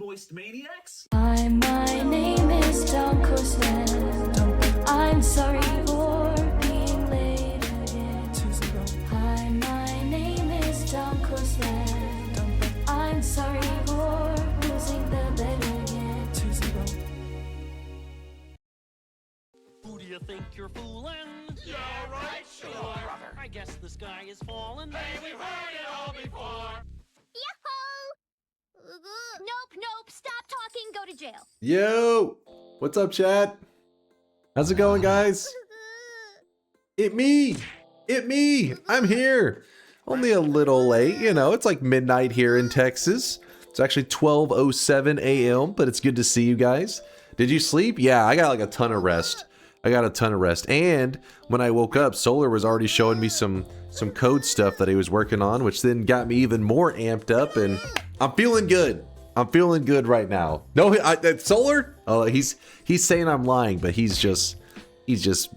moist maniacs? Hi, my name is DunkOrSlam. I'm sorry for being late again. Hi, my name is DunkOrSlam. I'm sorry for losing the bet again. Who do you think you're fooling? Yeah, right, sure. Brother, I guess the sky is falling. Hey, we've heard it all before. Yahoo! Nope, stop talking, go to jail. Yo, what's up, chat? How's it going, guys? It me, I'm here. Only a little late, you know, it's like midnight here in Texas. It's actually 12:07 a.m., but it's good to see you guys. Did you sleep? Yeah, I got like a ton of rest. And when I woke up, Solar was already showing me some code stuff that he was working on, which then got me even more amped up, and I'm feeling good. I'm feeling good right now. No, Solar? Oh, he's saying I'm lying, but he's just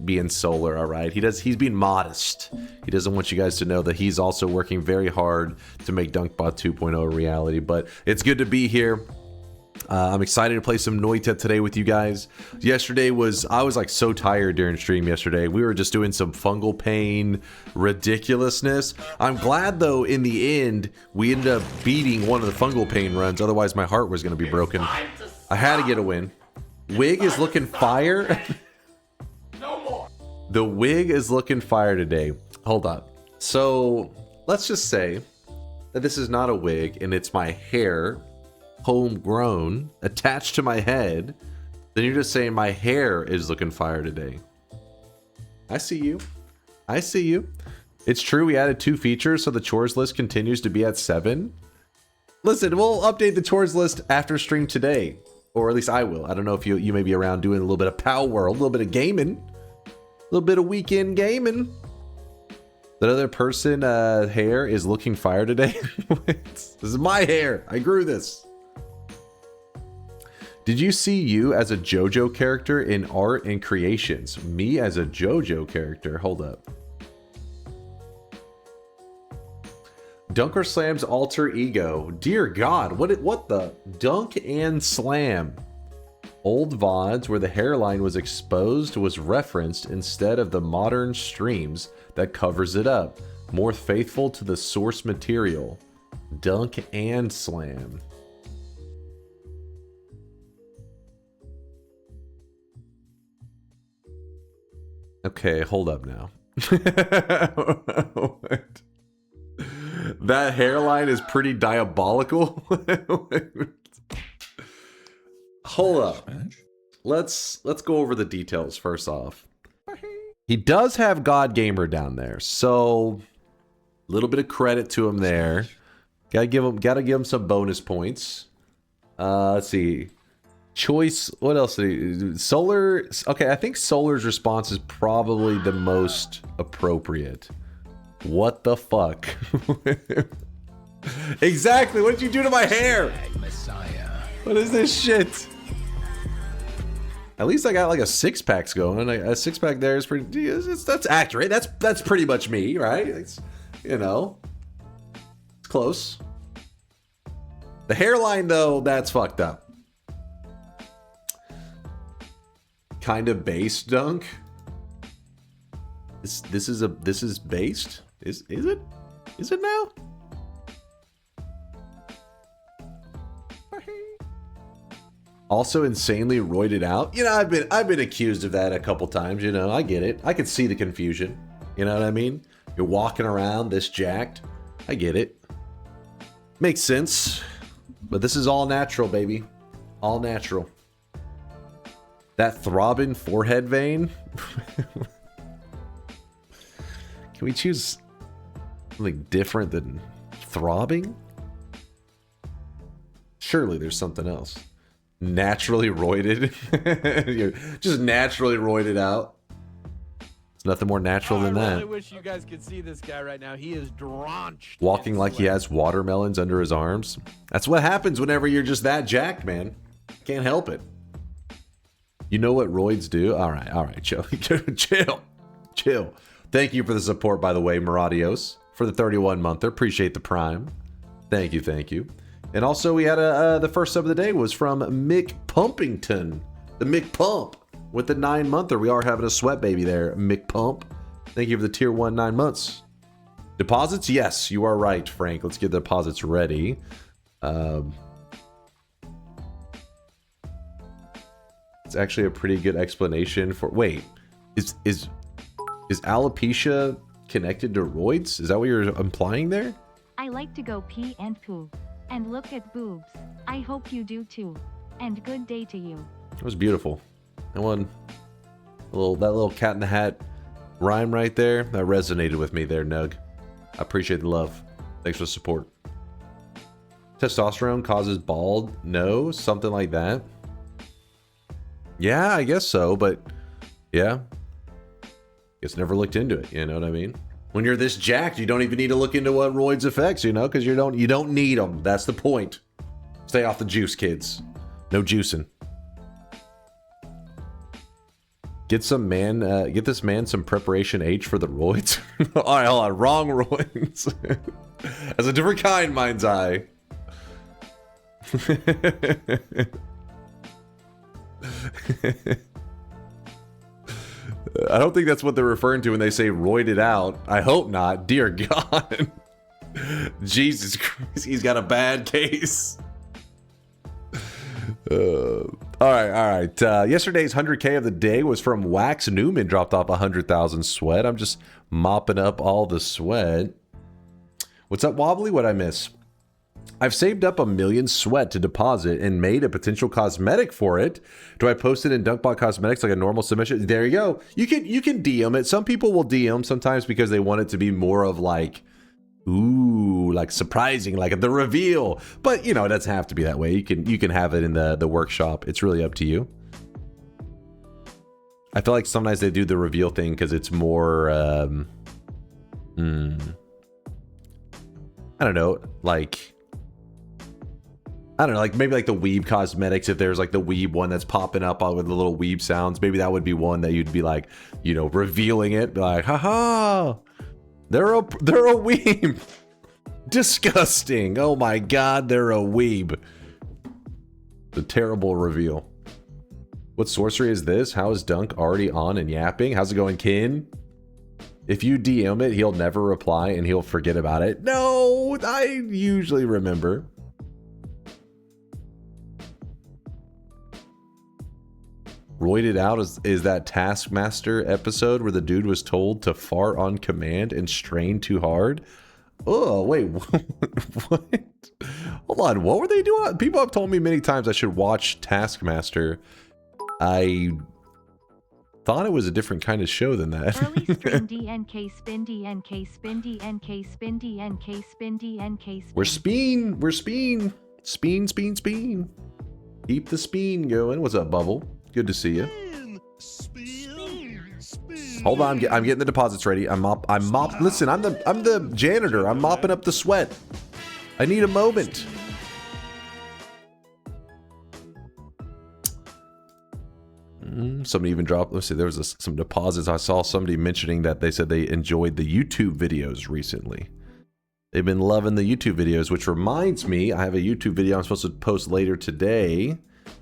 being Solar, all right? He's being modest. He doesn't want you guys to know that he's also working very hard to make DunkBot 2.0 a reality, but it's good to be here. I'm excited to play some Noita today with you guys. I was like so tired during stream yesterday. We were just doing some fungal pain ridiculousness. I'm glad though in the end we ended up beating one of the fungal pain runs. Otherwise my heart was going to be broken. I had to get a win. Wig is looking fire. No more. The wig is looking fire today. Hold on. So let's just say that this is not a wig and it's my hair, homegrown, attached to my head. Then you're just saying my hair is looking fire today. I see you. I see you. It's true we added 2 features, so the chores list continues to be at 7. Listen, we'll update the chores list after stream today. Or at least I will. I don't know if you may be around doing a little bit of Power World, a little bit of gaming. A little bit of weekend gaming. That other person hair is looking fire today. This is my hair. I grew this. Did you see you as a JoJo character in art and creations? Me as a JoJo character? Hold up. DunkOrSlam's alter ego. Dear God, what the? Dunk and Slam. Old VODs where the hairline was exposed was referenced instead of the modern streams that covers it up. More faithful to the source material. Dunk and Slam. Okay, hold up now. What? That hairline is pretty diabolical. Hold up. Let's go over the details first off. He does have God Gamer down there, so a little bit of credit to him there. Gotta give him some bonus points. Let's see. Choice, what else did he do? Solar, okay, I think Solar's response is probably the most appropriate. What the fuck? Exactly, what did you do to my hair? What is this shit? At least I got like a 6-pack's going. A 6-pack there is pretty, that's accurate. That's pretty much me, right? It's, you know, it's close. The hairline though, that's fucked up. Kind of based, Dunk. This is based. Is it? Is it now? Also insanely roided out. You know, I've been accused of that a couple times. You know, I get it. I can see the confusion. You know what I mean? You're walking around this jacked. I get it. Makes sense. But this is all natural, baby. All natural. That throbbing forehead vein. Can we choose something different than throbbing? Surely there's something else. Naturally roided. You're just naturally roided out. There's nothing more natural than that. I really wish you guys could see this guy right now. He is drenched. Walking like he has watermelons under his arms. That's what happens whenever you're just that jacked, man. Can't help it. You know what roids do? All right, chill. Chill. Thank you for the support, by the way, Maradios, for the 31-monther. Appreciate the prime. Thank you. And also we had the first sub of the day was from Mick Pumpington. The Mick Pump with the 9-monther. We are having a sweat baby there, Mick Pump. Thank you for the tier 1 9 months. Deposits? Yes, you are right, Frank. Let's get the deposits ready. It's actually a pretty good explanation for... Wait, is alopecia connected to roids? Is that what you're implying there? I like to go pee and poo. And look at boobs. I hope you do too. And good day to you. That was beautiful. That one, that little cat in the hat rhyme right there, that resonated with me there, Nug. I appreciate the love. Thanks for the support. Testosterone causes bald? No, something like that. Yeah, I guess so, but yeah. Guess never looked into it, you know what I mean? When you're this jacked, you don't even need to look into what roids affects, you know, because you don't need them. That's the point. Stay off the juice, kids. No juicing. Get this man some preparation H for the roids. All right, hold on. Wrong roids. As a different kind, mind's eye. I don't think that's what they're referring to when they say roided out. I hope not. Dear God. Jesus Christ, he's got a bad case. All right. Yesterday's 100K of the day was from Wax Newman, dropped off 100,000 sweat. I'm just mopping up all the sweat. What's up, Wobbly? What'd I miss? I've saved up 1 million sweat to deposit and made a potential cosmetic for it. Do I post it in Dunkbot Cosmetics like a normal submission? There you go. You can DM it. Some people will DM sometimes because they want it to be more of like, ooh, like surprising, like the reveal. But you know, it doesn't have to be that way. You can have it in the workshop. It's really up to you. I feel like sometimes they do the reveal thing because it's more I don't know, like maybe like the Weeb Cosmetics, if there's like the Weeb one that's popping up with the little Weeb sounds, maybe that would be one that you'd be like, you know, revealing it, be like, haha, they're a Weeb. Disgusting. Oh my God, they're a Weeb. The terrible reveal. What sorcery is this? How is Dunk already on and yapping? How's it going, Kin? If you DM it, he'll never reply and he'll forget about it. No, I usually remember. Roided out is that Taskmaster episode where the dude was told to fart on command and strain too hard? Oh, wait, what? Hold on, what were they doing? People have told me many times I should watch Taskmaster. I thought it was a different kind of show than that. Early stream DNK spin DNK spin DNK spin DNK spin DNK spin. We're speen. Speen. Keep the speen going. What's up, Bubble? Good to see you. Hold on, I'm getting the deposits ready. Listen, I'm the janitor. I'm mopping up the sweat. I need a moment. Somebody even dropped, let's see, there was some deposits. I saw somebody mentioning that they said they enjoyed the YouTube videos recently. They've been loving the YouTube videos, which reminds me, I have a YouTube video I'm supposed to post later today.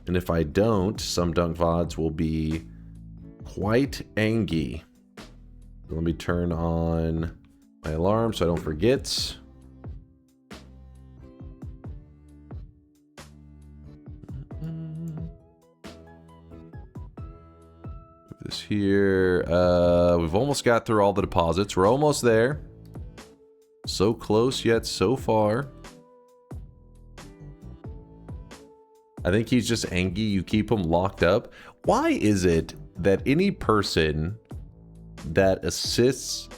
And if I don't, some Dunk VODs will be quite angry. Let me turn on my alarm so I don't forget. This here, we've almost got through all the deposits. We're almost there. So close yet so far. I think he's just angry you keep him locked up. Why is it that any person that assists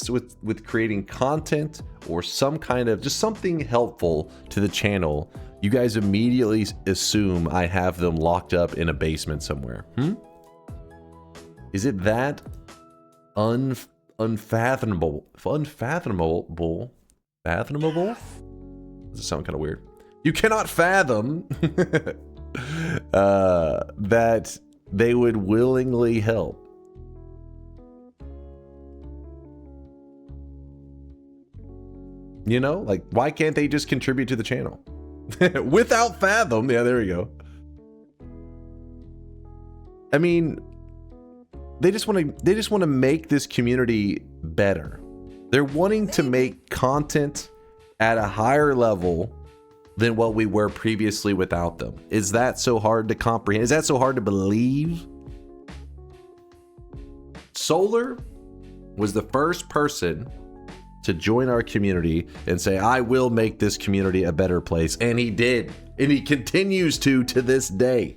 with creating content or some kind of just something helpful to the channel, you guys immediately assume I have them locked up in a basement somewhere? Is it that unfathomable? Fathomable? Does it sound kind of weird? You cannot fathom that they would willingly help. You know, like, why can't they just contribute to the channel? Without Fathom. Yeah, there we go. I mean, they just want to make this community better. They're wanting to make content at a higher level than what we were previously without them. Is that so hard to comprehend? Is that so hard to believe? Solar was the first person to join our community and say, I will make this community a better place. And he did. And he continues to this day.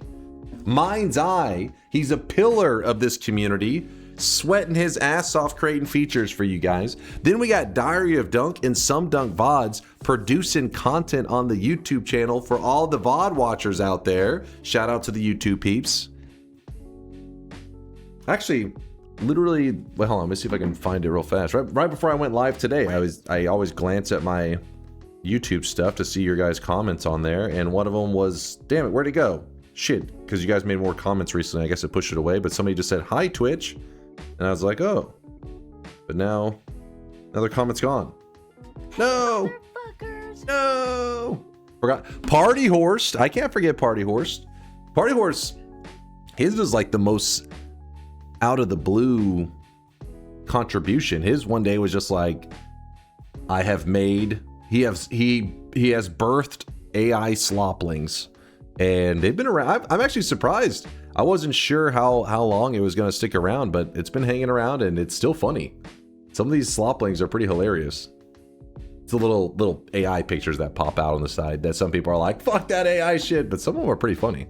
Mind's Eye, he's a pillar of this community, sweating his ass off creating features for you guys. Then we got Diary of Dunk and some Dunk VODs producing content on the YouTube channel for all the VOD watchers out there. Shout out to the YouTube peeps. Actually, literally, well, hold on, let me see if I can find it real fast. Right before I went live today, I always glance at my YouTube stuff to see your guys' comments on there, and one of them was, damn it, where'd it go? Shit, because you guys made more comments recently, I guess it pushed it away, but somebody just said, hi, Twitch, and I was like, oh, but now, another comment's gone. No! No! Forgot. Party Horse, I can't forget Party Horse. Party Horse, his was like the most out of the blue contribution. His one day was just like, I have made, he has birthed AI sloplings, and they've been around. I'm actually surprised. I wasn't sure how long it was going to stick around, but it's been hanging around and it's still funny. Some of these sloplings are pretty hilarious. It's the little AI pictures that pop out on the side that some people are like, fuck that AI shit, but some of them are pretty funny.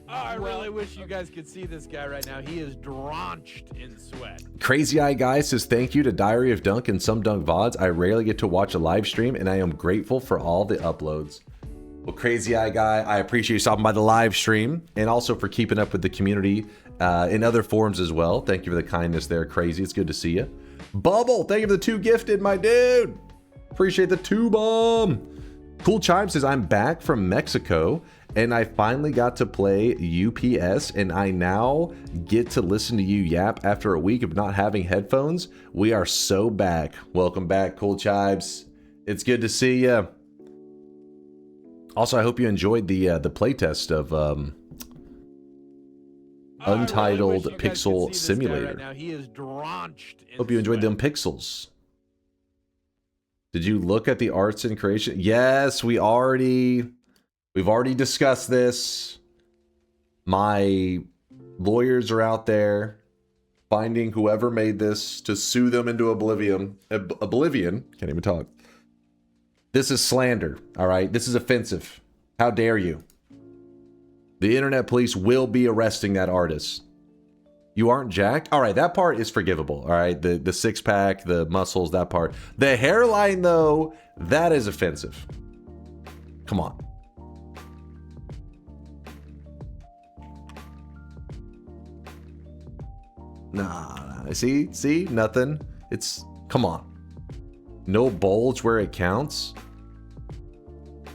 I really wish you guys could see this guy right now. He is drenched in sweat. Crazy Eye Guy says, thank you to Diary of Dunk and some Dunk VODs. I rarely get to watch a live stream, and I am grateful for all the uploads. Well, Crazy Eye Guy, I appreciate you stopping by the live stream and also for keeping up with the community in other forums as well. Thank you for the kindness there, Crazy. It's good to see you. Bubble, thank you for the 2 gifted, my dude. Appreciate the 2 bomb. Cool Chime says, I'm back from Mexico and I finally got to play UPS and I now get to listen to you yap after a week of not having headphones. We are so back. Welcome back, Cool Chimes. It's good to see you. Also, I hope you enjoyed the playtest of Untitled Pixel Simulator. Right now. He is drenched in Hope you enjoyed them pixels. Did you look at the arts and creation? Yes, we've already discussed this. My lawyers are out there finding whoever made this to sue them into oblivion. Oblivion, can't even talk. This is slander, all right? This is offensive. How dare you? The internet police will be arresting that artist. You aren't jacked? All right, that part is forgivable, all right? The six-pack, the muscles, that part. The hairline, though, that is offensive. Come on. Nah, see? Nothing. It's, come on. No bulge where it counts?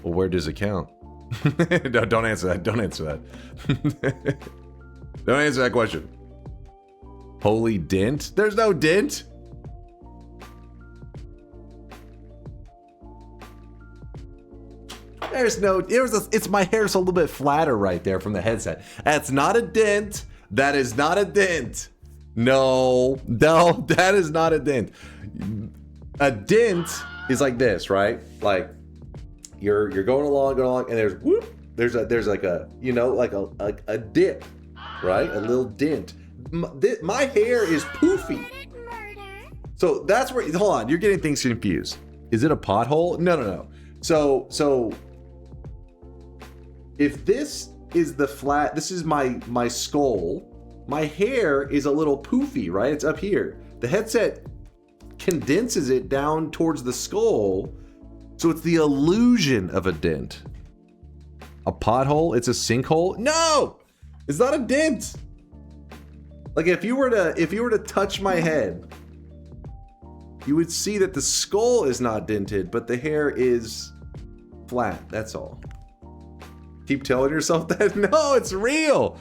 Well, where does it count? No, don't answer that. Don't answer that. Don't answer that question. Holy dent? There's no dent. There's no, it's my hair's a little bit flatter right there from the headset. That's not a dent. That is not a dent. No, that is not a dent. A dent is like this, right? Like you're going along, and there's whoop, there's like a, you know, like a dip, right? A little dent. My hair is poofy. So that's where, hold on, you're getting things confused. Is it a pothole? No. So if this is the flat, this is my skull, my hair is a little poofy, right? It's up here. The headset condenses it down towards the skull, so it's the illusion of a dent. A pothole? It's a sinkhole? No! It's not a dent. Like if you were to touch my head, you would see that the skull is not dented, but the hair is flat. That's all. Keep telling yourself that? No, it's real.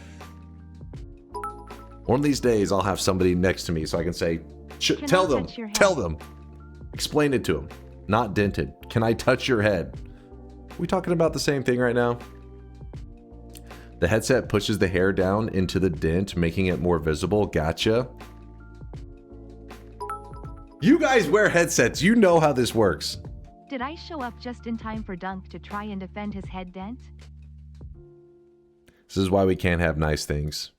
One of these days, I'll have somebody next to me so I can say, tell them, explain it to them. Not dented. Can I touch your head? We talking about the same thing right now? The headset pushes the hair down into the dent, making it more visible. Gotcha. You guys wear headsets. You know how this works. Did I show up just in time for Dunk to try and defend his head dent? This is why we can't have nice things.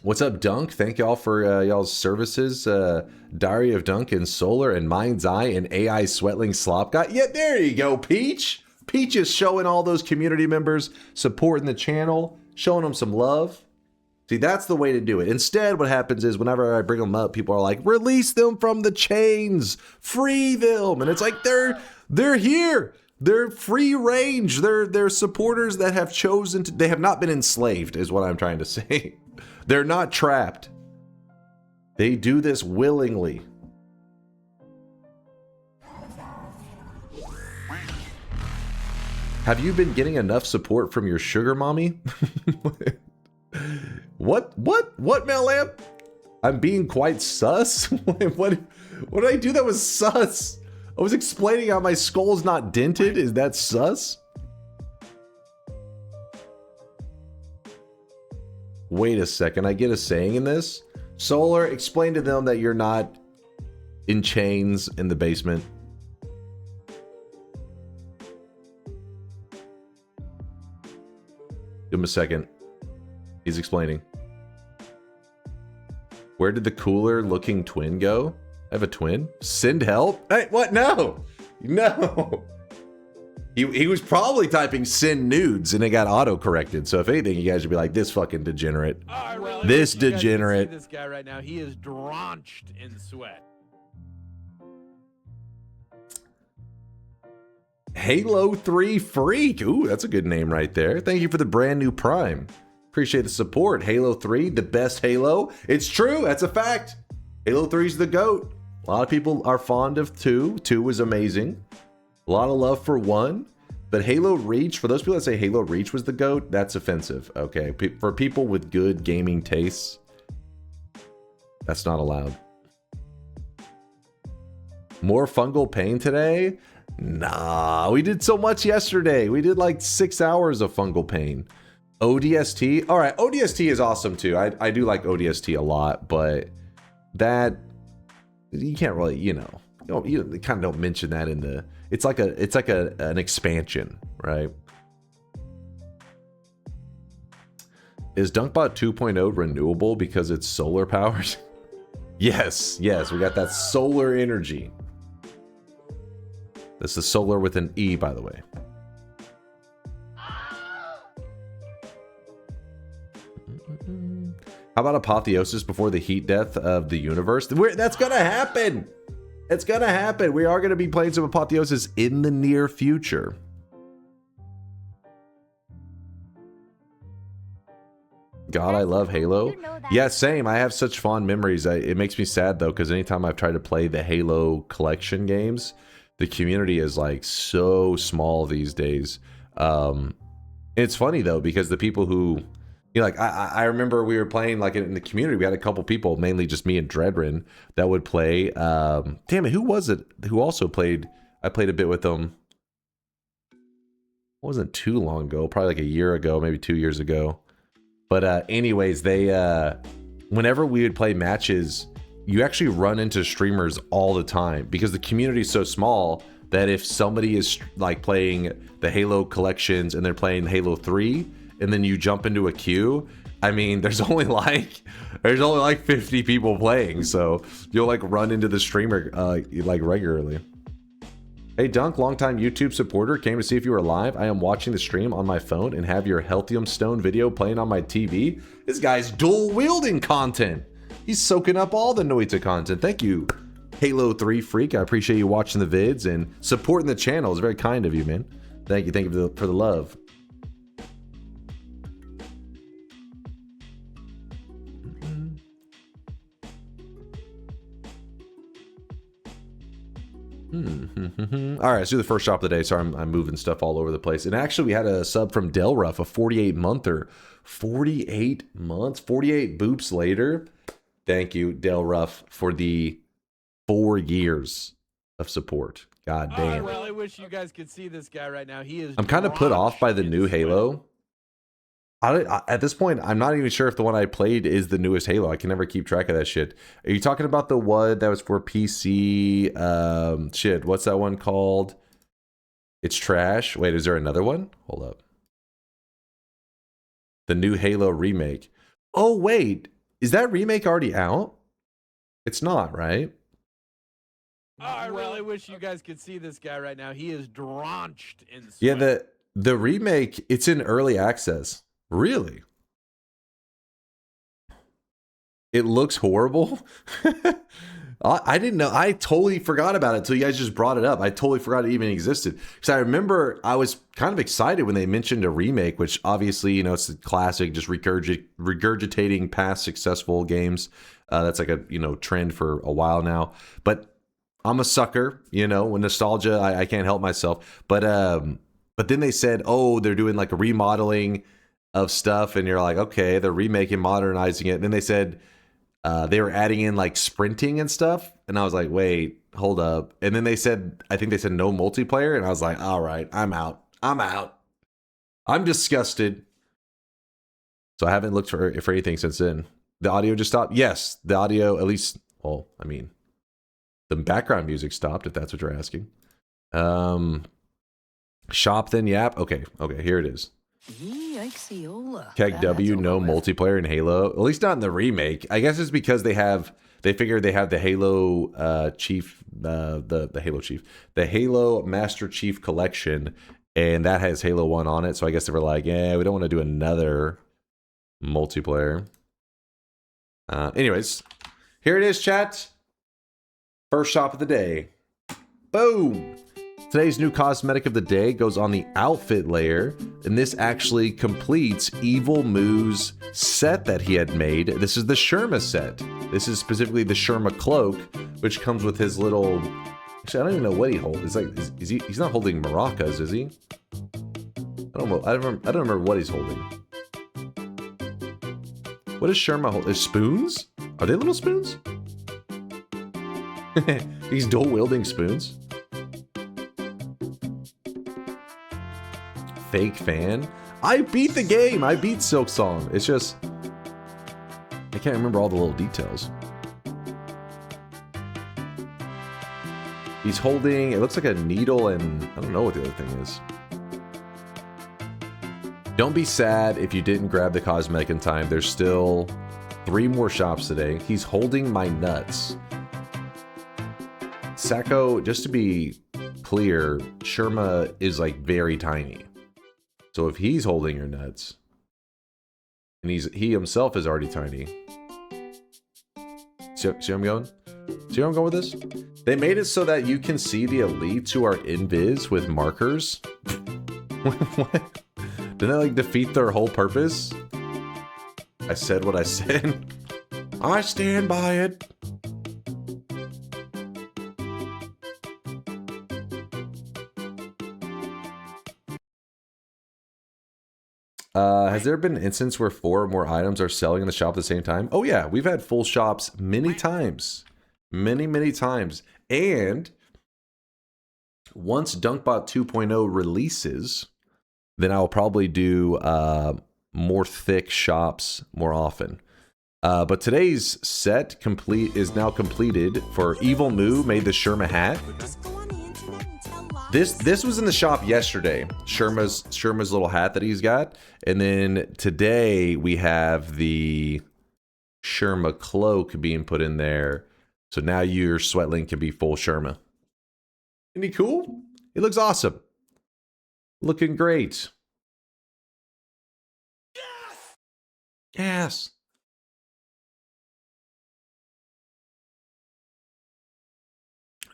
What's up, Dunk? Thank y'all for y'all's services. Diary of Dunk and Solar and Mind's Eye and AI Sweatling Slop Guy. Yeah, there you go, Peach. Peach is showing all those community members, supporting the channel, showing them some love. See, that's the way to do it. Instead, what happens is whenever I bring them up, people are like, release them from the chains, free them. And it's like, they're here. They're free range. They're supporters that have chosen to, they have not been enslaved is what I'm trying to say. They're not trapped. They do this willingly. Have you been getting enough support from your sugar mommy? What, Mel Lamp? I'm being quite sus? what did I do that was sus? I was explaining how my skull's not dented. Is that sus? Wait a second, I get a saying in this? Solar, explain to them that you're not in chains in the basement. Give him a second. He's explaining. Where did the cooler looking twin go? I have a twin? Send help? Hey, what? No! No! He was probably typing send nudes and it got auto-corrected. So if anything, you guys should be like, this fucking degenerate. This degenerate. This guy right now, he is drenched in sweat. Halo 3 Freak. Ooh, that's a good name right there. Thank you for the brand new Prime. Appreciate the support. Halo 3, the best Halo. It's true. That's a fact. Halo 3 is the GOAT. A lot of people are fond of 2. 2 was amazing. A lot of love for 1. But Halo Reach, for those people that say Halo Reach was the GOAT, that's offensive. Okay. For people with good gaming tastes, that's not allowed. More fungal pain today? Nah, we did so much yesterday. We did like 6 hours of fungal pain. ODST? All right, ODST is awesome too. I do like ODST a lot, but that you can't really, you kind of don't mention that in the. It's like an expansion, right? Is DunkBot 2.0 renewable because it's solar powered? Yes, we got that solar energy. This is solar with an E, by the way. How about apotheosis before the heat death of the universe? That's gonna happen. It's gonna happen. We are gonna be playing some apotheosis in the near future. God, I love Halo. Yeah, same. I have such fond memories. It makes me sad though, because anytime I've tried to play the Halo collection games, the community is like so small these days. It's funny though, because the people who, like I remember we were playing like in the community, we had a couple people, mainly just me and Dreadrin, that would play. Damn it, who was it who also played? I played a bit with them. It wasn't too long ago, probably like a year ago, maybe 2 years ago. But anyways, they whenever we would play matches, you actually run into streamers all the time because the community is so small that if somebody is like playing the Halo collections and they're playing Halo 3 and then you jump into a queue, I mean, there's only like 50 people playing, so you'll like run into the streamer like regularly. Hey Dunk, longtime YouTube supporter, came to see if you were live. I am watching the stream on my phone and have your Healthium Stone video playing on my TV. This guy's dual wielding content. He's soaking up all the Noita content. Thank you, Halo 3 Freak. I appreciate you watching the vids and supporting the channel. It's very kind of you, man. Thank you for the love. All right, let's do the first shop of the day. Sorry, I'm moving stuff all over the place. And actually, we had a sub from Delruff, a 48-monther. 48 months, 48 boops later. Thank you, Delruff, for the 4 years of support. God damn. Well, I wish you guys could see this guy right now. He is. I'm kind of put off by the drenched new in sweat. Halo. At this point, I'm not even sure if the one I played is the newest Halo. I can never keep track of that shit. Are you talking about the one that was for PC? Shit, what's that one called? It's trash. Wait, is there another one? Hold up. The new Halo remake. Oh, wait. Is that remake already out? It's not, right? Well, I wish you guys could see this guy right now. He is drenched in sweat. Yeah, the remake, it's in early access. Really? It looks horrible. I didn't know. I totally forgot about it until you guys just brought it up. I totally forgot it even existed. Because I remember I was kind of excited when they mentioned a remake, which obviously, you know, it's a classic, just regurgitating past successful games. That's like a, you know, trend for a while now. But I'm a sucker, you know, with nostalgia, I can't help myself. But then they said, oh, they're doing like a remodeling of stuff, and you're like, okay, they're remaking, modernizing it. And then they said they were adding in like sprinting and stuff, and I was like, wait, hold up. And then they said, I think they said no multiplayer, and I was like, all right, I'm out. I'm disgusted. So I haven't looked for anything since then. The audio just stopped. Yes, the audio, at least, well, I mean, the background music stopped, if that's what you're asking. Shop then yap. Okay, here it is. Keg W, no multiplayer in Halo. At least not in the remake. I guess it's because they figured they have the Halo Chief, the Halo Chief, the Halo Master Chief Collection, and that has Halo 1 on it. So I guess they were like, yeah, we don't want to do another multiplayer. Anyways, here it is, chat. First shop of the day. Boom. Today's new cosmetic of the day goes on the outfit layer, and this actually completes Evil Moo's set that he had made. This is the Sherma set. This is specifically the Sherma cloak, which comes with his little... Actually, I don't even know what he holds. It's like, is he? He's not holding maracas, is he? I don't know. I don't remember what he's holding. What does Sherma hold? Is spoons? Are they little spoons? He's dual wielding spoons. Fake fan. I beat the game. I beat Silk Song. It's just I can't remember all the little details. He's holding, it looks like a needle, and I don't know what the other thing is. Don't be sad if you didn't grab the cosmetic in time. There's still 3 more shops today. He's holding my nuts. Sacco, just to be clear, Sherma is like very tiny. So if he's holding your nuts, and he himself is already tiny. See where I'm going? See where I'm going with this? They made it so that you can see the elites who are invis with markers. What? Didn't that like defeat their whole purpose? I said what I said. I stand by it. Has there been an instance where 4 or more items are selling in the shop at the same time? Oh yeah, we've had full shops many times. Many times. And once DunkBot 2.0 releases, then I'll probably do more thick shops more often. But today's set is now completed for Evil Moo made the Sherma hat. This was in the shop yesterday. Sherma's little hat that he's got. And then today we have the Sherma cloak being put in there. So now your Sweatling can be full Sherma. Isn't he cool? He looks awesome. Looking great. Yes.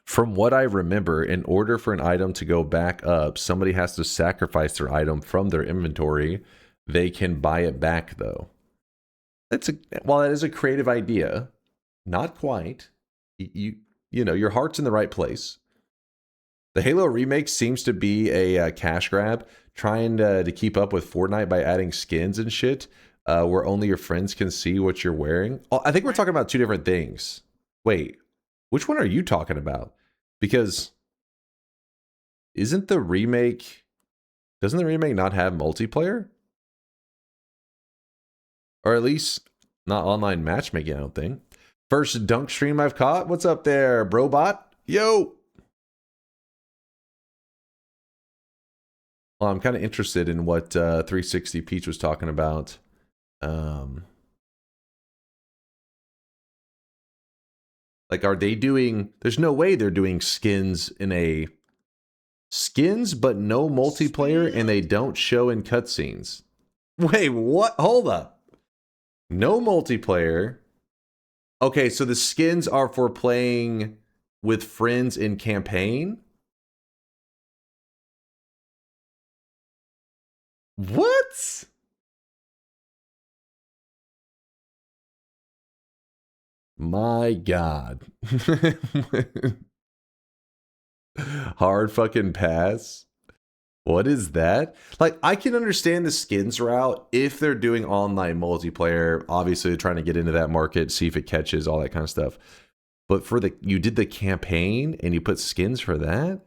From what I remember, in order for an item to go back up, somebody has to sacrifice their item from their inventory. They can buy it back, though. While that is a creative idea, not quite. You know, your heart's in the right place. The Halo remake seems to be a cash grab, trying to keep up with Fortnite by adding skins and shit, where only your friends can see what you're wearing. Oh, I think we're talking about 2 different things. Wait, which one are you talking about? Because Isn't the remake... Doesn't the remake not have multiplayer? Or at least not online matchmaking, I don't think. First dunk stream I've caught. What's up there, Brobot? Yo! Well, I'm kind of interested in what 360 Peach was talking about. Like, are they doing... There's no way they're doing skins in a... Skins, but no multiplayer, and they don't show in cutscenes. Wait, what? Hold up. No multiplayer. Okay, so the skins are for playing with friends in campaign? What? My God. Hard fucking pass. What is that? Like, I can understand the skins route if they're doing online multiplayer. Obviously, they're trying to get into that market, see if it catches, all that kind of stuff. But for the, you did the campaign and you put skins for that?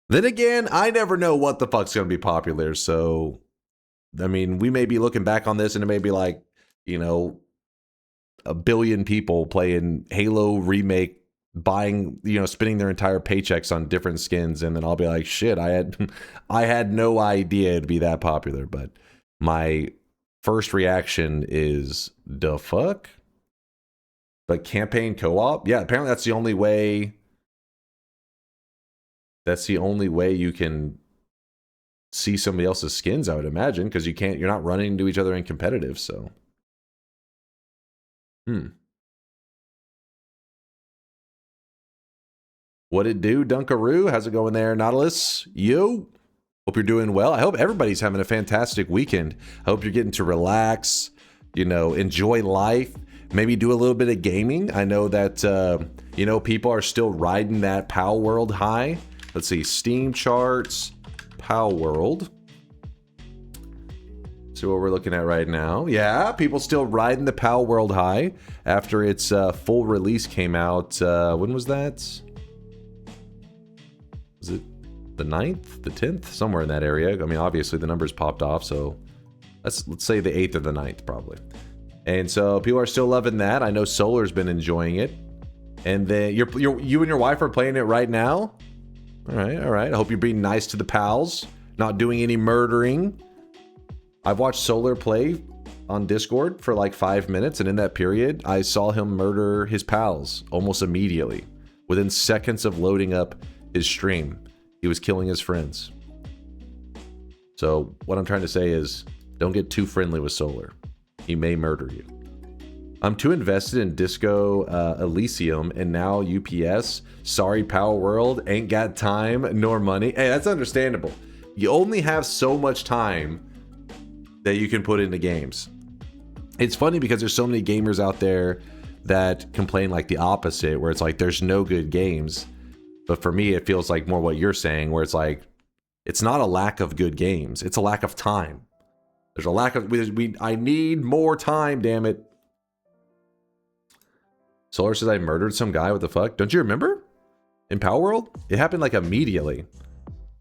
Then again, I never know what the fuck's going to be popular. So, I mean, we may be looking back on this and it may be like, you know, 1 billion people playing Halo Remake, buying, you know, spending their entire paychecks on different skins, and then I'll be like, shit, I had no idea it'd be that popular. But my first reaction is, the fuck? But campaign co-op? Yeah, apparently that's the only way. That's the only way you can see somebody else's skins, I would imagine, because you're not running into each other in competitive, so. What it do, Dunkaroo? How's it going there, Nautilus? Yo! Hope you're doing well. I hope everybody's having a fantastic weekend. I hope you're getting to relax, you know, enjoy life, maybe do a little bit of gaming. I know that, you know, people are still riding that PAL World high. Let's see, Steam charts, PAL World. See what we're looking at right now. Yeah, people still riding the PAL World high after its full release came out. When was that? Was it the 9th, the 10th? Somewhere in that area. I mean, obviously the numbers popped off, so let's say the 8th or the 9th probably. And so people are still loving that. I know Solar's been enjoying it. And then you and your wife are playing it right now? All right. I hope you're being nice to the pals, not doing any murdering. I've watched Solar play on Discord for like 5 minutes, and in that period, I saw him murder his pals almost immediately. Within seconds of loading up his stream, he was killing his friends. So what I'm trying to say is, don't get too friendly with Solar. He may murder you. I'm too invested in Disco Elysium and now UPS. Sorry, PAL World, ain't got time nor money. Hey, that's understandable. You only have so much time that you can put into games. It's funny because there's so many gamers out there that complain like the opposite, where it's like there's no good games. But for me, it feels like more what you're saying, where it's like, it's not a lack of good games, it's a lack of time. There's a lack of, I need more time, damn it. Solar says I murdered some guy, what the fuck? Don't you remember? In PAL World? It happened like immediately.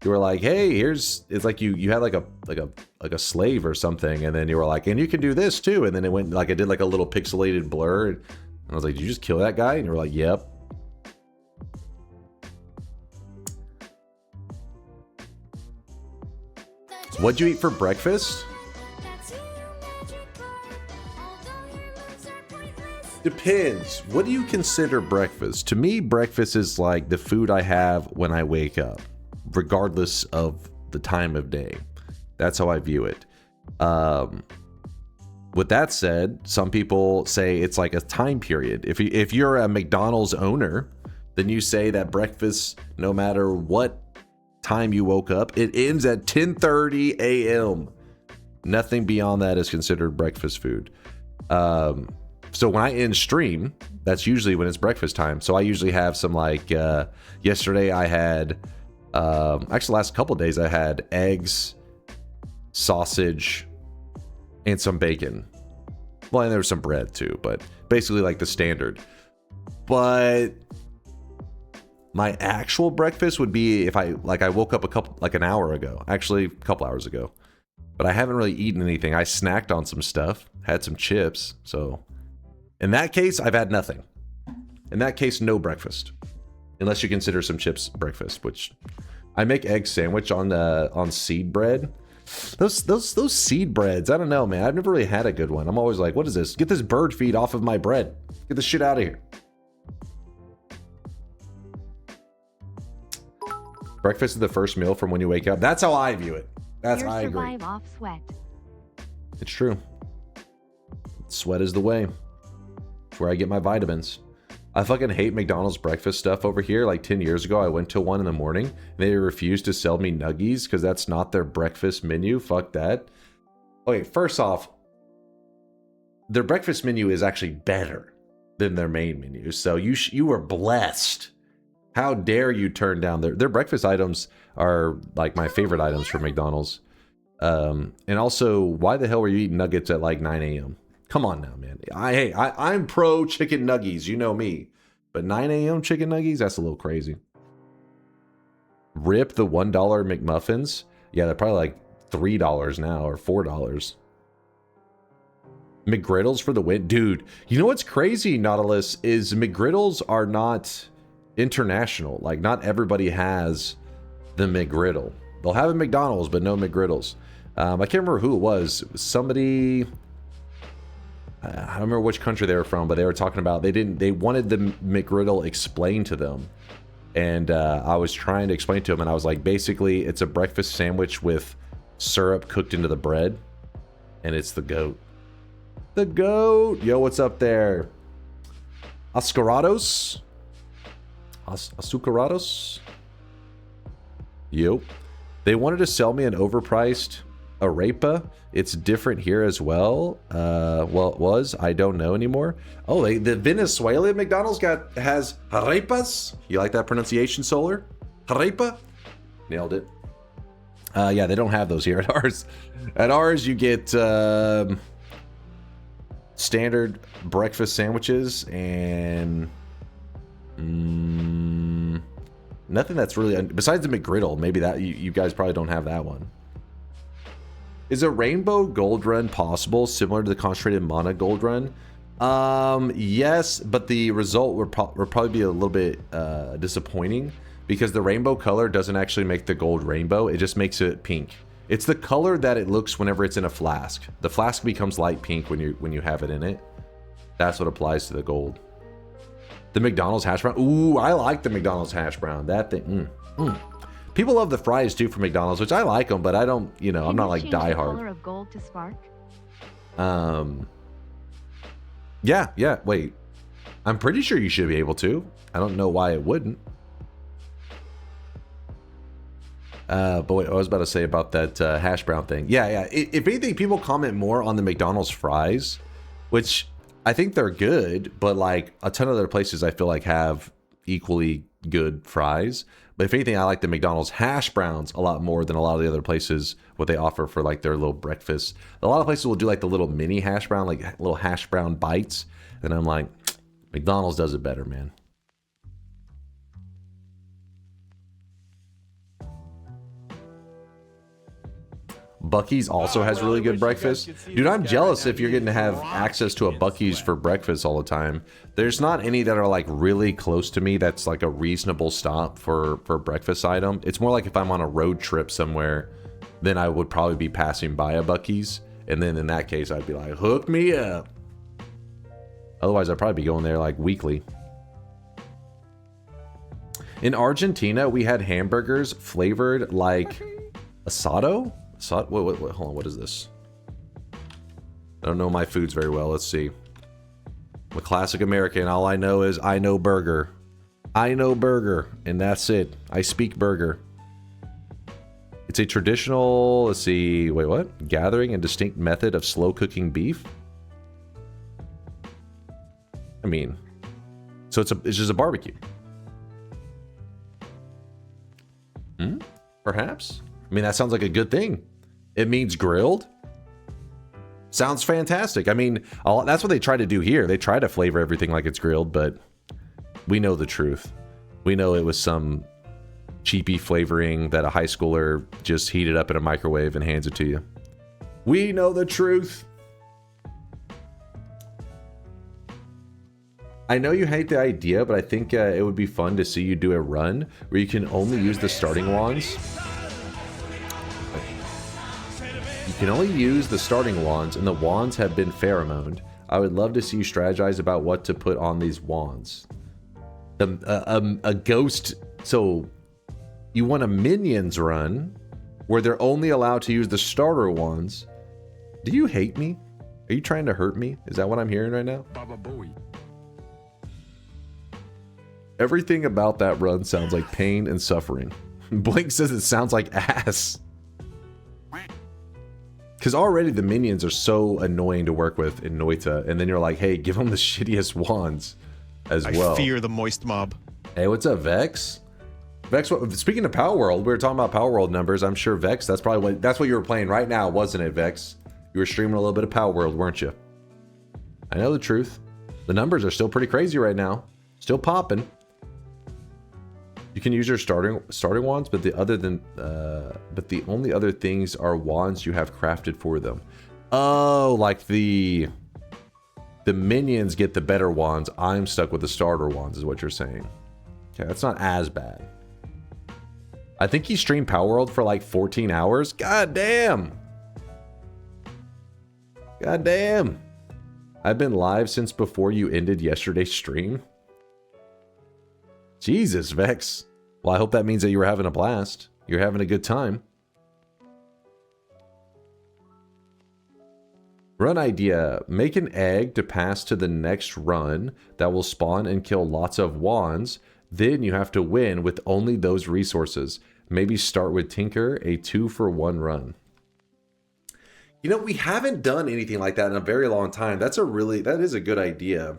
You were like, hey, it's like you had like a slave or something, and then you were like, and you can do this too, and then it went like, it did like a little pixelated blur, and I was like, did you just kill that guy? And you were like, yep. What'd you eat for breakfast? Depends. What do you consider breakfast? To me, breakfast is like the food I have when I wake up, regardless of the time of day. That's how I view it. With that said, some people say it's like a time period. If you're a McDonald's owner, then you say that breakfast, no matter what time you woke up, it ends at 10:30 a.m. Nothing beyond that is considered breakfast food. So when I end stream, that's usually when it's breakfast time. So I usually have some like, yesterday I had, actually the last couple of days I had eggs, sausage, and some bacon. Well, and there was some bread too, but basically like the standard. But My actual breakfast would be if I woke up an hour ago, actually a couple hours ago. But I haven't really eaten anything. I snacked on some stuff, had some chips. So in that case, I've had nothing. In that case, no breakfast. Unless you consider some chips breakfast, which I make egg sandwich on seed bread. Those seed breads, I don't know, man. I've never really had a good one. I'm always like, what is this? Get this bird feed off of my bread. Get this shit out of here. Breakfast is the first meal from when you wake up. That's how I view it. That's how I agree. Survive off sweat. It's true. Sweat is the way. It's where I get my vitamins. I fucking hate McDonald's breakfast stuff over here. Like 10 years ago, I went to one in the morning. And they refused to sell me nuggies because that's not their breakfast menu. Fuck that. Okay, first off, their breakfast menu is actually better than their main menu. So you were blessed. How dare you turn down their breakfast items are like my favorite items from McDonald's. And also, why the hell were you eating nuggets at like 9 a.m.? Come on now, man. I'm pro chicken nuggies. You know me. But 9 a.m. chicken nuggies? That's a little crazy. Rip the $1 McMuffins. Yeah, they're probably like $3 now or $4. McGriddles for the win. Dude, you know what's crazy, Nautilus, is McGriddles are not international. Like, not everybody has the McGriddle. They'll have a McDonald's, but no McGriddles. I can't remember who it was. Somebody... I don't remember which country they were from, but they were talking about they wanted the McGriddle explained to them. And I was trying to explain to them, and I was like, basically, it's a breakfast sandwich with syrup cooked into the bread. And it's the goat. The goat! Yo, what's up there? Azucarados? Azucarados? Yo. They wanted to sell me an overpriced arepa. It's different here as well. Well, it was. I don't know anymore. Oh, the Venezuela McDonald's has arepas. You like that pronunciation, Solar? Arepa? Nailed it. Yeah, they don't have those here at ours. At ours, you get standard breakfast sandwiches and nothing that's really besides the McGriddle. Maybe that you guys probably don't have that one. Is a rainbow gold run possible, similar to the concentrated mana gold run? Yes, but the result would probably be a little bit disappointing because the rainbow color doesn't actually make the gold rainbow. It just makes it pink. It's the color that it looks whenever it's in a flask. The flask becomes light pink when you have it in it. That's what applies to the gold. The McDonald's hash brown. Ooh, I like the McDonald's hash brown. That thing. People love the fries too from McDonald's, which I like them, but I don't, you know, I'm not like diehard. Color of gold to spark? Yeah, wait. I'm pretty sure you should be able to. I don't know why it wouldn't. But wait, I was about to say about that hash brown thing. Yeah. If anything, people comment more on the McDonald's fries, which I think they're good, but like a ton of other places I feel like have equally good fries. But if anything, I like the McDonald's hash browns a lot more than a lot of the other places, what they offer for like their little breakfast. A lot of places will do like the little mini hash brown, like little hash brown bites. And I'm like, McDonald's does it better, man. Buc-ee's also has really good breakfast. Dude, I'm jealous if you're getting to have access to a Buc-ee's for breakfast all the time. There's not any that are like really close to me that's like a reasonable stop for a breakfast item. It's more like if I'm on a road trip somewhere, then I would probably be passing by a Buc-ee's. And then in that case, I'd be like, hook me up. Otherwise, I'd probably be going there like weekly. In Argentina, we had hamburgers flavored like asado. Wait, hold on, what is this? I don't know my foods very well. Let's see. I'm a classic American. All I know is I know burger. I know burger, and that's it. I speak burger. It's a traditional, let's see, wait, what? Gathering and distinct method of slow cooking beef? I mean, so it's just a barbecue. Perhaps? I mean, that sounds like a good thing. It means grilled. Sounds fantastic. I mean, that's what they try to do here. They try to flavor everything like it's grilled, but we know the truth. We know it was some cheapy flavoring that a high schooler just heated up in a microwave and hands it to you. We know the truth. I know you hate the idea, but I think it would be fun to see you do a run where you can only use the starting wands. You can only use the starting wands, and the wands have been pheromoned. I would love to see you strategize about what to put on these wands. A ghost... So, you want a minions run where they're only allowed to use the starter wands. Do you hate me? Are you trying to hurt me? Is that what I'm hearing right now? Baba Booey. Everything about that run sounds like pain and suffering. Blink says it sounds like ass. Because already the minions are so annoying to work with in Noita, and then you're like, hey, give them the shittiest wands as well. I fear the moist mob. Hey, what's up, Vex? Vex, speaking of Power World, we were talking about Power World numbers. I'm sure, Vex, that's what you were playing right now, wasn't it, Vex? You were streaming a little bit of Power World, weren't you? I know the truth. The numbers are still pretty crazy right now. Still popping. You can use your starting wands, but the only other things are wands you have crafted for them. Oh, like the minions get the better wands. I'm stuck with the starter wands, is what you're saying. Okay, that's not as bad. I think he streamed Power World for like 14 hours. God damn. God damn. I've been live since before you ended yesterday's stream. Jesus, Vex. Well, I hope that means that you were having a blast. You're having a good time. Run idea. Make an egg to pass to the next run that will spawn and kill lots of wands. Then you have to win with only those resources. Maybe start with Tinker, a 2-for-1 run. You know, we haven't done anything like that in a very long time. That is a good idea.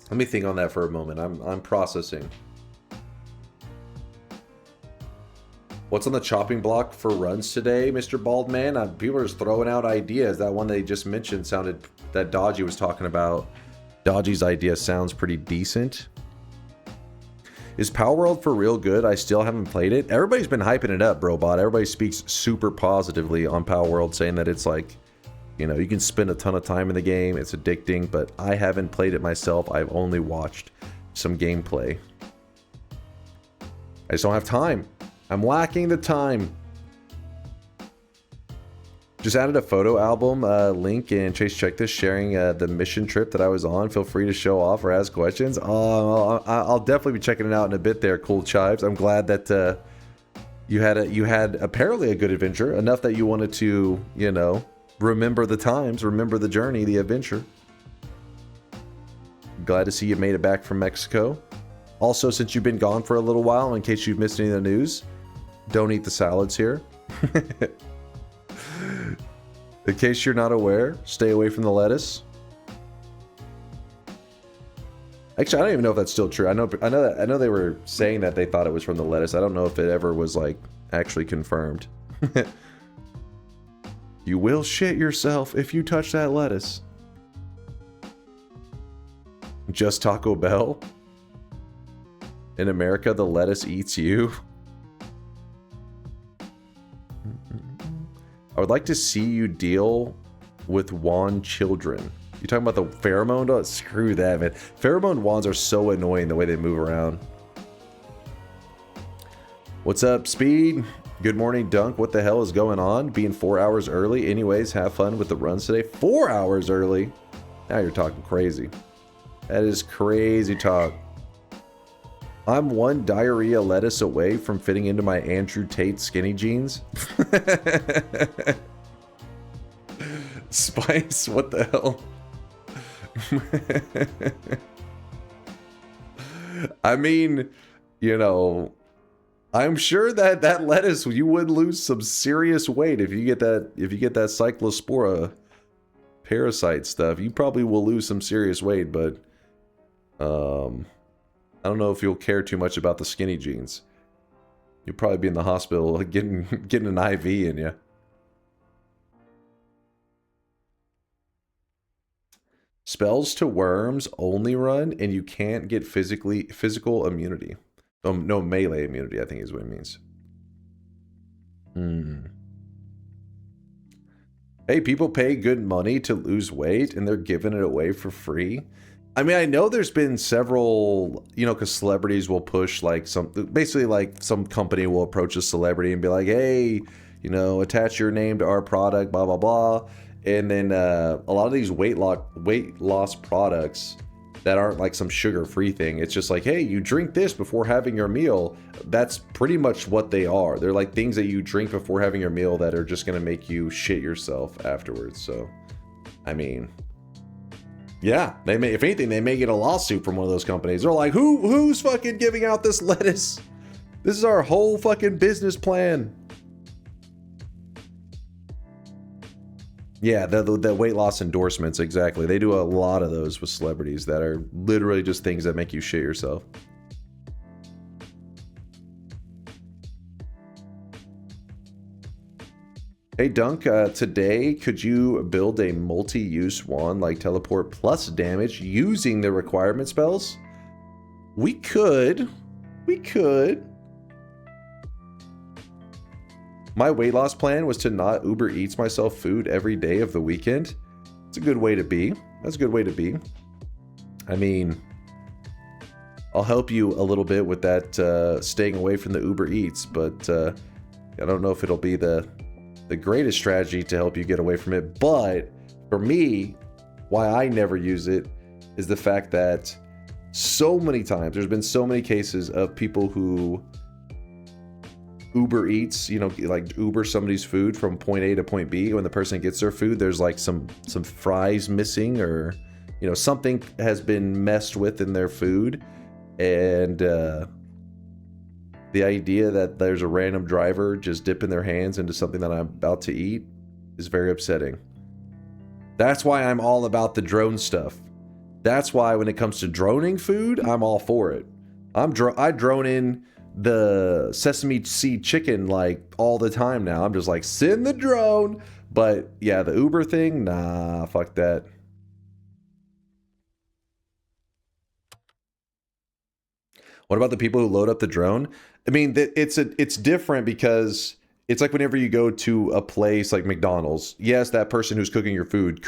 Let me think on that for a moment. I'm processing. What's on the chopping block for runs today, Mr. Baldman? People are just throwing out ideas. That one they just mentioned sounded... That Dodgy was talking about. Dodgy's idea sounds pretty decent. Is Power World for real good? I still haven't played it. Everybody's been hyping it up, Brobot. Everybody speaks super positively on Power World, saying that it's like... You know, you can spend a ton of time in the game. It's addicting, but I haven't played it myself. I've only watched some gameplay. I just don't have time. I'm lacking the time. Just added a photo album link in Chase Check This, sharing the mission trip that I was on. Feel free to show off or ask questions. I'll definitely be checking it out in a bit there, Cool Chives. I'm glad that you had apparently a good adventure, enough that you wanted to, you know, remember the times, remember the journey, the adventure. Glad to see you made it back from Mexico. Also, since you've been gone for a little while, in case you've missed any of the news, don't eat the salads here. In case you're not aware, stay away from the lettuce. Actually, I don't even know if that's still true. I know they were saying that they thought it was from the lettuce. I don't know if it ever was like actually confirmed. You will shit yourself if you touch that lettuce. Just Taco Bell? In America, the lettuce eats you. I would like to see you deal with wand children. You talking about the pheromone? Oh, screw that, man. Pheromone wands are so annoying the way they move around. What's up, Speed? Good morning, Dunk. What the hell is going on? Being 4 hours early. Anyways, have fun with the runs today. 4 hours early? Now you're talking crazy. That is crazy talk. I'm one diarrhea lettuce away from fitting into my Andrew Tate skinny jeans. Spice, what the hell? I mean, you know, I'm sure that that lettuce, you would lose some serious weight if you get that cyclospora parasite stuff. You probably will lose some serious weight, but I don't know if you'll care too much about the skinny jeans. You'll probably be in the hospital getting an IV in you. Spells to worms only run, and you can't get physical immunity. No, melee immunity, I think is what it means. Hey, people pay good money to lose weight, and they're giving it away for free. I mean, I know there's been several, you know, because celebrities will push like basically like some company will approach a celebrity and be like, hey, you know, attach your name to our product, blah, blah, blah. And then a lot of these weight loss products that aren't like some sugar-free thing. It's just like, hey, you drink this before having your meal. That's pretty much what they are. They're like things that you drink before having your meal that are just going to make you shit yourself afterwards. So, I mean, yeah, they may, if anything, they may get a lawsuit from one of those companies. They're like, who's fucking giving out this lettuce? This is our whole fucking business plan. Yeah, the weight loss endorsements, exactly. They do a lot of those with celebrities that are literally just things that make you shit yourself. Hey Dunk, today could you build a multi-use wand like teleport plus damage using the requirement spells? We could. My weight loss plan was to not Uber Eats myself food every day of the weekend. It's a good way to be. That's a good way to be. I mean, I'll help you a little bit with that staying away from the Uber Eats, but I don't know if it'll be the greatest strategy to help you get away from it. But for me, why I never use it is the fact that so many times, there's been so many cases of people who Uber Eats, you know, like Uber somebody's food from point A to point B. When the person gets their food, there's like some fries missing, or, you know, something has been messed with in their food. And the idea that there's a random driver just dipping their hands into something that I'm about to eat is very upsetting. That's why I'm all about the drone stuff. That's why when it comes to droning food, I'm all for it. I drone in the sesame seed chicken like all the time now. I'm just like, send the drone. But yeah, the Uber thing, nah, fuck that. What about the people who load up the drone? I mean, it's different because it's like whenever you go to a place like McDonald's, yes, that person who's cooking your food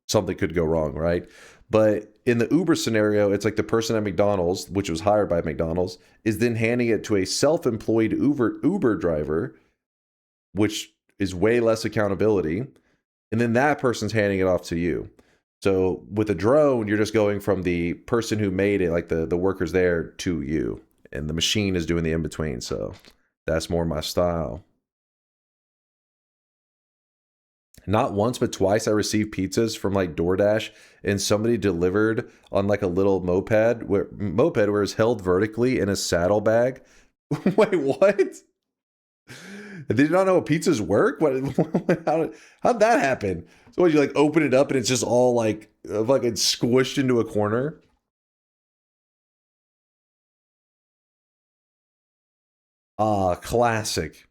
something could go wrong, right? But in the Uber scenario, it's like the person at McDonald's, which was hired by McDonald's, is then handing it to a self-employed Uber driver, which is way less accountability. And then that person's handing it off to you. So with a drone, you're just going from the person who made it, like the workers there, to you. And the machine is doing the in-between. So that's more my style. Not once, but twice I received pizzas from like DoorDash, and somebody delivered on like a little moped where it's held vertically in a saddlebag. Wait, what? Did you not know how pizzas work? How'd that happen? So what, you like open it up and it's just all like fucking squished into a corner? Ah, classic.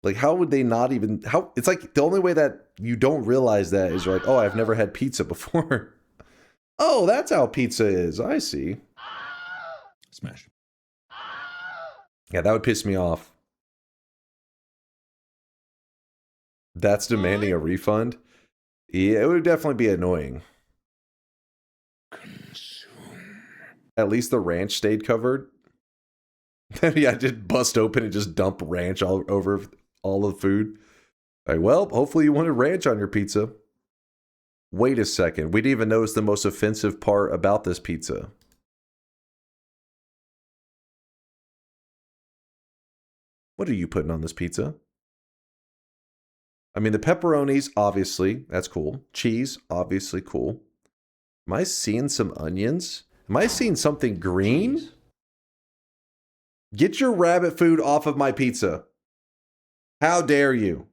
Like, how would they not even... It's like the only way that you don't realize that is you're like, oh, I've never had pizza before. Oh, that's how pizza is. I see. Smash. Yeah, that would piss me off. That's demanding a refund? Yeah, it would definitely be annoying. At least the ranch stayed covered. Yeah, just bust open and just dump ranch all over all the food. Like, well, hopefully you wanted ranch on your pizza. Wait a second. We didn't even notice the most offensive part about this pizza. What are you putting on this pizza? I mean, the pepperonis, obviously, that's cool. Cheese, obviously cool. Am I seeing some onions? Am I seeing something green? Get your rabbit food off of my pizza. How dare you?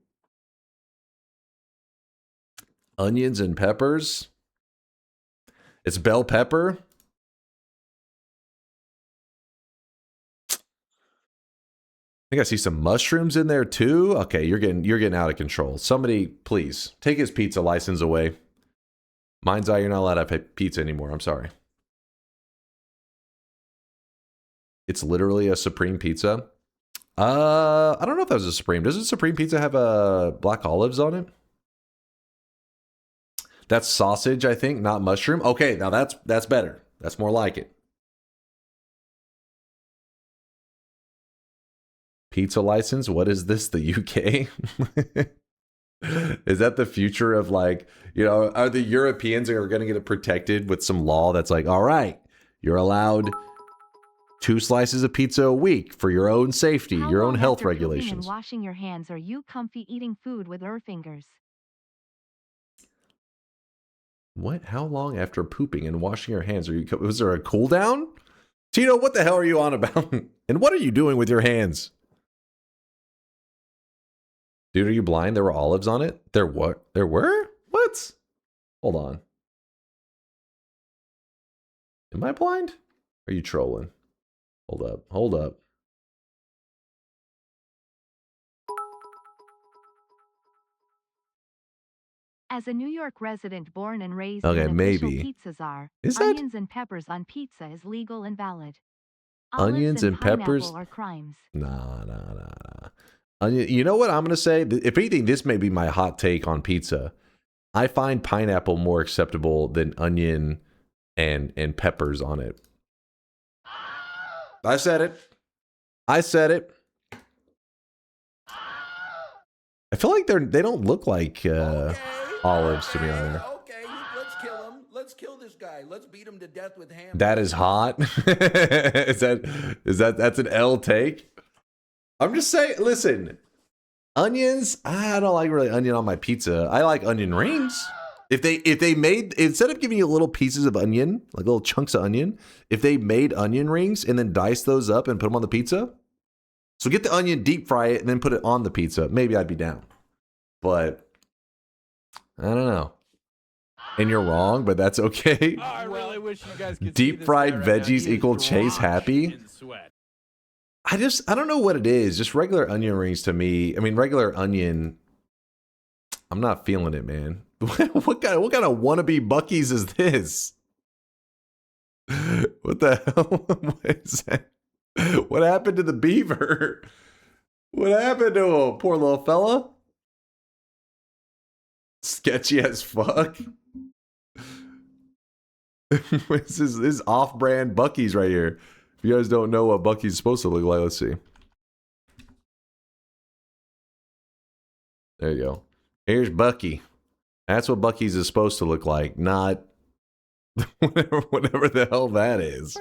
Onions and peppers? It's bell pepper. I think I see some mushrooms in there too. Okay, you're getting out of control. Somebody, please take his pizza license away. Mind's eye, you're not allowed to have pizza anymore. I'm sorry. It's literally a Supreme pizza. I don't know if that was a Supreme. Does a Supreme pizza have black olives on it? That's sausage, I think, not mushroom. Okay, now that's better. That's more like it. Pizza license? What is this? The UK? Is that the future of, like, you know, are the Europeans are going to get it protected with some law that's like, all right, you're allowed 2 slices of pizza a week for your own safety, How your own long health after pooping regulations. and washing your hands are you comfy eating food with your fingers? What? How long after pooping and washing your hands are you? Was there a cool down? Tito, what the hell are you on about? And what are you doing with your hands? Dude, are you blind? There were olives on it? There what? There were? What? Hold on. Am I blind? Are you trolling? Hold up. Hold up. As a New York resident born and raised Okay, in official maybe. Pizza Czar, Is that- onions and peppers on pizza is legal and valid. Olives Onions and pineapple peppers? are crimes. Nah. Onion, you know what I'm going to say? If anything, this may be my hot take on pizza. I find pineapple more acceptable than onion and peppers on it. I said it. I said it. I feel like they don't look like olives to me on there. Okay, let's kill him. Let's kill this guy. Let's beat him to death with ham. That is hot. Is that's an L take? I'm just saying, listen, onions, I don't like really onion on my pizza. I like onion rings. If they made, instead of giving you little pieces of onion, like little chunks of onion, if they made onion rings and then dice those up and put them on the pizza. So get the onion, deep fry it, and then put it on the pizza. Maybe I'd be down. But I don't know. And you're wrong, but that's okay. Oh, I really wish you guys could see Deep this fried guy right now. veggies He is equal Chase drenched happy. in sweat. I don't know what it is. Just regular onion rings to me. I mean, regular onion. I'm not feeling it, man. What kind of wannabe Buc-ee's is this? What the hell? What is that? What happened to the beaver? What happened to him? Poor little fella. Sketchy as fuck. This is off-brand Buc-ee's right here. If you guys don't know what Buc-ee's supposed to look like, let's see. There you go. Here's Buc-ee. That's what Buc-ee's is supposed to look like, not whatever the hell that is.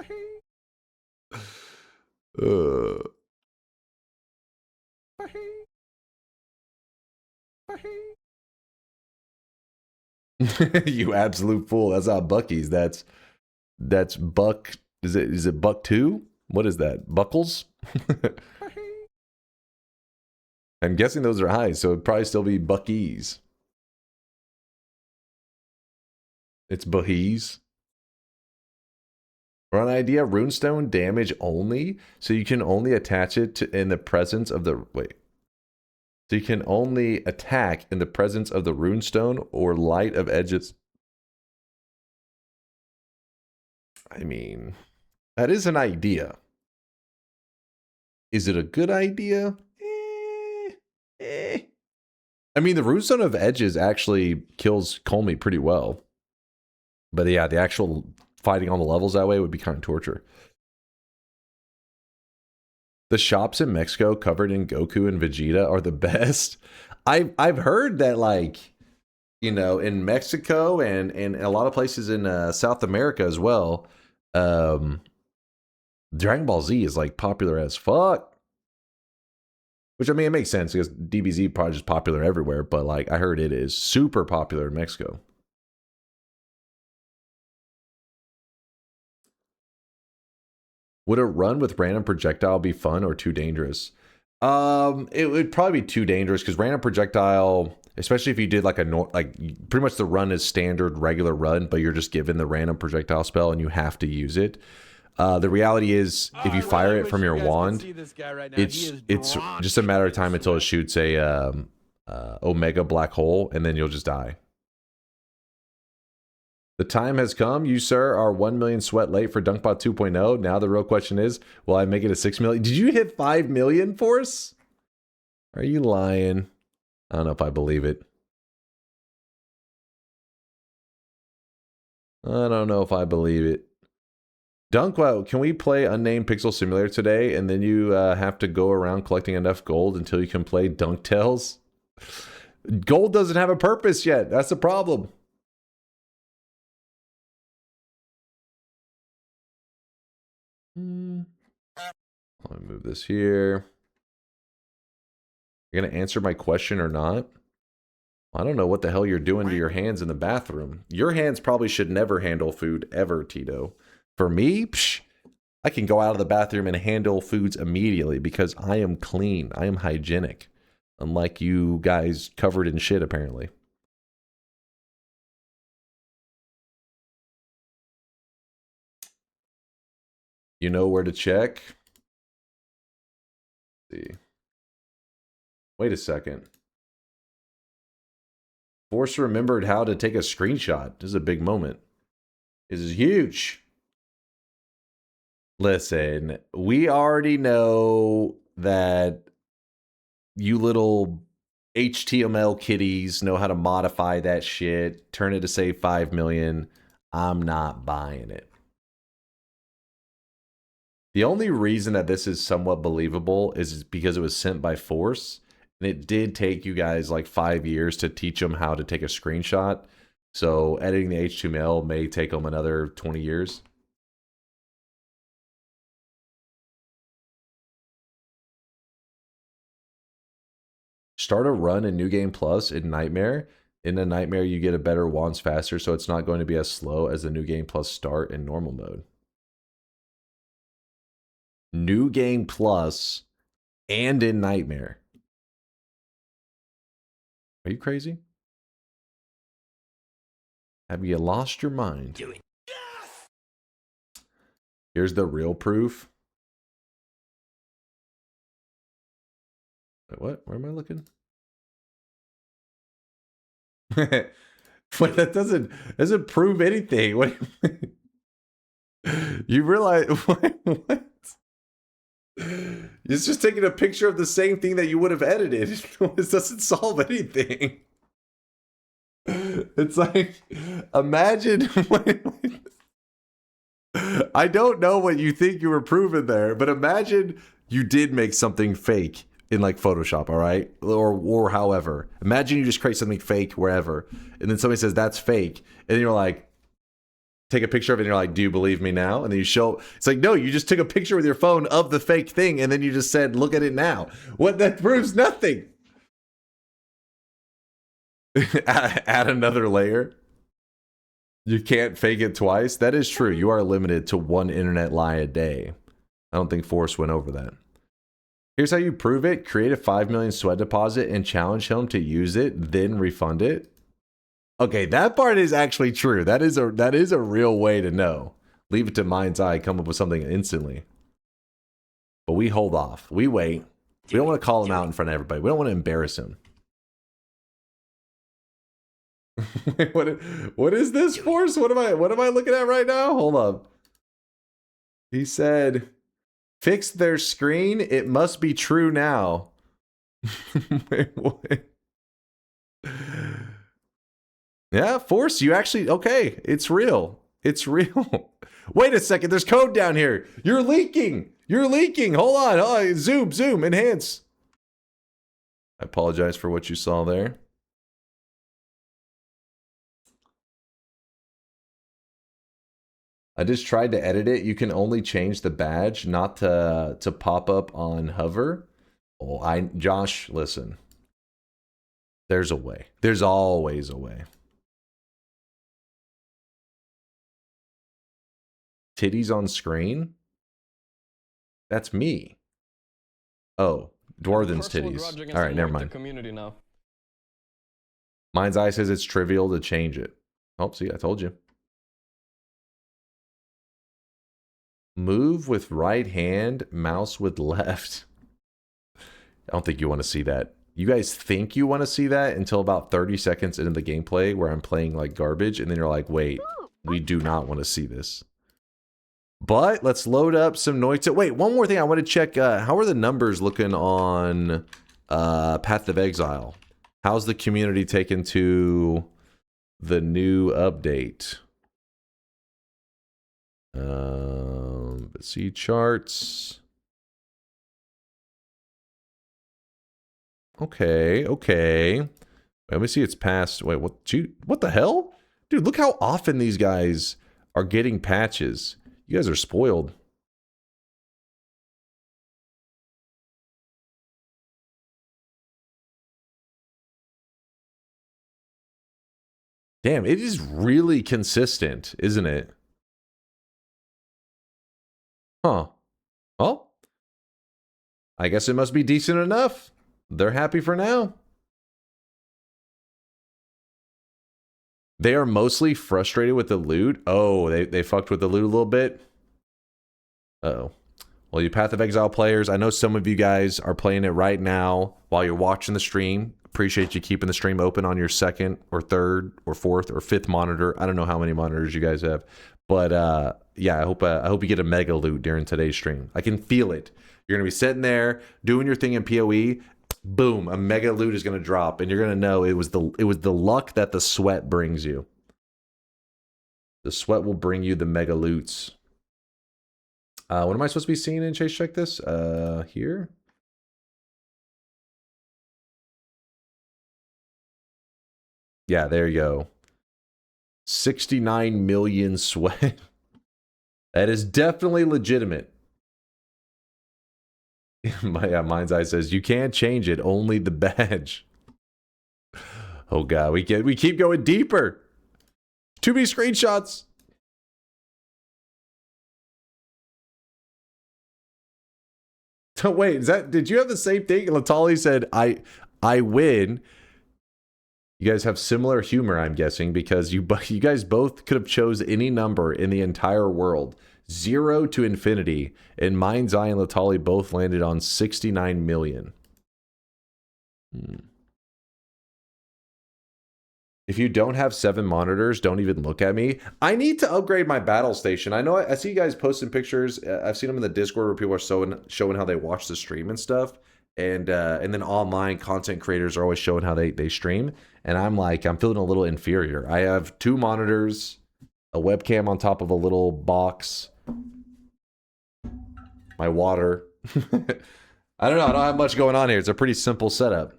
You absolute fool. That's not Buc-ee's. That's Buck. Is it Buck 2? What is that? Buckles? I'm guessing those are high, so it'd probably still be Buc-ee's. It's Buc-ee's. Run idea, runestone damage only, so you can only attach it to in the presence of the So you can only attack in the presence of the runestone or light of edges. I mean, that is an idea. Is it a good idea? I mean, the runestone of edges actually kills Colmy pretty well. But yeah, the actual fighting on the levels that way would be kind of torture. The shops in Mexico covered in Goku and Vegeta are the best. I've heard that, like, you know, in Mexico and a lot of places in South America as well, Dragon Ball Z is like popular as fuck. Which, I mean, it makes sense because DBZ probably just popular everywhere, but like I heard it is super popular in Mexico. Would a run with random projectile be fun or too dangerous? It would probably be too dangerous because random projectile, Especially if you did like pretty much the run is standard regular run, but you're just given the random projectile spell and you have to use it. The reality is, if you fire it from your wand, it's just a matter of time until it shoots a Omega black hole, and then you'll just die. The time has come. You, sir, are 1 million sweat late for Dunkbot 2.0. Now the real question is, will I make it a 6 million? Did you hit 5 million, Force? Are you lying? I don't know if I believe it. I don't know if I believe it. Dunkwell, can we play Unnamed Pixel Simulator today, and then you have to go around collecting enough gold until you can play Dunk Tales? Gold doesn't have a purpose yet. That's the problem. Let me move this here. You're going to answer my question or not? I don't know what the hell you're doing to your hands in the bathroom. Your hands probably should never handle food ever, Tito. For me, I can go out of the bathroom and handle foods immediately because I am clean. I am hygienic. Unlike you guys covered in shit, apparently. You know where to check? Let's see. Wait a second. Force remembered how to take a screenshot. This is a big moment. This is huge. Listen, we already know that you little HTML kitties know how to modify that shit, turn it to say 5 million. I'm not buying it. The only reason that this is somewhat believable is because it was sent by Force, and it did take you guys like 5 years to teach them how to take a screenshot. So editing the HTML may take them another 20 years. Start a run in New Game Plus in Nightmare. In the Nightmare, you get a better wands faster, so it's not going to be as slow as the New Game Plus start in normal mode. New Game Plus and in Nightmare. Are you crazy? Have you lost your mind? Yes! Here's the real proof. Wait, what? Where am I looking? Wait, that doesn't prove anything. What? You realize what? It's just taking a picture of the same thing that you would have edited. This doesn't solve anything. It's like, imagine. I don't know what you think you were proving there, but imagine you did make something fake in like Photoshop, all right? Or however. Imagine you just create something fake wherever, and then somebody says that's fake, and then you're like, take a picture of it and you're like, do you believe me now? And then you show, it's like, no, you just took a picture with your phone of the fake thing and then you just said, look at it now. What? That proves nothing. Add another layer. You can't fake it twice. That is true. You are limited to one internet lie a day. I don't think Force went over that. Here's how you prove it. Create a 5 million sweat deposit and challenge him to use it, then refund it. Okay, that part is actually true. That is a real way to know. Leave it to mind's eye, come up with something instantly. But we hold off. We wait. We don't want to call him out in front of everybody. We don't want to embarrass him. What is this, Force? What am I looking at right now? Hold up. He said, fix their screen. It must be true now. Wait, what? Yeah, Force, you actually, okay, it's real. It's real. Wait a second, there's code down here. You're leaking. You're leaking. Hold on. Zoom, enhance. I apologize for what you saw there. I just tried to edit it. You can only change the badge, not to pop up on hover. Oh, Josh, listen. There's a way. There's always a way. Titties on screen? That's me. Oh, Dwarven's titties. All right, never mind. Mind's Eye says it's trivial to change it. Oh, see, I told you. Move with right hand, mouse with left. I don't think you want to see that. You guys think you want to see that until about 30 seconds into the gameplay where I'm playing like garbage, and then you're like, wait, we do not want to see this. But let's load up some Noita. Wait, one more thing. I want to check, how are the numbers looking on Path of Exile? How's the community taken to the new update? Let's see, charts. Okay, okay. Let me see, it's past. Wait, what the hell? Dude, look how often these guys are getting patches. You guys are spoiled. Damn, it is really consistent, isn't it? Huh. Well, I guess it must be decent enough. They're happy for now. They are mostly frustrated with the loot. Oh, they fucked with the loot a little bit. Uh-oh. Well, you Path of Exile players, I know some of you guys are playing it right now while you're watching the stream. Appreciate you keeping the stream open on your second or third or fourth or fifth monitor. I don't know how many monitors you guys have. But yeah, I hope you get a mega loot during today's stream. I can feel it. You're going to be sitting there doing your thing in PoE. Boom, a mega loot is going to drop, and you're going to know it was the luck that the sweat brings you. The sweat will bring you the mega loots. What am I supposed to be seeing in Chase? Check this. Here. Yeah, there you go. 69 million sweat. That is definitely legitimate. Mind's Eye says, you can't change it, only the badge. Oh god, we keep going deeper. Too many screenshots. Wait, did you have the same thing? Latali said, I win. You guys have similar humor, I'm guessing, because you guys both could have chose any number in the entire world. 0 to infinity, and Mind's Eye and Latali both landed on 69 million. If you don't have 7 monitors, don't even look at me. I need to upgrade my battle station. I know I see you guys posting pictures. I've seen them in the Discord where people are showing how they watch the stream and stuff. And then online content creators are always showing how they stream. And I'm feeling a little inferior. I have 2 monitors, a webcam on top of a little box, my water. I don't know. I don't have much going on here. It's a pretty simple setup.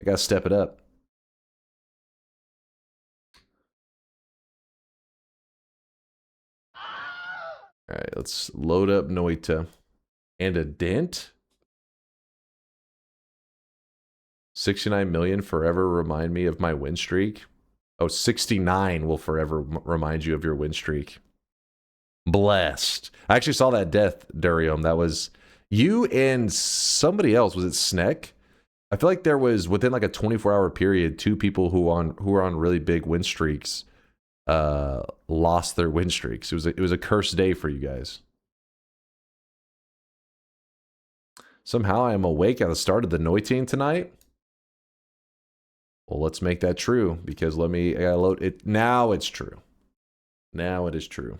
I gotta step it up. All right, let's load up Noita. And a dent? 69 million forever remind me of my win streak. Oh, 69 will forever remind you of your win streak. Blessed. I actually saw that death, Durium. That was you and somebody else. Was it Sneck? I feel like there was, within like a 24-hour period, 2 people who were on really big win streaks lost their win streaks. It was a cursed day for you guys. Somehow I am awake at the start of the Noiting tonight. Well, let's make that true, because I gotta load it. Now it's true. Now it is true.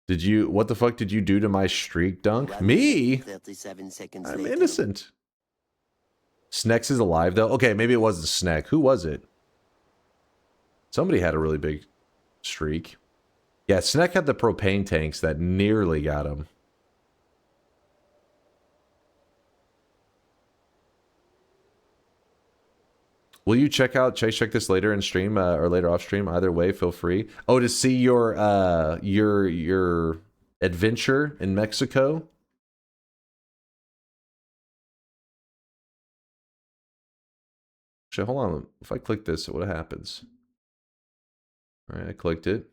What the fuck did you do to my streak, Dunk? Me? 37 seconds I'm later. innocent. Snex is alive, though? Okay, maybe it wasn't Sneck. Who was it? Somebody had a really big streak. Yeah, Sneck had the propane tanks that nearly got him. Will you check this later in stream or later off stream? Either way, feel free. Oh, to see your adventure in Mexico. Actually, hold on. If I click this, what happens? All right, I clicked it.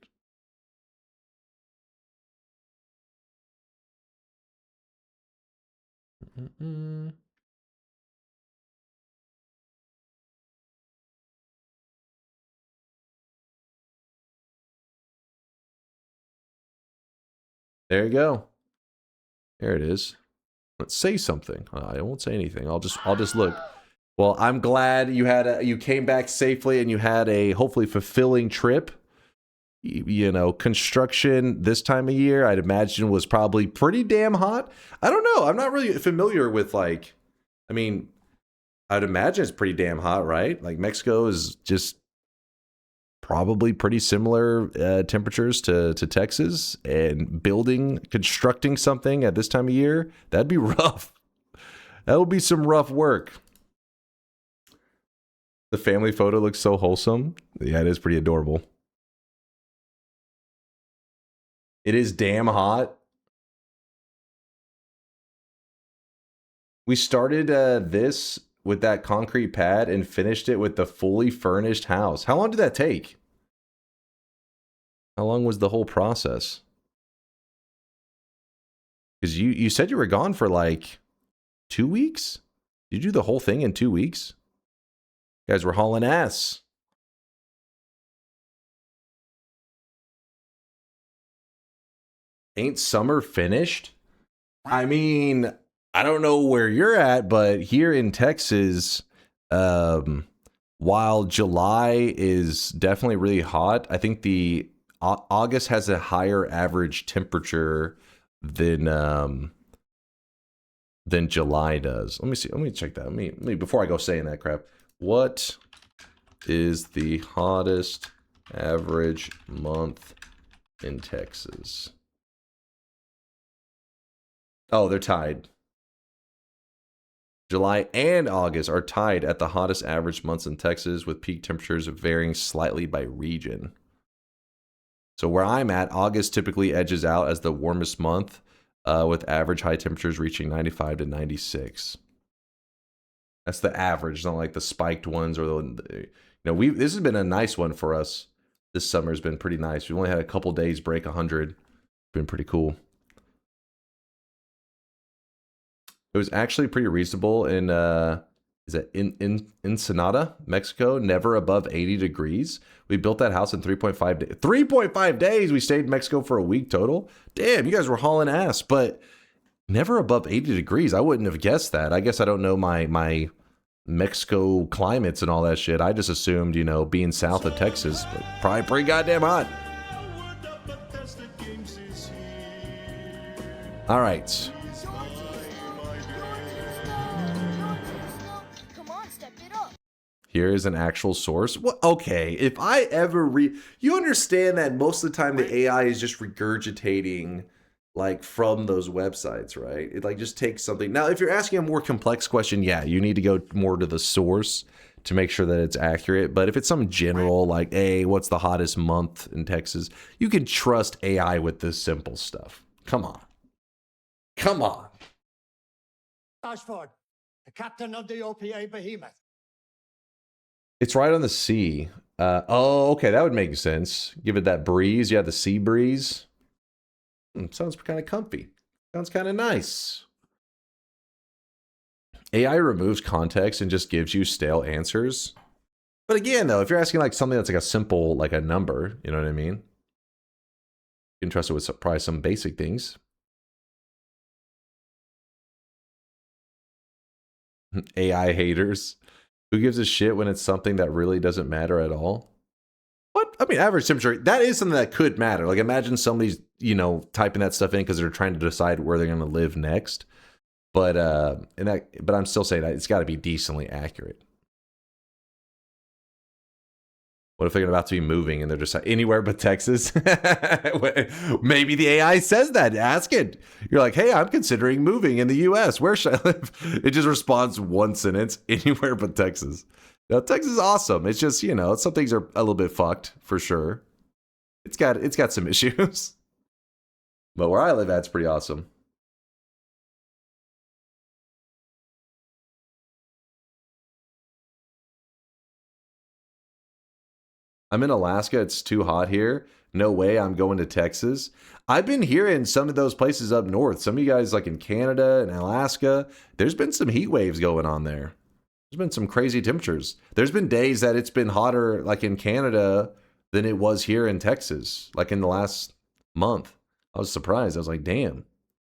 There you go. There it is. Let's say something. I won't say anything. I'll just look. Well, I'm glad you came back safely and you had a hopefully fulfilling trip. You know, construction this time of year, I'd imagine, was probably pretty damn hot. I don't know. I'm not really familiar with, like, I mean, I'd imagine it's pretty damn hot, right? Like, Mexico is just probably pretty similar temperatures to Texas, and constructing something at this time of year, that'd be rough. That would be some rough work. The family photo looks so wholesome. Yeah, it is pretty adorable. It is damn hot. We started this with that concrete pad and finished it with the fully furnished house. How long did that take? How long was the whole process? Because you said you were gone for like 2 weeks? Did you do the whole thing in 2 weeks? You guys were hauling ass. Ain't summer finished? I mean, I don't know where you're at, but here in Texas, while July is definitely really hot, I think the August has a higher average temperature than July does. Let me see. Let me check that. Let me before I go saying that crap. What is the hottest average month in Texas? Oh, they're tied. July and August are tied at the hottest average months in Texas, with peak temperatures varying slightly by region. So where I'm at, August typically edges out as the warmest month, with average high temperatures reaching 95 to 96. That's the average, not like the spiked ones or the, this has been a nice one for us. This summer has been pretty nice. We've only had a couple days break 100. Been pretty cool. It was actually pretty reasonable in Ensenada, Mexico, never above 80 degrees. We built that house in 3.5 days. 3.5 days! We stayed in Mexico for a week total. Damn, you guys were hauling ass, but never above 80 degrees. I wouldn't have guessed that. I guess I don't know my Mexico climates and all that shit. I just assumed, being south of Texas, but probably pretty goddamn hot. All right. Here is an actual source. What? Okay, if I ever you understand that most of the time the AI is just regurgitating like from those websites, right? It like just takes something. Now, if you're asking a more complex question, yeah, you need to go more to the source to make sure that it's accurate. But if it's some general like, hey, what's the hottest month in Texas? You can trust AI with this simple stuff. Come on. Come on. Ashford, the captain of the OPA Behemoth. It's right on the sea. Oh, okay, that would make sense. Give it that breeze. Yeah, the sea breeze. Sounds kind of comfy. Sounds kind of nice. AI removes context and just gives you stale answers. But again, though, if you're asking like something that's like a simple, like a number, you know what I mean? You can trust it with probably some basic things. AI haters. Who gives a shit when it's something that really doesn't matter at all? What? I mean, average temperature, that is something that could matter. Like imagine somebody's, typing that stuff in because they're trying to decide where they're going to live next. But but I'm still saying that it's got to be decently accurate. What if they're about to be moving and they're just like, anywhere but Texas? Maybe the AI says that. Ask it. You're like, hey, I'm considering moving in the U.S. Where should I live? It just responds one sentence, anywhere but Texas. Now, Texas is awesome. It's just, some things are a little bit fucked for sure. It's got some issues. But where I live at, it's pretty awesome. I'm in Alaska. It's too hot here. No way I'm going to Texas. I've been hearing some of those places up north. Some of you guys like in Canada and Alaska, there's been some heat waves going on there. There's been some crazy temperatures. There's been days that it's been hotter like in Canada than it was here in Texas, like in the last month. I was surprised. I was like, damn,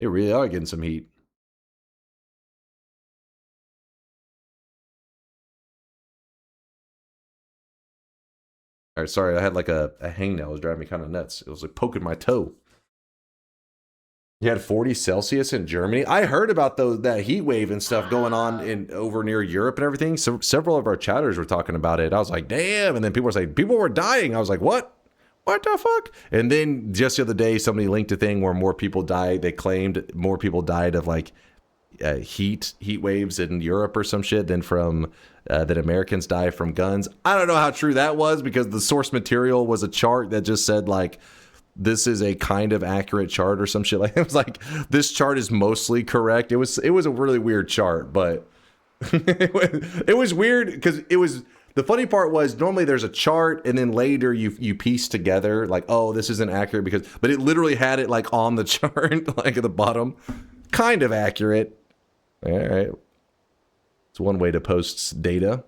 they really are getting some heat. All right, sorry, I had like a hangnail. It was driving me kind of nuts. It was like poking my toe. You had 40 Celsius in Germany. I heard about that heat wave and stuff going on over near Europe and everything. So several of our chatters were talking about it. I was like, damn. And then people were saying people were dying. I was like, what? What the fuck? And then just the other day, somebody linked a thing where more people died. They claimed more people died of like heat waves in Europe or some shit than from that Americans die from guns. I don't know how true that was because the source material was a chart that just said like, this is a kind of accurate chart or some shit. Like it was like, this chart is mostly correct. It was a really weird chart, but it was weird because it was, the funny part was normally there's a chart and then later you piece together like, oh, this isn't accurate because, but it literally had it like on the chart, like at the bottom, kind of accurate. All right. It's one way to post data.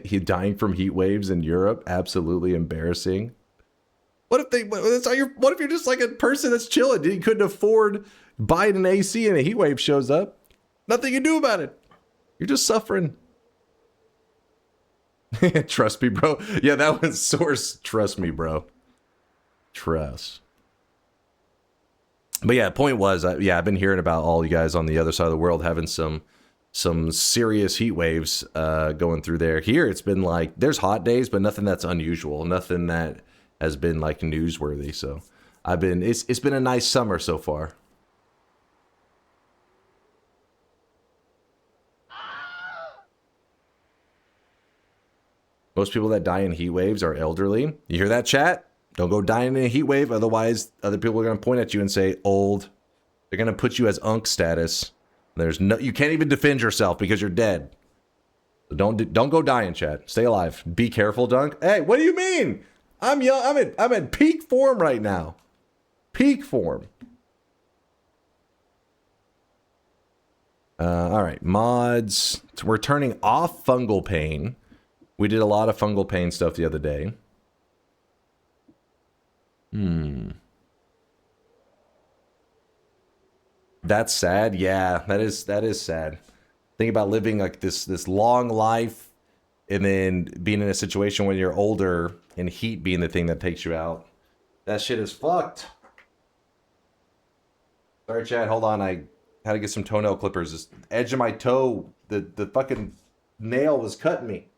He dying from heat waves in Europe? Absolutely embarrassing. What if you're just like a person that's chilling? You couldn't afford buying an AC and a heat wave shows up. Nothing you can do about it. You're just suffering. Trust me, bro. Yeah, that was source. Trust me, bro. Trust. But yeah, point was, yeah, I've been hearing about all you guys on the other side of the world having some serious heat waves going through there. Here, it's been like, there's hot days, but nothing that's unusual. Nothing that has been like newsworthy. So it's been a nice summer so far. Most people that die in heat waves are elderly. You hear that, chat? Don't go dying in a heat wave. Otherwise, other people are going to point at you and say, old. They're going to put you as unk status. You can't even defend yourself because you're dead. So don't go dying, chat. Stay alive. Be careful, Dunk. Hey, what do you mean? I'm young. I'm in peak form right now. Peak form. All right, mods. We're turning off fungal pain. We did a lot of fungal pain stuff the other day. That's sad. Yeah, that is sad. Think about living like this long life and then being in a situation when you're older and heat being the thing that takes you out. That shit is fucked. Sorry, Chad. Hold on. I had to get some toenail clippers. This edge of my toe, the fucking nail was cutting me.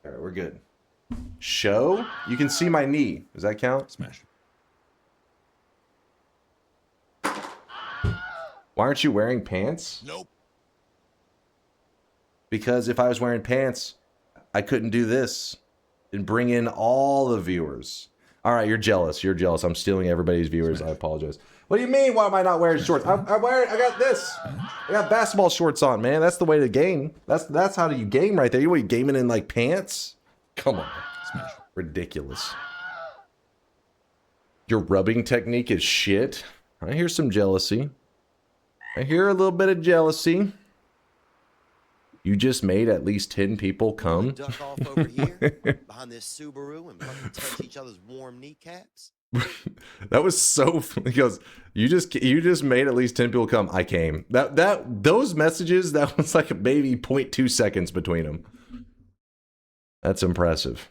All right, we're good. Show? You can see my knee. Does that count? Smash. Why aren't you wearing pants? Nope. Because if I was wearing pants, I couldn't do this and bring in all the viewers. All right, you're jealous. You're jealous. I'm stealing everybody's viewers. I apologize. What do you mean? Why am I not wearing shorts? I got this. I got basketball shorts on, man. That's the way to game. That's how you game right there. You gaming in like pants? Come on. Smash. Ridiculous. Your rubbing technique is shit. I hear some jealousy. I hear a little bit of jealousy. You just made at least 10 people come. Duck off over here behind this Subaru and fucking touch each other's warm kneecaps. That was so funny. He goes, you just made at least 10 people come. I came. Those messages, that was like maybe 0.2 seconds between them. That's impressive.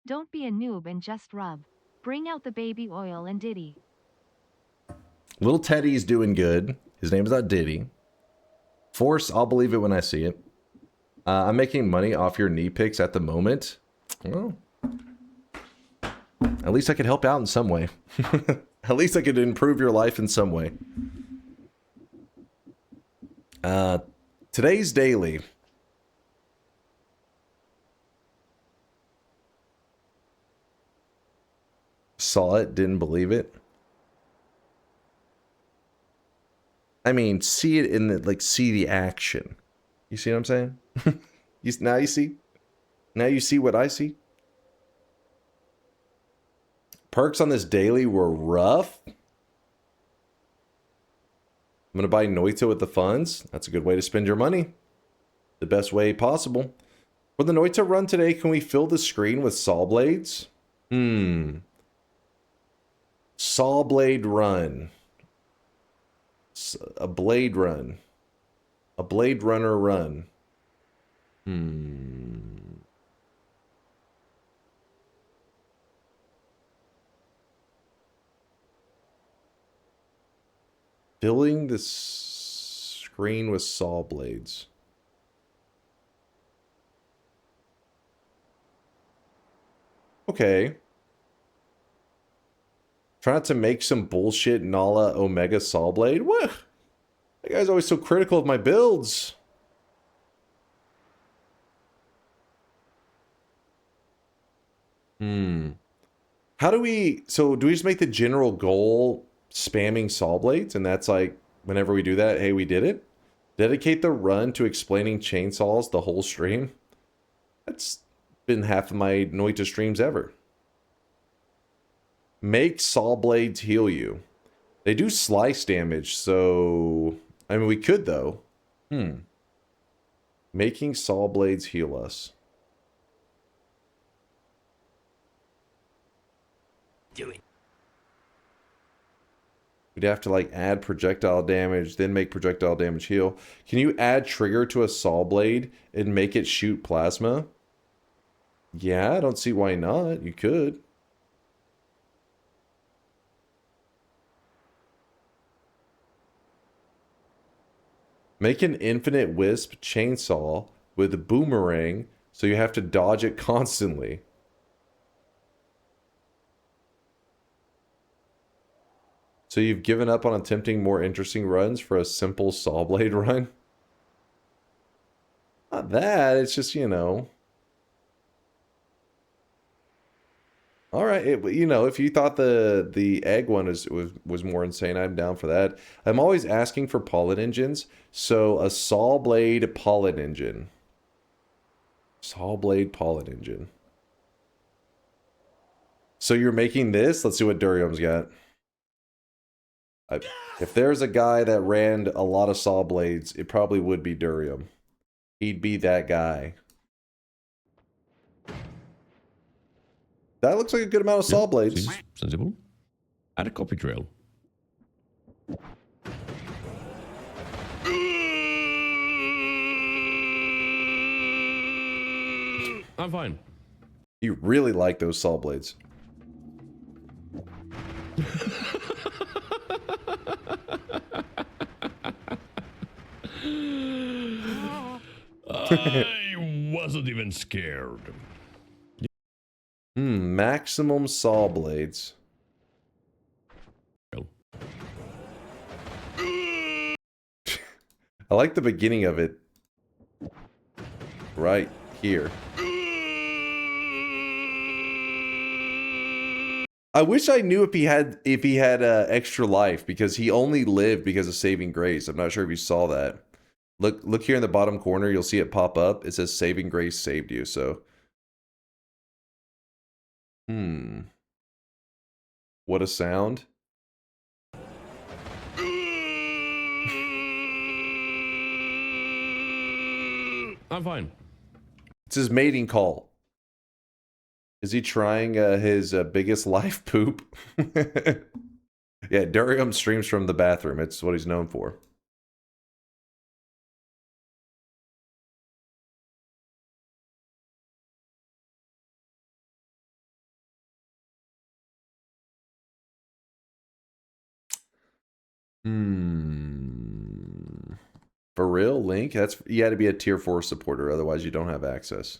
Don't be a noob and just rub. Bring out the baby oil and Diddy. Little Teddy's doing good. His name is not Diddy. Force, I'll believe it when I see it. I'm making money off your knee pics at the moment. Well, at least I could help out in some way. At least I could improve your life in some way. Today's daily. Saw it, didn't believe it. I mean, see it in the, see the action. You see what I'm saying? Now you see? Now you see what I see? Perks on this daily were rough. I'm going to buy Noita with the funds. That's a good way to spend your money. The best way possible. For the Noita run today, can we fill the screen with Sawblades? Sawblade run. A blade run. A Blade Runner run. Filling the screen with Sawblades. Okay. Try not to make some bullshit Nala Omega Sawblade. What? That guy's always so critical of my builds. How do we... So, do we just make the general goal spamming Sawblades? And that's like, whenever we do that, hey, we did it? Dedicate the run to explaining chainsaws the whole stream? That's been half of my Noita streams ever. Make Sawblades heal you. They do slice damage, so... I mean, we could, though. Making Sawblades heal us. Do it. We'd have to, like, add projectile damage, then make projectile damage heal. Can you add trigger to a Sawblade and make it shoot plasma? Yeah, I don't see why not. You could. Make an infinite wisp chainsaw with a boomerang, so you have to dodge it constantly. So you've given up on attempting more interesting runs for a simple Sawblade run? Not that, it's just, you know... Alright, you know, if you thought the egg one was more insane, I'm down for that. I'm always asking for pollen engines, so a Sawblade pollen engine. Sawblade pollen engine. So you're making this? Let's see what Durium's got. If there's a guy that ran a lot of Sawblades, it probably would be Durium. He'd be that guy. That looks like a good amount of Sawblades. Seems sensible. Add a copy trail. I'm fine. You really like those Sawblades. I wasn't even scared. Maximum Sawblades. I like the beginning of it. Right here. I wish I knew if he had extra life, because he only lived because of saving grace. I'm not sure if you saw that. Look here in the bottom corner, you'll see it pop up. It says saving grace saved you, so what a sound. I'm fine. It's his mating call. Is he trying his biggest life poop? Yeah, Durium streams from the bathroom. It's what he's known for. For real, Link? You had to be a tier 4 supporter, otherwise you don't have access.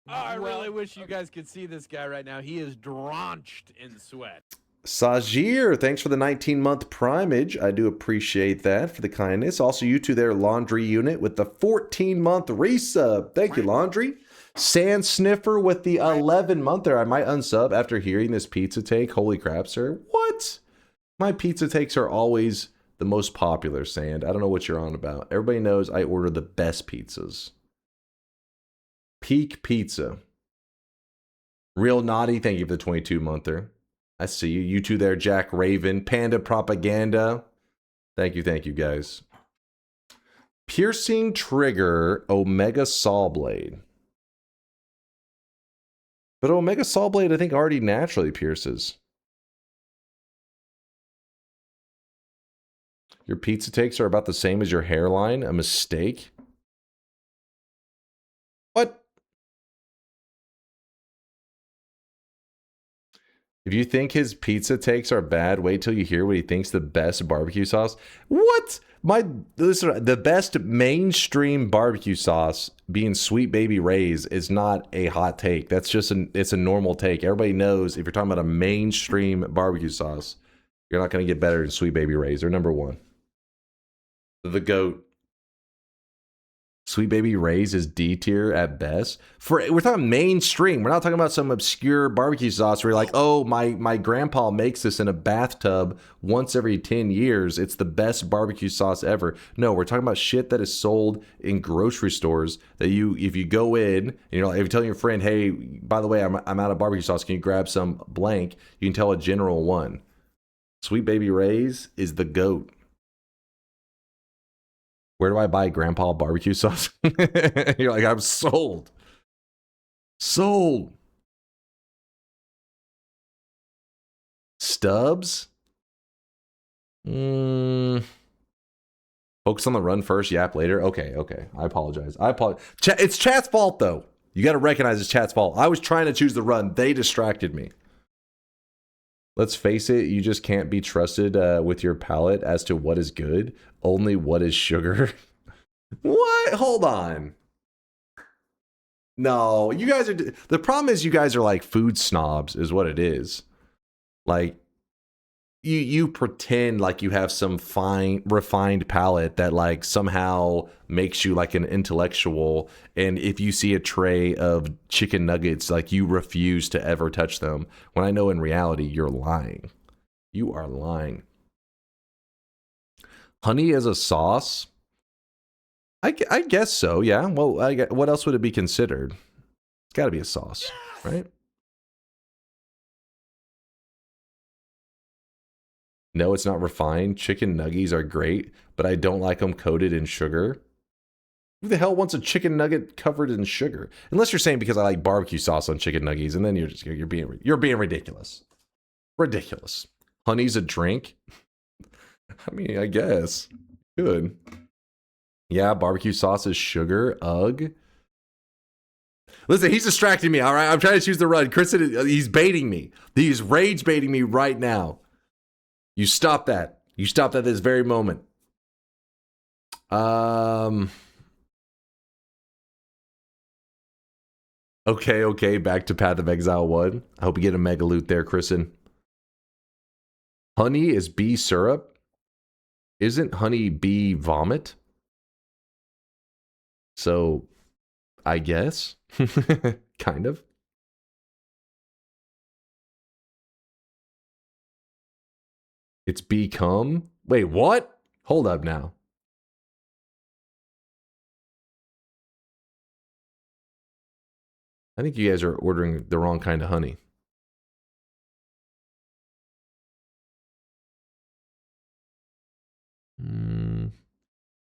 I really wish you guys could see this guy right now. He is drenched in sweat. Sajir, thanks for the 19-month primage. I do appreciate that for the kindness. Also, you two there, Laundry Unit, with the 14-month resub. Thank you, Laundry. Sand Sniffer with the 11-monther. I might unsub after hearing this pizza take. Holy crap, sir. What? My pizza takes are always the most popular, Sand. I don't know what you're on about. Everybody knows I order the best pizzas. Peak Pizza. Real Naughty, thank you for the 22-monther. I see you. You two there, Jack Raven. Panda Propaganda. Thank you guys. Piercing Trigger Omega Sawblade. But Omega Sawblade, I think, already naturally pierces. Your pizza takes are about the same as your hairline. A mistake? What? If you think his pizza takes are bad, wait till you hear what he thinks the best barbecue sauce. What? Listen, the best mainstream barbecue sauce being Sweet Baby Ray's is not a hot take. That's just it's a normal take. Everybody knows if you're talking about a mainstream barbecue sauce, you're not going to get better than Sweet Baby Ray's. They're number one. The GOAT. Sweet Baby Ray's is D tier at best. We're talking mainstream. We're not talking about some obscure barbecue sauce where you're like, oh, my grandpa makes this in a bathtub once every 10 years. It's the best barbecue sauce ever. No, we're talking about shit that is sold in grocery stores that if you go in and you're like, if you're telling your friend, hey, by the way, I'm out of barbecue sauce, can you grab some blank? You can tell a general one. Sweet Baby Ray's is the GOAT. Where do I buy grandpa barbecue sauce? You're like, I'm sold. Sold. Stubbs? Focus on the run first, yap later. Okay. I apologize. It's chat's fault, though. You got to recognize it's chat's fault. I was trying to choose the run. They distracted me. Let's face it, you just can't be trusted with your palate as to what is good. Only what is sugar. What? Hold on. No, you guys are... The problem is you guys are like food snobs is what it is. Like, you pretend like you have some fine, refined palate that like somehow makes you like an intellectual. And if you see a tray of chicken nuggets, like you refuse to ever touch them. When I know in reality, you're lying. You are lying. Honey as a sauce? I guess so, yeah. Well, what else would it be considered? It's got to be a sauce, right? No, it's not refined. Chicken nuggies are great, but I don't like them coated in sugar. Who the hell wants a chicken nugget covered in sugar? Unless you're saying because I like barbecue sauce on chicken nuggies, and then you're being ridiculous. Ridiculous. Honey's a drink? I mean, I guess. Good. Yeah, barbecue sauce is sugar. Ugh. Listen, he's distracting me, all right? I'm trying to choose the run. Kristen, he's baiting me. He's rage baiting me right now. You stop that. You stop that this very moment. Okay, back to Path of Exile 1. I hope you get a mega loot there, Kristen. Honey is bee syrup. Isn't honey bee vomit? So, I guess. Kind of. It's become... Wait, what? Hold up now. I think you guys are ordering the wrong kind of honey.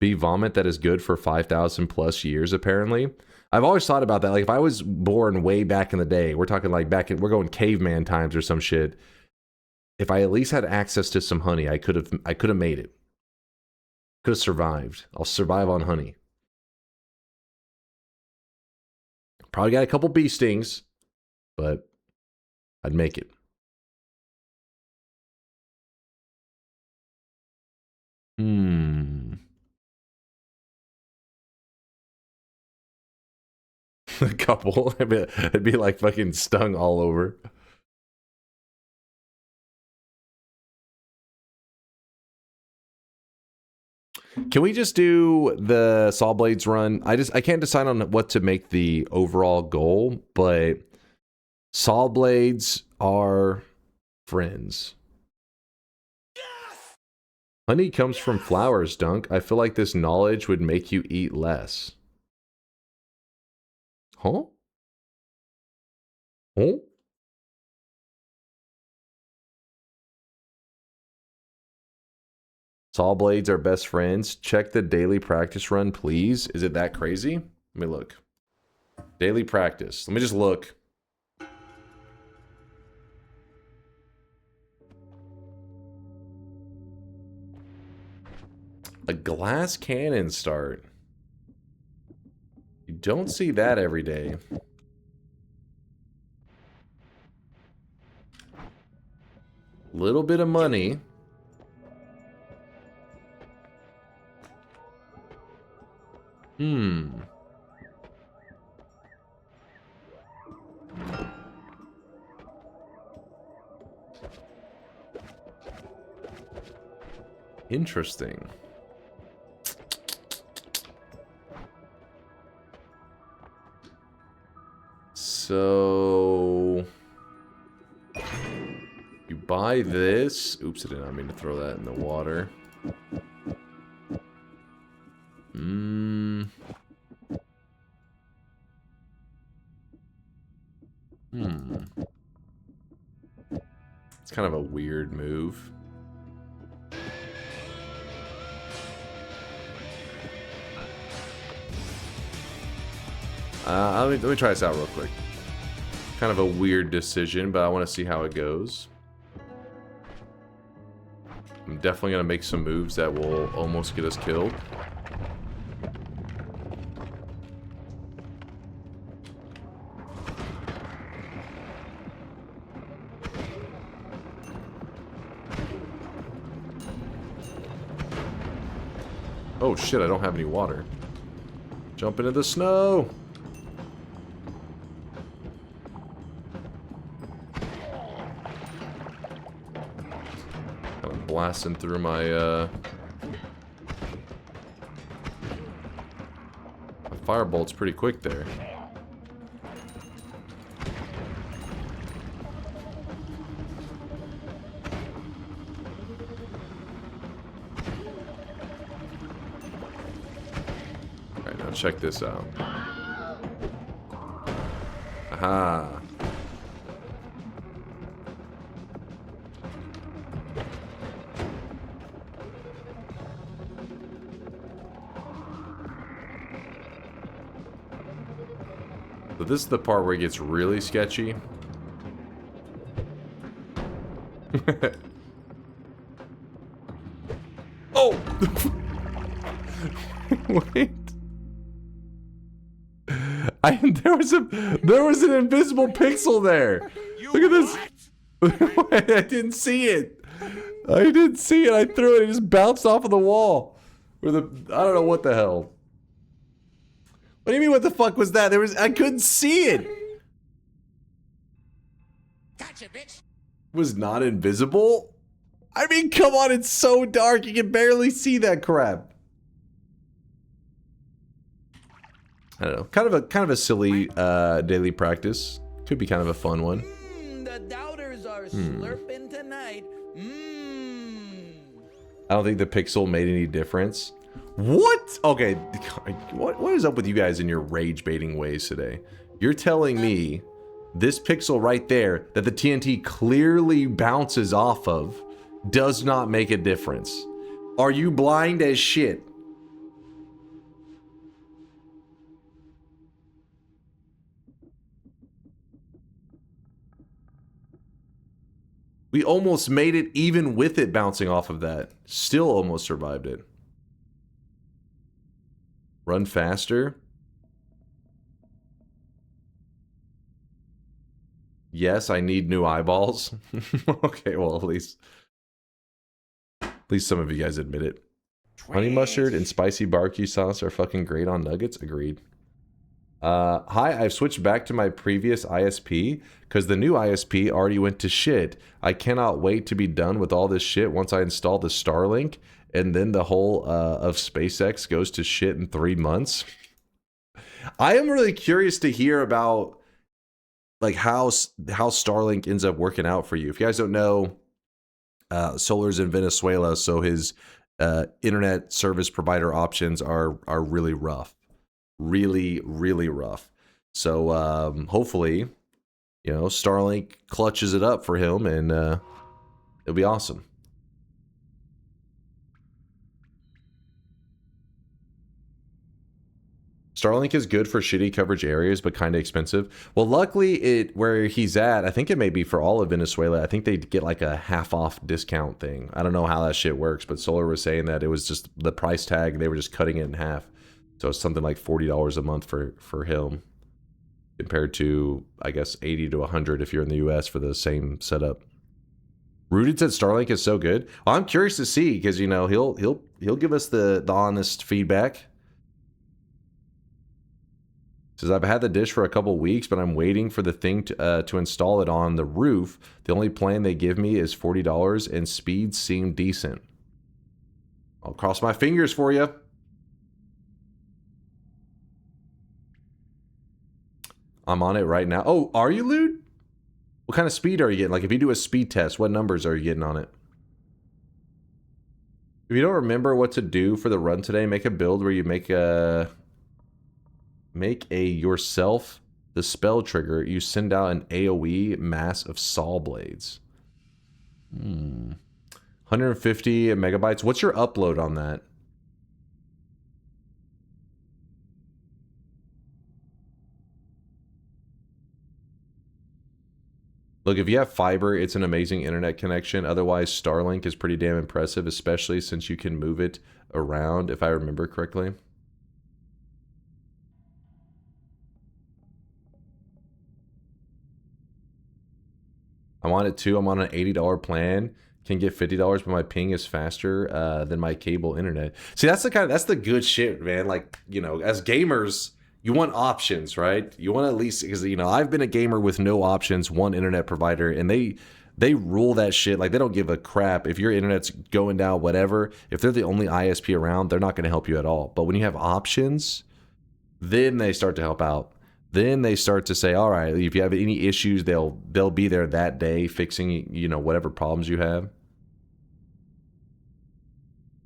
Bee vomit that is good for 5,000 plus years, apparently. I've always thought about that. Like, if I was born way back in the day, we're talking like we're going caveman times or some shit. If I at least had access to some honey, I could have made it. Could have survived. I'll survive on honey. Probably got a couple bee stings, but I'd make it. A couple. It'd be like fucking stung all over. Can we just do the Sawblades run? I can't decide on what to make the overall goal, but Sawblades are friends. Yes! Honey comes from flowers, Dunk. I feel like this knowledge would make you eat less. Huh? Huh? Sawblades are best friends. Check the daily practice run, please. Is it that crazy? Let me look. Daily practice. Let me just look. A glass cannon start. You don't see that every day. Little bit of money. Interesting. So you buy this. Oops, I did not mean to throw that in the water. It's kind of a weird move. Let me try this out real quick. Kind of a weird decision, but I want to see how it goes. I'm definitely going to make some moves that will almost get us killed. Oh shit, I don't have any water. Jump into the snow! Kind of blasting through my, my firebolt's pretty quick there. Check this out. Aha. So this is the part where it gets really sketchy. Oh! Wait. There was an invisible pixel there. Look at this. I didn't see it. I didn't see it. I threw it. It just bounced off of the wall. Or the I don't know what the hell. What do you mean? What the fuck was that? I couldn't see it. Gotcha, bitch. It was not invisible. I mean, come on. It's so dark. You can barely see that crap. I don't know. Kind of a silly daily practice. Could be kind of a fun one. The doubters are slurping tonight. I don't think the pixel made any difference. What? Okay. What is up with you guys in your rage baiting ways today? You're telling me this pixel right there that the TNT clearly bounces off of does not make a difference. Are you blind as shit? We almost made it even with it bouncing off of that. Still almost survived it. Run faster. Yes, I need new eyeballs. Okay, well, at least some of you guys admit it. Honey mustard and spicy barbecue sauce are fucking great on nuggets. Agreed. Hi, I've switched back to my previous ISP because the new ISP already went to shit. I cannot wait to be done with all this shit once I install the Starlink, and then the whole of SpaceX goes to shit in 3 months. I am really curious to hear about like how Starlink ends up working out for you. If you guys don't know, Solar's in Venezuela, so his internet service provider options are really rough. Really, really rough. So hopefully, you know, Starlink clutches it up for him, and it'll be awesome. Starlink is good for shitty coverage areas, but kind of expensive. Well, luckily, where he's at, I think it may be for all of Venezuela. I think they get like a half-off discount thing. I don't know how that shit works, but Solar was saying that it was just the price tag. They were just cutting it in half. So it's something like $40 a month for him, compared to, I guess, 80 to 100 if you're in the US for the same setup. Rooted said Starlink is so good. Well, I'm curious to see, because, you know, he'll give us the honest feedback. Says, I've had the dish for a couple weeks, but I'm waiting for the thing to install it on the roof. The only plan they give me is $40, and speeds seem decent. I'll cross my fingers for you. I'm on it right now. Oh, are you, Lude? What kind of speed are you getting? Like, if you do a speed test, what numbers are you getting on it? If you don't remember what to do for the run today, make a build where you make a yourself the spell trigger. You send out an AoE mass of Sawblades. 150 megabytes. What's your upload on that? Look, if you have fiber, it's an amazing internet connection. Otherwise, Starlink is pretty damn impressive, especially since you can move it around, if I remember correctly. I'm on it too. I'm on an $80 plan. Can get $50, but my ping is faster than my cable internet. See, that's the good shit, man. Like, you know, as gamers, you want options, right? You want at least, because, you know, I've been a gamer with no options, one internet provider, and they rule that shit. Like, they don't give a crap if your internet's going down, whatever. If they're the only ISP around, they're not going to help you at all. But when you have options, then they start to help out. Then they start to say, all right, if you have any issues, they'll be there that day fixing, you know, whatever problems you have.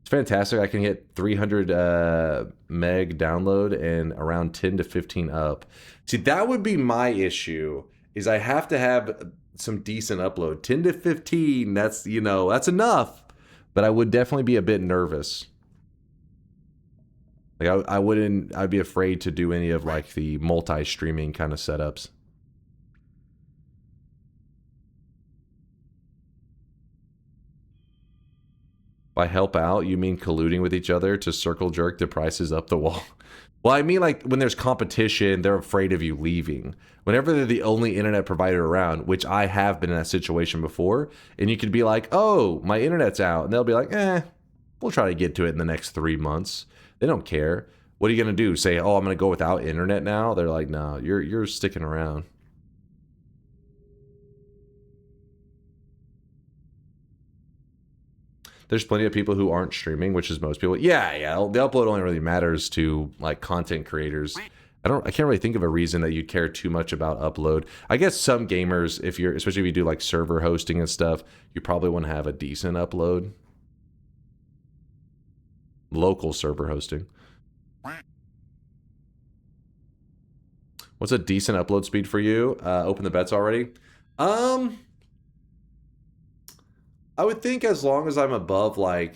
It's fantastic. I can hit 300 meg download and around 10 to 15 up. See, that would be my issue, is I have to have some decent upload. 10 to 15, that's, you know, that's enough. But I would definitely be a bit nervous. Like, I'd be afraid to do any of like the multi-streaming kind of setups. By help out, you mean colluding with each other to circle jerk the prices up the wall? Well, I mean, like, when there's competition, they're afraid of you leaving. Whenever they're the only internet provider around, which I have been in that situation before, and you could be like, oh, my internet's out. And they'll be like, we'll try to get to it in the next 3 months. They don't care. What are you going to do? Say, oh, I'm going to go without internet now? They're like, no, you're sticking around. There's plenty of people who aren't streaming, which is most people. Yeah, the upload only really matters to like content creators. I can't really think of a reason that you'd care too much about upload. I guess some gamers, especially if you do like server hosting and stuff, you probably want to have a decent upload. Local server hosting. What's a decent upload speed for you? Open the bets already. I would think as long as I'm above like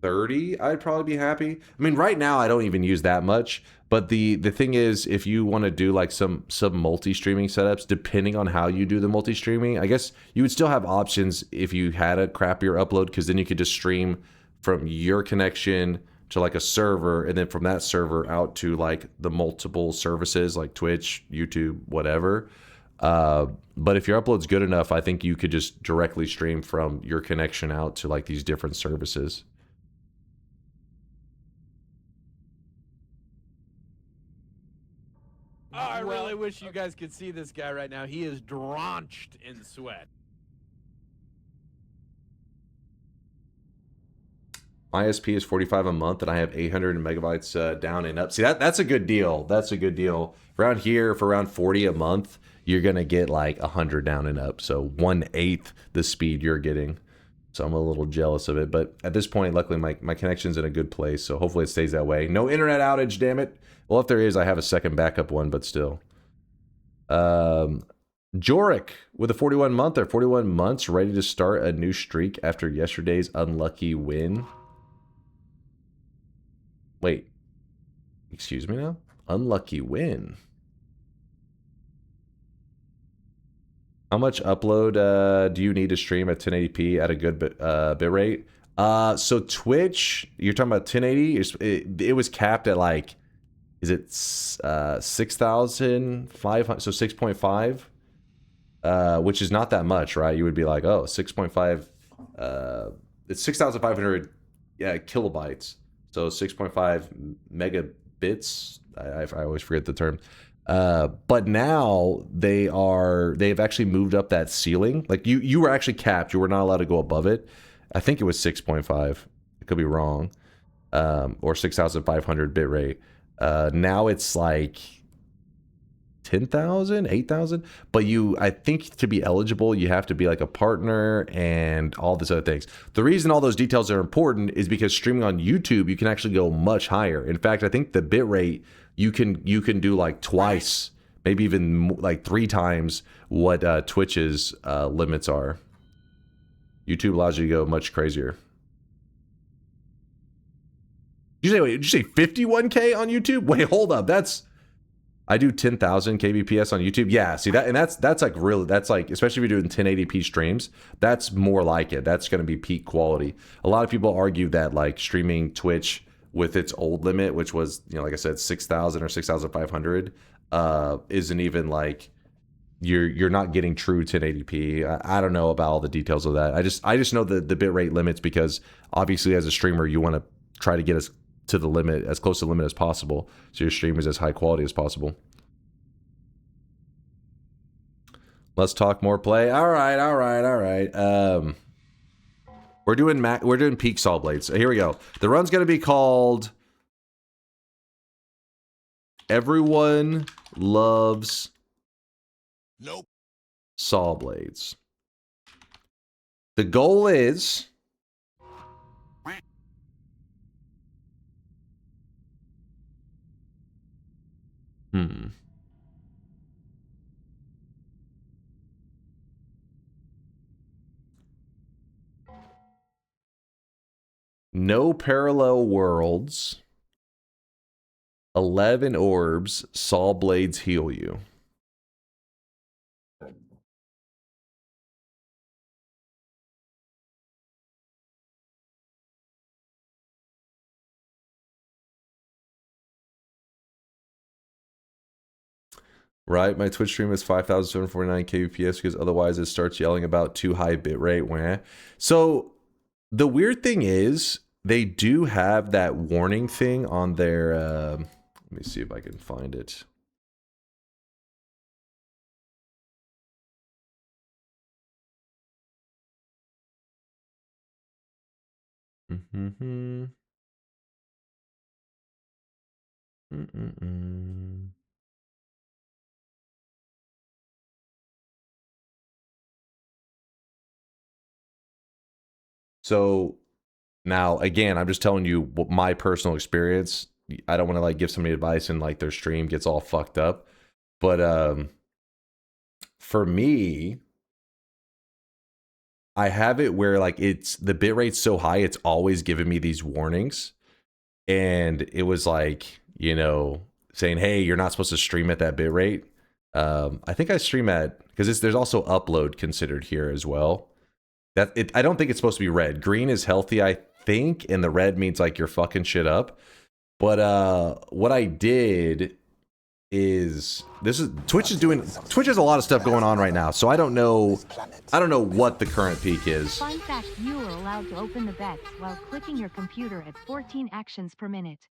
30, I'd probably be happy. I mean, right now I don't even use that much, but the thing is, if you want to do like some multi-streaming setups, depending on how you do the multi-streaming, I guess you would still have options if you had a crappier upload, because then you could just stream from your connection to like a server, and then from that server out to like the multiple services like Twitch, YouTube, whatever. But if your upload's good enough, I think you could just directly stream from your connection out to like these different services. Oh, I really wish you guys could see this guy right now. He is drenched in sweat. My ISP is 45 a month, and I have 800 megabytes down and up. See, that's a good deal. That's a good deal. Around here, for around 40 a month, you're gonna get like 100 down and up. So 1/8 the speed you're getting. So I'm a little jealous of it. But at this point, luckily, my connection's in a good place. So hopefully it stays that way. No internet outage, damn it. Well, if there is, I have a second backup one, but still. Jorik with a 41 month or 41 months, ready to start a new streak after yesterday's unlucky win. Wait. Excuse me now? Unlucky win. How much upload do you need to stream at 1080p at a good bitrate? So Twitch, you're talking about 1080? It was capped at like, is it 6,500? So 6.5, which is not that much, right? You would be like, oh, 6.5, it's 6,500 kilobytes. So 6.5 megabits. I always forget the term. But now they've actually moved up that ceiling. Like you were actually capped. You were not allowed to go above it. I think it was 6.5. I could be wrong. Or 6,500 bit rate. Now it's like 10,000, 8,000. But I think to be eligible, you have to be like a partner and all this other things. The reason all those details are important is because streaming on YouTube, you can actually go much higher. In fact, I think the bit rate you can do like twice, maybe even like 3 times what Twitch's limits are. YouTube allows you to go much crazier. Did you say 51K on YouTube? Wait, hold up. I do 10,000 kbps on YouTube. Yeah, see that, and that's like really, that's like, especially if you're doing 1080p streams, that's more like it. That's going to be peak quality. A lot of people argue that like streaming Twitch with its old limit, which was, like I said, 6,000 or 6,500, isn't even like you're not getting true 1080p. I don't know about all the details of that. I just know the bitrate limits, because obviously as a streamer you want to try to get us to the limit, as close to the limit as possible, so your stream is as high quality as possible. Let's talk more play. All right. We're doing peak Sawblades. So here we go. The run's gonna be called Everyone Loves Sawblades. The goal is no parallel worlds, 11 orbs, Sawblades heal you. Right, my Twitch stream is 5,749 kbps because otherwise it starts yelling about too high bitrate. Wah. So the weird thing is they do have that warning thing on their. Let me see if I can find it. So now, again, I'm just telling you what my personal experience. I don't want to like give somebody advice and like their stream gets all fucked up. But for me, I have it where like it's the bit rate's so high, it's always giving me these warnings. And it was like, saying, hey, you're not supposed to stream at that bit rate. I think I stream at, because there's also upload considered here as well. I don't think it's supposed to be red. Green is healthy, I think, and the red means like you're fucking shit up. But what I did is Twitch has a lot of stuff going on right now, so I don't know what the current peak is. Fun fact, you are allowed to open the bets while clicking your computer at 14 actions per minute.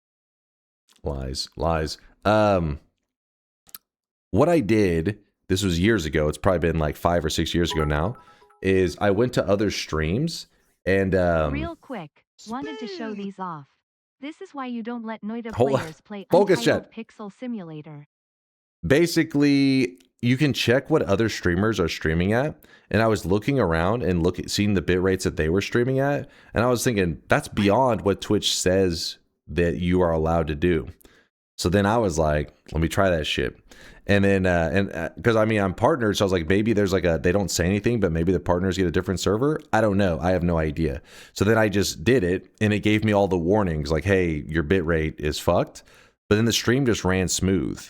Lies. What I did, this was years ago, it's probably been like 5 or 6 years ago now, is I went to other streams and real quick, wanted to show these off. This is why you don't let Noita players play Focus Untitled chat. Pixel Simulator. Basically, you can check what other streamers are streaming at. And I was looking around and seeing the bit rates that they were streaming at. And I was thinking, that's beyond what Twitch says that you are allowed to do. So then I was like, let me try that shit. And then, because I mean, I'm partnered. So I was like, maybe there's like they don't say anything, but maybe the partners get a different server. I don't know. I have no idea. So then I just did it and it gave me all the warnings like, hey, your bit rate is fucked. But then the stream just ran smooth.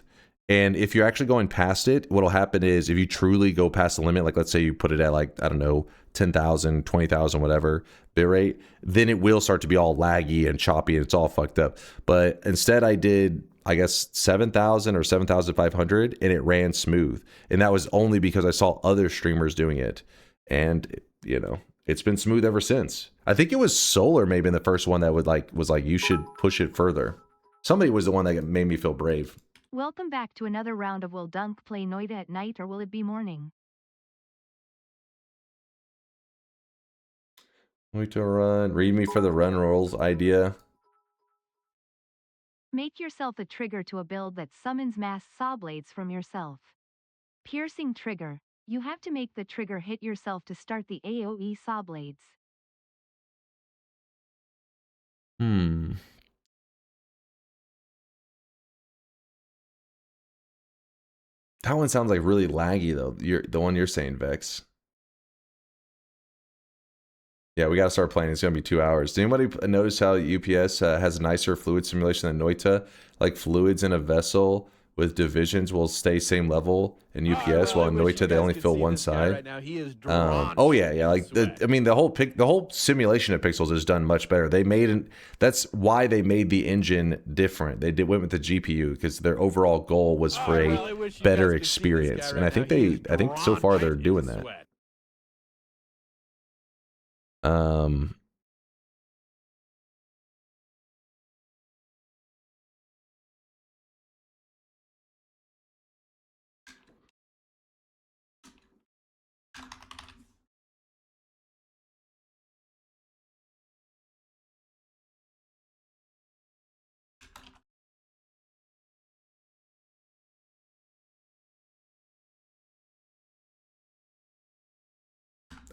And if you're actually going past it, what'll happen is if you truly go past the limit, like let's say you put it at like, I don't know, 10,000, 20,000, whatever bit rate, then it will start to be all laggy and choppy and it's all fucked up. But instead I did, I guess 7,000 or 7,500 and it ran smooth. And that was only because I saw other streamers doing it. And, you know, it's been smooth ever since. I think it was Solar maybe in the first one that was like, you should push it further. Somebody was the one that made me feel brave. Welcome back to another round of Will Dunk play Noita at night or will it be morning? Noita run. Read me for the run rolls idea. Make yourself a trigger to a build that summons mass Sawblades from yourself. Piercing trigger. You have to make the trigger hit yourself to start the AoE Sawblades. That one sounds like really laggy though. The one you're saying, Vex. Yeah, we gotta start playing. It's gonna be 2 hours. Did anybody notice how UPS has a nicer fluid simulation than Noita? Like fluids in a vessel with divisions will stay same level in UPS, while in Noita they only fill one side. Right now, he is Oh yeah. Like I mean, the whole simulation of pixels is done much better. They made that's why they made the engine different. They went with the GPU because their overall goal was for a better experience, and I think so far they're doing that.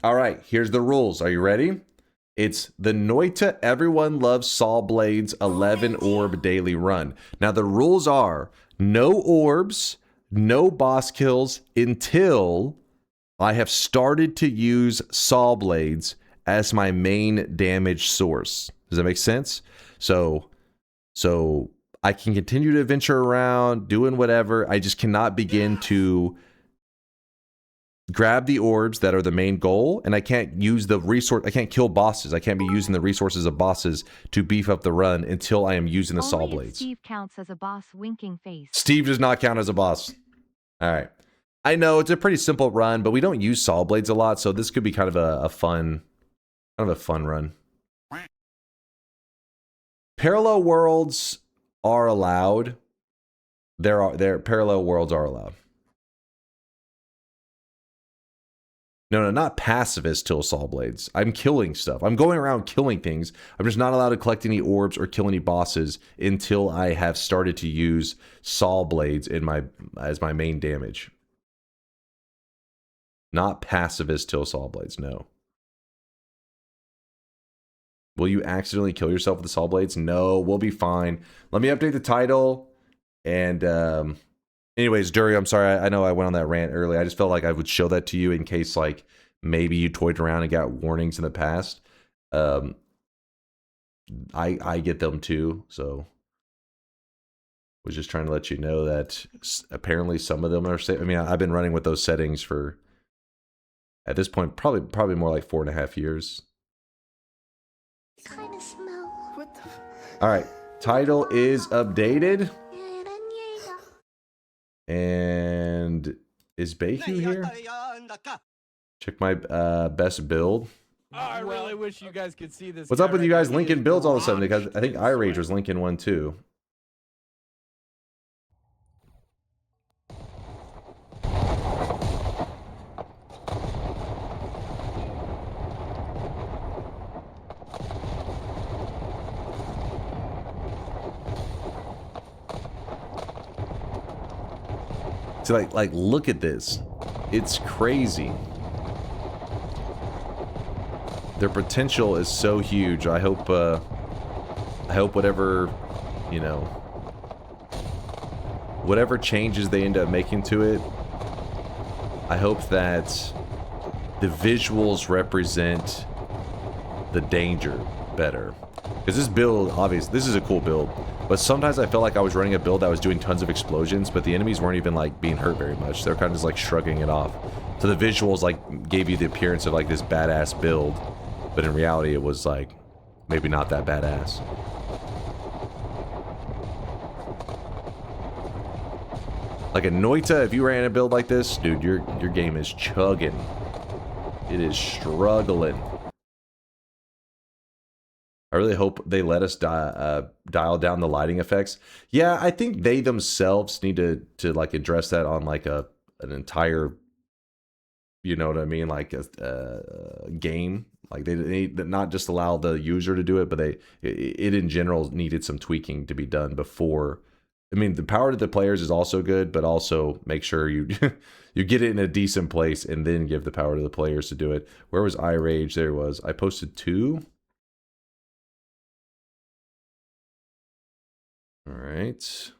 All right, here's the rules. Are you ready? It's the Noita Everyone Loves Sawblades 11 Orb Daily Run. Now, the rules are no orbs, no boss kills until I have started to use Sawblades as my main damage source. Does that make sense? So I can continue to venture around doing whatever. I just cannot begin to grab the orbs that are the main goal, and I can't use the resource. I can't kill bosses. I can't be using the resources of bosses to beef up the run until I am using the Sawblades. Steve counts as a boss. Winking face. Steve does not count as a boss. All right. I know it's a pretty simple run, but we don't use Sawblades a lot, so this could be kind of a fun run. Parallel worlds are allowed. There parallel worlds are allowed. No, not pacifist till Sawblades. I'm killing stuff. I'm going around killing things. I'm just not allowed to collect any orbs or kill any bosses until I have started to use Sawblades as my main damage. Not pacifist till Sawblades, no. Will you accidentally kill yourself with the Sawblades? No, we'll be fine. Let me update the title. And anyways, Dury, I'm sorry. I know I went on that rant early. I just felt like I would show that to you in case, like, maybe you toyed around and got warnings in the past. I get them too, so was just trying to let you know that apparently some of them are safe. I mean, I've been running with those settings for, at this point, probably more like 4.5 years. Kind of smell. What the? All right, title is updated. And is Baku here? Check my best build. Oh, I really wish you guys could see this. What's up with you guys linking builds all of a sudden? Because I think iRage was linking one too. So like look at this. It's crazy. Their potential is so huge. I hope whatever, you know, whatever changes they end up making to it, I hope that the visuals represent the danger better. Because this build, obviously, this is a cool build, but sometimes I felt like I was running a build that was doing tons of explosions, but the enemies weren't even like being hurt very much. They're kind of just like shrugging it off. So the visuals like gave you the appearance of like this badass build, but in reality it was like maybe not that badass. Like a Noita, if you ran a build like this, dude, your game is chugging. It is struggling. I really hope they let us dial down the lighting effects. Yeah, I think they themselves need to like address that on like an entire, you know what I mean, like a game. Like they need to not just allow the user to do it, but it in general needed some tweaking to be done before. I mean, the power to the players is also good, but also make sure you you get it in a decent place and then give the power to the players to do it. Where was iRage? There it was. I posted 2. All right.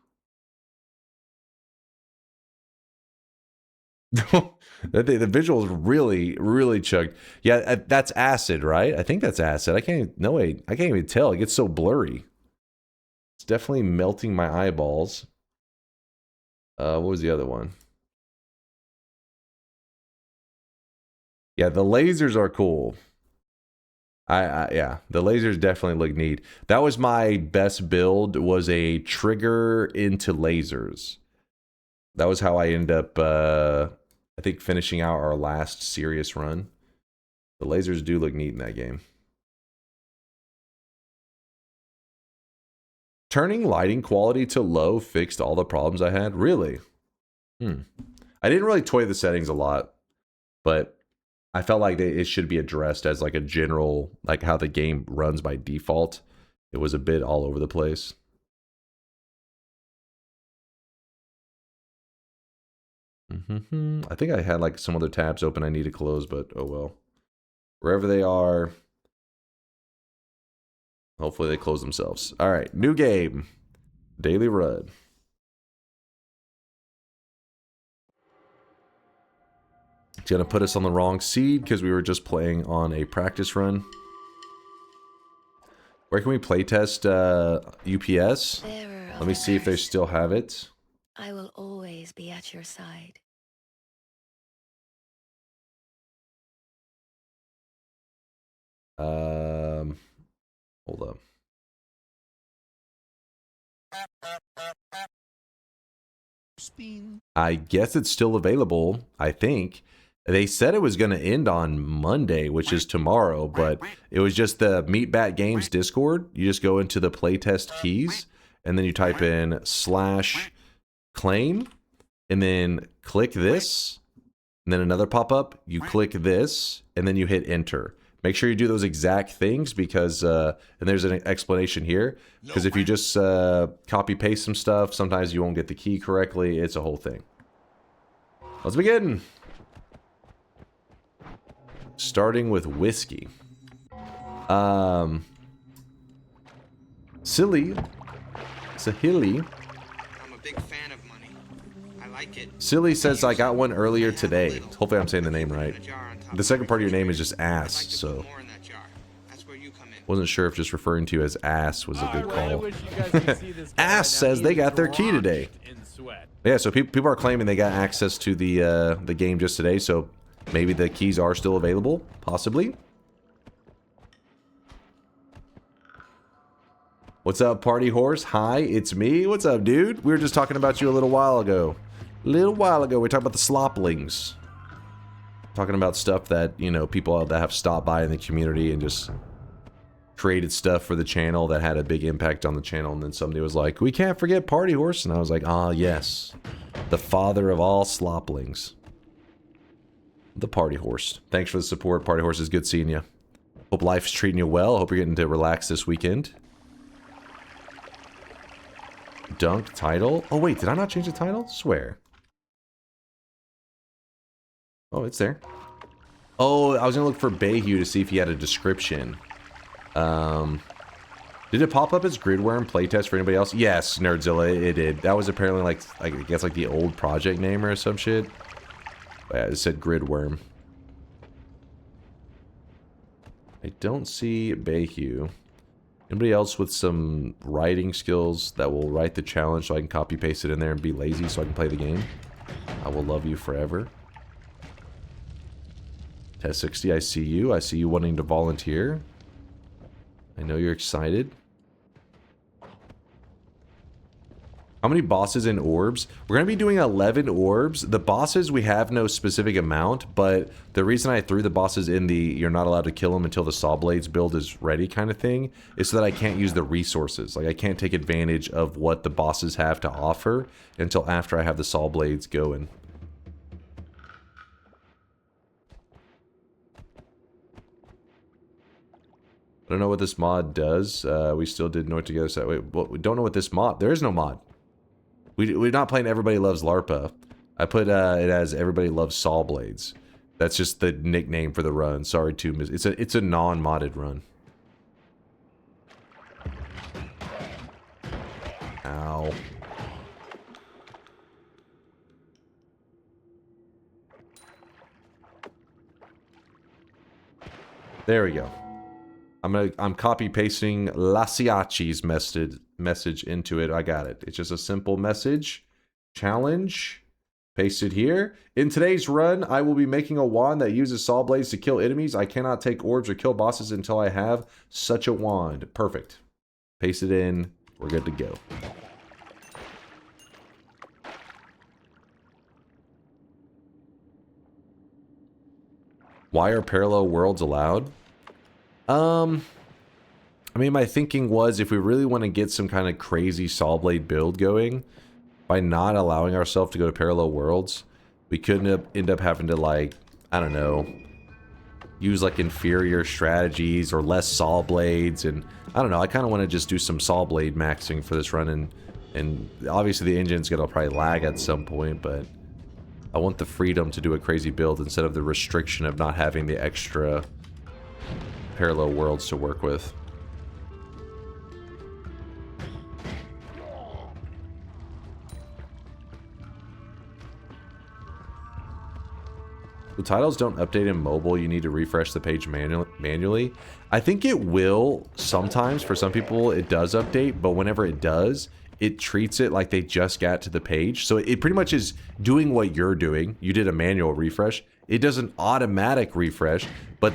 The visuals really chugged. Yeah, that's acid, right? I think that's acid. I can't even tell. It gets so blurry. It's definitely melting my eyeballs. What was the other one? Yeah, the lasers are cool. Yeah, the lasers definitely look neat. That was my best build, was a trigger into lasers. That was how I ended up, I think, finishing out our last serious run. The lasers do look neat in that game. Turning lighting quality to low fixed all the problems I had? Really? I didn't really toy the settings a lot, but I felt like it should be addressed as like a general, like how the game runs by default. It was a bit all over the place. I think I had like some other tabs open I need to close, but oh well. Wherever they are, hopefully they close themselves. All right, new game. Daily run. It's going to put us on the wrong seed because we were just playing on a practice run. Where can we playtest UPS? Let me see if they still have it. I will always be at your side. Hold up. I guess it's still available, I think. They said it was going to end on Monday, which is tomorrow, but it was just the Meatbat Games Discord. You just go into the playtest keys, and then you type in /claim, and then click this, and then another pop-up. You click this, and then you hit enter. Make sure you do those exact things because, and there's an explanation here, because if you just copy-paste some stuff, sometimes you won't get the key correctly. It's a whole thing. Let's begin. Starting with whiskey. Silly. Sahili. I'm a big fan of money. I like it. Silly says I got one earlier today. Hopefully I'm saying the name right. The second part of your name is just ass, so wasn't sure if just referring to you as ass was a good call. Ass says they got their key today. Yeah, so people are claiming they got access to the game just today, so maybe the keys are still available, possibly. What's up, Party Horse? Hi, it's me. What's up, dude? We were just talking about you a little while ago. We were talking about the Sloplings. Talking about stuff that, you know, people that have stopped by in the community and just created stuff for the channel that had a big impact on the channel. And then somebody was like, we can't forget Party Horse. And I was like, ah, yes. The father of all Sloplings. The Party Horse. Thanks for the support, Party Horse. It's good seeing you. Hope life's treating you well. Hope you're getting to relax this weekend. Dunk title. Oh, wait. Did I not change the title? Swear. Oh, it's there. Oh, I was gonna look for Bayhue to see if he had a description. Did it pop up as Gridworm playtest for anybody else? Yes, Nerdzilla, it did. That was apparently like I guess like the old project name or some shit. But yeah, it said Gridworm. I don't see Bayhue. Anybody else with some writing skills that will write the challenge so I can copy paste it in there and be lazy so I can play the game? I will love you forever. Test 60, I see you. I see you wanting to volunteer. I know you're excited. How many bosses and orbs? We're going to be doing 11 orbs. The bosses, we have no specific amount, but the reason I threw the bosses in the you're not allowed to kill them until the Sawblades build is ready kind of thing is so that I can't use the resources. Like, I can't take advantage of what the bosses have to offer until after I have the Sawblades going. I don't know what this mod does. We still did Noita together. So wait, we don't know what this mod... There is no mod. We're not playing Everybody Loves LARPA. I put it as Everybody Loves Sawblades. That's just the nickname for the run. Sorry to miss. It's a non-modded run. Ow. There we go. I'm copy pasting Lasiachi's message into it. I got it. It's just a simple message. Challenge. Paste it here. In today's run, I will be making a wand that uses Sawblades to kill enemies. I cannot take orbs or kill bosses until I have such a wand. Perfect. Paste it in. We're good to go. Why are parallel worlds allowed? I mean, my thinking was if we really want to get some kind of crazy Sawblade build going, by not allowing ourselves to go to parallel worlds, we couldn't end up having to, like, I don't know, use like inferior strategies or less Sawblades, and I don't know, I kind of want to just do some Sawblade maxing for this run, and obviously the engine's gonna probably lag at some point, but I want the freedom to do a crazy build instead of the restriction of not having the extra parallel worlds to work with. The titles don't update in mobile. You need to refresh the page manually. I think it will sometimes. For some people, it does update, but whenever it does, it treats it like they just got to the page. So it pretty much is doing what you're doing. You did a manual refresh. It does an automatic refresh, but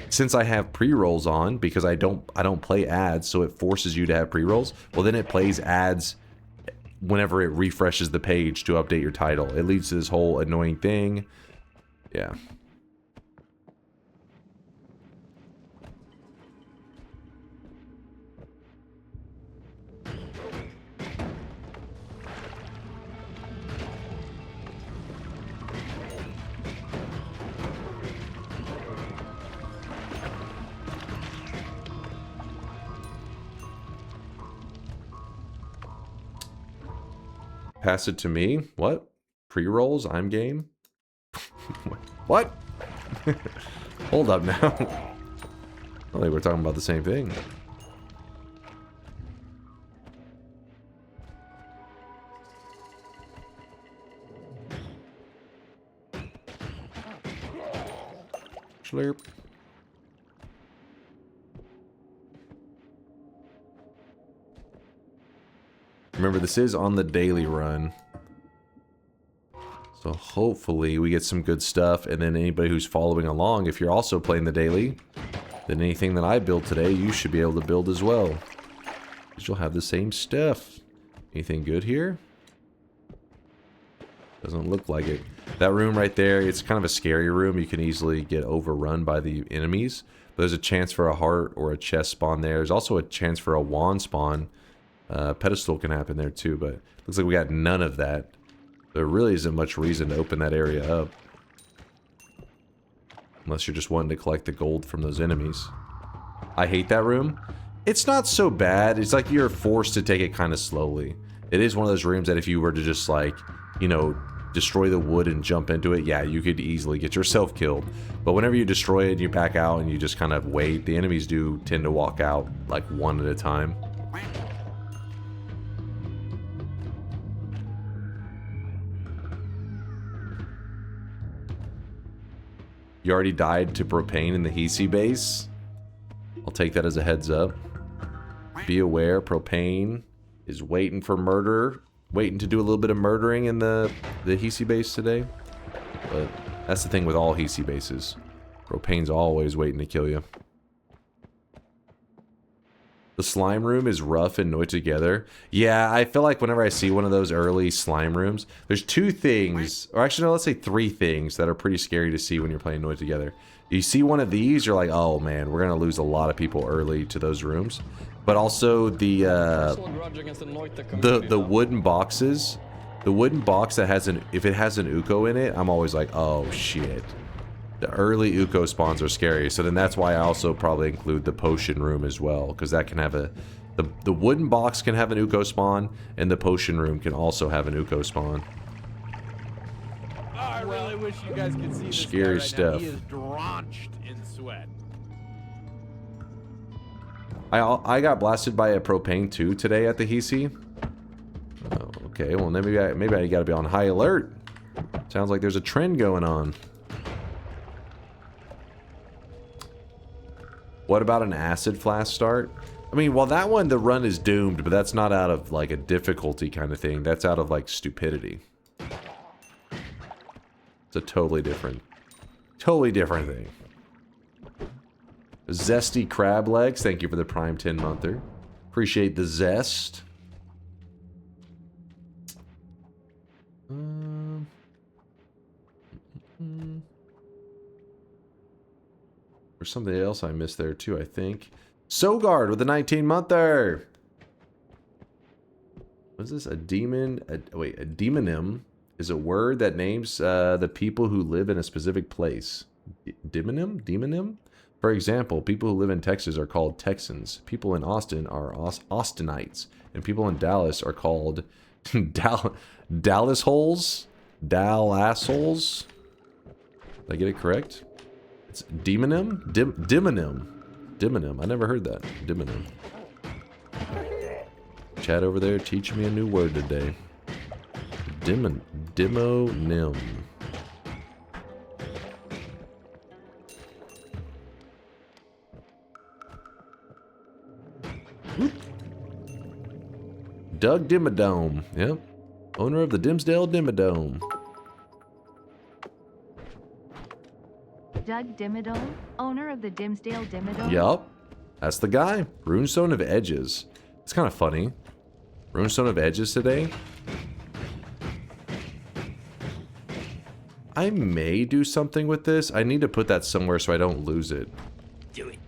since I have pre-rolls on, because I don't play ads, so it forces you to have pre-rolls, well then it plays ads whenever it refreshes the page to update your title. It leads to this whole annoying thing. Yeah. Pass it to me? What? Pre-rolls? I'm game? What? Hold up now. I think we're talking about the same thing. Slurp. Remember, this is on the daily run. So hopefully we get some good stuff, and then anybody who's following along, if you're also playing the daily, then anything that I build today, you should be able to build as well. Because you'll have the same stuff. Anything good here? Doesn't look like it. That room right there, it's kind of a scary room. You can easily get overrun by the enemies. But there's a chance for a heart or a chest spawn there. There's also a chance for a wand spawn. Pedestal can happen there too, but looks like we got none of that. There really isn't much reason to open that area up. Unless you're just wanting to collect the gold from those enemies. I hate that room. It's not so bad. It's like you're forced to take it kind of slowly. It is one of those rooms that if you were to just like, you know, destroy the wood and jump into it, yeah, you could easily get yourself killed. But whenever you destroy it and you back out and you just kind of wait, the enemies do tend to walk out like one at a time. You already died to propane in the Hisi base. I'll take that as a heads up. Be aware, propane is waiting for murder. Waiting to do a little bit of murdering in the Hisi base today. But that's the thing with all Hisi bases. Propane's always waiting to kill you. The slime room is rough and Noita together. Yeah, I feel like whenever I see one of those early slime rooms, there's two things, or actually no, let's say three things that are pretty scary to see when you're playing Noita together. You see one of these, you're like, oh man, we're gonna lose a lot of people early to those rooms. But also the wooden boxes, the wooden box that has if it has an Uko in it, I'm always like, oh shit. The early Uko spawns are scary, so then that's why I also probably include the potion room as well, because that can have the wooden box can have an Uko spawn, and the potion room can also have an Uko spawn. Oh, I really wish you guys could see this Scary guy right stuff. Now. He is drenched in sweat. I got blasted by a propane too today at the Hisi. Oh, okay, well maybe I gotta be on high alert. Sounds like there's a trend going on. What about an acid flask start? I mean, well, that one, the run is doomed, but that's not out of, like, a difficulty kind of thing. That's out of, like, stupidity. It's a totally different thing. Zesty crab legs, thank you for the prime 10-monther. Appreciate the zest. There's something else I missed there too, I think. Sogard with the 19-monther. What is this? A demon? Wait, a demonym is a word that names the people who live in a specific place. Demonym? Demonym? For example, people who live in Texas are called Texans. People in Austin are Austinites. And people in Dallas are called Dallas holes? Dallas-holes? Did I get it correct? It's demonym? Demonym. I never heard that. Demonym. Chat over there, teach me a new word today. Demonym. Doug Dimmadome. Yep. Owner of the Dimsdale Dimmadome. Doug Dimmadome, owner of the Dimsdale Dimmadome? Yup. That's the guy. Runestone of Edges. It's kind of funny. Runestone of Edges today. I may do something with this. I need to put that somewhere so I don't lose it. Do it.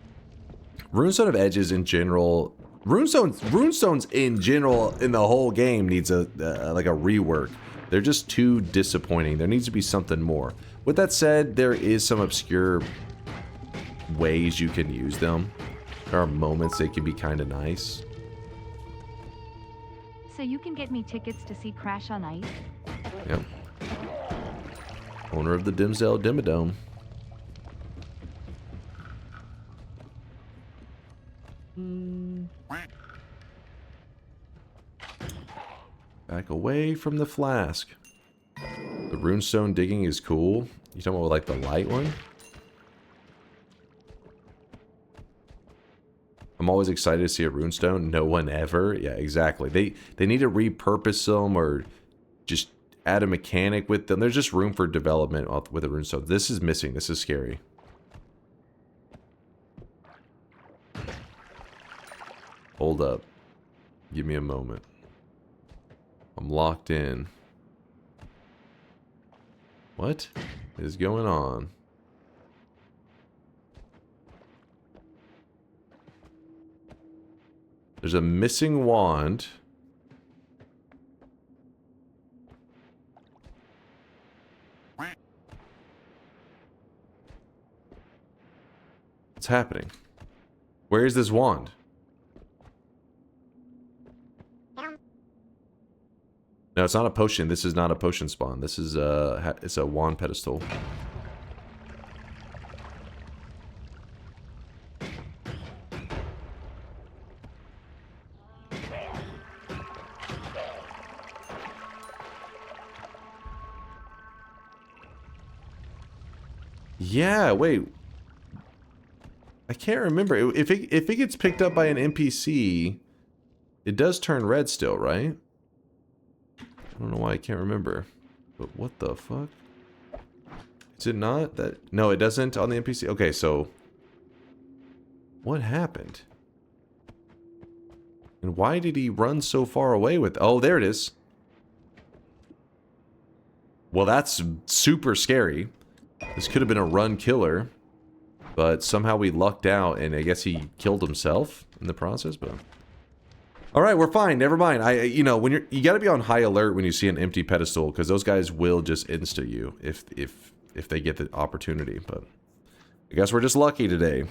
Runestone of Edges in general... Runestones in general in the whole game needs like a rework. They're just too disappointing. There needs to be something more. With that said, there is some obscure ways you can use them. There are moments they can be kind of nice. So you can get me tickets to see Crash on Ice? Yep. Owner of the Dimsdale Dimmadome. Back away from the flask. The runestone digging is cool. You talking about like the light one? I'm always excited to see a runestone. No one ever. Yeah, exactly. They need to repurpose them or just add a mechanic with them. There's just room for development with a runestone. This is missing. This is scary. Hold up. Give me a moment. I'm locked in. What is going on? There's a missing wand. What's happening? Where is this wand? No, it's not a potion. This is not a potion spawn. This is it's a wand pedestal. Yeah, wait. I can't remember. If it gets picked up by an NPC, it does turn red still, right? I don't know why I can't remember. But what the fuck? Is it not that? No, it doesn't on the NPC. Okay, so what happened? And why did he run so far away with? Oh, there it is. Well, that's super scary. This could have been a run killer, but somehow we lucked out, and I guess he killed himself in the process. But all right, we're fine. Never mind. You know, when you got to be on high alert when you see an empty pedestal, because those guys will just insta you if they get the opportunity. But I guess we're just lucky today.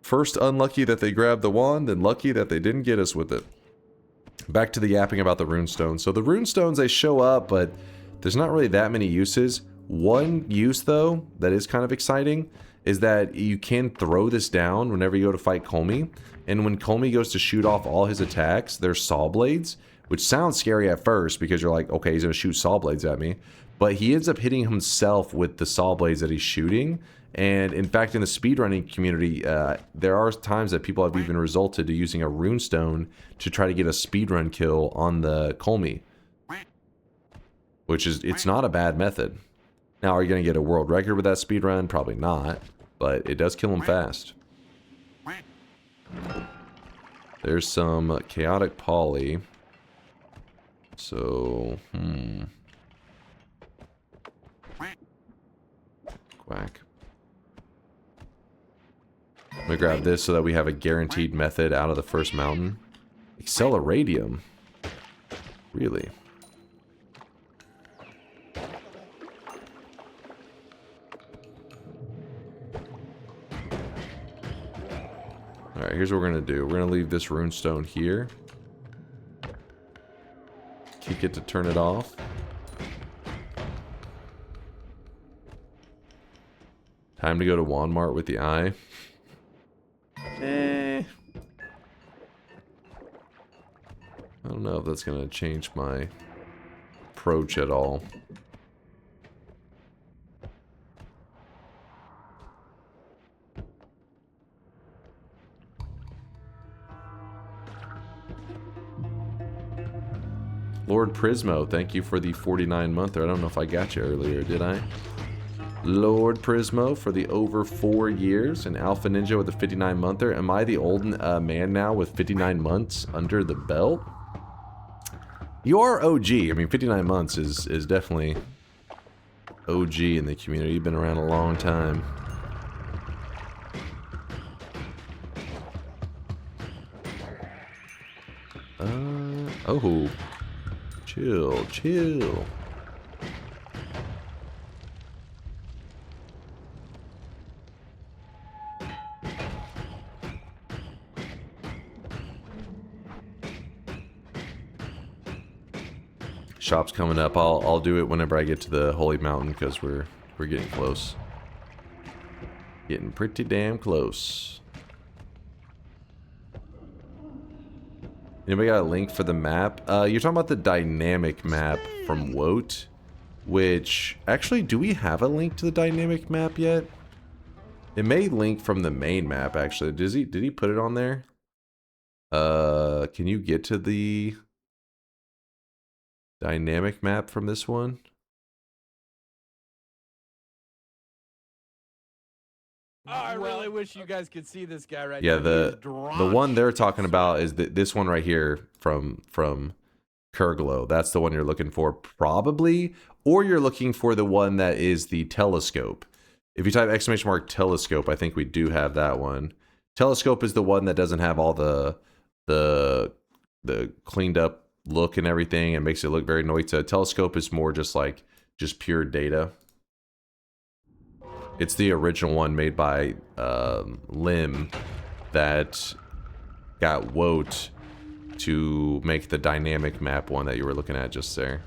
First unlucky that they grabbed the wand, then lucky that they didn't get us with it. Back to the yapping about the runestones. So the runestones, they show up, but there's not really that many uses. One use, though, that is kind of exciting, is that you can throw this down whenever you go to fight Comey. And when Comey goes to shoot off all his attacks, they're Sawblades, which sounds scary at first because you're like, okay, he's going to shoot Sawblades at me. But he ends up hitting himself with the Sawblades that he's shooting. And in fact, in the speedrunning community, there are times that people have even resorted to using a runestone to try to get a speedrun kill on the Comey. Which is, it's not a bad method. Now, are you going to get a world record with that speedrun? Probably not. But it does kill him fast. There's some chaotic poly. So, Quack. I'm going to grab this so that we have a guaranteed method out of the first mountain. Acceleradium. Really? Alright, here's what we're going to do. We're going to leave this runestone here. Kick it to turn it off. Time to go to Walmart with the eye. I don't know if that's going to change my approach at all. Lord Prismo, thank you for the 49-monther. I don't know if I got you earlier, did I? Lord Prismo for the over 4 years. And Alpha Ninja with the 59-monther. Am I the old man now with 59 months under the belt? You are OG. I mean, 59 months is definitely OG in the community. You've been around a long time. Oh. Chill, chill. Shop's coming up. I'll do it whenever I get to the Holy Mountain because we're getting close. Getting pretty damn close. Anybody got a link for the map? You're talking about the dynamic map from WOT, which actually, do we have a link to the dynamic map yet? It may link from the main map actually. Did he put it on there? Can you get to the dynamic map from this one? Oh, I really wish you guys could see this guy right now. Yeah, the one they're talking about is this one right here from Kurglow. That's the one you're looking for, probably. Or you're looking for the one that is the telescope. If you type ! telescope, I think we do have that one. Telescope is the one that doesn't have all the cleaned up look and everything and makes it look very Noita. Telescope is more just pure data. It's the original one made by Lim that got WOT to make the dynamic map one that you were looking at just there.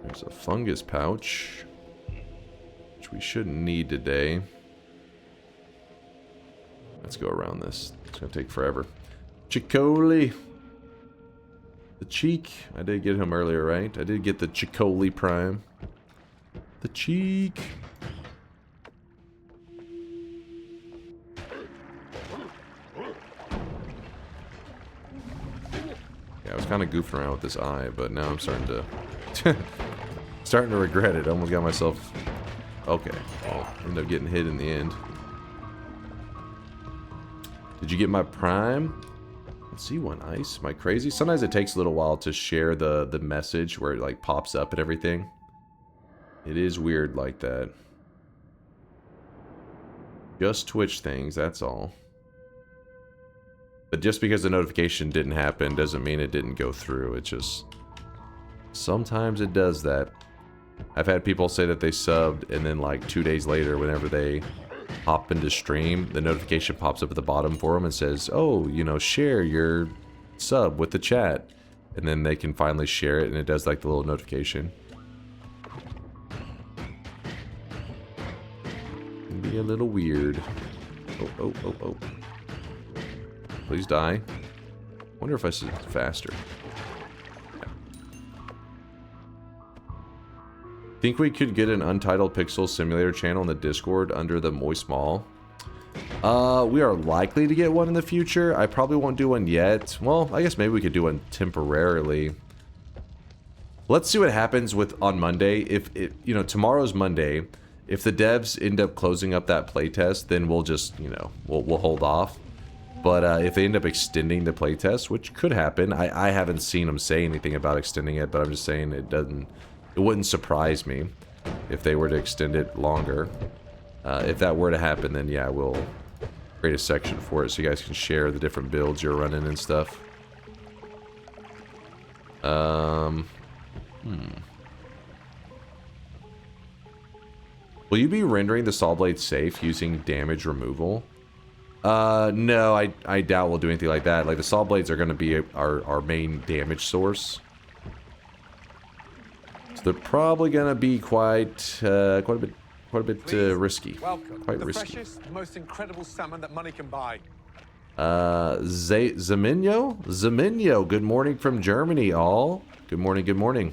There's a fungus pouch, which we shouldn't need today. Let's go around this. It's gonna take forever. Chicoli. The cheek. I did get him earlier, right? I did get the Chicoli Prime. The cheek. Yeah, I was kind of goofing around with this eye, but now I'm starting to starting to regret it. I almost got myself. Okay, well, ended up getting hit in the end. Did you get my Prime? Let's see one. Ice. Am I crazy? Sometimes it takes a little while to share the message where it like pops up and everything. It is weird like that. Just Twitch things, that's all. But just because the notification didn't happen doesn't mean it didn't go through. It just... sometimes it does that. I've had people say that they subbed and then like 2 days later, whenever they hop into stream, the notification pops up at the bottom for them and says, oh, you know, share your sub with the chat. And then they can finally share it and it does like the little notification. Can be a little weird. Oh. Please die. Wonder if I should faster. Think we could get an Untitled Pixel Simulator channel in the Discord under the Moist Mall? We are likely to get one in the future. I probably won't do one yet. Well, I guess maybe we could do one temporarily. Let's see what happens with on Monday. If it, you know, tomorrow's Monday. If the devs end up closing up that playtest, then we'll just, you know, we'll hold off. But if they end up extending the playtest, which could happen, I haven't seen them say anything about extending it, but I'm just saying it doesn't. It wouldn't surprise me if they were to extend it longer. If that were to happen, then yeah, we'll create a section for it so you guys can share the different builds you're running and stuff. Will you be rendering the Sawblades safe using damage removal? No, I doubt we'll do anything like that. Like, the Sawblades are going to be our main damage source. So they're probably going to be quite a bit risky. Welcome. Quite the risky. Freshest, most incredible salmon that money can buy. Zaminyo, good morning from Germany, all. Good morning, good morning.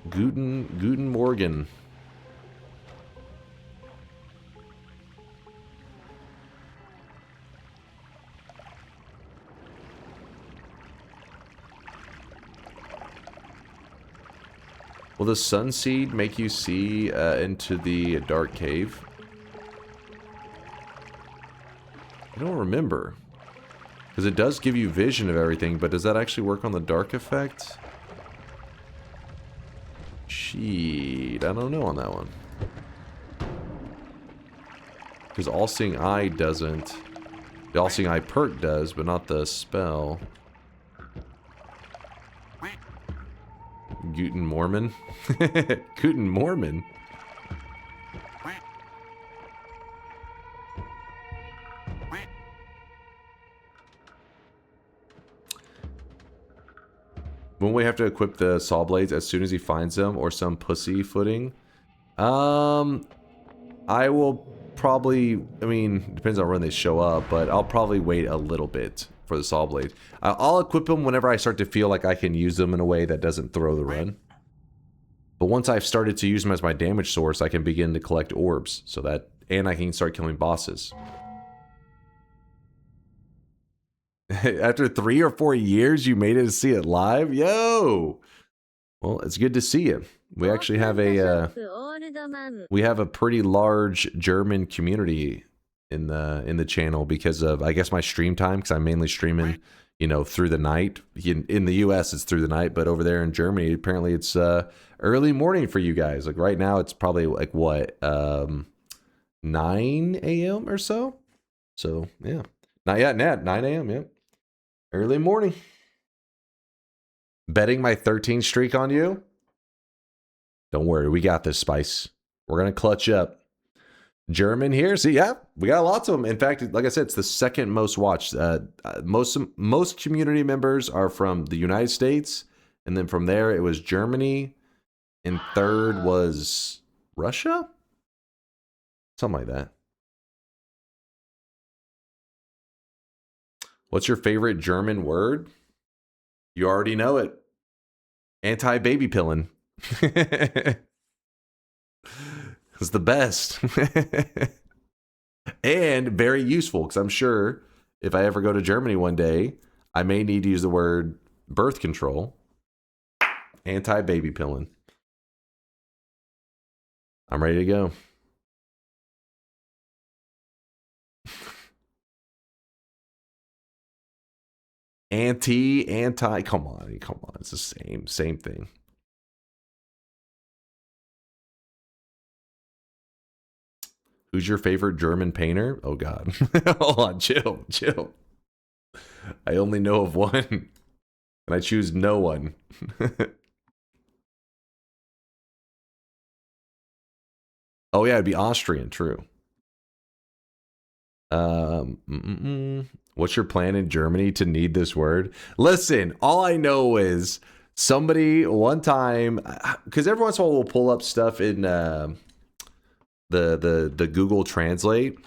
Guten Morgen. Will the sun seed make you see into the dark cave? I don't remember. Because it does give you vision of everything, but does that actually work on the dark effect? Sheet, I don't know on that one. Because All-Seeing Eye doesn't. The All-Seeing Eye perk does, but not the spell. Guten Mormon? Guten Mormon? When we have to equip the Sawblades as soon as he finds them, or some pussy footing? I will probably, I mean, depends on when they show up, but I'll probably wait a little bit for the Sawblade. I'll equip them whenever I start to feel like I can use them in a way that doesn't throw the run. But once I've started to use them as my damage source, I can begin to collect orbs, so that, and I can start killing bosses. After 3 or 4 years, you made it to see it live? Yo! Well, it's good to see you. We actually have a pretty large German community in the channel because of, I guess, my stream time, because I'm mainly streaming, you know, through the night. In the US it's through the night, but over there in Germany apparently it's early morning for you guys. Like right now it's probably like what, 9 a.m. or so. So yeah, not yet, Nat. 9 a.m. Yeah, early morning. Betting my 13 streak on you? Don't worry, we got this, Spice. We're going to clutch up. German here. See, yeah, we got lots of them. In fact, like I said, it's the second most watched. Most community members are from the United States. And then from there, it was Germany. And third was Russia? Something like that. What's your favorite German word? You already know it. Anti-baby pilling. It's the best. And very useful, because I'm sure if I ever go to Germany one day, I may need to use the word birth control. Anti-baby pilling. I'm ready to go. Anti, come on, it's the same thing. Who's your favorite German painter? Oh God. Hold on, chill. I only know of one. And I choose no one. Oh yeah, it'd be Austrian, true. What's your plan in Germany to need this word? Listen, all I know is somebody one time, because every once in a while we'll pull up stuff in the Google Translate.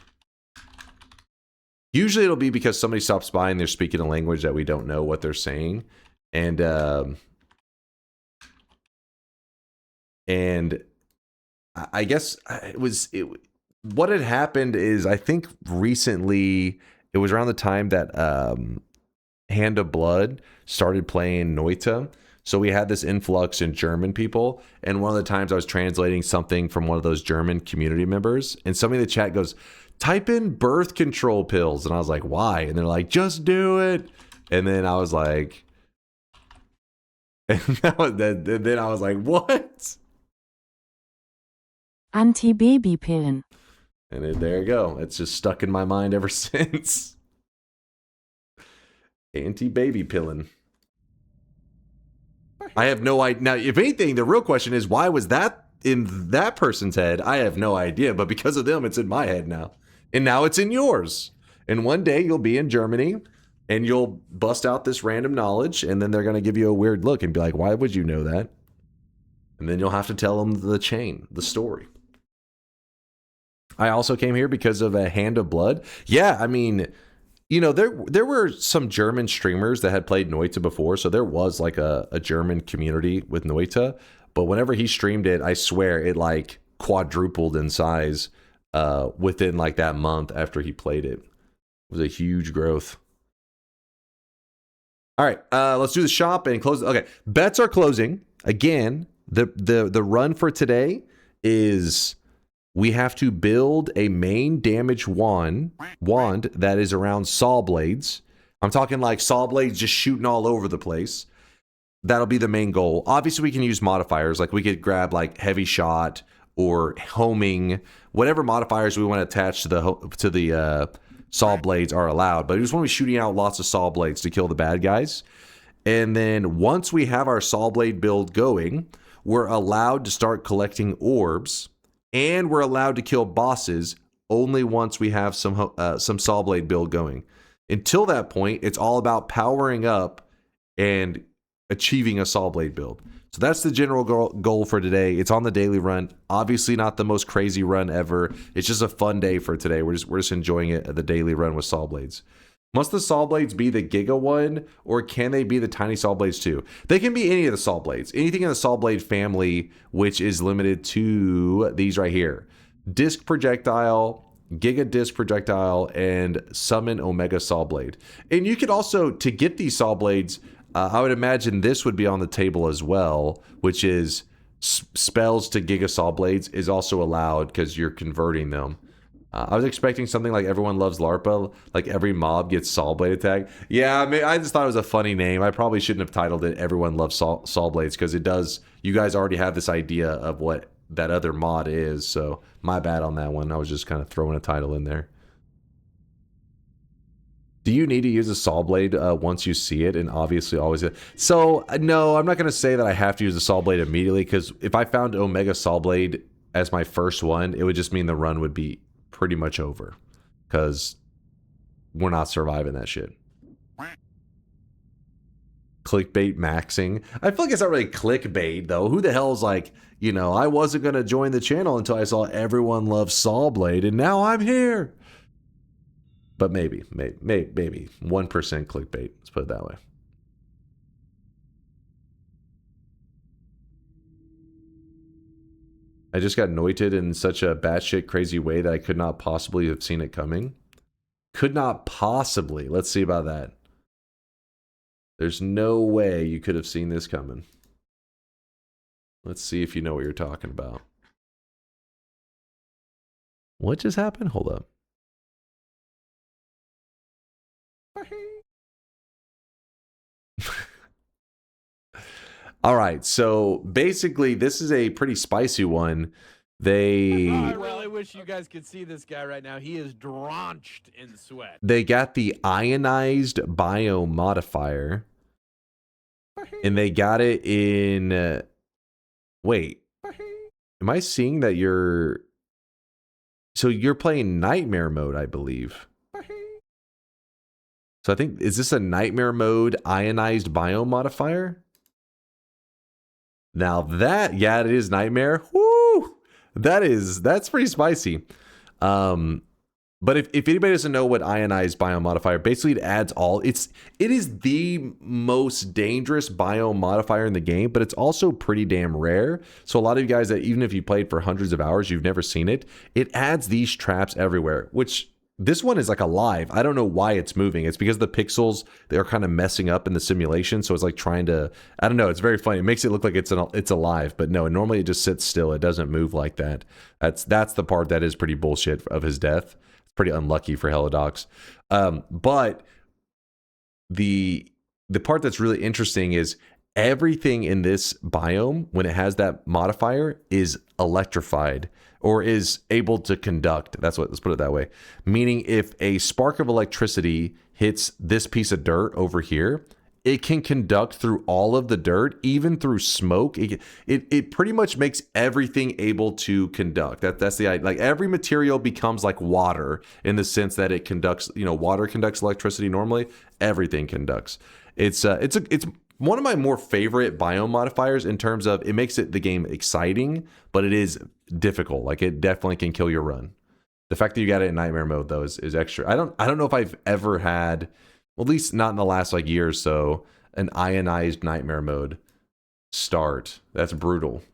Usually it'll be because somebody stops by and they're speaking a language that we don't know what they're saying. And I guess what had happened is, I think recently it was around the time that Hand of Blood started playing Noita. So we had this influx in German people. And one of the times I was translating something from one of those German community members, and somebody in the chat goes, type in birth control pills. And I was like, why? And they're like, just do it. And then I was like, then I was like, what? Anti-Baby-Pillen. And there you go. It's just stuck in my mind ever since. Anti-baby pilling. I have no idea. Now, if anything, the real question is, why was that in that person's head? I have no idea. But because of them, it's in my head now. And now it's in yours. And one day you'll be in Germany and you'll bust out this random knowledge. And then they're going to give you a weird look and be like, why would you know that? And then you'll have to tell them the story. I also came here because of a Hand of Blood. Yeah, I mean, you know, there were some German streamers that had played Noita before, so there was like a German community with Noita. But whenever he streamed it, I swear it like quadrupled in size within like that month after he played it. It was a huge growth. All right, let's do the shop and close. Okay, bets are closing again. The run for today is, we have to build a main damage wand that is around Sawblades. I'm talking like Sawblades just shooting all over the place. That'll be the main goal. Obviously, we can use modifiers. Like we could grab like heavy shot or homing, whatever modifiers we want to attach to the Sawblades are allowed. But we just want to be shooting out lots of Sawblades to kill the bad guys. And then once we have our Sawblade build going, we're allowed to start collecting orbs. And we're allowed to kill bosses only once we have some Sawblade build going. Until that point, it's all about powering up and achieving a Sawblade build. So that's the general goal for today. It's on the daily run. Obviously not the most crazy run ever. It's just a fun day for today. We're just enjoying it at the daily run with Sawblades. Must the Sawblades be the Giga one, or can they be the tiny Sawblades too? They can be any of the Sawblades. Anything in the Sawblade family, which is limited to these right here. Disc Projectile, Giga Disc Projectile, and Summon Omega Sawblade. And you could also, to get these Sawblades, I would imagine this would be on the table as well, which is spells to Giga Sawblades is also allowed because you're converting them. I was expecting something like Everyone Loves LARPA, like every mob gets Sawblade attack. Yeah, I mean, I just thought it was a funny name. I probably shouldn't have titled it Everyone Loves Sawblades, because it does, you guys already have this idea of what that other mod is, so my bad on that one. I was just kind of throwing a title in there. Do you need to use a saw blade once you see it? And obviously always... So, no, I'm not going to say that I have to use a saw blade immediately, because if I found Omega Saw Blade as my first one, it would just mean the run would be pretty much over. Because we're not surviving that shit. Clickbait maxing. I feel like it's not really clickbait, though. Who the hell is like, you know, I wasn't going to join the channel until I saw everyone love Sawblade, and now I'm here. But maybe 1% clickbait. Let's put it that way. I just got noited in such a batshit crazy way that I could not possibly have seen it coming. Could not possibly. Let's see about that. There's no way you could have seen this coming. Let's see if you know what you're talking about. What just happened? Hold up. All right, so basically this is a pretty spicy one. They Well, I wish you guys could see this guy right now. He is drenched in sweat. They got the ionized biomodifier, and they got it in wait, am I seeing that you're playing nightmare mode, I believe. So I think, is this a nightmare mode ionized biomodifier? Now that, yeah, it is nightmare. Woo! That's pretty spicy. But if anybody doesn't know what ionized biomodifier, basically it adds it is the most dangerous biomodifier in the game, but it's also pretty damn rare. So a lot of you guys that even if you played for hundreds of hours, you've never seen it. It adds these traps everywhere, which this one is like alive. I don't know why it's moving. It's because the pixels, they're kind of messing up in the simulation. So it's like trying to, I don't know. It's very funny. It makes it look like it's alive, but no, normally it just sits still. It doesn't move like that. That's the part that is pretty bullshit of his death. It's pretty unlucky for Helidox. But the part that's really interesting is everything in this biome, when it has that modifier, is electrified or is able to conduct. Let's put it that way. Meaning if a spark of electricity hits this piece of dirt over here, it can conduct through all of the dirt, even through smoke. It pretty much makes everything able to conduct. That's the idea. Like every material becomes like water in the sense that it conducts, water conducts electricity normally. Everything conducts. It's one of my more favorite biomodifiers in terms of it makes the game exciting, but it is difficult. Like it definitely can kill your run. The fact that you got it in nightmare mode though is extra. I don't know if I've ever had, well, at least not in the last like year or so, an ionized nightmare mode start. That's brutal.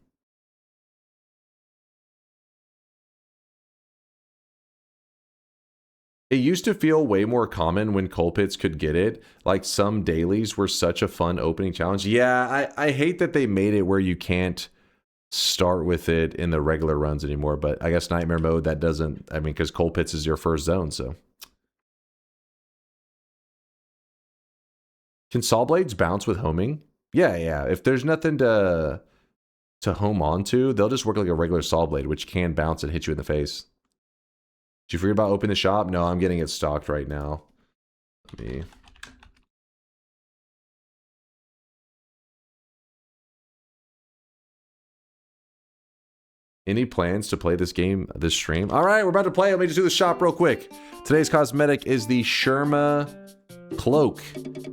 It used to feel way more common when coal pits could get it. Like some dailies were such a fun opening challenge. Yeah, I hate that they made it where you can't start with it in the regular runs anymore. But I guess nightmare mode, that doesn't, I mean, because coal pits is your first zone, so. Can Sawblades bounce with homing? Yeah. If there's nothing to home onto, they'll just work like a regular Sawblade, which can bounce and hit you in the face. Did you forget about opening the shop? No, I'm getting it stocked right now. Any plans to play this game, this stream? All right, we're about to play. Let me just do the shop real quick. Today's cosmetic is the Sherma cloak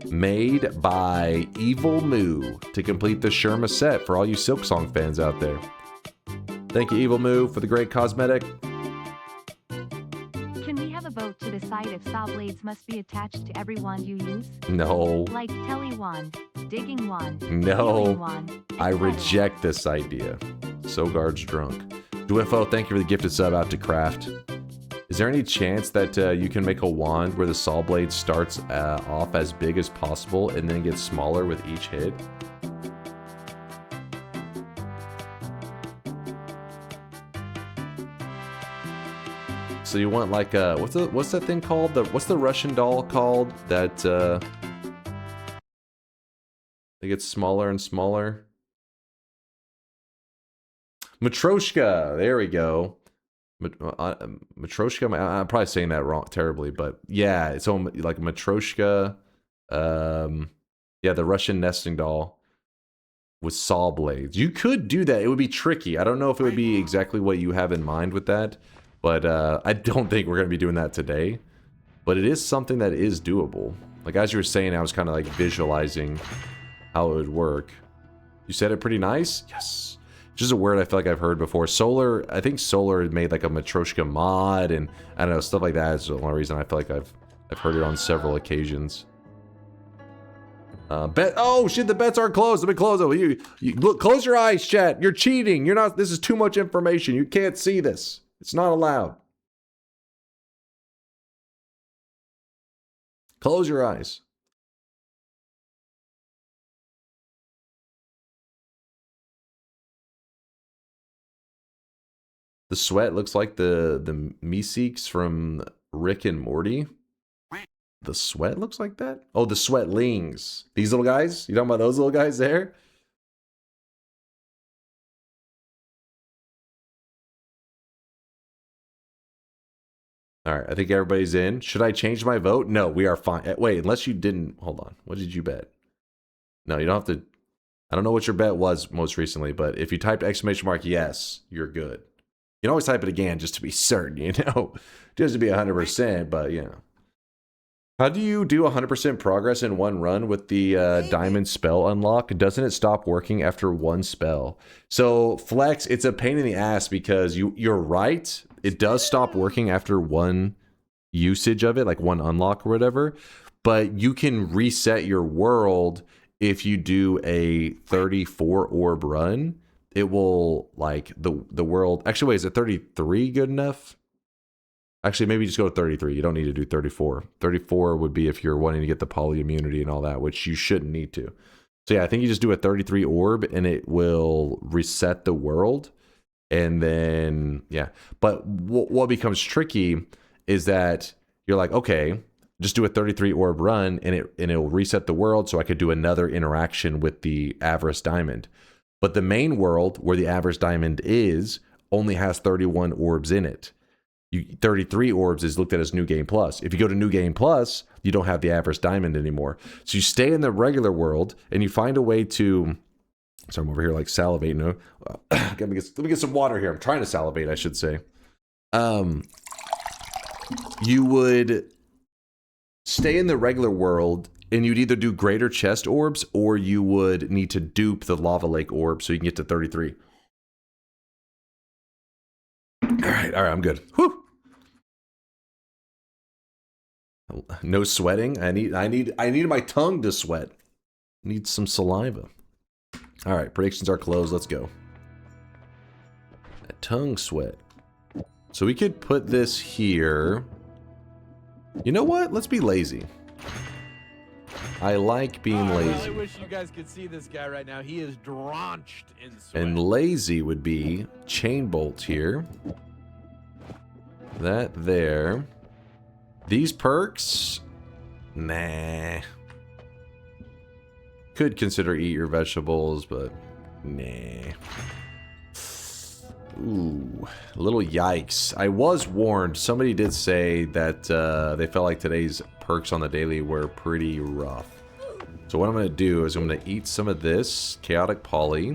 made by Evil Moo to complete the Sherma set for all you Silksong fans out there. Thank you, Evil Moo, for the great cosmetic. Can we have a vote to decide if Sawblades must be attached to every wand you use? No. Like Telly wand, digging wand, no. healing wand, I reject this idea. Sogard's drunk. Dwiffo, thank you for the gifted sub out to Craft. Is there any chance that you can make a wand where the Sawblade starts off as big as possible and then gets smaller with each hit? So you want like what's that thing called? What's the Russian doll called that it gets smaller and smaller? Matryoshka, there we go. Matryoshka. I'm probably saying that wrong, terribly, but yeah, it's like Matryoshka. Yeah, the Russian nesting doll with Sawblades. You could do that. It would be tricky. I don't know if it would be exactly what you have in mind with that, but I don't think we're gonna be doing that today. But it is something that is doable. Like as you were saying, I was kind of like visualizing how it would work. You said it pretty nice. Yes. Just a word I feel like I've heard before. Solar, I think Solar had made like a Matryoshka mod and I don't know, stuff like that is the only reason I feel like I've heard it on several occasions. Bet. Oh shit, the bets aren't closed. Let me close it. You look, close your eyes, chat. You're cheating. You're not. This is too much information. You can't see this. It's not allowed. Close your eyes. The sweat looks like the Meeseeks from Rick and Morty. The sweat looks like that? Oh, the sweatlings. These little guys? You talking about those little guys there? All right, I think everybody's in. Should I change my vote? No, we are fine. Wait, unless you didn't. Hold on. What did you bet? No, you don't have to. I don't know what your bet was most recently, but if you typed exclamation mark yes, you're good. You can always type it again just to be certain, you know? Just to be 100%, but you know. How do you do 100% progress in one run with the diamond spell unlock? Doesn't it stop working after one spell? So Flex, it's a pain in the ass because you're right. It does stop working after one usage of it, like one unlock or whatever. But you can reset your world if you do a 34 orb run. It will like the world. Actually, wait, is it 33 good enough? Actually, maybe just go to 33. You don't need to do 34. 34 would be if you're wanting to get the poly immunity and all that, which you shouldn't need to. So yeah, I think you just do a 33 orb and it will reset the world. And then, yeah. But what becomes tricky is that you're like, okay, just do a 33 orb run and it'll reset the world so I could do another interaction with the Avarice Diamond. But the main world where the Avarice Diamond is only has 31 orbs in it. 33 orbs is looked at as New Game Plus. If you go to New Game Plus, you don't have the Avarice Diamond anymore. So you stay in the regular world and you find a way to... So I'm over here like salivating. Let me get some water here. I'm trying to salivate, I should say. You would stay in the regular world and you'd either do greater chest orbs or you would need to dupe the lava lake orb so you can get to 33. All right, I'm good. Whew. No sweating. I need my tongue to sweat. Need some saliva. All right, predictions are closed. Let's go. A tongue sweat. So we could put this here. You know what? Let's be lazy. I like being lazy. I really wish you guys could see this guy right now. He is drenched in sweat. And lazy would be chain bolt here. That there. These perks? Nah. Could consider eat your vegetables, but nah. Ooh, a little yikes. I was warned. Somebody did say that they felt like today's perks on the daily were pretty rough. So what I'm going to do is I'm going to eat some of this chaotic poly.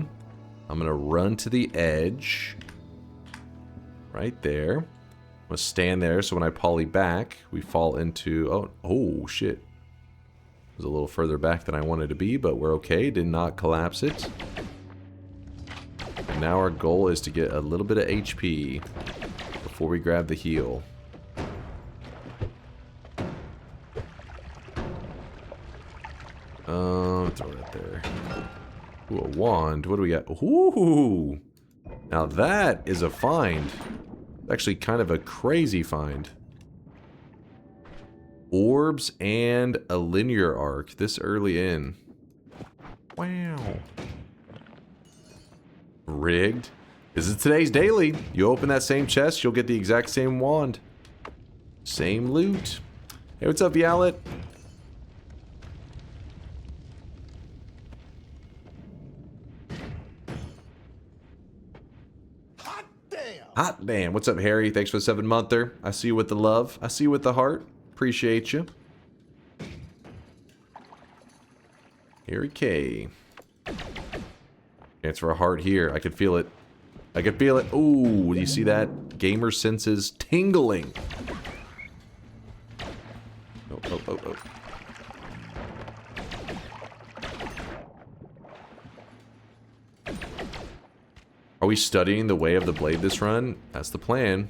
I'm going to run to the edge. Right there. I'm going to stand there so when I poly back, we fall into... Oh shit. It was a little further back than I wanted to be, but we're okay. Did not collapse it. And now our goal is to get a little bit of HP before we grab the heal. Throw it there. Ooh, a wand. What do we got? Ooh! Now that is a find. Actually kind of a crazy find. Orbs and a linear arc this early in. Wow. Rigged. This is today's daily. You open that same chest, you'll get the exact same wand. Same loot. Hey, what's up, Yalet? Hot damn. What's up, Harry? Thanks for the 7-monther. I see you with the love. I see you with the heart. Appreciate you. Harry K. Chance for a heart here. I could feel it. I could feel it. Ooh, do you see that? Gamer senses tingling. Oh, oh, oh, oh. Are we studying the way of the blade this run? That's the plan.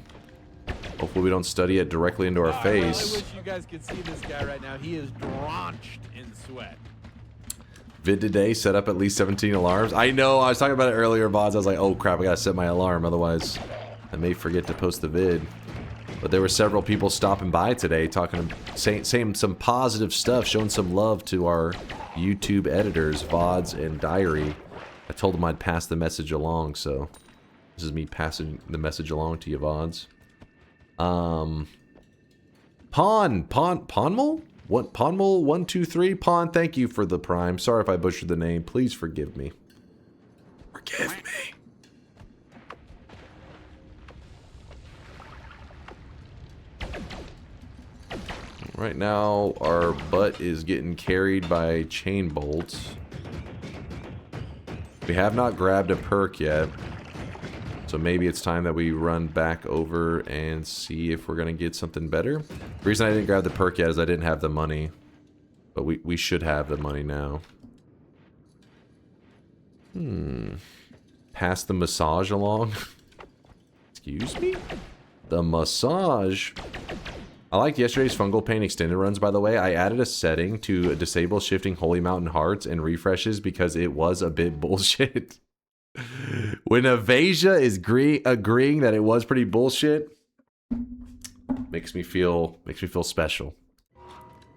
Hopefully we don't study it directly into our face. I wish you guys could see this guy right now. He is drenched in sweat. Vid today, set up at least 17 alarms. I know, I was talking about it earlier, VODs. I was like, oh crap, I gotta set my alarm, otherwise I may forget to post the vid. But there were several people stopping by today talking, saying some positive stuff, showing some love to our YouTube editors, VODs and Diary. I told them I'd pass the message along, so this is me passing the message along to you, VODs. Ponmol? What, Ponmol123? Pon, thank you for the prime. Sorry if I butchered the name. Please forgive me. Forgive me. Right now, our butt is getting carried by chain bolts. We have not grabbed a perk yet. So maybe it's time that we run back over and see if we're going to get something better. The reason I didn't grab the perk yet is I didn't have the money. But we should have the money now. Pass the massage along. Excuse me? The massage. I liked yesterday's Fungal Pain extended runs, by the way. I added a setting to disable shifting Holy Mountain Hearts and refreshes because it was a bit bullshit. When Avasia is agreeing that it was pretty bullshit, makes me feel special.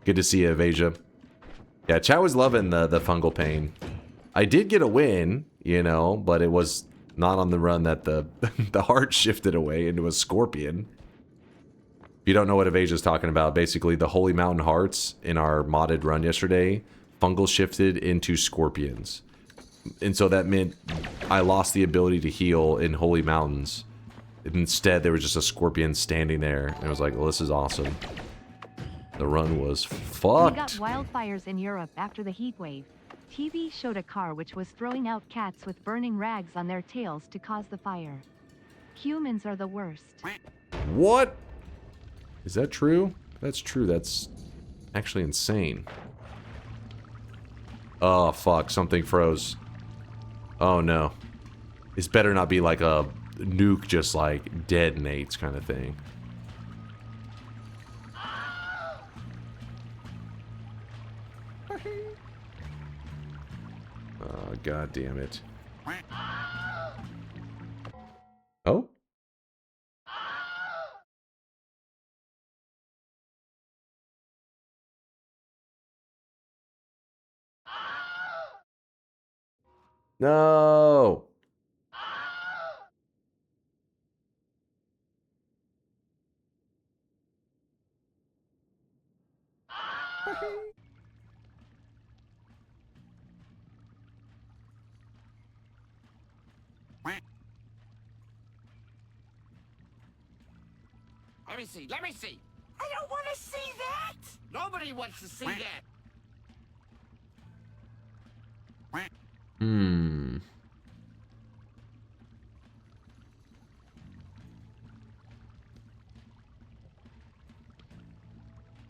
Good to see you, Avasia. Yeah, Chow was loving the Fungal Pain. I did get a win, you know, but it was not on the run that the heart shifted away into a scorpion. If you don't know what Avasia's talking about, basically the Holy Mountain Hearts in our modded run yesterday, fungal shifted into scorpions. And so that meant I lost the ability to heal in Holy Mountains. Instead, there was just a scorpion standing there. And I was like, well, this is awesome. The run was fucked. We got wildfires in Europe after the heat wave. TV showed a car which was throwing out cats with burning rags on their tails to cause the fire. Humans are the worst. What? Is that true? That's true. That's actually insane. Oh, fuck. Something froze. Oh, no. This better not be like a nuke just like detonates kind of thing. Oh, god damn it. Oh? No. Let me see. Let me see. I don't want to see that. Nobody wants to see that.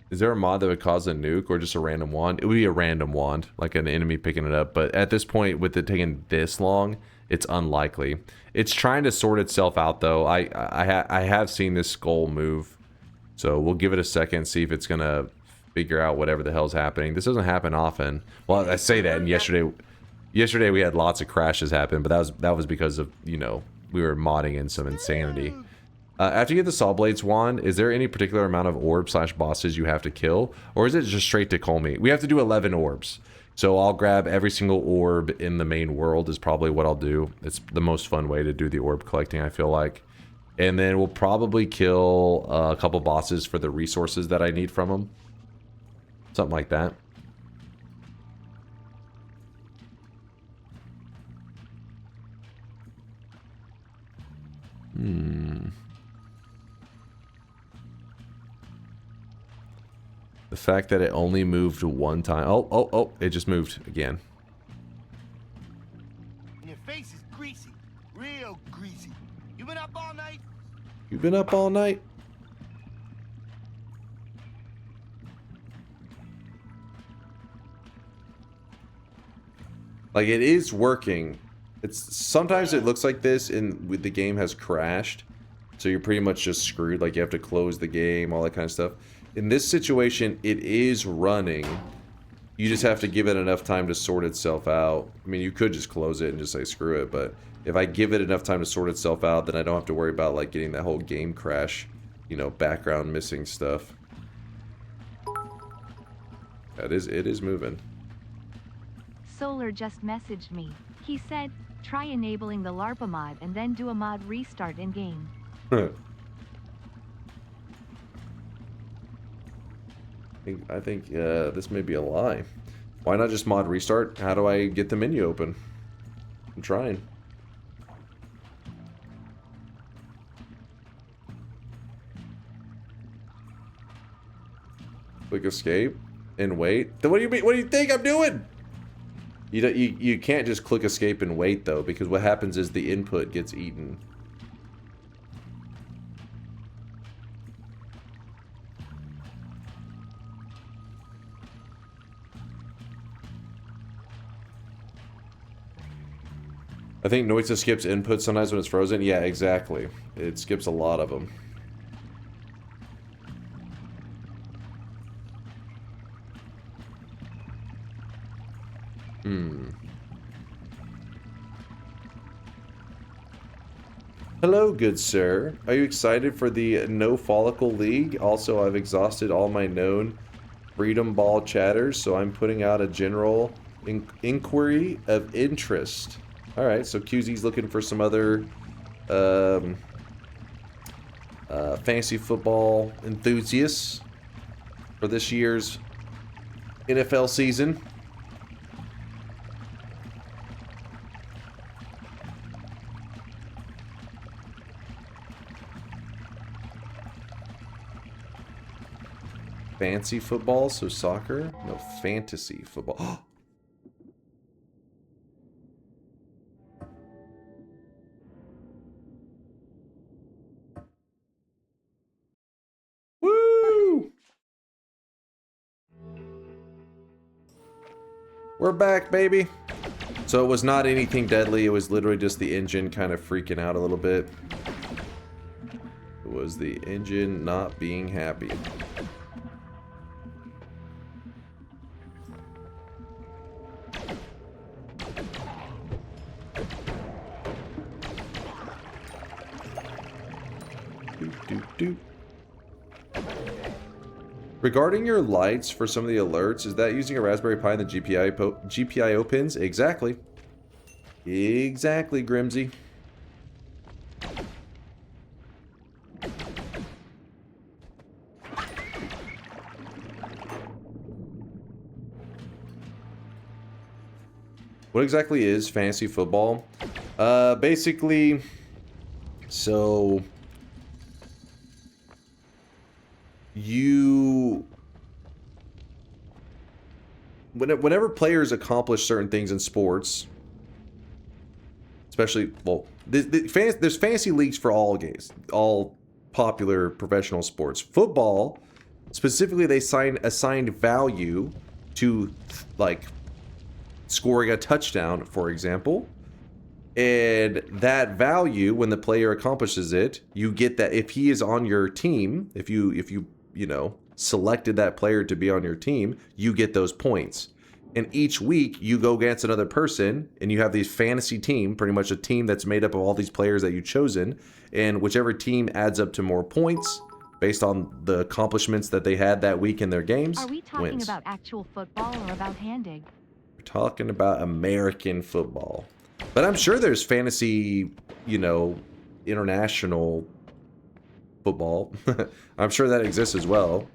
Is there a mod that would cause a nuke or just a random wand? It would be a random wand, like an enemy picking it up. But at this point, with it taking this long, it's unlikely. It's trying to sort itself out, though. I have seen this skull move. So we'll give it a second, see if it's going to figure out whatever the hell's happening. This doesn't happen often. Well, I say that, and yesterday we had lots of crashes happen, but that was because of, you know, we were modding in some insanity. After you get the Sawblades wand, is there any particular amount of orb/bosses you have to kill? Or is it just straight to Colmy? We have to do 11 orbs. So I'll grab every single orb in the main world is probably what I'll do. It's the most fun way to do the orb collecting, I feel like. And then we'll probably kill a couple bosses for the resources that I need from them. Something like that. The fact that it only moved one time. Oh, it just moved again. And your face is greasy. Real greasy. You been up all night? You been up all night? Like, it is working. It's sometimes it looks like this and the game has crashed. So you're pretty much just screwed. Like, you have to close the game, all that kind of stuff. In this situation, it is running. You just have to give it enough time to sort itself out. I mean, you could just close it and just say screw it, but if I give it enough time to sort itself out, then I don't have to worry about, like, getting that whole game crash, you know, background missing stuff. It is moving. Solar just messaged me. He said, try enabling the LARPA mod and then do a mod restart in game. I think this may be a lie. Why not just mod restart? How do I get the menu open? I'm trying. Click escape and wait. What do you mean? What do you think I'm doing? You can't just click escape and wait though, because what happens is the input gets eaten. I think Noita skips input sometimes when it's frozen. Yeah, exactly. It skips a lot of them. Hello, good sir. Are you excited for the No Follicle League? Also, I've exhausted all my known Freedom Ball chatters, so I'm putting out a general inquiry of interest. Alright, so QZ's looking for some other fantasy football enthusiasts for this year's NFL season. Fancy football, so soccer? No, fantasy football. Woo! We're back, baby. So it was not anything deadly. It was literally just the engine kind of freaking out a little bit. It was the engine not being happy. Regarding your lights for some of the alerts, is that using a Raspberry Pi and the GPIO pins? Exactly. Exactly, Grimsy. What exactly is fantasy football? Basically, so whenever players accomplish certain things in sports, especially, well, there's fantasy leagues for all games, all popular professional sports. Football, specifically, they assigned value to, like, scoring a touchdown, for example. And that value, when the player accomplishes it, you get that. If he is on your team, if you selected that player to be on your team, you get those points. And each week you go against another person and you have these fantasy team, pretty much a team that's made up of all these players that you've chosen, and whichever team adds up to more points based on the accomplishments that they had that week in their games, Are we talking wins. about actual football or about handing? We're talking about American football. But I'm sure there's fantasy, international football. I'm sure that exists as well.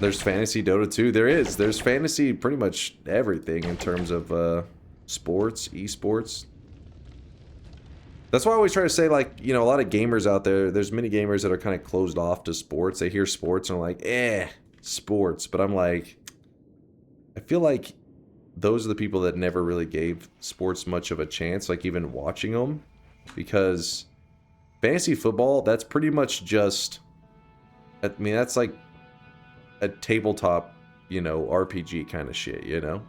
There's fantasy Dota 2. There's fantasy pretty much everything in terms of sports, esports. That's why I always try to say, like, you know, a lot of gamers out there, there's many gamers that are kind of closed off to sports. They hear sports and are like, sports. But I'm like, I feel like those are the people that never really gave sports much of a chance, like even watching them. Because fantasy football, that's pretty much just, I mean, that's like a tabletop, you know, RPG kind of shit, you know?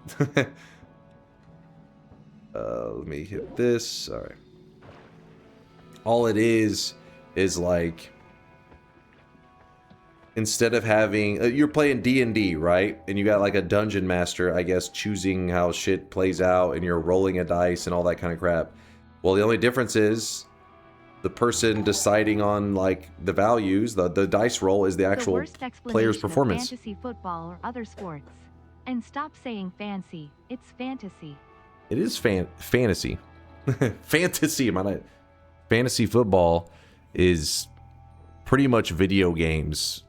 Let me hit this. All right. All it is like, instead of having, you're playing D&D, right? And you got like a dungeon master, I guess, choosing how shit plays out, and you're rolling a dice and all that kind of crap. Well, the only difference is the person deciding on like the values, the dice roll is the actual player's performance. Fantasy football or other sports. And stop saying fancy. It's fantasy. It is fantasy. Fantasy, am I not? Fantasy football is pretty much video games,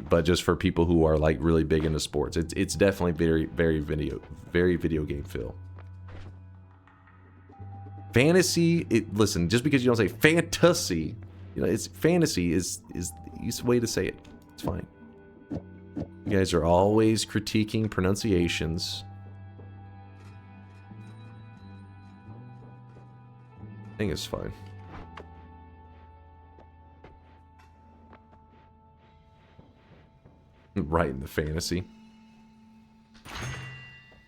but just for people who are like really big into sports. It's definitely very video game feel. Fantasy, listen, just because you don't say fantasy, you know, it's fantasy is the way to say it. It's fine. You guys are always critiquing pronunciations. I think it's fine. Right in the fantasy.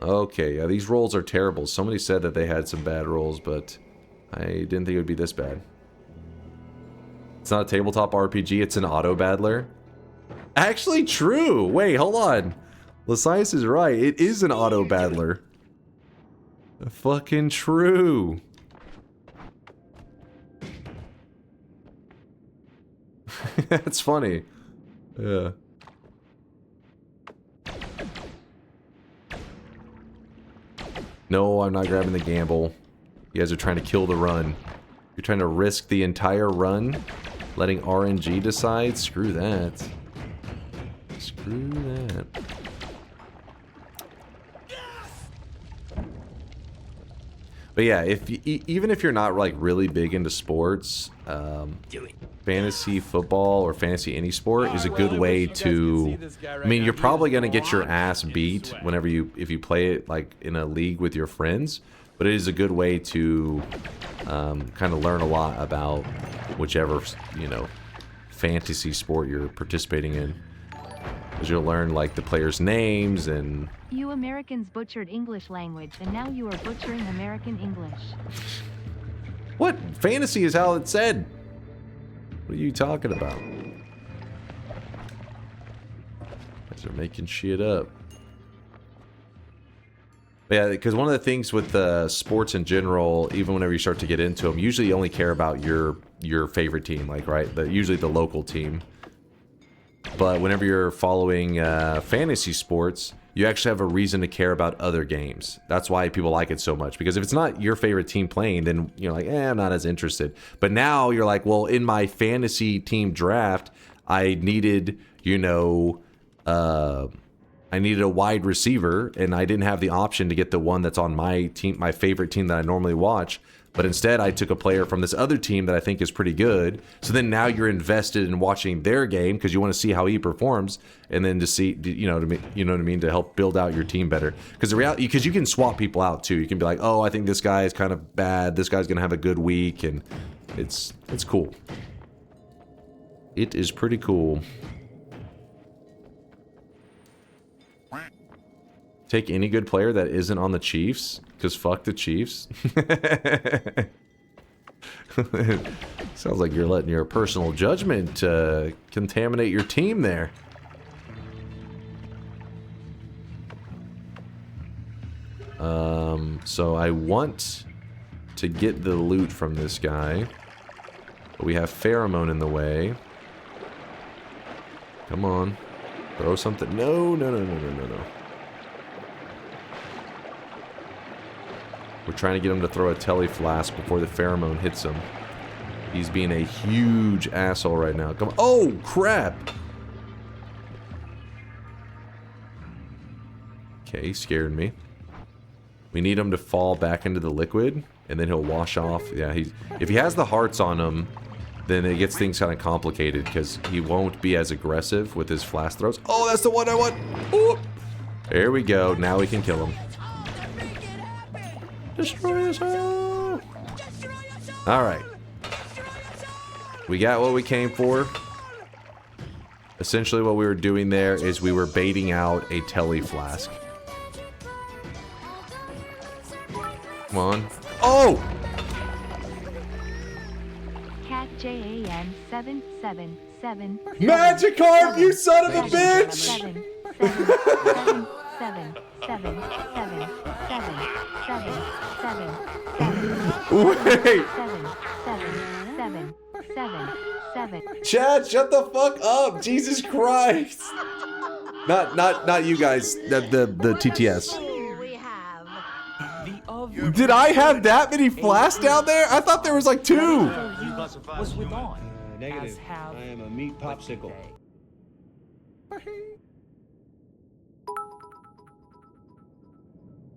Okay, yeah, these rolls are terrible. Somebody said that they had some bad rolls, but I didn't think it would be this bad. It's not a tabletop RPG, it's an auto battler. Actually, true! Wait, hold on. Lasias is right, it is an auto battler. Fucking true. That's funny. Yeah. No, I'm not grabbing the gamble. You guys are trying to kill the run. You're trying to risk the entire run, letting RNG decide? Screw that. Screw that. But yeah, even if you're not like really big into sports, fantasy football or fantasy any sport is a good way to. I mean, you're probably gonna get your ass beat whenever if you play it like in a league with your friends, but it is a good way to kind of learn a lot about whichever, you know, fantasy sport you're participating in. Because you'll learn like the players' names and. You Americans butchered English language, and now you are butchering American English. What? Fantasy is how it's said. What are you talking about? Guys are making shit up. But yeah, because one of the things with sports in general, even whenever you start to get into them, usually you only care about your favorite team, like, right? Usually the local team. But whenever you're following fantasy sports, you actually have a reason to care about other games. That's why people like it so much. Because if it's not your favorite team playing, then you're like, I'm not as interested. But now you're like, well, in my fantasy team draft, I needed, you know, I needed a wide receiver, and I didn't have the option to get the one that's on my team, my favorite team that I normally watch. But instead, I took a player from this other team that I think is pretty good. So then now you're invested in watching their game because you want to see how he performs, and then to see, you know what I mean, to help build out your team better. Because the reality, because you can swap people out too. You can be like, oh, I think this guy is kind of bad. This guy's gonna have a good week, and it's cool. It is pretty cool. Take any good player that isn't on the Chiefs, because fuck the Chiefs. Sounds like you're letting your personal judgment contaminate your team there. So I want to get the loot from this guy, but we have pheromone in the way. Come on, throw something. No. We're trying to get him to throw a telly flask before the pheromone hits him. He's being a huge asshole right now. Come on. Oh, crap! Okay, he scared me. We need him to fall back into the liquid, and then he'll wash off. Yeah, if he has the hearts on him, then it gets things kind of complicated, because he won't be as aggressive with his flash throws. Oh, that's the one I want! Ooh. There we go. Now we can kill him. Destroy us all! Alright. We got what we came for. Essentially what we were doing there is we were baiting out a telly flask. Come on. Oh! Cat JAN 777. Magikarp, you son of a bitch! 7. Chad, shut the fuck up! Jesus Christ! Not you guys. The TTS. Did I have that many flasks down there? I thought there was like 2. Was with on. Negative. I am a meat popsicle.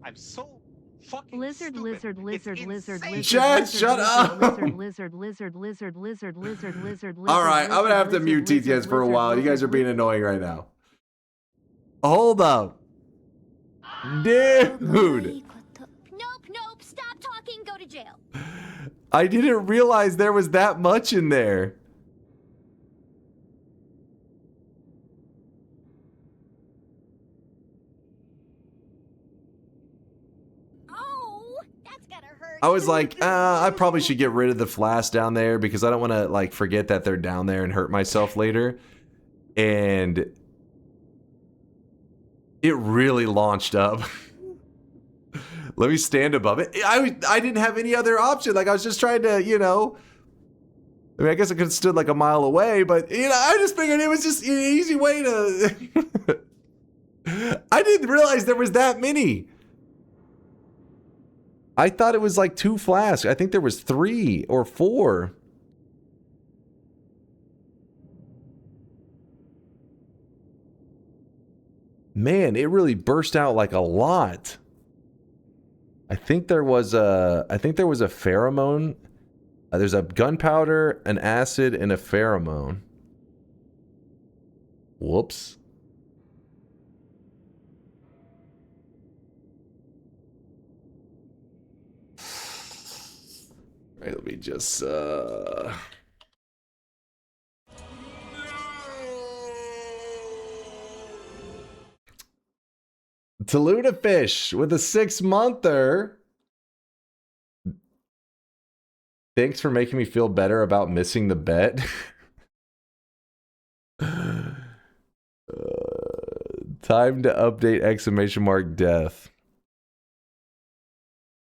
I'm so fucking Lizard. Chad, shut up! Lizard. Alright, I'm gonna have to mute TTS for a while. You guys are being annoying right now. Hold up. Dude! Nope, stop talking, go to jail. I didn't realize there was that much in there. Oh, that's gonna hurt. I was like, I probably should get rid of the flask down there because I don't want to like forget that they're down there and hurt myself later. And it really launched up. Let me stand above it. I didn't have any other option. Like I was just trying to, you know. I mean, I guess I could have stood like a mile away, but you know, I just figured it was just an easy way to. I didn't realize there was that many. I thought it was like 2 flasks. I think there was 3 or 4. Man, it really burst out like a lot. I think there was a pheromone. There's a gunpowder, an acid, and a pheromone. Whoops. Right, let me just Toluta Fish with a 6-monther. Thanks for making me feel better about missing the bet. Time to update exclamation mark death.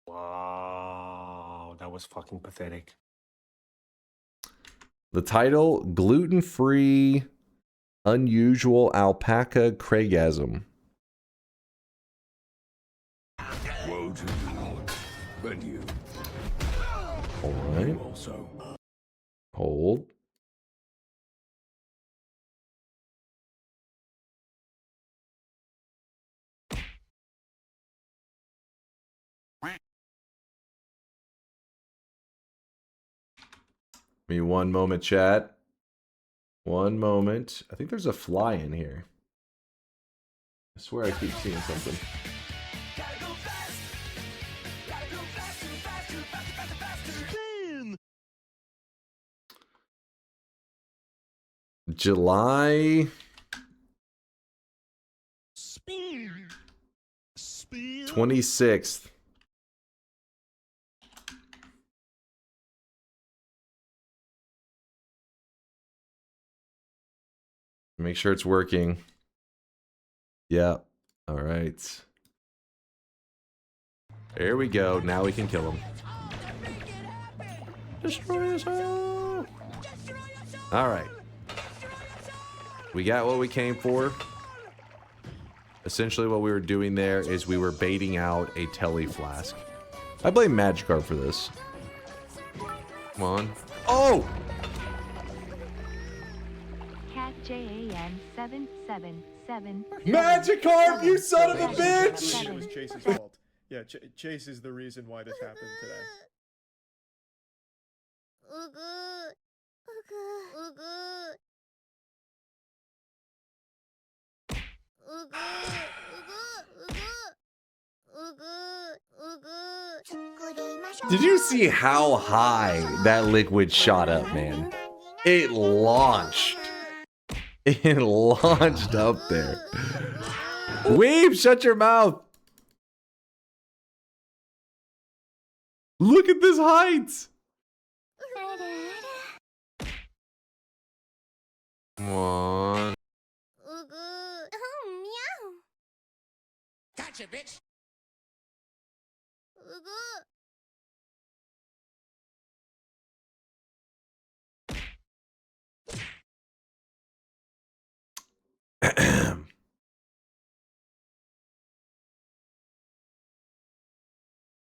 Wow, that was fucking pathetic. The title, gluten-free, unusual alpaca craigasm. Woe to you, but you. All right. Also. Hold. Give me one moment, chat. One moment. I think there's a fly in here. I swear I keep seeing something. July 26th. Make sure it's working. Yeah. All right. There we go. Now we can kill him. Destroy us all. All right. We got what we came for. Essentially what we were doing there is we were baiting out a telly flask. I blame Magikarp for this. Come on. Oh! Cat JAN 777. 7. Magikarp, you son of a bitch! It was Chase's fault. Yeah, Chase is the reason why this happened today. Did you see how high that liquid shot up, man? It launched. It launched up there. Weave, shut your mouth. Look at this height. Come on. Gotcha, bitch.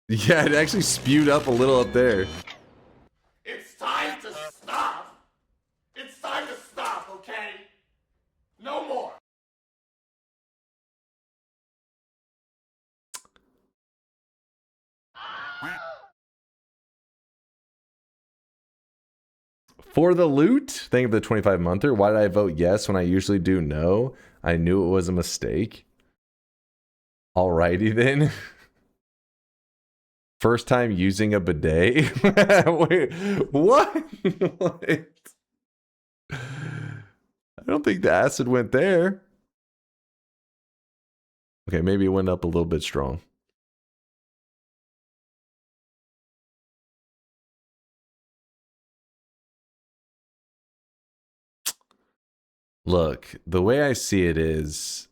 Yeah, it actually spewed up a little up there. It's time to stop. It's time to stop, okay? No more. For the loot, thank you for the 25 monther. Why did I vote yes when I usually do no? I knew it was a mistake. Alrighty then. First time using a bidet? Wait, what? What? I don't think the acid went there. Okay, maybe it went up a little bit strong. Look, the way I see it is,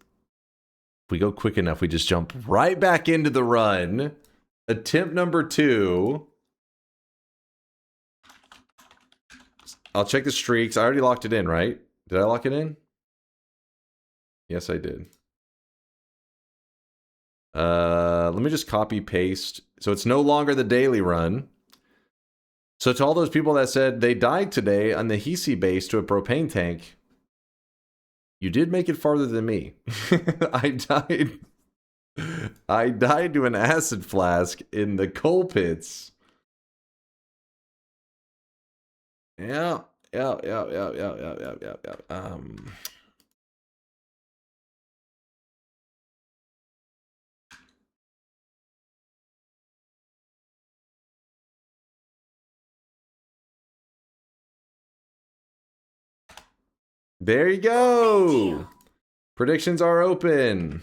if we go quick enough, we just jump right back into the run. Attempt number 2. I'll check the streaks. I already locked it in, right? Did I lock it in? Yes, I did. Let me just copy paste. So it's no longer the daily run. So to all those people that said they died today on the Hisi base to a propane tank, you did make it farther than me. I died to an acid flask in the coal pits. Yeah. There you go. Predictions are open.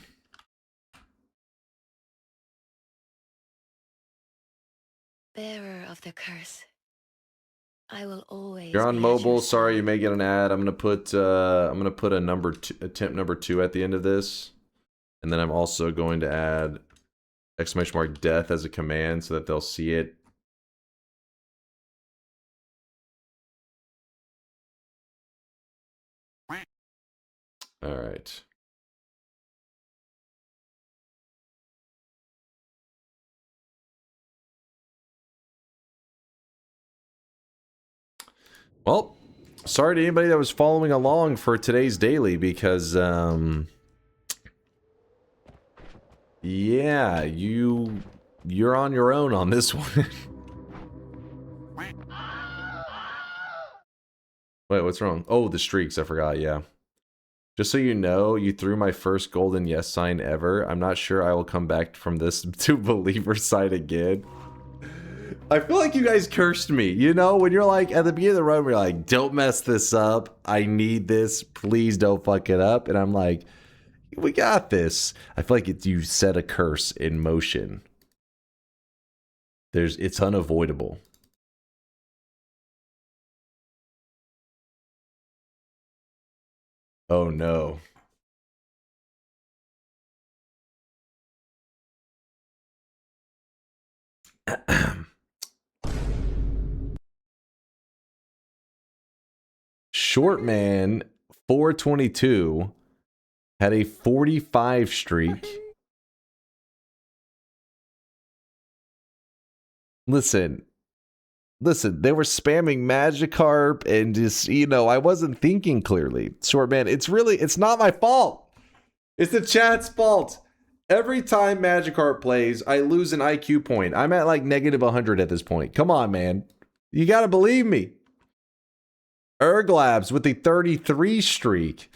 Bearer of the curse, I will always. You're on mobile. Sorry, you may get an ad. I'm gonna put a number two, attempt number 2 at the end of this, and then I'm also going to add !death as a command so that they'll see it. All right. Well, sorry to anybody that was following along for today's daily because, yeah, you're on your own on this one. Wait, what's wrong? Oh, the streaks, I forgot, yeah. Just so you know, you threw my first golden yes sign ever. I'm not sure I will come back from this to believer side again. I feel like you guys cursed me, you know, when you're like, at the beginning of the run, we're like, don't mess this up. I need this. Please don't fuck it up. And I'm like, we got this. I feel like you set a curse in motion. It's unavoidable. Oh no. Shortman 422 had a 45 streak. Listen, they were spamming Magikarp and just, you know, I wasn't thinking clearly. Shortman, it's not my fault. It's the chat's fault. Every time Magikarp plays, I lose an IQ point. I'm at like negative 100 at this point. Come on, man. You gotta believe me. Erglabs with the 33 streak.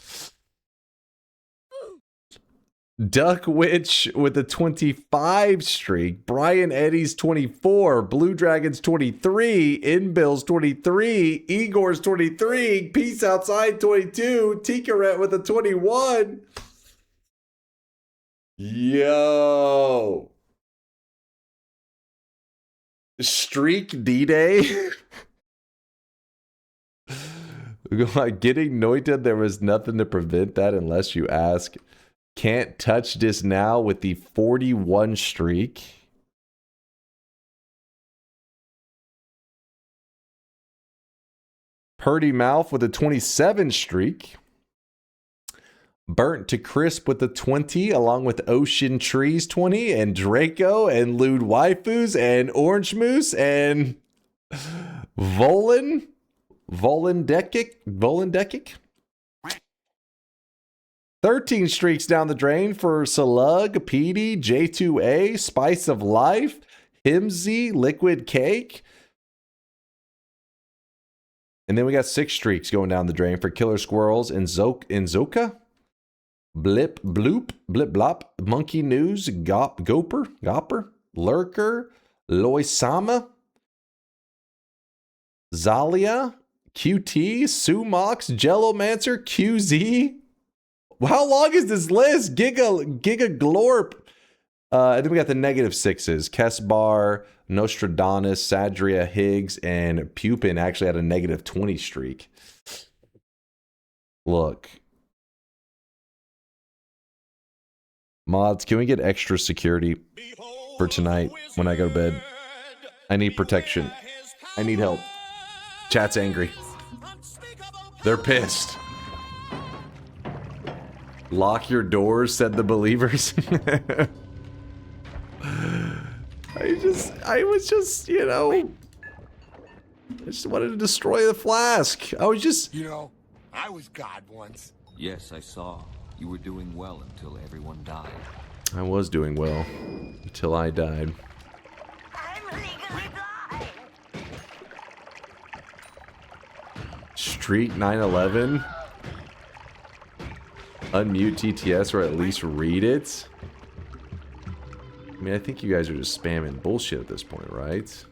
Duck Witch with a 25 streak. Brian Eddy's 24. Blue Dragon's 23. Inbill's 23. Igor's 23. Peace Outside 22. Tikaret with a 21. Yo. Streak D-Day. Getting Noita, there was nothing to prevent that unless you ask. Can't touch this now with the 41 streak. Purdy Mouth with a 27 streak. Burnt to Crisp with the 20, along with Ocean Trees 20, and Draco, and Lewd Waifus, and Orange Moose, and Volendekic. 13 streaks down the drain for Slug, PD, J2A, Spice of Life, Himsy, Liquid Cake. And then we got 6 streaks going down the drain for Killer Squirrels and Zoka. Blip Bloop, Blip Blop, Monkey News, Gopper, Lurker, Loisama, Zalia, QT, Sumox, Jellomancer, QZ. How long is this list? Giga Glorp. And then we got the -6s. Kessbar, Nostradamus, Sadria, Higgs, and Pupin actually had a -20 streak. Look. Mods, can we get extra security for tonight when I go to bed? I need protection. I need help. Chat's angry. They're pissed. Lock your doors, said the believers. I was just, you know, I just wanted to destroy the flask. I was just... You know, I was God once. Yes, I saw. You were doing well until everyone died. I was doing well until I died. I'm legally blind. Street 911. Unmute TTS or at least read it. I mean, I think you guys are just spamming bullshit at this point, right?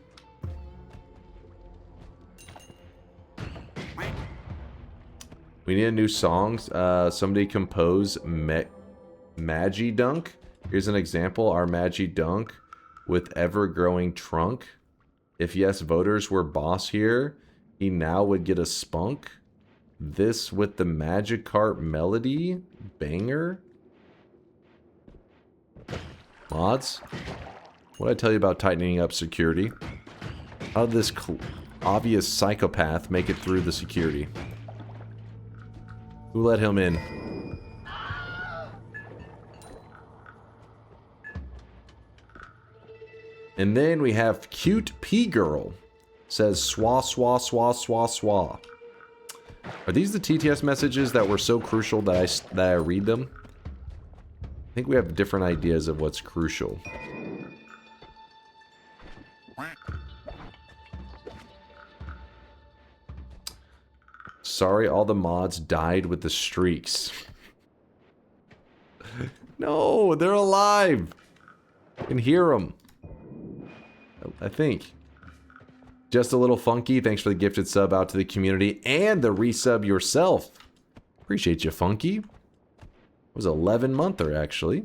We need a new song. Somebody compose Magi Dunk. Here's an example. Our Magi Dunk with ever-growing trunk. If yes, voters were boss here, he now would get a spunk. This with the Magikarp melody. Banger. Mods, what did I tell you about tightening up security? How did this obvious psychopath make it through the security? Who let him in? And then we have Cute P-Girl. Says swa swa swa swa swa. Are these the TTS messages that were so crucial that I read them? I think we have different ideas of what's crucial. Sorry, all the mods died with the streaks. No, they're alive. I can hear them. I think. Just a little funky. Thanks for the gifted sub out to the community and the resub yourself. Appreciate you, Funky. It was 11-monther, actually.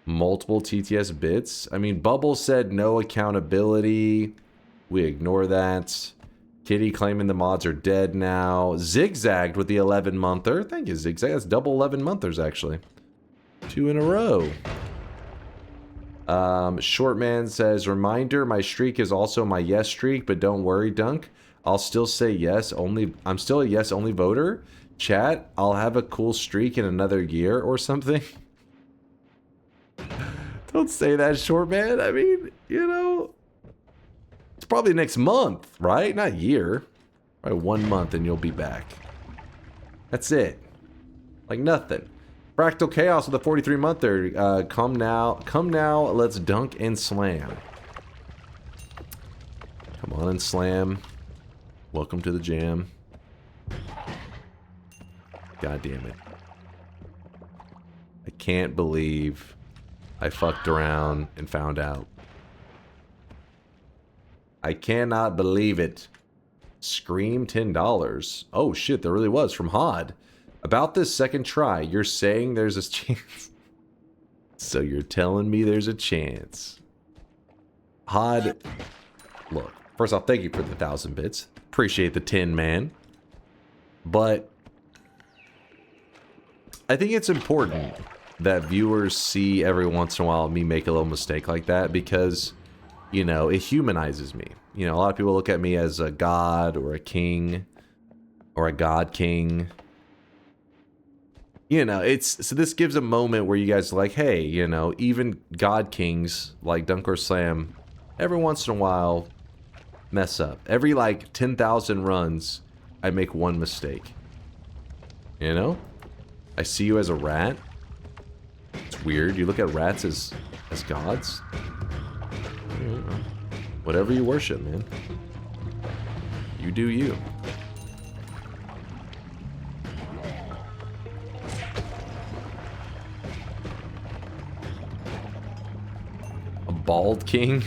Multiple TTS bits. I mean, Bubble said no accountability. We ignore that. Kitty claiming the mods are dead now. Zigzagged with the 11-monther. Thank you, Zigzag. That's double 11-monthers, actually. 2 in a row. Shortman says, reminder, my streak is also my yes streak, but don't worry, Dunk. I'll still say yes only. I'm still a yes only voter. Chat, I'll have a cool streak in another year or something. Don't say that, Shortman. I mean, you know, it's probably next month, right? Not year. Probably 1 month and you'll be back. That's it. Like nothing. Fractal Chaos with a 43-monther. Come now, let's dunk and slam. Come on and slam. Welcome to the jam. God damn it. I can't believe I fucked around and found out. I cannot believe it. Scream $10. Oh shit, there really was from Hod. About this second try, you're saying there's a chance. So you're telling me there's a chance. Hod, look, first off, thank you for the 1,000 bits. Appreciate the 10, man. But I think it's important that viewers see every once in a while me make a little mistake like that because, you know, it humanizes me. You know, a lot of people look at me as a god or a king or a god king. You know, so this gives a moment where you guys are like, hey, you know, even god kings like DunkOrSlam every once in a while mess up. Every like 10,000 runs, I make one mistake. You know? I see you as a rat. It's weird. You look at rats as gods. Whatever you worship, man. You do you. A bald king?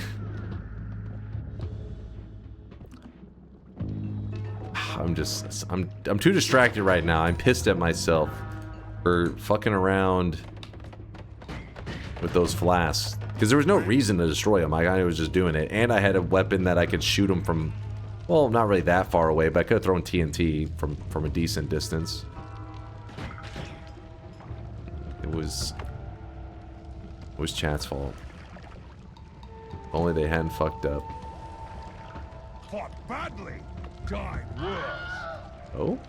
I'm too distracted right now. I'm pissed at myself for fucking around with those flasks. Because there was no reason to destroy them. I was just doing it. And I had a weapon that I could shoot them from, well, not really that far away, but I could have thrown TNT from a decent distance. It was chat's fault. If only they hadn't fucked up. Fought badly, died worse. Oh?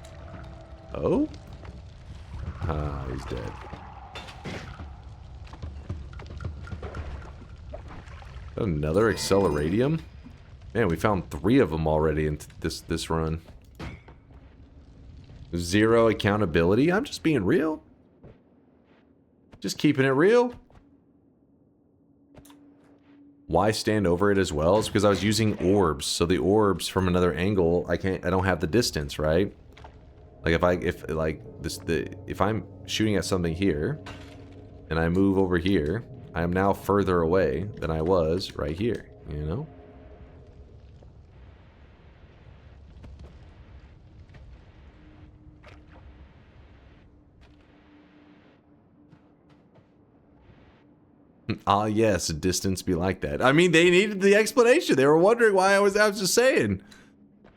Oh? Ah, he's dead. Another acceleradium? Man, we found 3 of them already in this run. 0 accountability? I'm just being real. Just keeping it real. Why stand over it as well? It's because I was using orbs. So the orbs from another angle, I don't have the distance, right? Like if I'm shooting at something here and I move over here, I am now further away than I was right here, you know? Ah, yes, distance be like that. I mean, they needed the explanation. They were wondering why I was just saying.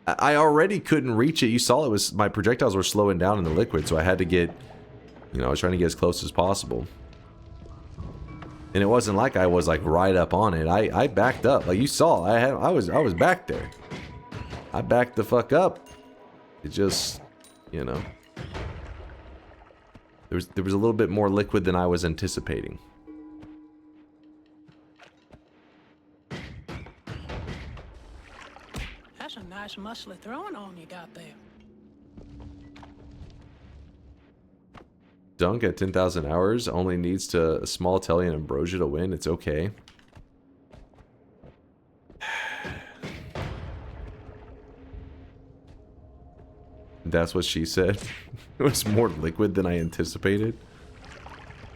I already couldn't reach it. You saw it was, my projectiles were slowing down in the liquid, so I had to get, you know, I was trying to get as close as possible. And it wasn't like I was like right up on it. I backed up. Like you saw, I was back there. I backed the fuck up. It just, you know, there was a little bit more liquid than I was anticipating. That's a nice muscly throwing on you got there. Dunk at 10,000 hours only needs to a small telly and ambrosia to win. It's okay. That's what she said. It was more liquid than I anticipated.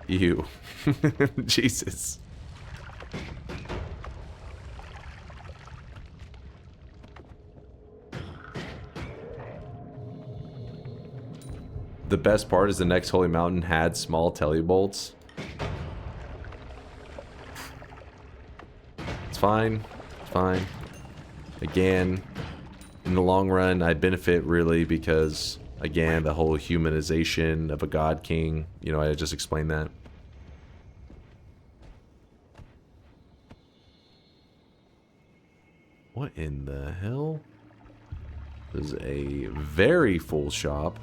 Ew. Jesus. The best part is the next holy mountain had small telly bolts. It's fine. It's fine. Again, in the long run, I benefit really because, again, the whole humanization of a god king. You know, I just explained that. What in the hell? This is a very full shop.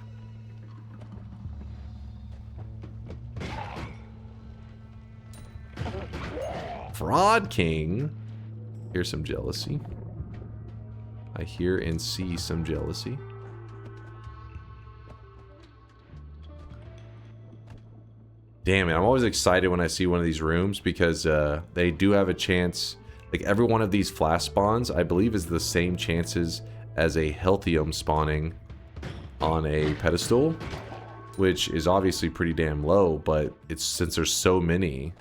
Fraud King. Here's some jealousy. I hear and see some jealousy. Damn it, I'm always excited when I see one of these rooms because they do have a chance. Like every one of these flash spawns, I believe, is the same chances as a Healthium spawning on a pedestal, which is obviously pretty damn low, but it's since there's so many,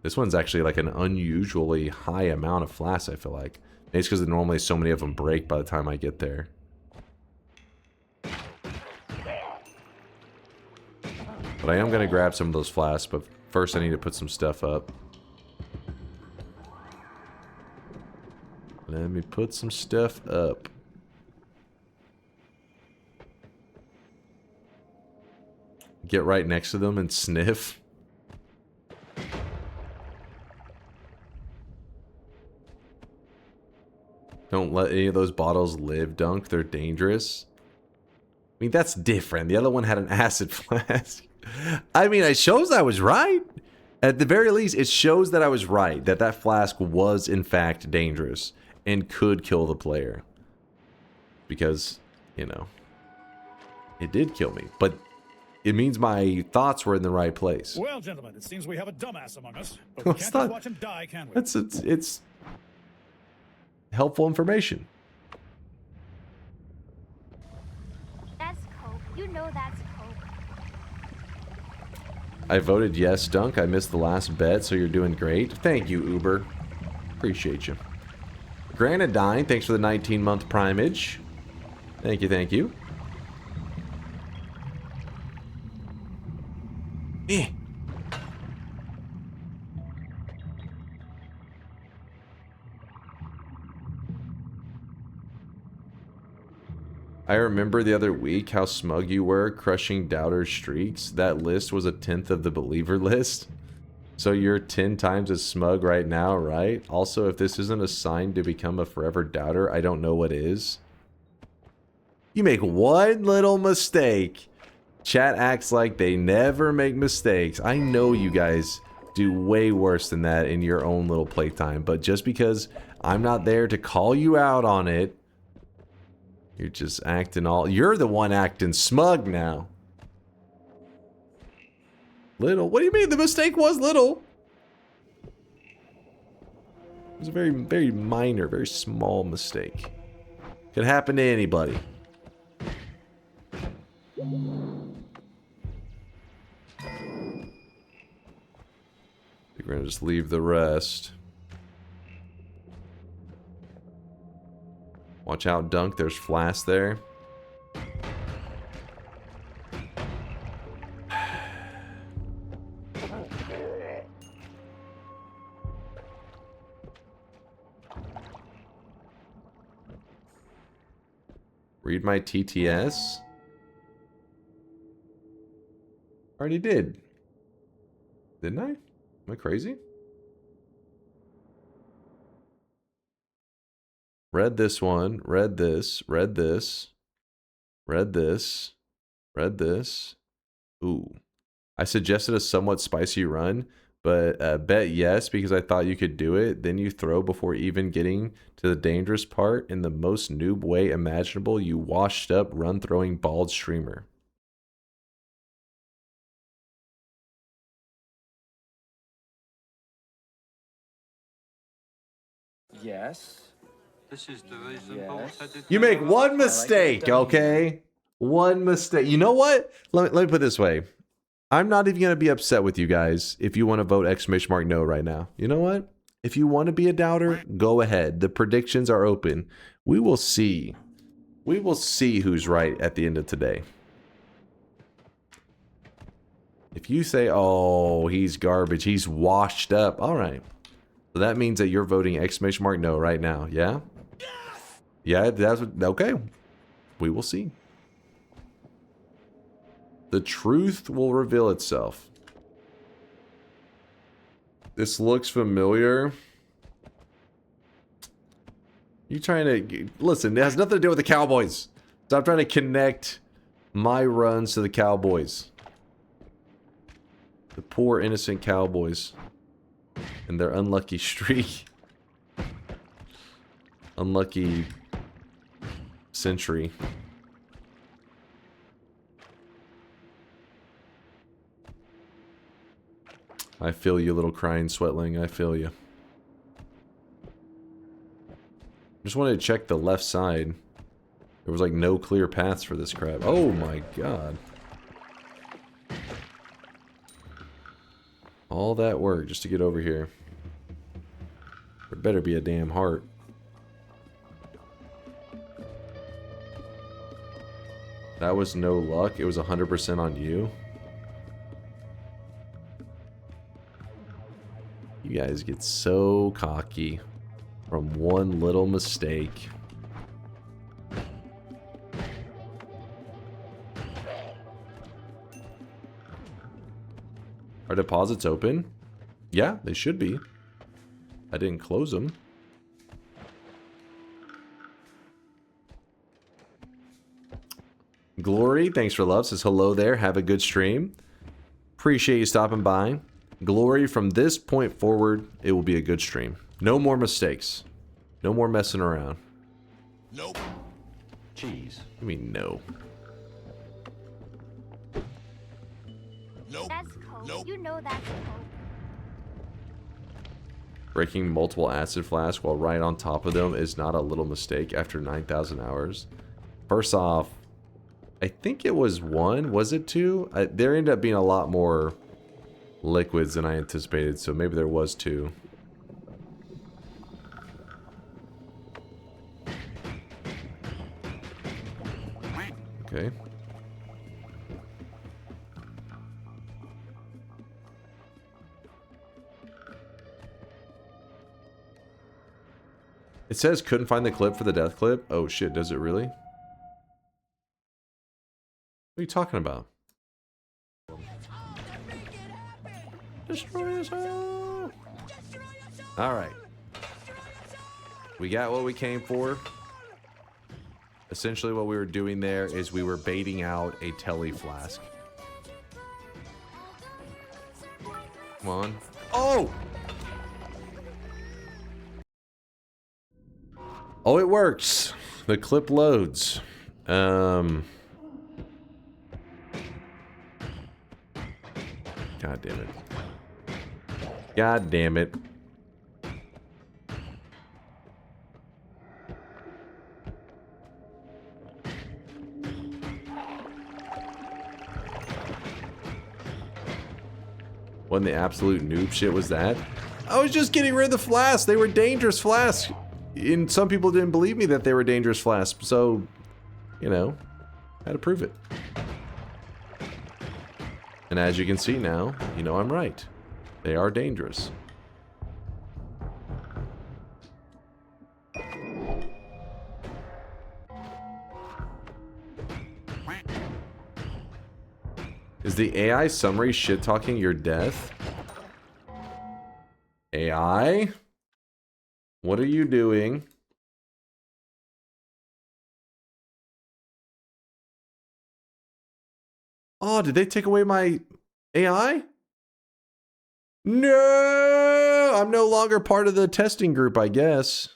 this one's actually like an unusually high amount of flash, I feel like. Maybe it's because normally so many of them break by the time I get there. But I am going to grab some of those flasks, but first I need to put some stuff up. Let me put some stuff up. Get right next to them and sniff. Don't let any of those bottles live, Dunk. They're dangerous. I mean, that's different. The other one had an acid flask. I mean, it shows I was right. At the very least, it shows that I was right. That that flask was, in fact, dangerous. And could kill the player. Because, you know, it did kill me. But it means my thoughts were in the right place. Well, gentlemen, it seems we have a dumbass among us. But we can't just watch him die, can we? It's helpful information. That's coke. You know that's coke. I voted yes, Dunk. I missed the last bet, so you're doing great. Thank you, Uber. Appreciate you. Granadine, thanks for the 19-month primage. Thank you, thank you. I remember the other week how smug you were crushing doubter streaks. That list was 1/10 of the believer list. So you're 10 times as smug right now, right? Also, if this isn't a sign to become a forever doubter, I don't know what is. You make one little mistake. Chat acts like they never make mistakes. I know you guys do way worse than that in your own little playtime, but just because I'm not there to call you out on it, you're just acting all... You're the one acting smug now. Little? What do you mean? The mistake was little. It was a very, very minor, very small mistake. Could happen to anybody. We're gonna just leave the rest. Watch out, Dunk. There's flask there. Read my TTS? Already did. Didn't I? Am I crazy? Read this one, read this, read this, read this, read this. Ooh. I suggested a somewhat spicy run, but bet yes because I thought you could do it. Then you throw before even getting to the dangerous part in the most noob way imaginable, you washed up run throwing bald streamer. Yes. This is the reason bolted. You make one mistake, okay? One mistake. You know what? Let me put it this way. I'm not even going to be upset with you guys if you want to vote ! No right now. You know what? If you want to be a doubter, go ahead. The predictions are open. We will see. We will see who's right at the end of today. If you say, oh, he's garbage, he's washed up. All right. So that means that you're voting ! No right now. Yeah? Yeah, that's what, okay. We will see. The truth will reveal itself. This looks familiar. You trying to... Listen, it has nothing to do with the Cowboys. Stop trying to connect my runs to the Cowboys. The poor, innocent Cowboys. And their unlucky streak. Unlucky... century. I feel you, little crying sweatling. I feel you. Just wanted to check the left side. There was like no clear paths for this crap. Oh my god. All that work just to get over here. There better be a damn heart. That was no luck. It was 100% on you. You guys get so cocky from one little mistake. Are deposits open? Yeah, they should be. I didn't close them. Glory, thanks for love, says hello there. Have a good stream. Appreciate you stopping by. Glory, from this point forward, it will be a good stream. No more mistakes. No more messing around. Nope. Jeez. I mean, no. Nope. That's cool. Nope. You know that's cool. Breaking multiple acid flasks while right on top of them is not a little mistake after 9,000 hours. First off, I think it was 1. Was it 2? There ended up being a lot more liquids than I anticipated, so maybe there was 2. Okay. It says couldn't find the clip for the death clip. Oh shit, does it really? What are you talking about? Destroy us all. Alright. We got what we came for. Essentially what we were doing there is we were baiting out a telly flask. Come on. Oh! Oh, it works. The clip loads. God damn it. God damn it. What in the absolute noob shit was that? I was just getting rid of the flasks. They were dangerous flasks. And some people didn't believe me that they were dangerous flasks. So, you know, I had to prove it. And as you can see now, you know I'm right. They are dangerous. Is the AI summary shit-talking your death? AI? What are you doing? Oh, did they take away my AI? No! I'm no longer part of the testing group, I guess.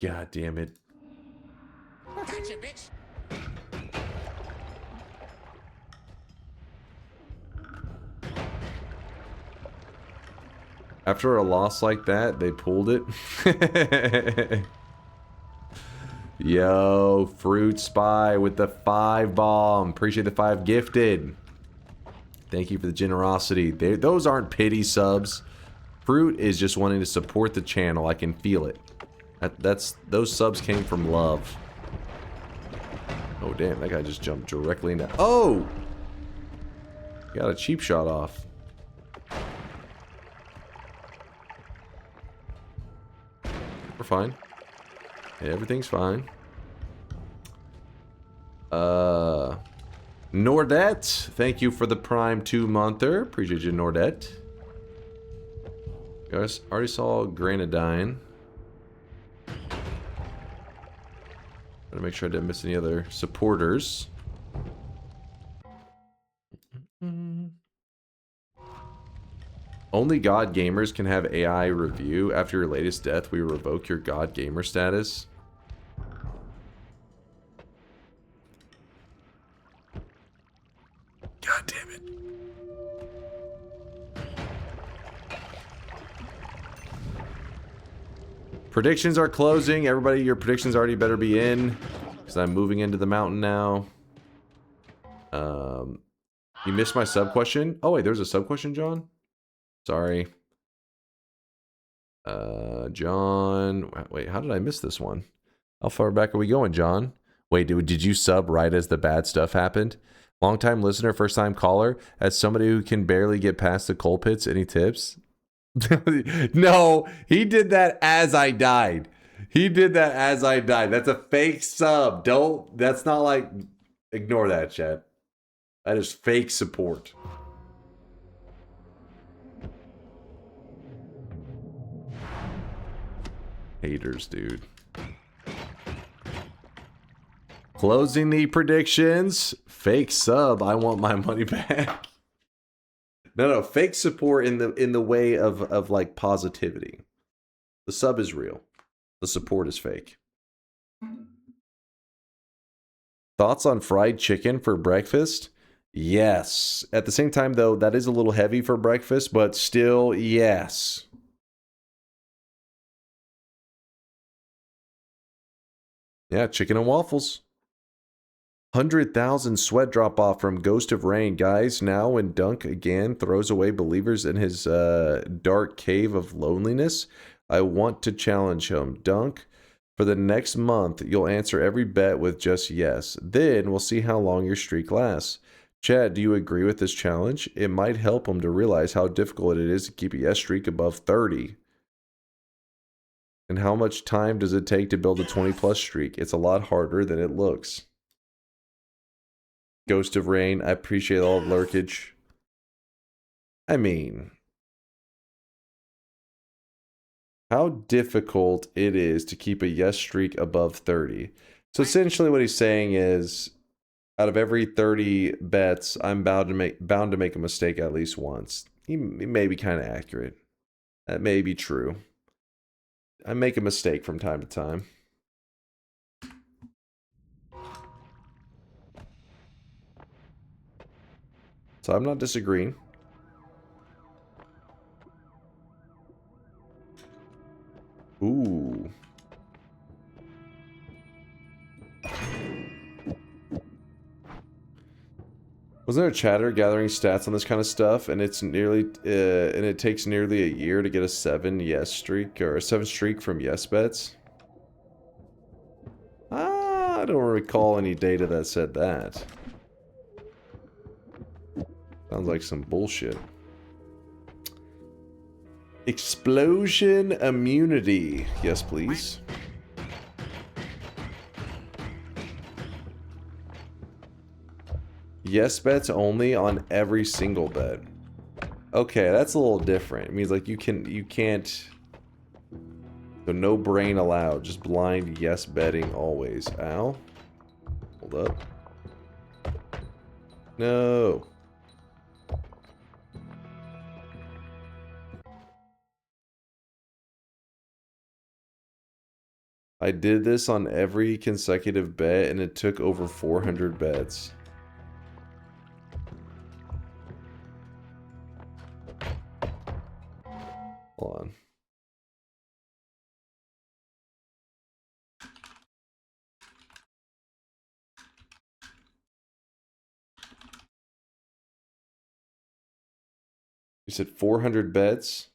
God damn it. Gotcha, bitch. After a loss like that, they pulled it. Yo, Fruit Spy with the 5 bomb. Appreciate the 5 gifted. Thank you for the generosity. Those aren't pity subs. Fruit is just wanting to support the channel. I can feel it. Those subs came from love. Oh damn, that guy just jumped directly into. Oh! Got a cheap shot off. We're fine. Everything's fine. Nordette, thank you for the Prime 2-monther. Appreciate you, Nordette. Guys, already saw Granadine. Gotta make sure I didn't miss any other supporters. Only God gamers can have AI review. After your latest death, we revoke your God gamer status. damn it. Predictions are closing. Everybody, your predictions already better be in. Because I'm moving into the mountain now. You missed my sub question? Oh, wait, there's a sub question, John? Sorry. John... Wait, how did I miss this one? How far back are we going, John? Wait, did you sub right as the bad stuff happened? Long-time listener, first-time caller. As somebody who can barely get past the coal pits, any tips? No, he did that as I died. He did that as I died. That's a fake sub. That's not like... Ignore that, chat. That is fake support. Haters, dude. Closing the predictions. Fake sub. I want my money back. No, fake support in the way of like positivity. The sub is real. The support is fake. Thoughts on fried chicken for breakfast? Yes. At the same time, though, that is a little heavy for breakfast, but still, yes. Yeah, chicken and waffles. 100,000 sweat drop off from Ghost of Rain. Guys, now when Dunk again throws away believers in his dark cave of loneliness, I want to challenge him. Dunk, for the next month, you'll answer every bet with just yes. Then we'll see how long your streak lasts. Chad, do you agree with this challenge? It might help him to realize how difficult it is to keep a yes streak above 30. And how much time does it take to build a 20+ streak? It's a lot harder than it looks. Ghost of Rain, I appreciate all the lurkage. I mean, how difficult it is to keep a yes streak above 30. So essentially what he's saying is, out of every 30 bets, I'm bound to make a mistake at least once. He may be kind of accurate. That may be true. I make a mistake from time to time. So I'm not disagreeing. Ooh. Wasn't there a chatter gathering stats on this kind of stuff, and it's nearly and it takes nearly a year to get a 7 yes streak or a 7 streak from yes bets? I don't recall any data that said that. Sounds like some bullshit. Explosion immunity. Yes, please. Yes bets only on every single bet. Okay, that's a little different. It means like you can't. So no brain allowed. Just blind yes betting always. Ow. Hold up. No. I did this on every consecutive bet and it took over 400 bets. Hold on. You said 400 bets?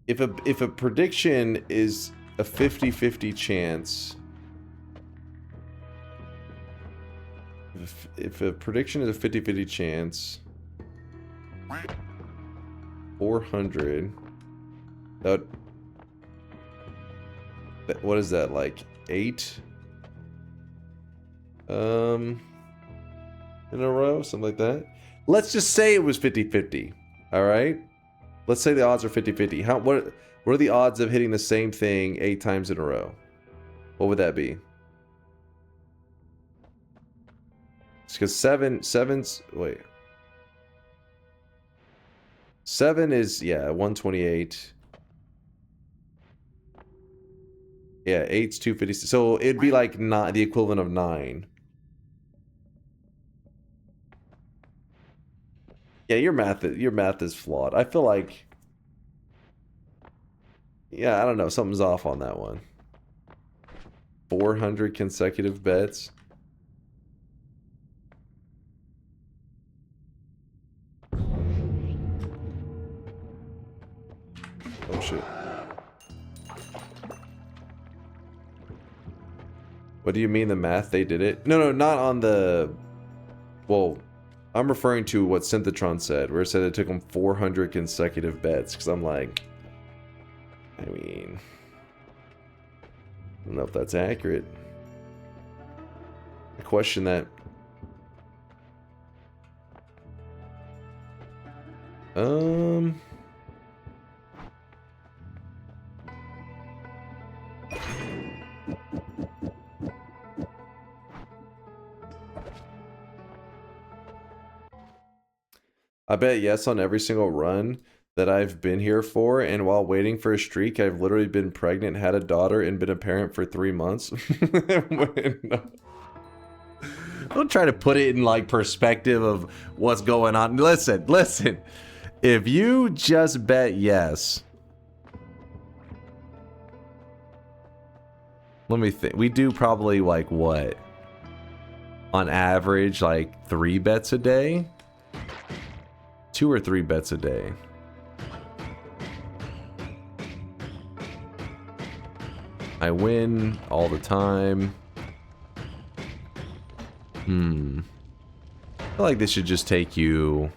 If a prediction is a 50-50 chance, if a prediction is a 50-50 chance, 400, that what is that, like 8 in a row, something like that? Let's just say it was 50-50. All right, let's say the odds are 50-50. What are the odds of hitting the same thing 8 times in a row? What would that be? because 7's wait. 7 is, yeah, 128. Yeah, 8's 250. So it'd be like not the equivalent of 9. Yeah, your math is flawed. I feel like, yeah, I don't know, something's off on that one. 400 consecutive bets. Oh shit. What do you mean the math they did it? No, not on the... Well, I'm referring to what Synthetron said, where it said it took him 400 consecutive bets, because I'm like... I mean... I don't know if that's accurate. I question that. I bet yes on every single run that I've been here for, and while waiting for a streak, I've literally been pregnant, had a daughter, and been a parent for 3 months. No. Don't try to put it in like perspective of what's going on. Listen. If you just bet yes. Let me think. We do probably like what? On average, like 3 bets a day? 2 or 3 bets a day. I win all the time. I feel like this should just take you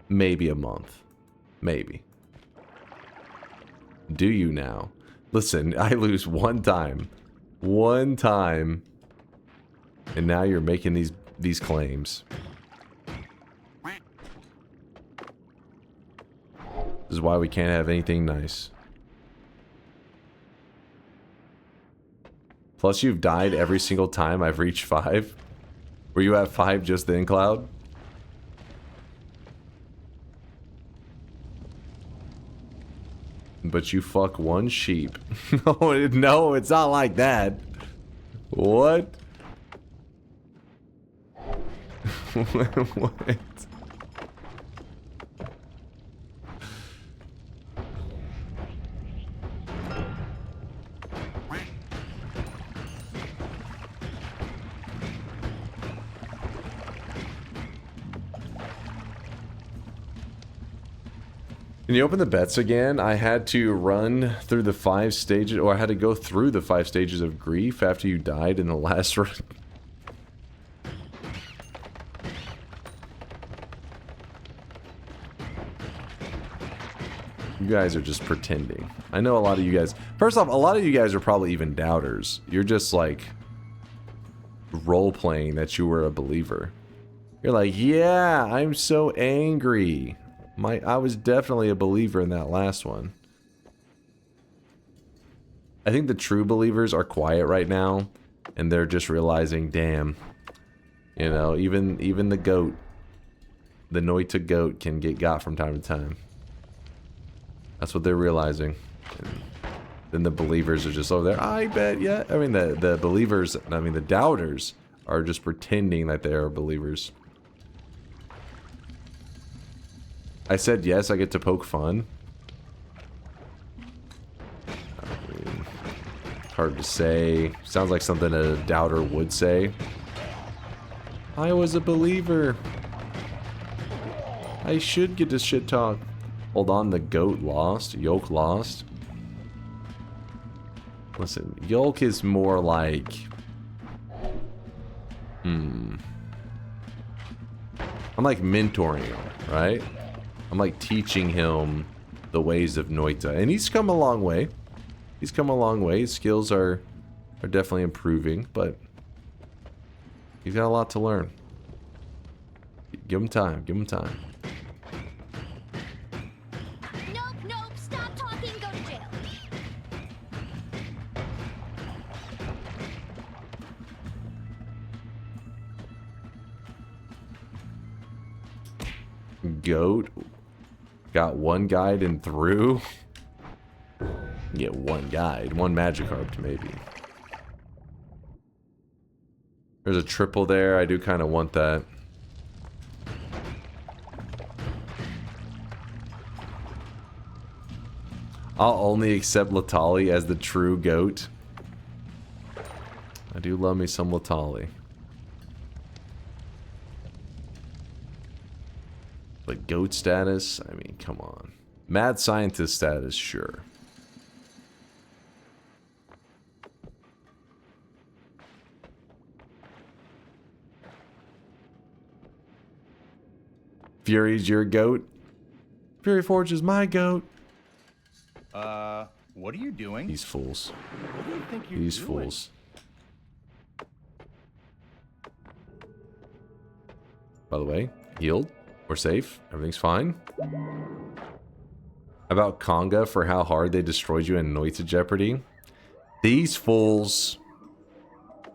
maybe a month. Maybe. Do you now? Listen, I lose one time. One time. And now you're making these claims. This is why we can't have anything nice. Plus, you've died every single time I've reached 5. Were you at 5 just then, Cloud? But you fuck one sheep. No, it's not like that. What? What? Can you open the bets again? I had to run through the 5 stages, or I had to go through the 5 stages of grief after you died in the last run. You guys are just pretending. I know a lot of you guys... First off, a lot of you guys are probably even doubters. You're just like... role-playing that you were a believer. You're like, yeah, I'm so angry. I was definitely a believer in that last one. I think the true believers are quiet right now, and they're just realizing, damn, you know, even the goat, the Noita goat, can get got from time to time. That's what they're realizing. And then the believers are just over there. I bet, yeah. I mean, the believers, I mean, the doubters are just pretending that they are believers. I said yes, I get to poke fun. I mean, hard to say. Sounds like something a doubter would say. I was a believer. I should get to shit talk. Hold on, the goat lost. Yolk lost. Listen, Yolk is more like... I'm like mentoring him, right? I'm like teaching him the ways of Noita. And he's come a long way. He's come a long way. His skills are definitely improving, but he's got a lot to learn. Give him time. Give him time. Nope, stop talking, go to jail. goat got one guide and through. Get one guide, one Magikarp maybe. There's a triple there. I do kind of want that. I'll only accept Latali as the true goat. I do love me some Latali. But goat status? I mean, come on. Mad scientist status, sure. Fury's your goat? Fury Forge is my goat. What are you doing? These fools. What do you think you're These doing? fools. By the way, healed. We're safe. Everything's fine. About Conga for how hard they destroyed you in Noita Jeopardy. These fools.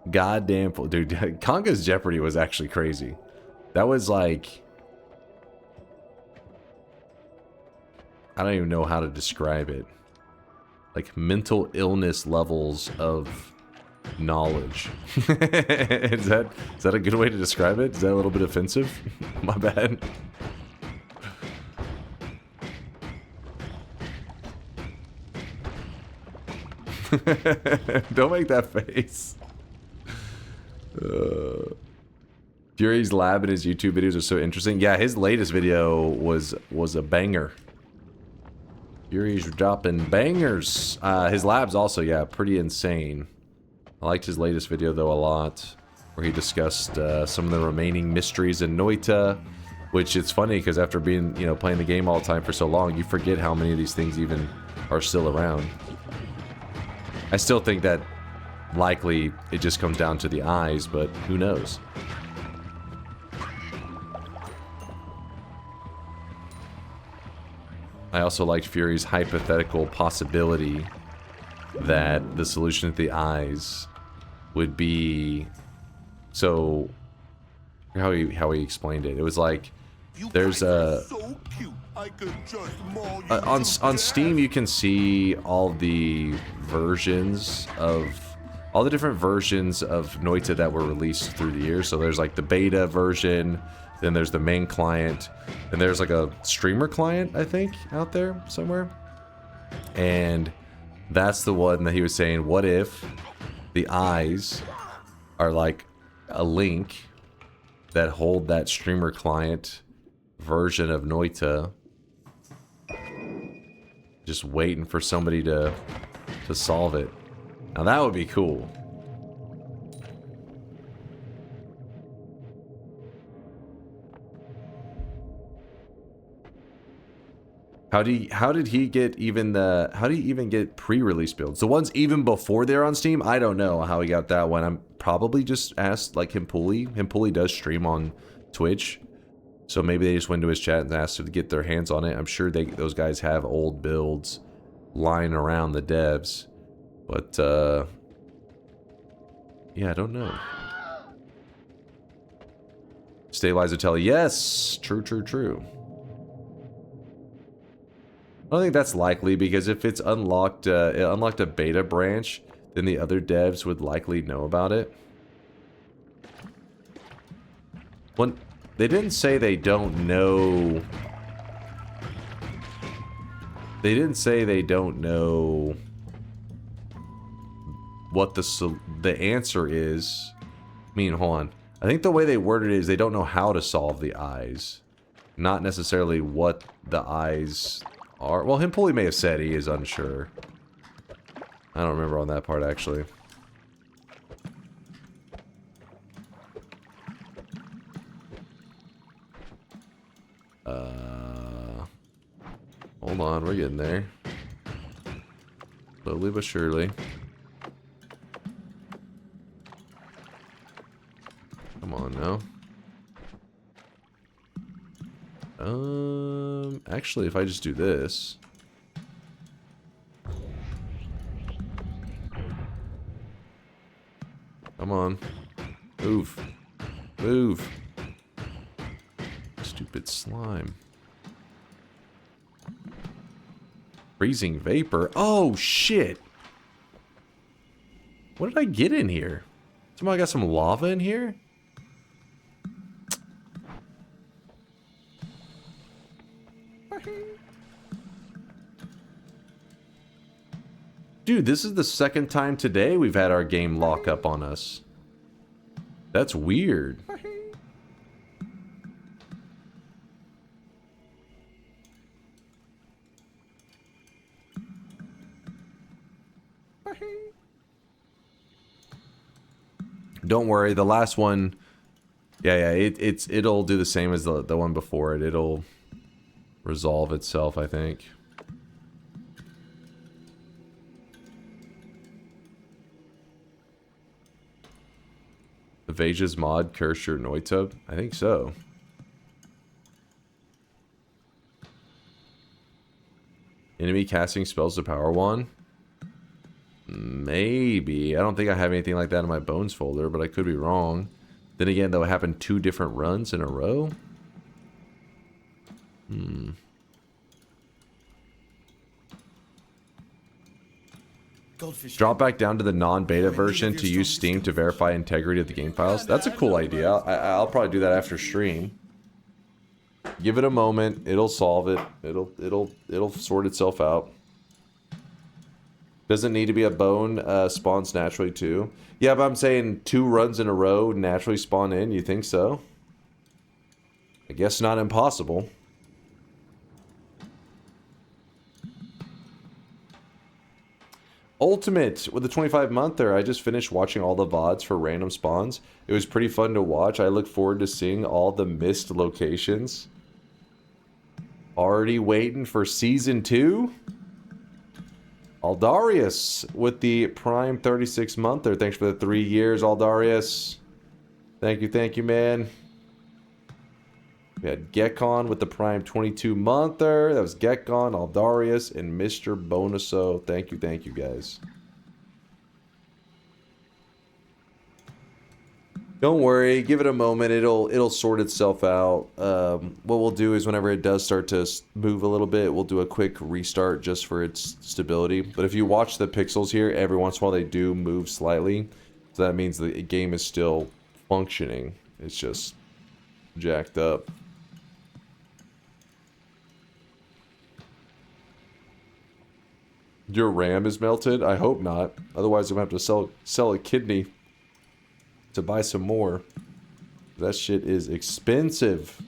Goddamn fool. Dude, Conga's Jeopardy was actually crazy. That was like... I don't even know how to describe it. Like mental illness levels of knowledge. Is that a good way to describe it? Is that a little bit offensive? My bad. Don't make that face. Fury's lab and his YouTube videos are so interesting. Yeah, his latest video was a banger. Fury's dropping bangers. His lab's also, yeah, pretty insane. I liked his latest video, though, a lot, where he discussed some of the remaining mysteries in Noita, which it's funny, because after being, you know, playing the game all the time for so long, you forget how many of these things even are still around. I still think that likely it just comes down to the eyes, but who knows? I also liked Fury's hypothetical possibility that the solution to the eyes would be... So, how he explained it. It was like, there's a... on Steam you can see all the versions of... all the different versions of Noita that were released through the years. So there's like the beta version, then there's the main client, and there's like a streamer client, I think, out there somewhere. And that's the one that he was saying, what if the eyes are like a link that hold that streamer client version of Noita, just waiting for somebody to solve it. Now that would be cool. How did he even get pre-release builds? The ones even before they're on Steam? I don't know how he got that one. I'm probably just asked like Himpuli. Himpuli does stream on Twitch. So maybe they just went to his chat and asked him to get their hands on it. I'm sure those guys have old builds lying around the devs. But yeah, I don't know. Stabilizer Telly. Yes! True. I don't think that's likely, because if it's unlocked, it unlocked a beta branch, then the other devs would likely know about it. When they didn't say they don't know. They didn't say they don't know what the answer is. I mean, hold on. I think the way they worded it is they don't know how to solve the eyes, not necessarily what the eyes are. Well, Himpuli may have said he is unsure. I don't remember on that part, actually. Hold on, we're getting there. Slowly but surely. Come on now. Actually, if I just do this. Come on. Move. Move. Stupid slime. Freezing vapor. Oh, shit. What did I get in here? Somebody got some lava in here? Dude, this is the second time today we've had our game lock up on us. That's weird. Don't worry, the last one, it'll do the same as the one before it. It'll resolve itself, I think. Evasions mod, Kersher, Noita? I think so. Enemy casting spells to power one? Maybe. I don't think I have anything like that in my bones folder, but I could be wrong. Then again, though, it happened 2 different runs in a row. Drop back down to the non-beta version to use Steam to verify integrity of the game files. That's a cool idea. I'll probably do that after stream. Give it a moment. It'll solve it. It'll sort itself out. Doesn't need to be a bone. Spawns naturally too. Yeah, but I'm saying 2 runs in a row naturally spawn in. You think so? I guess not impossible. Ultimate with the 25-monther. I just finished watching all the VODs for random spawns. It was pretty fun to watch. I look forward to seeing all the missed locations. Already waiting for season 2. Aldarius with the Prime 36-monther. Thanks for the 3 years, Aldarius. Thank you, man. We had Gekon with the Prime 22-monther. That was Gekon, Aldarius, and Mr. Bonuso. Thank you, guys. Don't worry, give it a moment. It'll sort itself out. What we'll do is whenever it does start to move a little bit, we'll do a quick restart just for its stability. But if you watch the pixels here, every once in a while they do move slightly. So that means the game is still functioning. It's just jacked up. Your RAM is melted? I hope not. Otherwise, I'm going to have to sell a kidney to buy some more. That shit is expensive.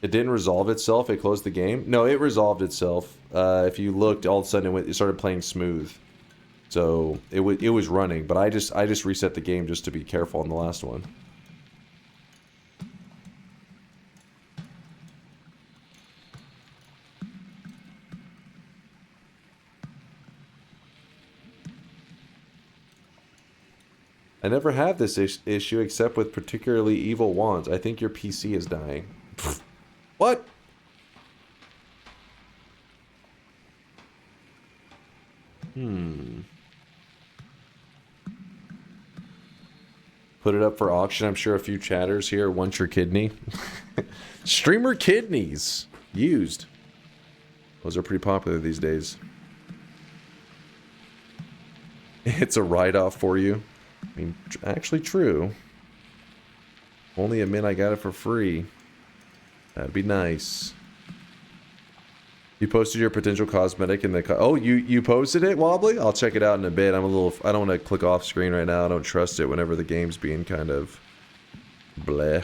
It didn't resolve itself. It closed the game. No, it resolved itself. If you looked, all of a sudden it started playing smooth. So it was running, but I just reset the game just to be careful on the last one. I never have this issue except with particularly evil wands. I think your PC is dying. What? Put it up for auction. I'm sure a few chatters here want your kidney. Streamer kidneys. Used. Those are pretty popular these days. It's a write-off for you. I mean, actually true. Only admit I got it for free. That'd be nice. You posted your potential cosmetic in the... Oh, you posted it, Wobbly? I'll check it out in a bit. I don't want to click off screen right now. I don't trust it whenever the game's being kind of... bleh.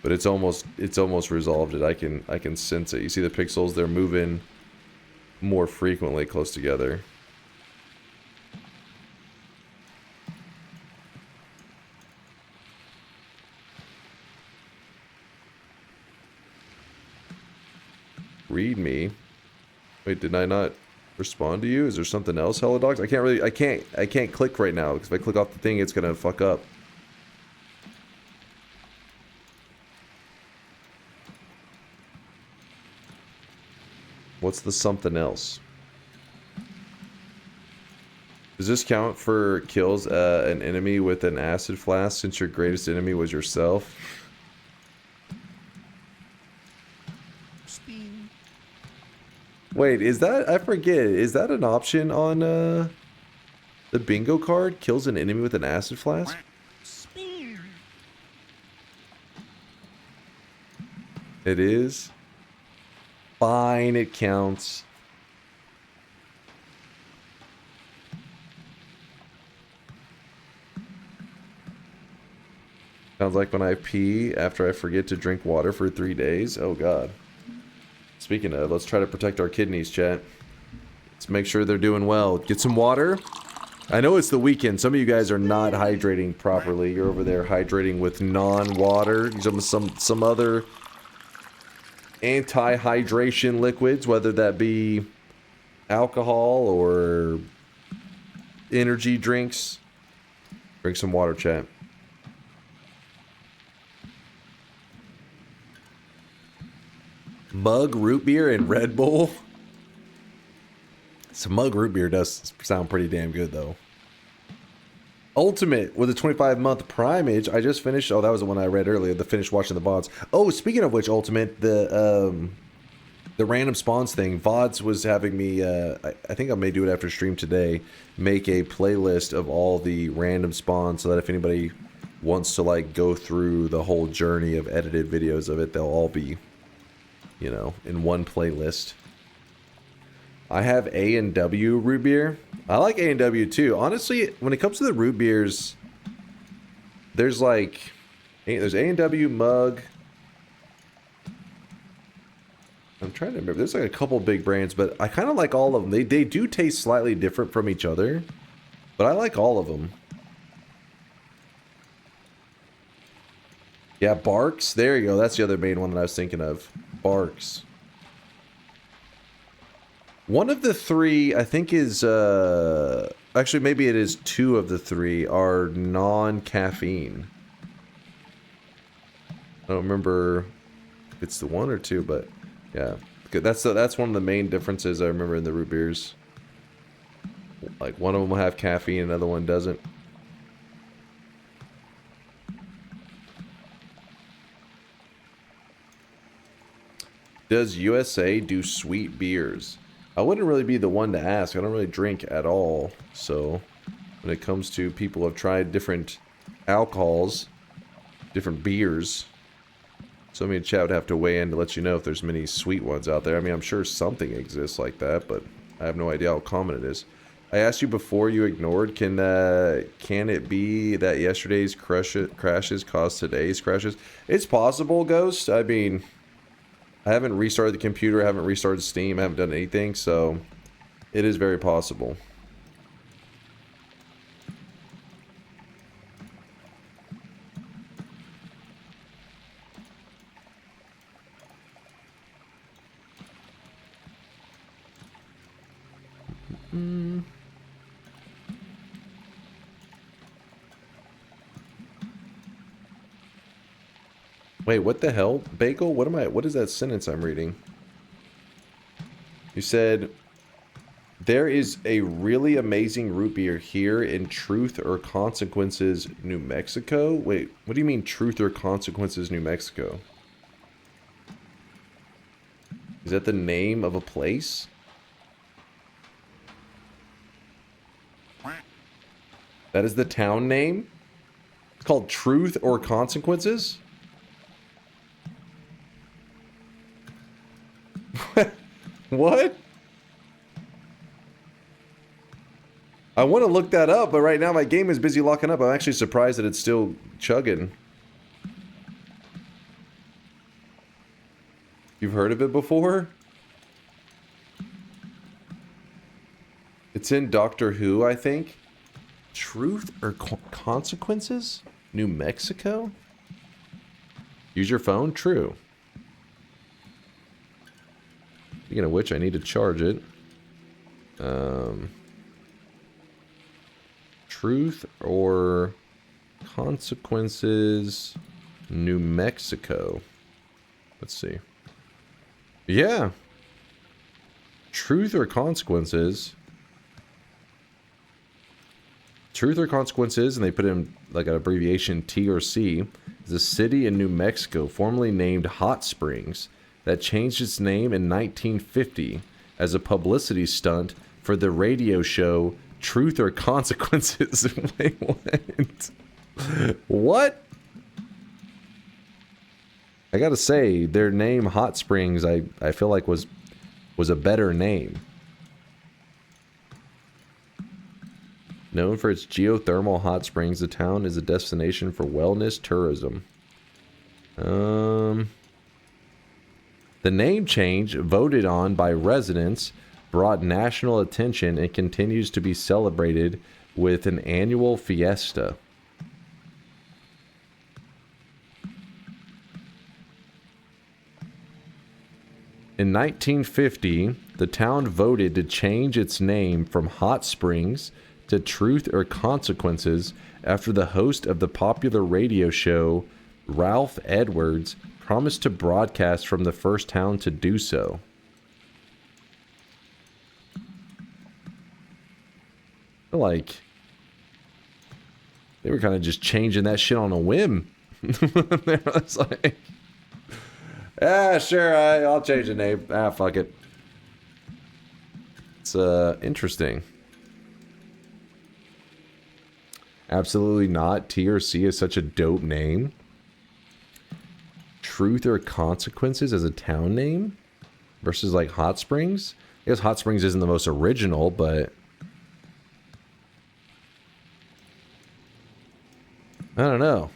But it's almost resolved it. I can sense it. You see the pixels? They're moving more frequently close together. Read me. Wait, did I not respond to you? Is there something else, Hello Dogs? I can't click right now because if I click off the thing, it's gonna fuck up. What's the something else? Does this count for kills an enemy with an acid flask since your greatest enemy was yourself? Wait, is that... I forget. Is that an option on the bingo card? Kills an enemy with an acid flask? It is? Fine, it counts. Sounds like when I pee after I forget to drink water for 3 days. Oh god. Speaking of, let's try to protect our kidneys, chat. Let's make sure they're doing well. Get some water. I know it's the weekend. Some of you guys are not hydrating properly. You're over there hydrating with non-water. Some other anti-hydration liquids, whether that be alcohol or energy drinks. Drink some water, chat. Mug root beer and Red Bull. Some mug root beer does sound pretty damn good, though. Ultimate with a 25-month primage. I just finished. Oh, that was the one I read earlier. The finished watching the VODs. Oh, speaking of which, Ultimate, the random spawns thing. VODs was having me. I think I may do it after stream today. Make a playlist of all the random spawns so that if anybody wants to like go through the whole journey of edited videos of it, they'll all be, you know, in one playlist. I have A&W root beer. I like A&W too. Honestly, when it comes to the root beers, there's A&W mug. I'm trying to remember. There's like a couple big brands, but I kind of like all of them. They do taste slightly different from each other, but I like all of them. Yeah, Barks. There you go. That's the other main one that I was thinking of. Barks. One of the three, I think, is actually maybe it is two of the three are non-caffeine. I don't remember if it's the one or two, but yeah, that's one of the main differences I remember in the root beers. Like one of them will have caffeine, another one doesn't. Does USA do sweet beers? I wouldn't really be the one to ask. I don't really drink at all. So when it comes to people who have tried different alcohols, different beers, somebody in chat would have to weigh in to let you know if there's many sweet ones out there. I mean, I'm sure something exists like that, but I have no idea how common it is. I asked you before, you ignored. Can it be that yesterday's crashes caused today's crashes? It's possible, Ghost. I mean, I haven't restarted the computer, I haven't restarted Steam, I haven't done anything, so it is very possible. Wait, what the hell? Bagel? What is that sentence I'm reading? You said, there is a really amazing root beer here in Truth or Consequences, New Mexico? Wait, what do you mean Truth or Consequences, New Mexico? Is that the name of a place? That is the town name? It's called Truth or Consequences? What? I want to look that up, but right now my game is busy locking up. I'm actually surprised that it's still chugging. You've heard of it before? It's in Doctor Who, I think. Truth or Consequences? New Mexico? Use your phone? True. Speaking of which, I need to charge it. Truth or Consequences, New Mexico. Let's see. Yeah. Truth or Consequences. Truth or Consequences, and they put in like an abbreviation T or C, is a city in New Mexico formerly named Hot Springs that changed its name in 1950 as a publicity stunt for the radio show Truth or Consequences. Wait, what? What? I gotta say, their name Hot Springs, I feel like was a better name. Known for its geothermal hot springs, the town is a destination for wellness tourism. The name change, voted on by residents, brought national attention and continues to be celebrated with an annual fiesta. In 1950, the town voted to change its name from Hot Springs to Truth or Consequences after the host of the popular radio show, Ralph Edwards, promised to broadcast from the first town to do so. I feel like they were kind of just changing that shit on a whim. It's like, sure, I'll change the name. Fuck it. It's interesting. Absolutely not. T or C is such a dope name. Truth or Consequences as a town name versus like Hot Springs. I guess Hot Springs isn't the most original, but I don't know.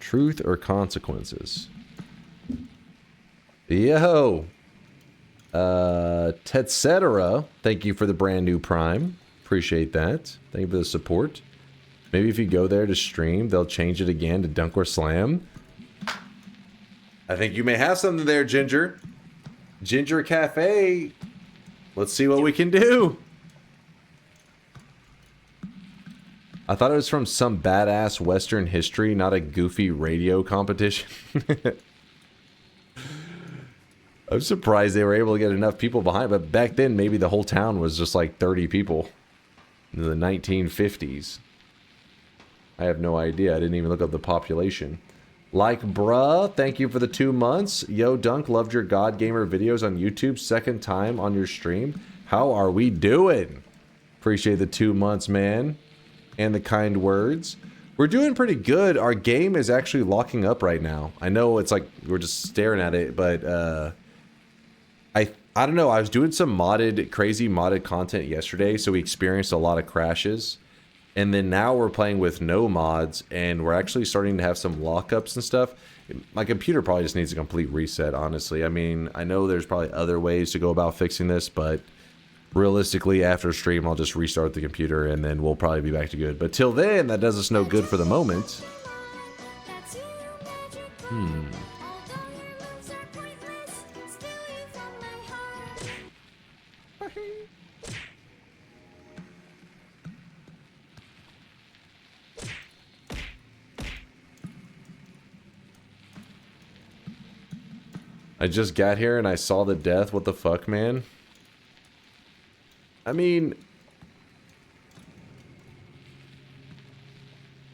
Truth or Consequences. Yo. Tetcetera, thank you for the brand new Prime. Appreciate that. Thank you for the support. Maybe if you go there to stream, they'll change it again to DunkOrSlam. I think you may have something there, Ginger. Ginger Cafe. Let's see what we can do. I thought it was from some badass Western history, not a goofy radio competition. I'm surprised they were able to get enough people behind, but back then maybe the whole town was just like 30 people in the 1950s. I have no idea. I didn't even look up the population. Like bruh, thank you for the 2 months. Yo Dunk, loved your God Gamer videos on YouTube. Second time on your stream. How are we doing? Appreciate the 2 months, man. And the kind words. We're doing pretty good. Our game is actually locking up right now. I know it's like we're just staring at it, but I don't know. I was doing some crazy modded content yesterday, so we experienced a lot of crashes. And then now we're playing with no mods, and we're actually starting to have some lockups and stuff. My computer probably just needs a complete reset, honestly. I mean, I know there's probably other ways to go about fixing this, but realistically, after stream, I'll just restart the computer, and then we'll probably be back to good. But till then, that does us no good for the moment. I just got here and I saw the death. What the fuck, man? I mean,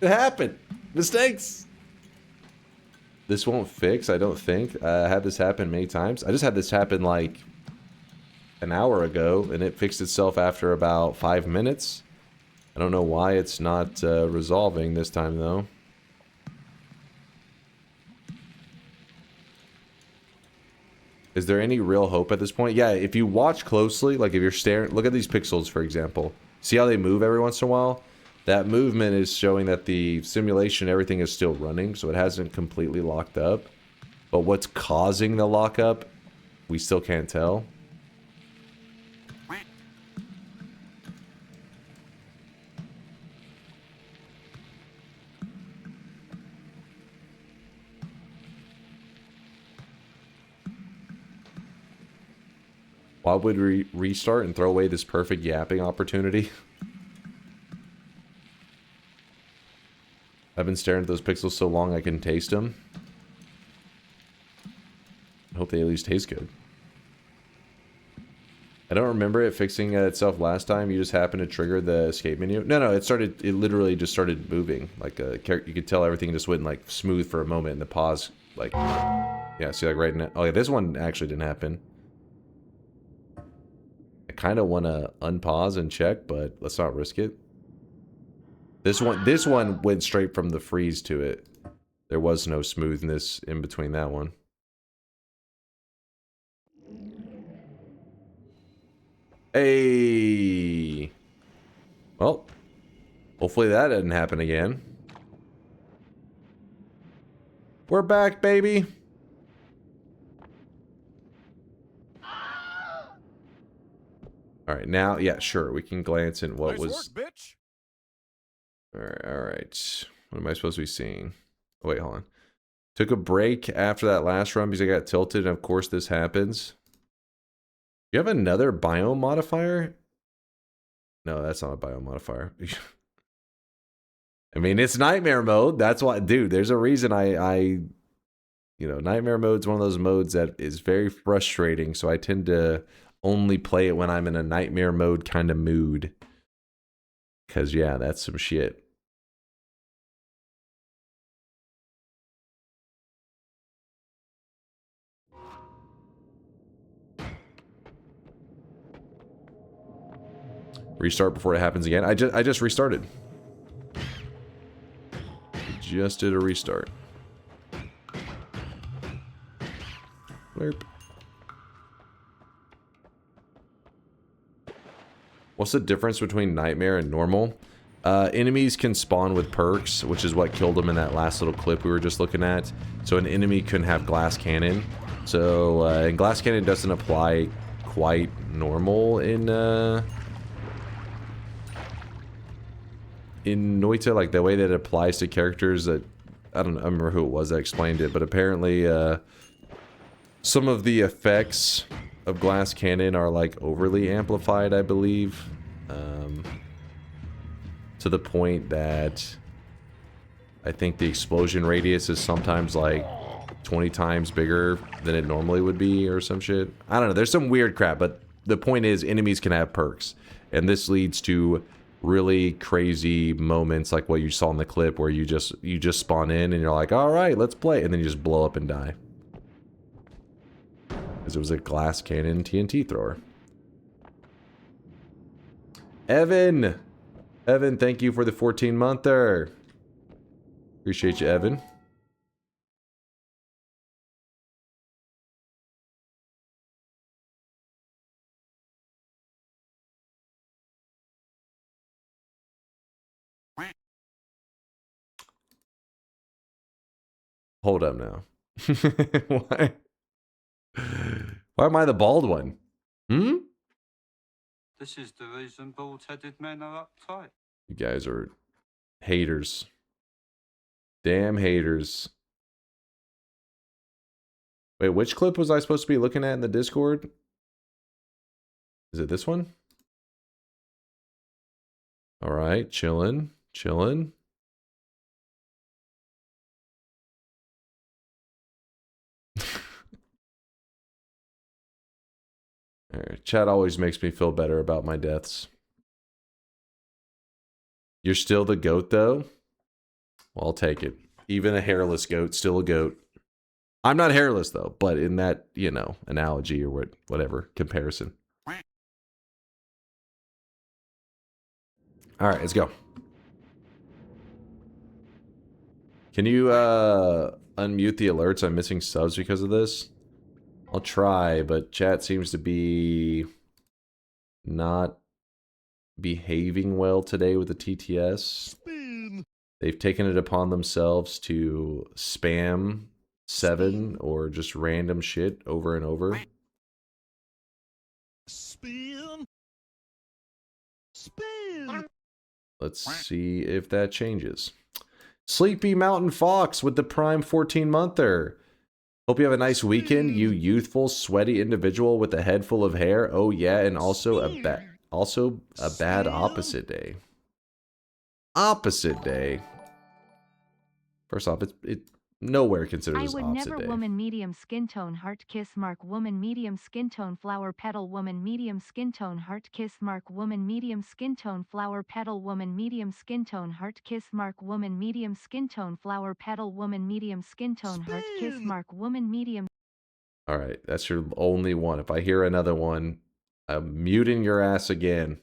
it happened. Mistakes. This won't fix, I don't think. I had this happen many times. I just had this happen like an hour ago, and it fixed itself after about 5 minutes. I don't know why it's not resolving this time, though. Is there any real hope at this point? Yeah, if you watch closely, like if you're staring, look at these pixels, for example. See how they move every once in a while? That movement is showing that the simulation, everything is still running, so it hasn't completely locked up. But what's causing the lockup, we still can't tell. Why would we restart and throw away this perfect yapping opportunity? I've been staring at those pixels so long I can taste them. I hope they at least taste good. I don't remember it fixing itself last time. You just happened to trigger the escape menu. No, it literally just started moving. Like you could tell everything just went like smooth for a moment, and the pause, like, yeah, see, like right now. Oh yeah, this one actually didn't happen. kind of want to unpause and check, but let's not risk it. This one went straight from the freeze to it. There was no smoothness in between that one. Hey. Well, hopefully that doesn't happen again. We're back, baby. All right, now, yeah, sure, we can glance in what was. Work, bitch. All right. What am I supposed to be seeing? Oh, wait, hold on. Took a break after that last run because I got tilted, and of course this happens. You have another biome modifier? No, that's not a biome modifier. I mean, it's nightmare mode. That's why, dude, there's a reason you know, nightmare mode's one of those modes that is very frustrating, so I tend to only play it when I'm in a nightmare mode kind of mood. Because, yeah, that's some shit. Restart before it happens again. I just restarted. Just did a restart. Blurp. What's the difference between nightmare and normal? Enemies can spawn with perks, which is what killed them in that last little clip we were just looking at. So an enemy couldn't have glass cannon. So and glass cannon doesn't apply quite normal in Noita, like the way that it applies to characters that I remember who it was that explained it, but apparently some of the effects of glass cannon are like overly amplified, I believe, to the point that I think the explosion radius is sometimes like 20 times bigger than it normally would be or some shit. I don't know, there's some weird crap, but the point is enemies can have perks, and this leads to really crazy moments like what you saw in the clip where you just spawn in and you're like, all right, let's play, and then you just blow up and die because it was a glass cannon TNT thrower. Evan, thank you for the 14-monther. Appreciate you, Evan. Hold up now. Why? Why am I the bald one? Hmm? This is the reason bald-headed men are uptight. You guys are haters. Damn haters. Wait, which clip was I supposed to be looking at in the Discord? Is it this one? All right, chillin'. Chat always makes me feel better about my deaths. You're still the goat, though? Well, I'll take it. Even a hairless goat, still a goat. I'm not hairless, though, but in that, you know, analogy or whatever, comparison. All right, let's go. Can you unmute the alerts? I'm missing subs because of this. I'll try, but chat seems to be not behaving well today with the TTS. Spin. They've taken it upon themselves to spam 7 or just random shit over and over. Spin. Let's see if that changes. Sleepy Mountain Fox with the Prime 14-monther. Hope you have a nice weekend, you youthful, sweaty individual with a head full of hair. Oh yeah, and also a bad opposite day. Opposite day. First off, it nowhere considered as opposite day. I would never woman medium skin tone heart kiss mark woman medium skin tone flower petal woman medium skin tone heart kiss mark woman medium skin tone flower petal woman medium skin tone heart kiss mark woman medium skin tone flower petal woman medium skin tone heart kiss mark woman medium. All right, that's your only one. If I hear another one, I'm muting your ass again.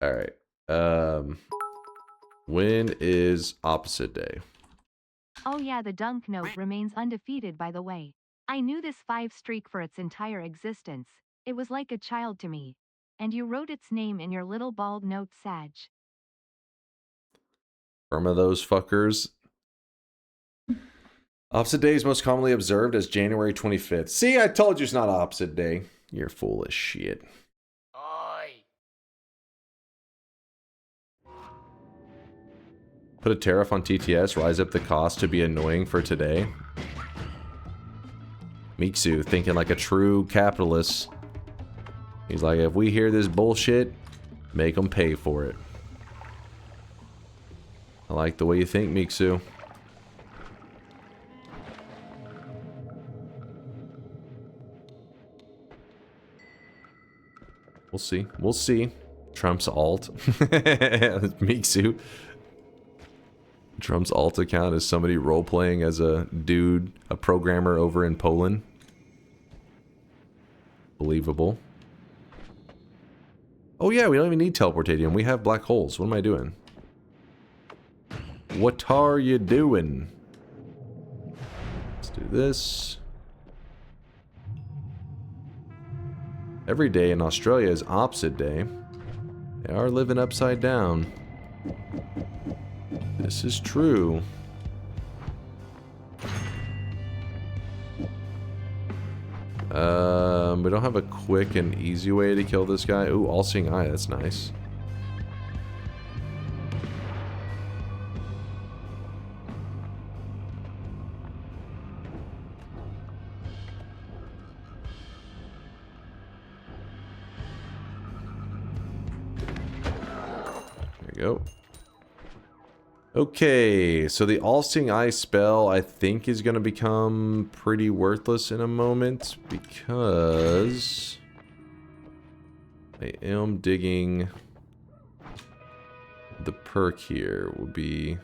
Alright. When is opposite day? Oh yeah, the dunk note remains undefeated by the way. I knew this 5 streak for its entire existence. It was like a child to me. And you wrote its name in your little bald note, Sag. From of those fuckers. Opposite day is most commonly observed as January 25th. See, I told you it's not opposite day. You're full of shit. Put a tariff on TTS, rise up the cost to be annoying for today. Miksu, thinking like a true capitalist. He's like, if we hear this bullshit, make them pay for it. I like the way you think, Miksu. We'll see. We'll see. Trump's alt. Miksu. Trump's alt account is somebody role-playing as a dude, a programmer over in Poland. Believable. Oh yeah, we don't even need teleportadium. We have black holes. What am I doing? What are you doing? Let's do this. Every day in Australia is opposite day. They are living upside down. This is true. We don't have a quick and easy way to kill this guy. Ooh, all-seeing eye, that's nice. There you go. Okay, so the all-seeing eye spell I think is going to become pretty worthless in a moment because I am digging the perk here. Will be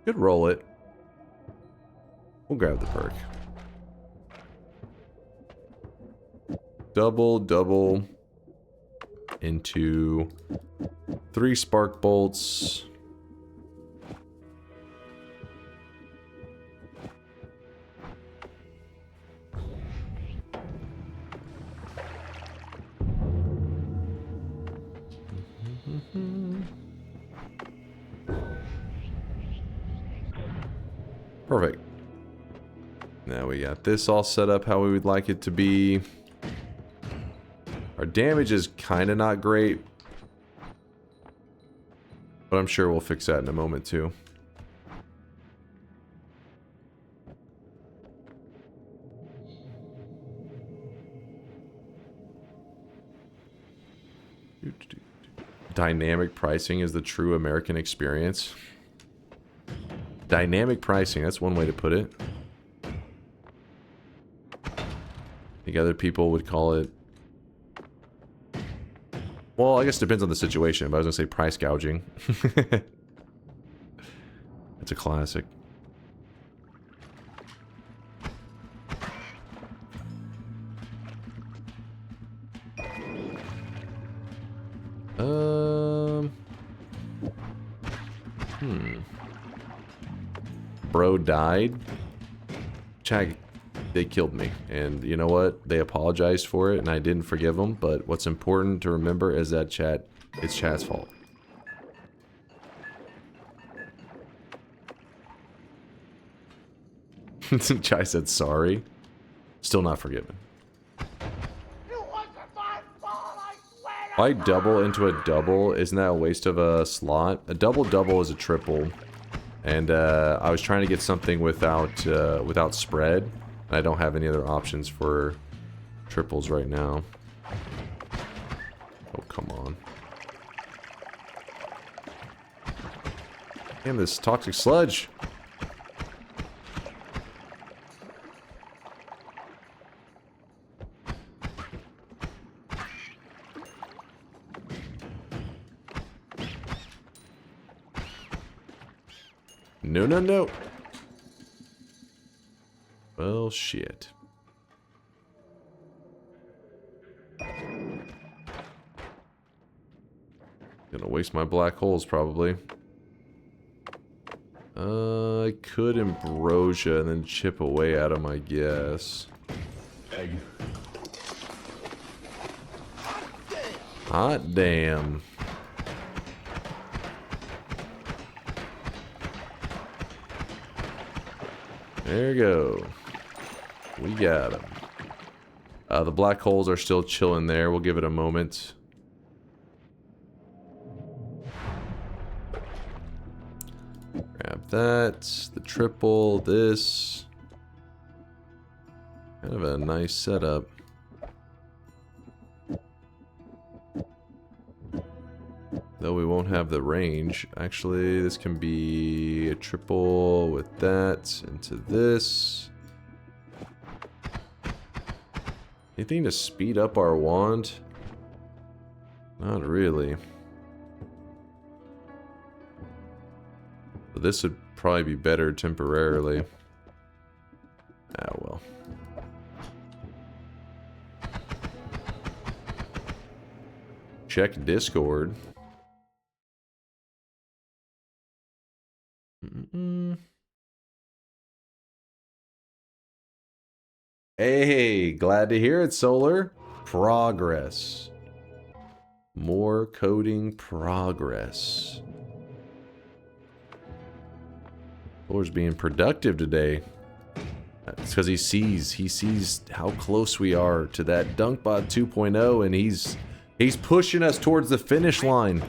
could roll it. We'll grab the perk. Double into 3 spark bolts. Perfect. Now we got this all set up how we would like it to be. Our damage is kind of not great, but I'm sure we'll fix that in a moment too. Dynamic pricing is the true American experience. Dynamic pricing, that's one way to put it. I think other people would call it... Well, I guess it depends on the situation, but I was going to say price gouging. It's a classic. Bro died. Chag, they killed me. And you know what? They apologized for it, and I didn't forgive them. But what's important to remember is that chat, it's chat's fault. Chai said sorry. Still not forgiven. Why double into a double? Isn't that a waste of a slot? A double is a triple. And I was trying to get something without without spread. And I don't have any other options for triples right now. Oh, come on. Damn, this toxic sludge. No, no, no. Well, shit. Gonna waste my black holes probably. I could ambrosia and then chip away at him, I guess. Egg. Hot damn. There you go. We got him. The black holes are still chilling there. We'll give it a moment. Grab that. The triple. This. Kind of a nice setup. Though we won't have the range. Actually, this can be a triple with that into this. Anything to speed up our wand? Not really. But this would probably be better temporarily. Ah, well. Check Discord. Hey, glad to hear it, Solar. Progress. More coding progress. Solar's being productive today. It's because he sees how close we are to that DunkBot 2.0, and he's pushing us towards the finish line.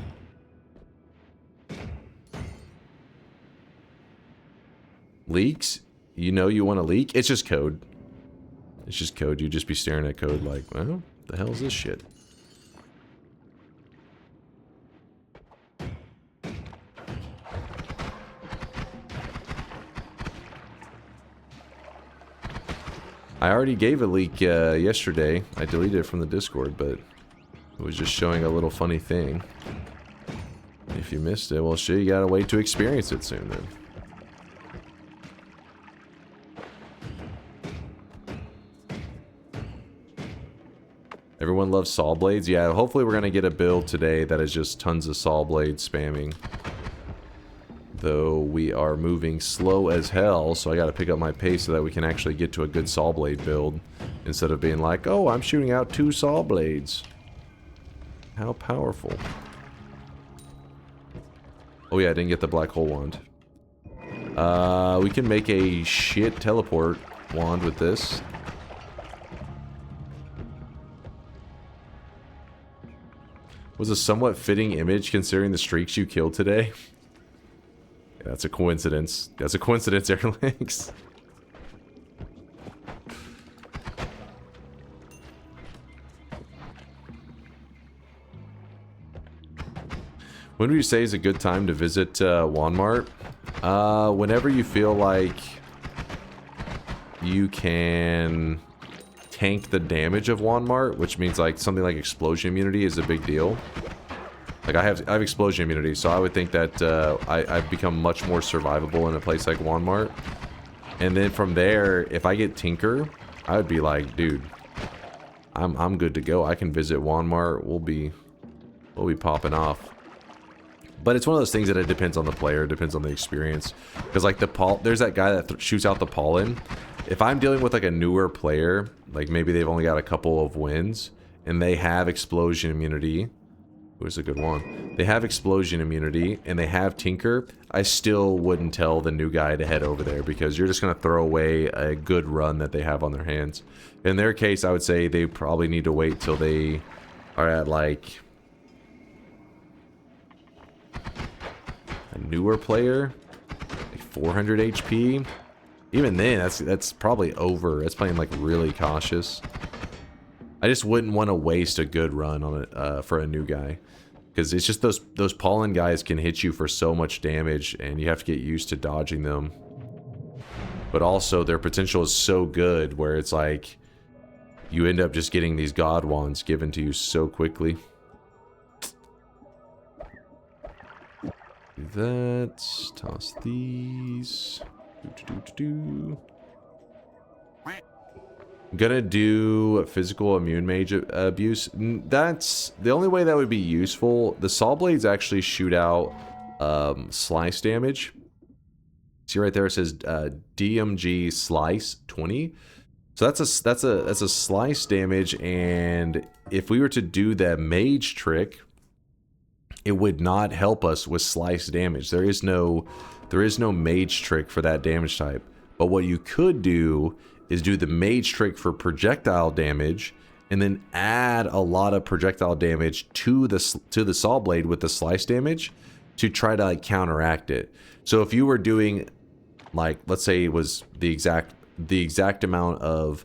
Leaks? You know you want to leak? It's just code. It's just code. You just be staring at code like, well, the hell is this shit? I already gave a leak yesterday. I deleted it from the Discord, but it was just showing a little funny thing. If you missed it, well, shit, you gotta wait to experience it soon then. Everyone loves Sawblades. Yeah, hopefully we're going to get a build today that is just tons of Sawblades spamming. Though we are moving slow as hell, so I got to pick up my pace so that we can actually get to a good Sawblade build. Instead of being like, oh, I'm shooting out 2 Sawblades. How powerful. Oh yeah, I didn't get the black hole wand. We can make a shit teleport wand with this. Was a somewhat fitting image considering the streaks you killed today. Yeah, that's a coincidence. That's a coincidence, Airlinks. When would you say is a good time to visit Walmart? Whenever you feel like you can tank the damage of Walmart, which means like something like explosion immunity is a big deal. Like I have explosion immunity, so I would think that I've become much more survivable in a place like Walmart. And then from there, if I get Tinker, I would be like, dude, I'm good to go. I can visit Walmart. We'll be popping off. But it's one of those things that it depends on the player, it depends on the experience. Because like there's that guy that shoots out the pollen. If I'm dealing with like a newer player, like maybe they've only got a couple of wins, and they have explosion immunity. Who's a good one? They have explosion immunity, and they have Tinker. I still wouldn't tell the new guy to head over there, because you're just going to throw away a good run that they have on their hands. In their case, I would say they probably need to wait till they are at like a newer player, like 400 HP. Even then, that's probably over. That's playing like really cautious. I just wouldn't want to waste a good run on it for a new guy, because it's just those pollen guys can hit you for so much damage, and you have to get used to dodging them. But also, their potential is so good where it's like you end up just getting these god wands given to you so quickly. Do that. Toss these. Gonna do physical immune mage abuse. That's the only way that would be useful. The Sawblades actually shoot out slice damage. See right there, it says DMG slice 20. So that's a slice damage, and if we were to do that mage trick, it would not help us with slice damage. There is no mage trick for that damage type. But what you could do is do the mage trick for projectile damage, and then add a lot of projectile damage to the Sawblade with the slice damage to try to like counteract it. So if you were doing, like, let's say it was the exact amount of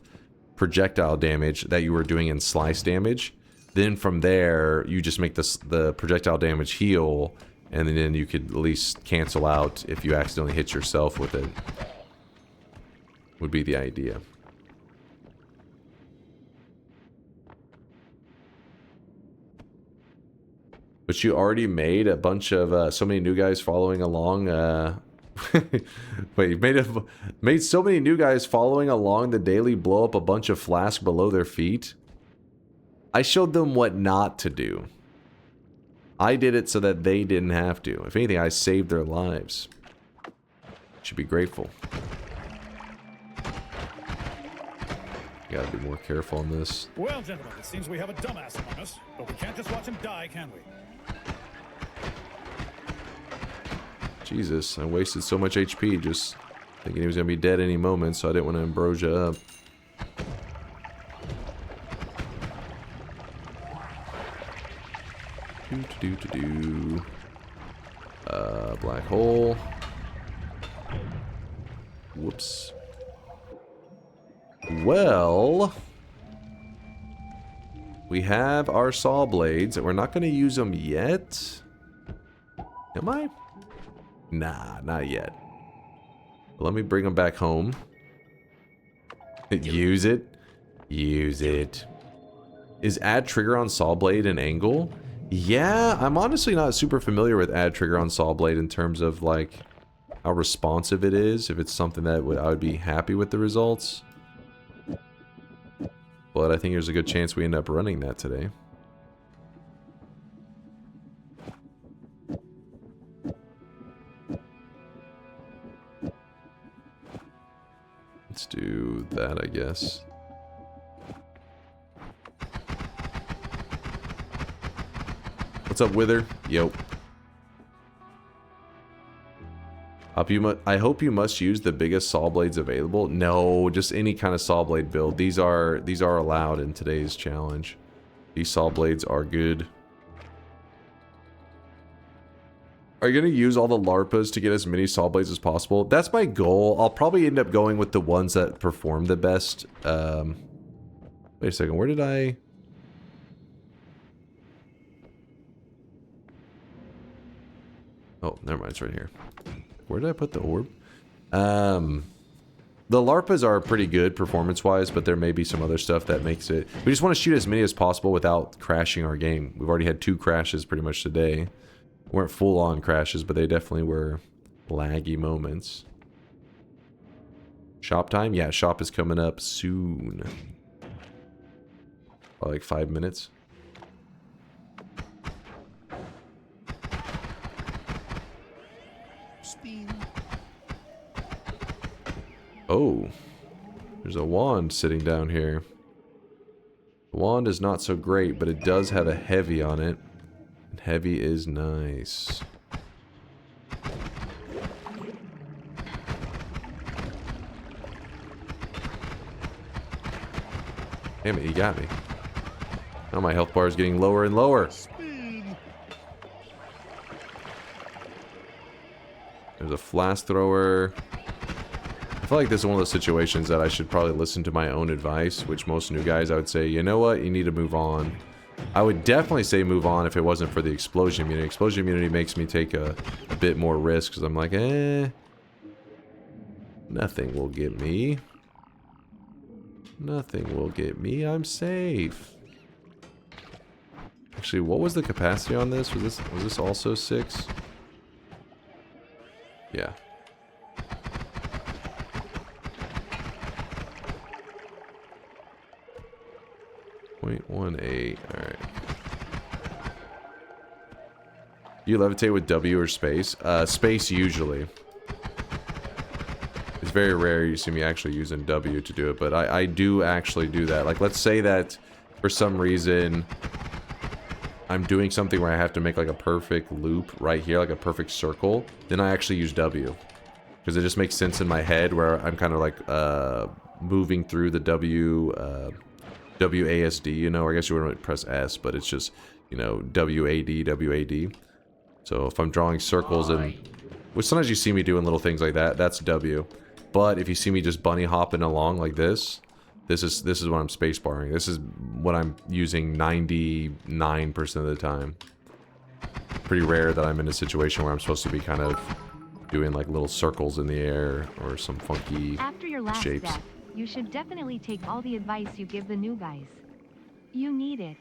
projectile damage that you were doing in slice damage, then from there you just make the projectile damage heal, and then you could at least cancel out if you accidentally hit yourself with it. Would be the idea. But you already made a bunch of so many new guys following along. Wait, you've made so many new guys following along the daily blow up a bunch of flasks below their feet. I showed them what not to do. I did it so that they didn't have to. If anything, I saved their lives. Should be grateful. Gotta be more careful on this. Well, gentlemen, it seems we have a dumbass among us, but we can't just watch him die, can we? Jesus, I wasted so much HP just thinking he was gonna be dead any moment, so I didn't want to ambrosia up. Black hole. Whoops. Well, we have our Sawblades, and we're not going to use them yet. Am I? Nah, not yet. Let me bring them back home. Use it. Use it. Is add trigger on Sawblade an angle? Yeah, I'm honestly not super familiar with add trigger on Sawblade in terms of like how responsive it is. If it's something that I would be happy with the results. But I think there's a good chance we end up running that today. Let's do that, I guess. What's up, Wither? Yo. I hope you must use the biggest Sawblades available. No, just any kind of Sawblade build. These are allowed in today's challenge. These Sawblades are good. Are you going to use all the LARPas to get as many Sawblades as possible? That's my goal. I'll probably end up going with the ones that perform the best. Wait a second, where did I... Oh, never mind, it's right here. Where did I put the orb? The LARPas are pretty good performance-wise, but there may be some other stuff that makes it... We just want to shoot as many as possible without crashing our game. We've already had 2 crashes pretty much today. Weren't full-on crashes, but they definitely were laggy moments. Shop time? Yeah, shop is coming up soon. Probably like 5 minutes. Oh, there's a wand sitting down here. The wand is not so great, but it does have a heavy on it. And heavy is nice. Damn it, he got me. Now my health bar is getting lower and lower. There's a flask thrower. I feel like this is one of those situations that I should probably listen to my own advice, which most new guys I would say, you know what, you need to move on. I would definitely say move on if it wasn't for the explosion immunity. Explosion immunity makes me take a bit more risk because I'm like, nothing will get me. Nothing will get me. I'm safe. Actually, what was the capacity on this? Was this also 6? Yeah. 0.18. Alright. You levitate with W or space? Space usually. It's very rare you see me actually using W to do it, but I do actually do that. Like, let's say that for some reason I'm doing something where I have to make like a perfect loop right here, like a perfect circle, then I actually use W. Because it just makes sense in my head where I'm kind of like moving through the WASD, you know, or I guess you wouldn't press S, but it's just, you know, WAD, WAD. So if I'm drawing circles and, which sometimes you see me doing little things like that, that's W. But if you see me just bunny hopping along like this is what I'm spacebarring. This is what I'm using 99% of the time. Pretty rare that I'm in a situation where I'm supposed to be kind of doing like little circles in the air or some funky After your last shapes. death, you should definitely take all the advice you give the new guys. You need it.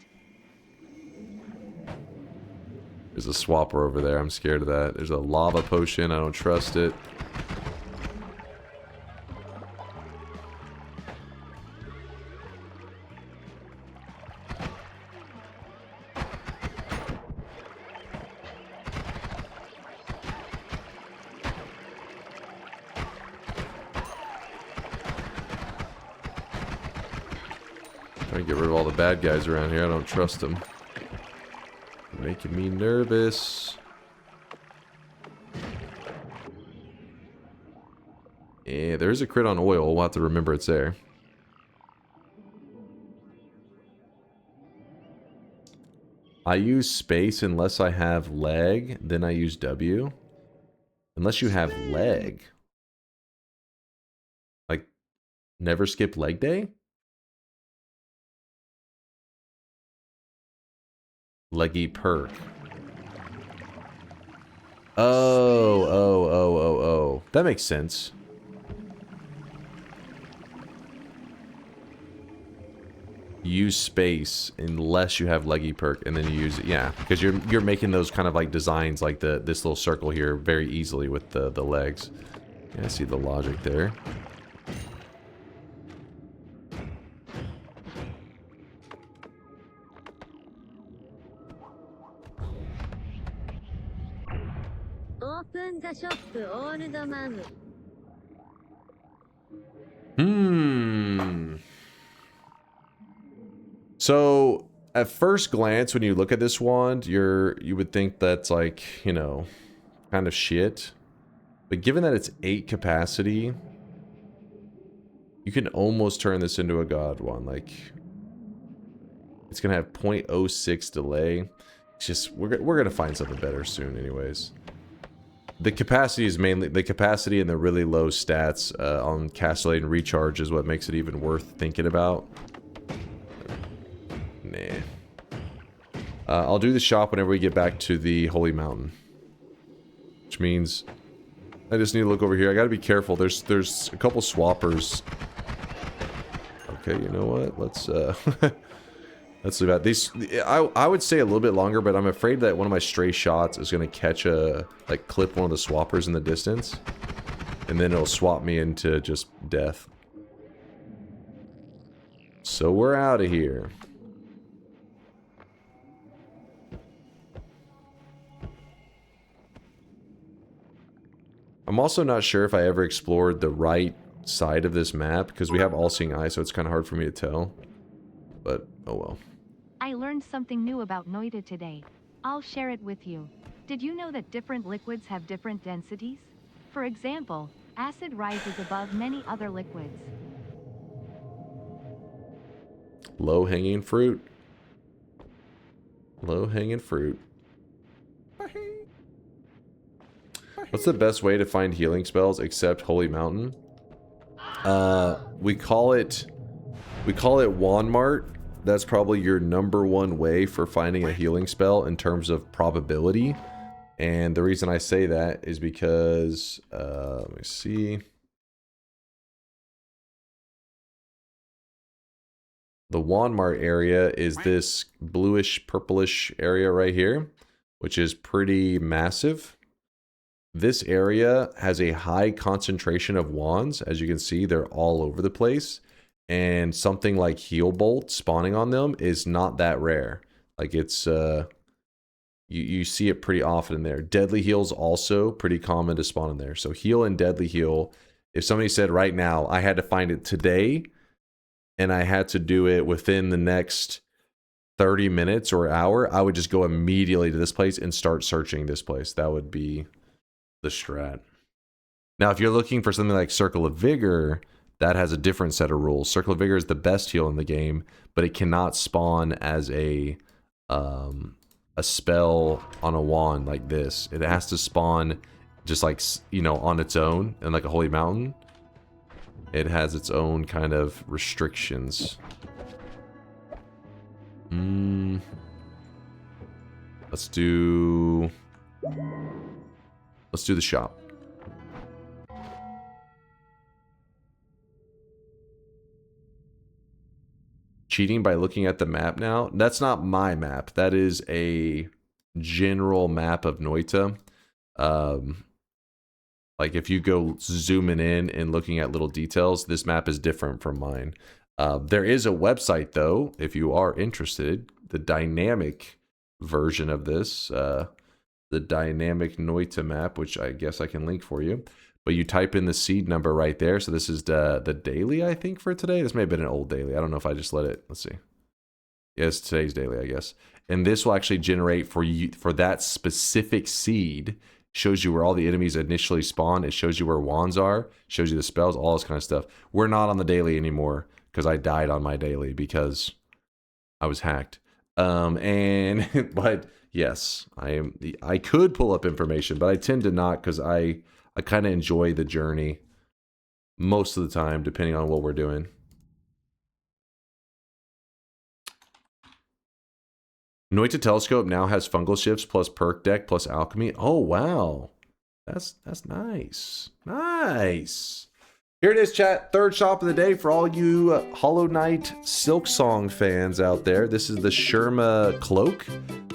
There's a swapper over there. I'm scared of that. There's a lava potion. I don't trust it. Trying to get rid of all the bad guys around here. I don't trust them. Making me nervous. Yeah, there's a crit on oil. We'll have to remember it's there. I use space unless I have leg. Then I use W. Unless you have leg. Like, never skip leg day? Leggy perk. Oh. That makes sense. Use space unless you have leggy perk, and then you use it. Yeah, because you're making those kind of like designs like this little circle here very easily with the legs. Yeah, I see the logic there. Open the shop, all the man. So, at first glance, when you look at this wand, you would think that's like, you know, kind of shit. But given that it's 8 capacity, you can almost turn this into a god wand. Like, it's gonna have 0.06 delay. It's just we're gonna find something better soon, anyways. The capacity is mainly the capacity and the really low stats on Castellate and Recharge is what makes it even worth thinking about. Nah. I'll do the shop whenever we get back to the Holy Mountain. Which means I just need to look over here. I gotta be careful. There's a couple swappers. Okay, you know what? Let's leave that. These I would say a little bit longer, but I'm afraid that one of my stray shots is gonna catch clip one of the swappers in the distance. And then it'll swap me into just death. So we're out of here. I'm also not sure if I ever explored the right side of this map, because we have all-seeing eye, so it's kind of hard for me to tell. But, oh well. I learned something new about Noita today. I'll share it with you. Did you know that different liquids have different densities? For example, acid rises above many other liquids. Low-hanging fruit. Low-hanging fruit. What's the best way to find healing spells except Holy Mountain? We call it Wand Mart. That's probably your #1 way for finding a healing spell in terms of probability. And the reason I say that is because, let me see. The Wand Mart area is this bluish, purplish area right here, which is pretty massive. This area has a high concentration of wands. As you can see, they're all over the place. and something like heal bolt spawning on them is not that rare. Like it's you see it pretty often in there. Deadly heal's also pretty common to spawn in there. So heal and deadly heal. If somebody said right now I had to find it today and I had to do it within the next 30 minutes or hour, I would just go immediately to this place and start searching this place. That would be the strat. Now, if you're looking for something like Circle of Vigor, that has a different set of rules. Circle of Vigor is the best heal in the game, but it cannot spawn as a spell on a wand like this. It has to spawn just like, you know, on its own in like a holy mountain. It has its own kind of restrictions. Let's do the shop. Cheating by looking at the map now. That's not my map. That is a general map of Noita. Like if you go zooming in and looking at little details, this map is different from mine. There is a website though, if you are interested, the dynamic version of this, the dynamic Noita map, which I guess I can link for you. But you type in the seed number right there. So this is the daily, I think, for today. This may have been an old daily. I don't know if I just let it. Let's see. Yes, today's daily, I guess. And this will actually generate for you for that specific seed. Shows you where all the enemies initially spawn. It shows you where wands are. Shows you the spells, all this kind of stuff. We're not on the daily anymore because I died on my daily because I was hacked. But yes, I could pull up information, but I tend to not because I kind of enjoy the journey most of the time, depending on what we're doing. Noita Telescope now has fungal shifts plus perk deck plus alchemy. Oh wow, that's nice, nice. Here it is, chat. Third shop of the day for all you Hollow Knight Silksong fans out there. This is the Sherma cloak,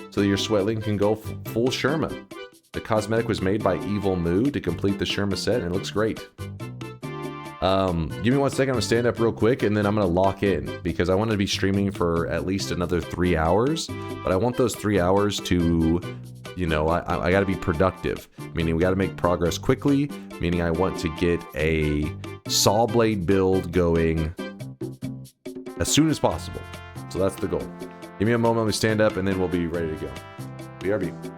so that your Sweatling can go full Sherma. The cosmetic was made by Evil Moo to complete the Sherma set, and it looks great. Give me 1 second, I'm gonna stand up real quick, and then I'm gonna lock in, because I want to be streaming for at least another 3 hours, but I want those 3 hours to, you know, I gotta be productive, meaning we gotta make progress quickly, meaning I want to get a Sawblade build going as soon as possible. So that's the goal. Give me a moment, let me stand up, and then we'll be ready to go. BRB.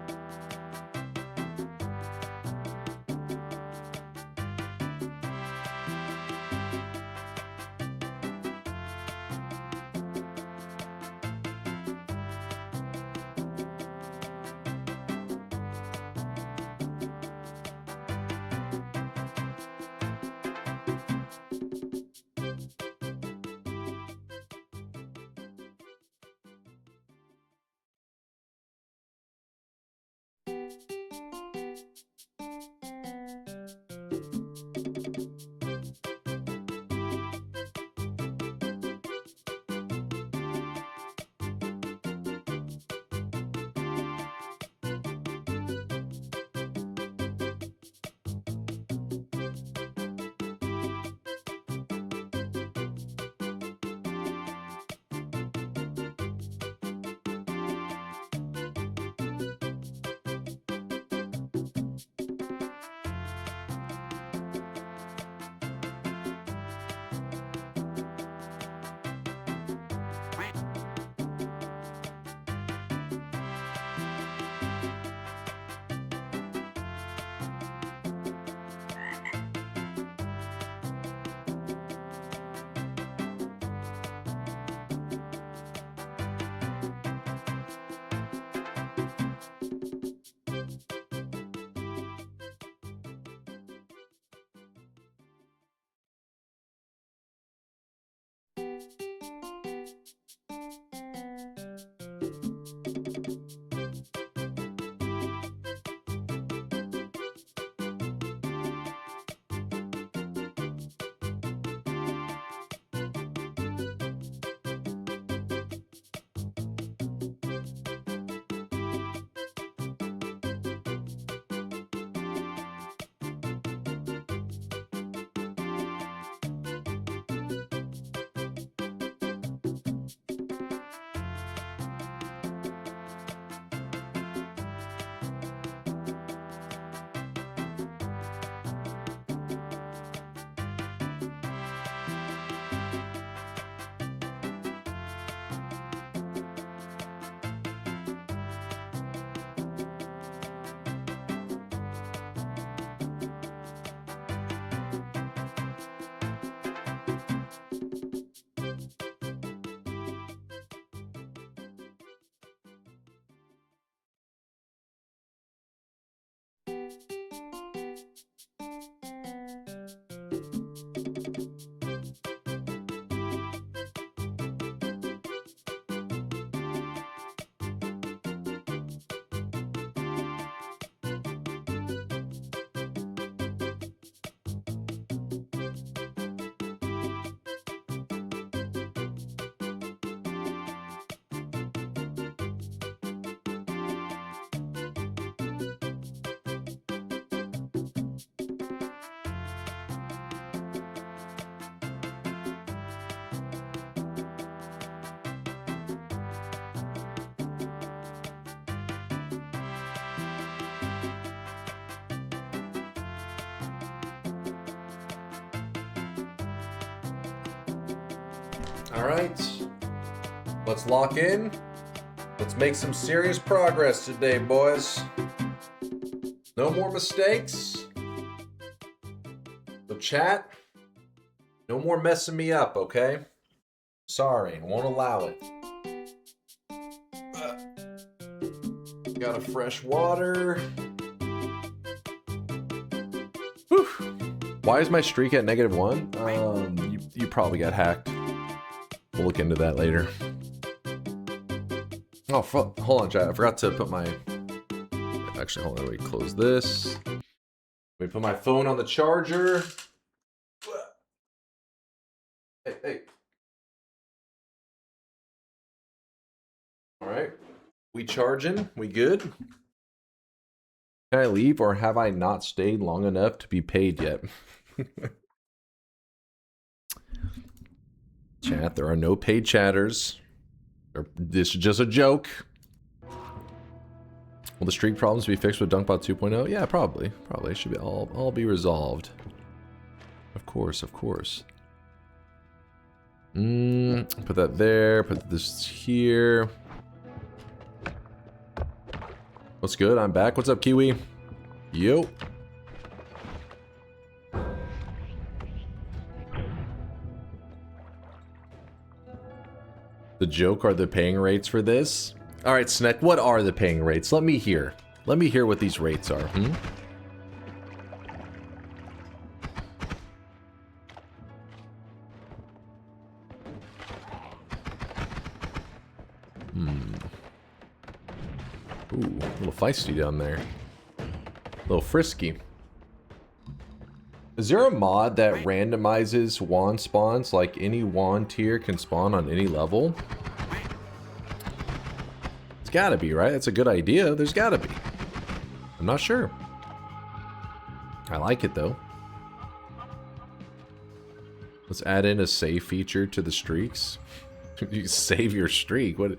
All right. Let's lock in. Let's make some serious progress today, boys. No more mistakes. So chat, no more messing me up, okay? Sorry, I won't allow it. Got a fresh water. Whew. Why is my streak at -1? You probably got hacked. We'll look into that later. Oh, hold on, chat. I forgot to put my... Actually, hold on. Let me close this. Let me put my phone on the charger. Hey. All right. We charging? We good? Can I leave, or have I not stayed long enough to be paid yet? Chat, there are no paid chatters. This is just a joke. Will the streak problems be fixed with DunkBot 2.0? Yeah, probably. Probably. Should be all be resolved. Of course, of course. Put that there. Put this here. What's good? I'm back. What's up, Kiwi? Yo. The joke are the paying rates for this? All right, Sneck, what are the paying rates? Let me hear. Let me hear what these rates are. Ooh, a little feisty down there. A little frisky. Is there a mod that randomizes wand spawns, like any wand tier can spawn on any level? It's gotta be, right? That's a good idea. There's gotta be. I'm not sure. I like it though. Let's add in a save feature to the streaks. You save your streak. What?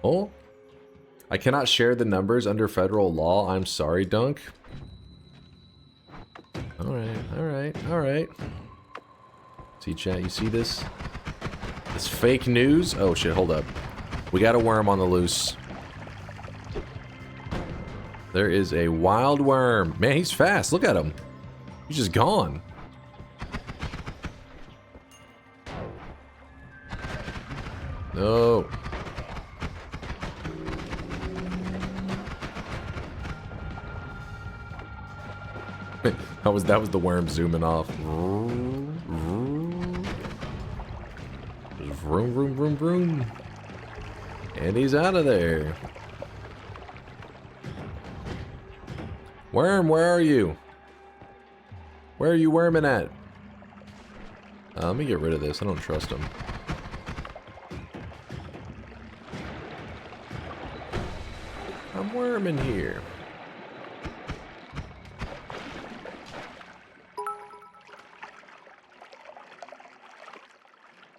Oh? I cannot share the numbers under federal law. I'm sorry, Dunk. Alright. See, chat, you see this? This fake news? Oh shit, hold up. We got a worm on the loose. There is a wild worm. Man, he's fast. Look at him. He's just gone. No. That was the worm zooming off. Vroom. And he's out of there. Worm, where are you? Where are you worming at? Let me get rid of this. I don't trust him. I'm worming here.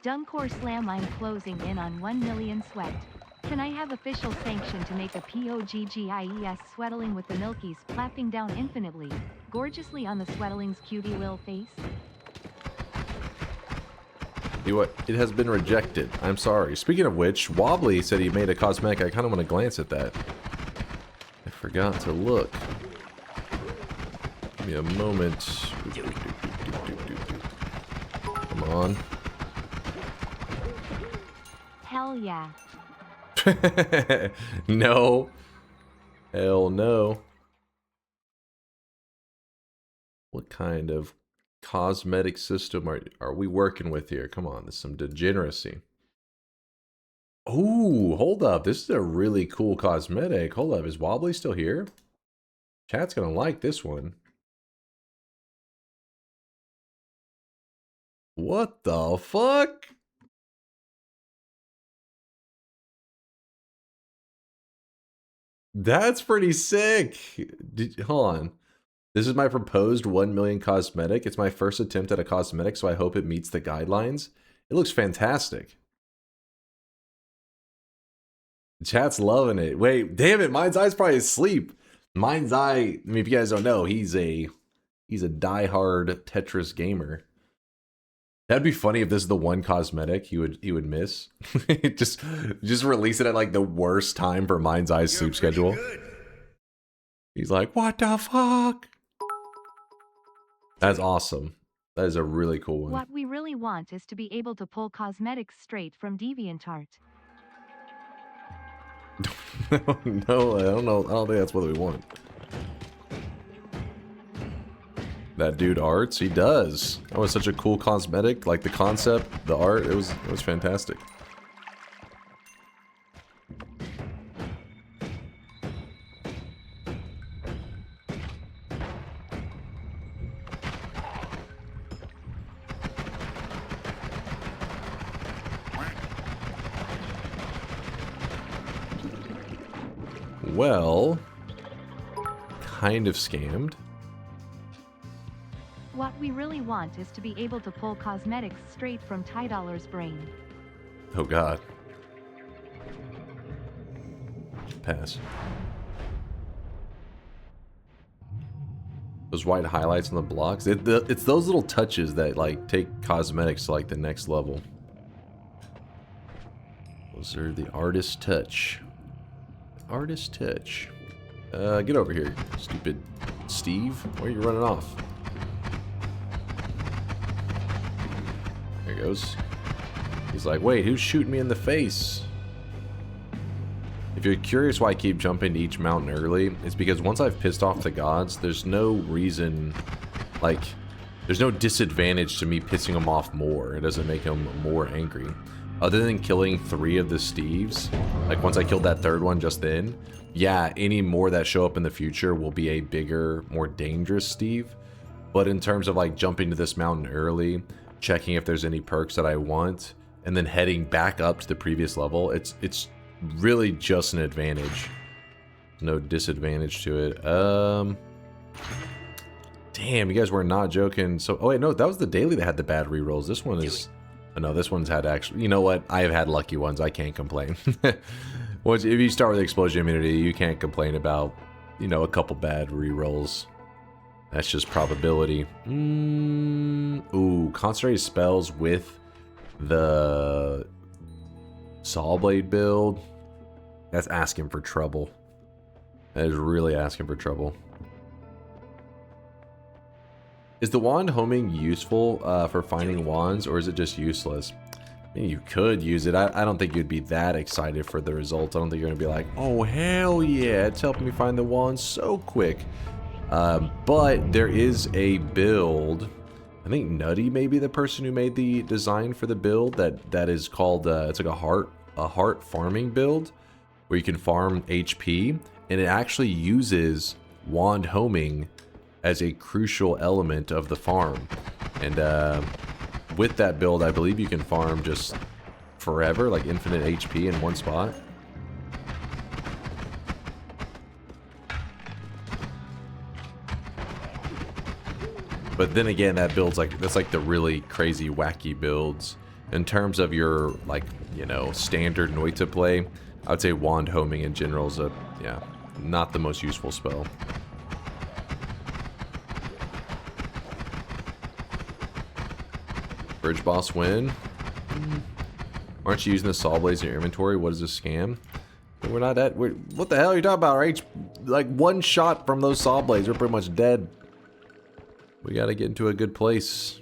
DunkOrSlam, I'm closing in on 1 million sweat. Can I have official sanction to make a POGGIES sweatling with the milkies clapping down infinitely, gorgeously on the sweatling's cutie lil face? You what? It has been rejected. I'm sorry. Speaking of which, Wobbly said he made a cosmetic. I kind of want to glance at that. I forgot to look. Give me a moment. Come on. Hell yeah. No. Hell no. What kind of cosmetic system are we working with here? Come on, there's some degeneracy. Ooh, hold up. This is a really cool cosmetic. Hold up, is Wobbly still here? Chat's gonna like this one. What the fuck? That's pretty sick. Hold on. This is my proposed 1 million cosmetic. It's my first attempt at a cosmetic, so I hope it meets the guidelines. It looks fantastic. Chat's loving it. Wait, damn it. Mind's Eye's probably asleep. Mind's Eye, I mean, if you guys don't know, he's a diehard Tetris gamer. That'd be funny if this is the one cosmetic he would miss. just release it at like the worst time for Mind's Eye's sleep schedule. Good. He's like, what the fuck? That's awesome. That is a really cool one. What we really want is to be able to pull cosmetics straight from DeviantArt. No, I don't know. I don't think that's what we want. That dude arts, he does. That was such a cool cosmetic, like the concept, the art, it was fantastic. Well, kind of scammed. What we really want is to be able to pull cosmetics straight from Ty$'s brain. Oh god. Pass. Those white highlights on the blocks. It's those little touches that like take cosmetics to like the next level. Those are the artist touch. Artist touch. Get over here, stupid Steve. Why are you running off? There he goes. He's like, wait, who's shooting me in the face? If you're curious why I keep jumping to each mountain early, it's because once I've pissed off the gods, there's no reason, like, there's no disadvantage to me pissing them off more. It doesn't make them more angry. Other than killing 3 of the Steves, like once I killed that 3rd one just then, yeah, any more that show up in the future will be a bigger, more dangerous Steve. But in terms of like jumping to this mountain early, checking if there's any perks that I want, and then heading back up to the previous level, it's really just an advantage. No disadvantage to it. Damn, you guys were not joking. So, oh wait, no, that was the daily that had the bad rerolls. This one is, oh no, this one's had actually, you know what? I have had lucky ones. I can't complain. If you start with explosion immunity, you can't complain about, you know, a couple bad rerolls. That's just probability. Ooh, concentrated spells with the Sawblade build. That's asking for trouble. That is really asking for trouble. Is the wand homing useful for finding wands, or is it just useless? I mean, you could use it. I don't think you'd be that excited for the results. I don't think you're going to be like, oh, hell yeah, it's helping me find the wand so quick. But there is a build. I think Nutty may be the person who made the design for the build that is called, it's like a heart farming build where you can farm HP, and it actually uses wand homing as a crucial element of the farm. And with that build, I believe you can farm just forever, like infinite HP in one spot. But then again, that build's like, that's like the really crazy wacky builds. In terms of your, like, you know, standard Noita play, I would say wand homing in general is yeah, not the most useful spell. Bridge boss win. Aren't you using the Sawblades in your inventory? What is this scam? We're not at. What the hell are you talking about? Right? Like one shot from those Sawblades, we're pretty much dead. We gotta get into a good place.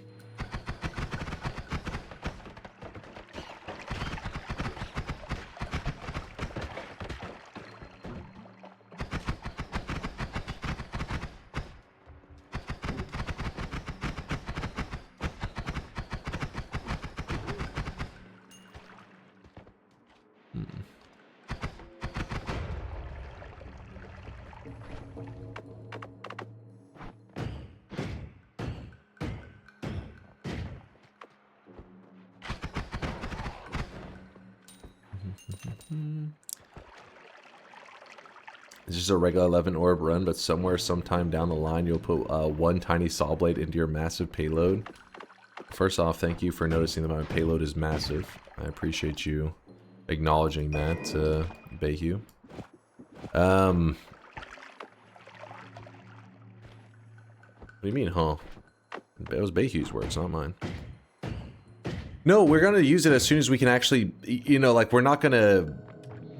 It's just a regular 11 orb run, but somewhere sometime down the line you'll put one tiny Sawblade into your massive payload. First off, thank you for noticing that my payload is massive. I appreciate you acknowledging that, Bayhu. What do you mean, huh? That was Bayhu's words, not mine. No, we're gonna use it as soon as we can actually, you know, like we're not gonna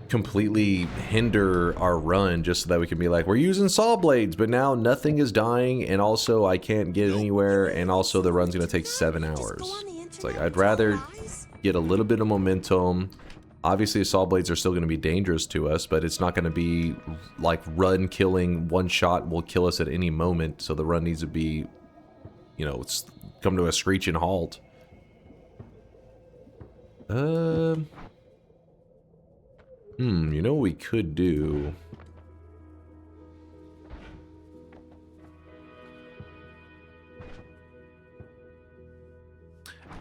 completely hinder our run just so that we can be like, we're using Sawblades, but now nothing is dying, and also I can't get anywhere, and also the run's gonna take 7 hours. It's like, I'd rather get a little bit of momentum. Obviously, Sawblades are still going to be dangerous to us, but it's not going to be like run killing. One shot will kill us at any moment, so the run needs to be, you know, it's come to a screeching halt. You know what we could do?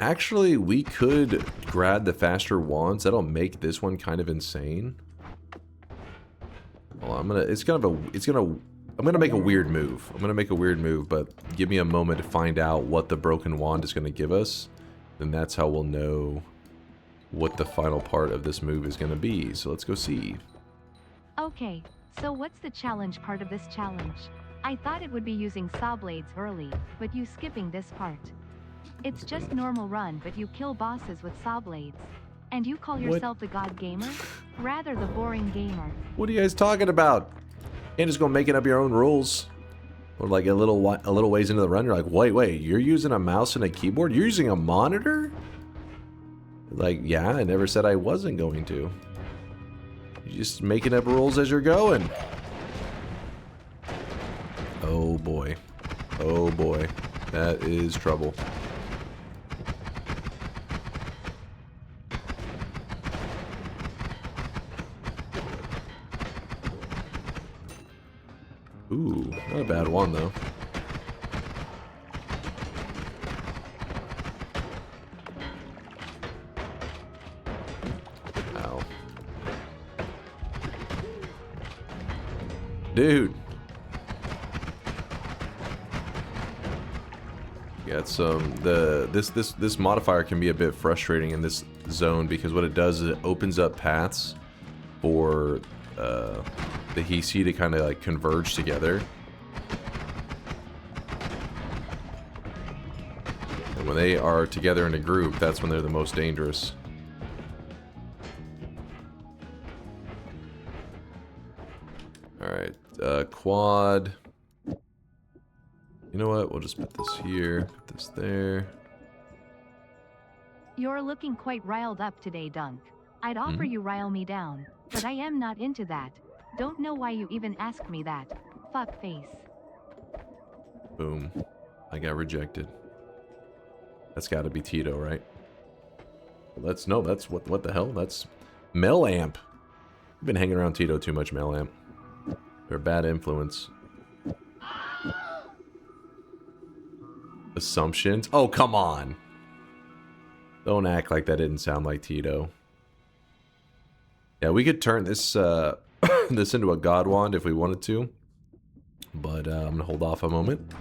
Actually, we could grab the faster wands. That'll make this one kind of insane. Well, I'm gonna make a weird move. I'm gonna make a weird move, but give me a moment to find out what the broken wand is gonna give us. Then that's how we'll know what the final part of this move is gonna be. So let's go see. Okay, so what's the challenge part of this challenge? I thought it would be using Sawblades early, but you skipping this part. It's just normal run, but you kill bosses with Sawblades. And you call yourself the god gamer? Rather the boring gamer. What are you guys talking about? You're just gonna making up your own rules. Or like a little ways into the run, you're like, wait, you're using a mouse and a keyboard? You're using a monitor? Like, yeah, I never said I wasn't going to. You're just making up rules as you're going. Oh boy. Oh boy. That is trouble. Ooh, not a bad one though. Ow. Dude. Got some this modifier can be a bit frustrating in this zone because what it does is it opens up paths for the HEC to kind of like converge together. And when they are together in a group, that's when they're the most dangerous. Alright, quad. You know what? We'll just put this here, put this there. You're looking quite riled up today, Dunk. I'd offer you rile me down, but I am not into that. Don't know why you even asked me that. Fuck face. Boom. I got rejected. That's gotta be Tito, right? That's what the hell? That's Melamp. I've been hanging around Tito too much, Melamp. They're a bad influence. Assumptions? Oh, come on. Don't act like that didn't sound like Tito. Yeah, we could turn this this into a god wand if we wanted to, but I'm gonna hold off a moment.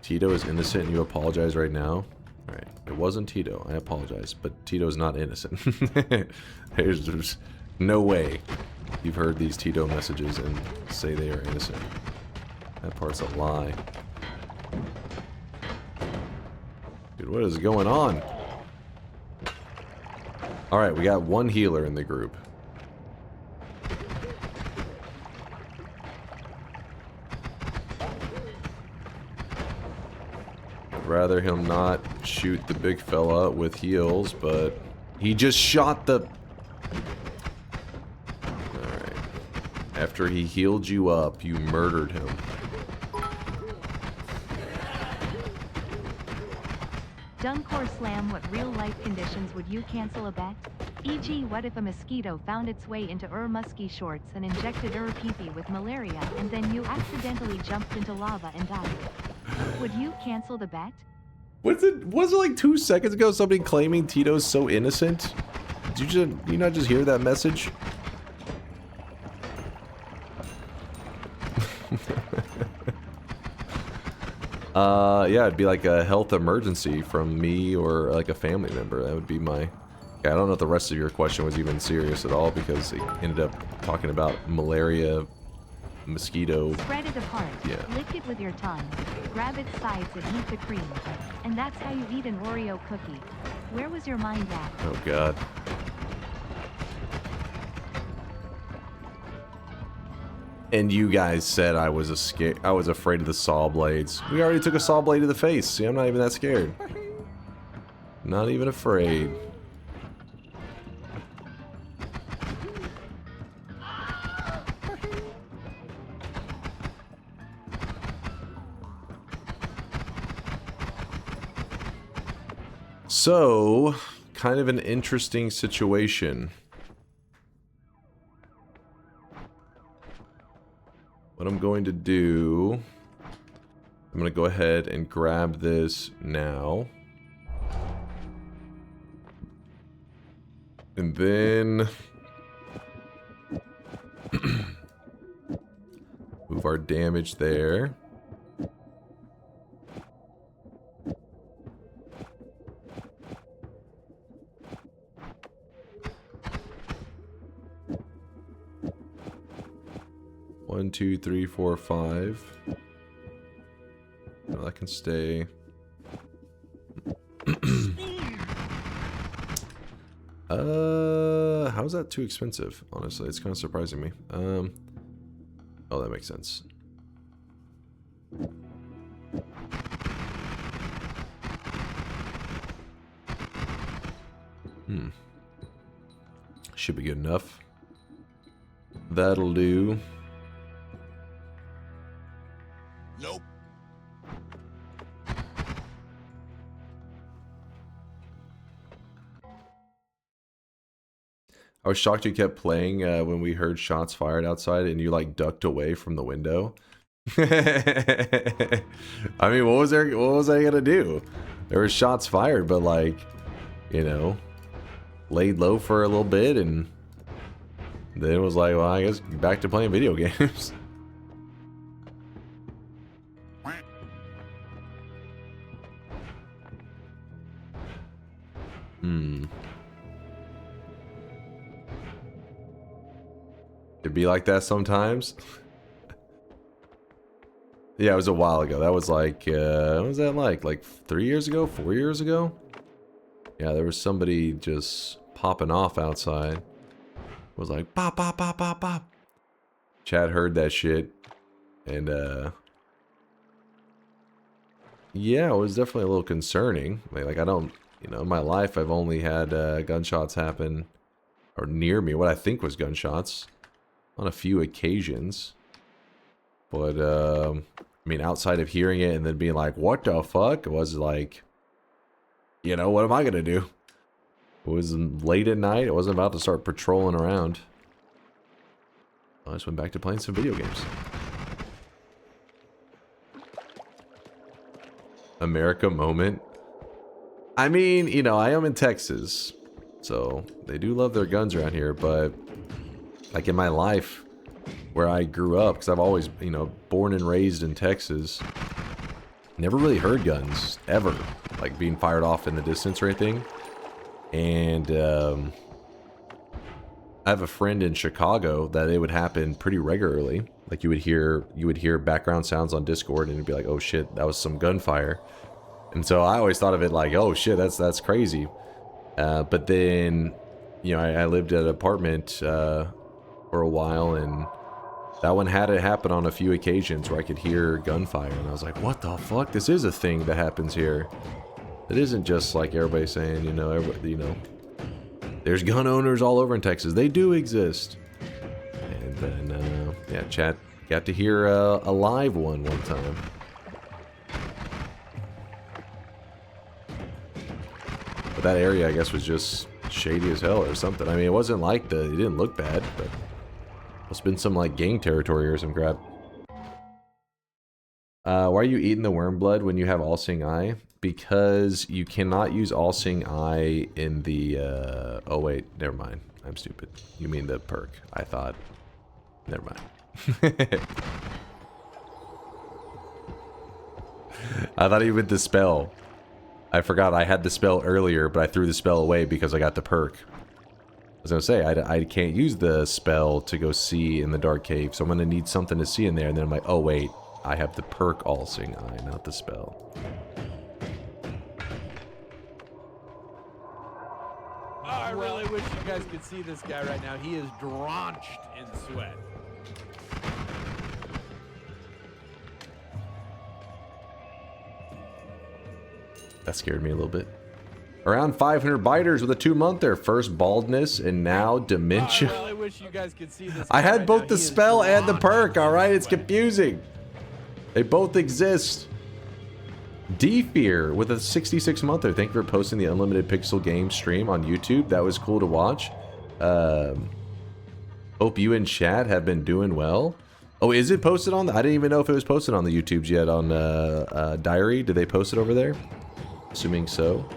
Tito is innocent and you apologize right now? Alright, it wasn't Tito, I apologize, but Tito is not innocent. There's no way you've heard these Tito messages and say they are innocent. That part's a lie. Dude, what is going on? Alright, we got one healer in the group. I'd rather him not shoot the big fella with heals, but he just shot the... Alright. After he healed you up, you murdered him. DunkOrSlam, what real-life conditions would you cancel a bet? E.g., what if a mosquito found its way into musky shorts and injected pee-pee with malaria, and then you accidentally jumped into lava and died? Would you cancel the bet? Was it like 2 seconds ago somebody claiming Tito's so innocent? Did you not just hear that message? Yeah, it'd be like a health emergency from me or like a family member. That would be my... Okay, I don't know if the rest of your question was even serious at all because it ended up talking about malaria mosquito. Spread it apart. Yeah. Lick it with your tongue. Grab its sides and eat the cream. And that's how you eat an Oreo cookie. Where was your mind at? Oh god. And you guys said I was afraid of the Sawblades. We already took a Sawblade to the face. See, I'm not even that scared. Not even afraid. So, kind of an interesting situation. What I'm going to do, I'm going to go ahead and grab this now. And then move our damage there. One, two, three, four, five. No, that can stay. How's that too expensive? Honestly, it's kind of surprising me. Oh, that makes sense. Should be good enough. That'll do. Nope. I was shocked you kept playing when we heard shots fired outside and you like ducked away from the window. I mean, what was I gonna do? There were shots fired, but like, you know, laid low for a little bit and then it was like, well, I guess back to playing video games. It'd be like that sometimes. Yeah, it was a while ago. That was like, what was that like? Like 3 years ago? 4 years ago? Yeah, there was somebody just popping off outside. It was like, pop, pop, pop, pop, pop. Chad heard that shit. And, yeah, it was definitely a little concerning. Like I don't, you know, in my life, I've only had gunshots happen, or near me, what I think was gunshots, on a few occasions. But, I mean, outside of hearing it and then being like, what the fuck? It was like, you know, what am I gonna do? It was late at night. I wasn't about to start patrolling around. I just went back to playing some video games. America moment. I mean, you know, I am in Texas, so they do love their guns around here, but like in my life where I grew up, because I've always, you know, born and raised in Texas, never really heard guns ever, like being fired off in the distance or anything. And I have a friend in Chicago that it would happen pretty regularly. Like you would hear background sounds on Discord and it'd be like, oh shit, that was some gunfire. And so I always thought of it like, oh shit, that's crazy. But then, you know, I lived at an apartment for a while, and that one had it happen on a few occasions where I could hear gunfire, and I was like, what the fuck? This is a thing that happens here. It isn't just like everybody saying, you know, there's gun owners all over in Texas. They do exist. And then, yeah, chat got to hear a live one time. But that area, I guess, was just shady as hell or something. I mean, it wasn't like it didn't look bad, but must have been some like gang territory or some crap. Why are you eating the worm blood when you have all-seeing eye? Because you cannot use all-seeing eye in the, oh wait, never mind. I'm stupid. You mean the perk. I thought, never mind. I thought you meant the spell. I forgot I had the spell earlier, but I threw the spell away because I got the perk. was gonna say, I can't use the spell to go see in the dark cave, so I'm gonna need something to see in there, and then I'm like, oh wait, I have the perk All Seeing Eye, not the spell. Oh, I really wish you guys could see this guy right now. He is drenched in sweat. That scared me a little bit. Around 500 biters with a 2-monther. First baldness and now dementia. I really wish you guys could see this. I had both the spell and the perk, alright? It's confusing. They both exist. D-Fear with a 66-monther. Thank you for posting the Unlimited Pixel Game stream on YouTube. That was cool to watch. Hope you and chat have been doing well. Oh, is it posted on? I didn't even know if it was posted on the YouTubes yet on Diary. Did they post it over there? Assuming so.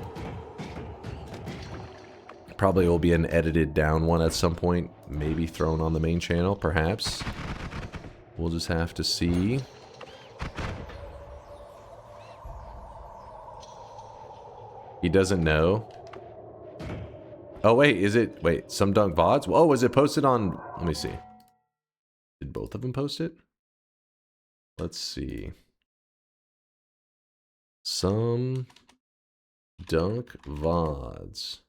Probably will be an edited down one at some point. Maybe thrown on the main channel, perhaps. We'll just have to see. He doesn't know. Oh, wait, is it... Wait, some Dunk VODs? Oh, was it posted on... Let me see. Did both of them post it? Let's see. Some Dunk VODs.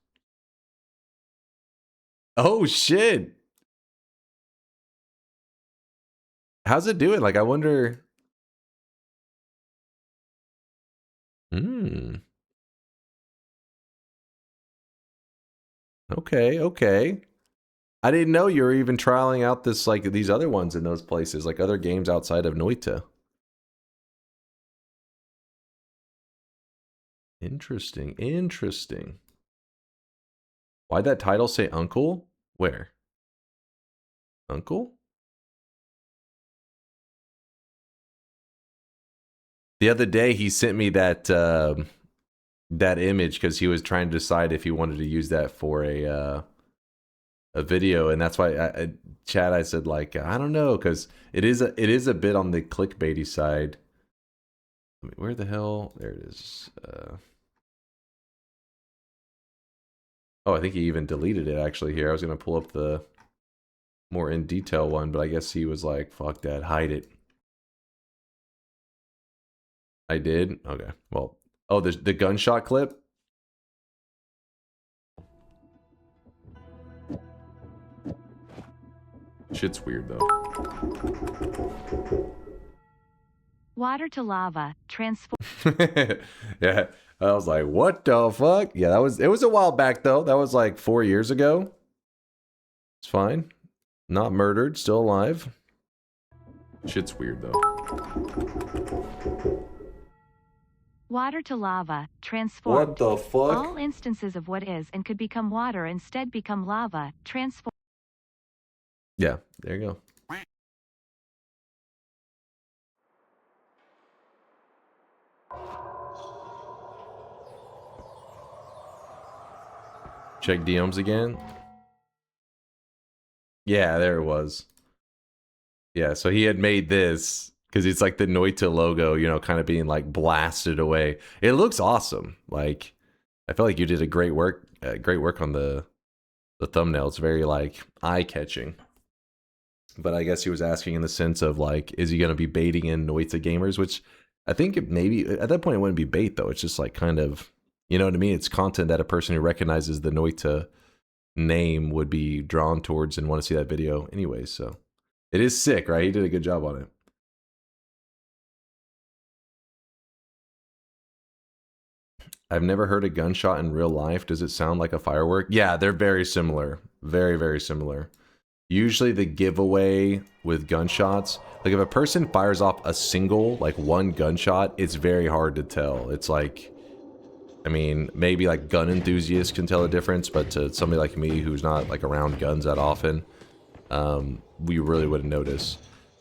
Oh, shit! How's it doing? Like, I wonder... Okay, okay. I didn't know you were even trialing out this, like, these other ones in those places, like other games outside of Noita. Interesting, interesting. Why'd that title say uncle? Where? Uncle? The other day he sent me that that image because he was trying to decide if he wanted to use that for a video, and that's why Chad, I said, like, I don't know, because it is a bit on the clickbaity side. I mean, where the hell? There it is. Oh, I think he even deleted it actually here. I was gonna pull up the more in detail one, but I guess he was like, fuck that, hide it. I did? Okay. Well, oh, the gunshot clip? Shit's weird, though. Water to lava. Transform. Yeah. I was like, what the fuck? Yeah, it was a while back, though. That was like 4 years ago. It's fine. Not murdered. Still alive. Shit's weird, though. Water to lava. Transform. What the fuck? All instances of what is and could become water instead become lava. Transform. Yeah, there you go. Check DMs again. Yeah, there it was. Yeah, so he had made this because it's like the Noita logo, you know, kind of being like blasted away. It looks awesome. Like, I feel like you did a great work on the thumbnail. It's very like eye-catching. But I guess he was asking in the sense of like, is he going to be baiting in Noita gamers? Which I think it maybe at that point it wouldn't be bait though. It's just like kind of, you know what I mean? It's content that a person who recognizes the Noita name would be drawn towards and want to see that video anyways. So it is sick, right? He did a good job on it. I've never heard a gunshot in real life. Does it sound like a firework? Yeah, they're very similar. Very, very similar. Usually the giveaway with gunshots, like if a person fires off a single, like one gunshot, it's very hard to tell. It's like, I mean, maybe like gun enthusiasts can tell the difference, but to somebody like me who's not like around guns that often, we really wouldn't notice.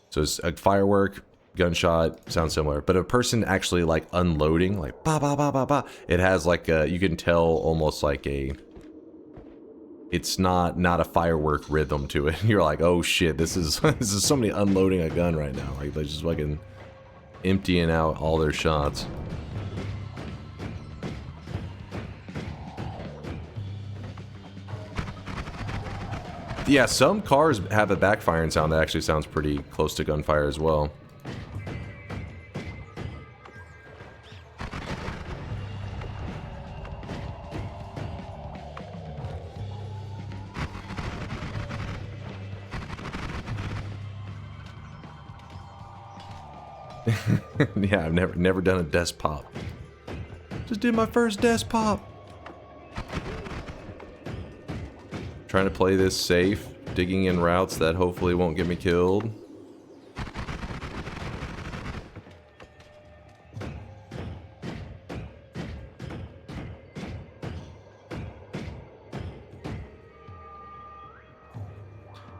So it's a firework, gunshot, sounds similar. But a person actually like unloading, like ba ba ba ba ba, it has like a, you can tell almost like a, it's not a firework rhythm to it. You're like, oh shit, this is somebody unloading a gun right now. Like they're just fucking emptying out all their shots. Yeah, some cars have a backfiring sound that actually sounds pretty close to gunfire as well. Yeah, I've never done a desk pop. Just did my first desk pop. Trying to play this safe, digging in routes that hopefully won't get me killed.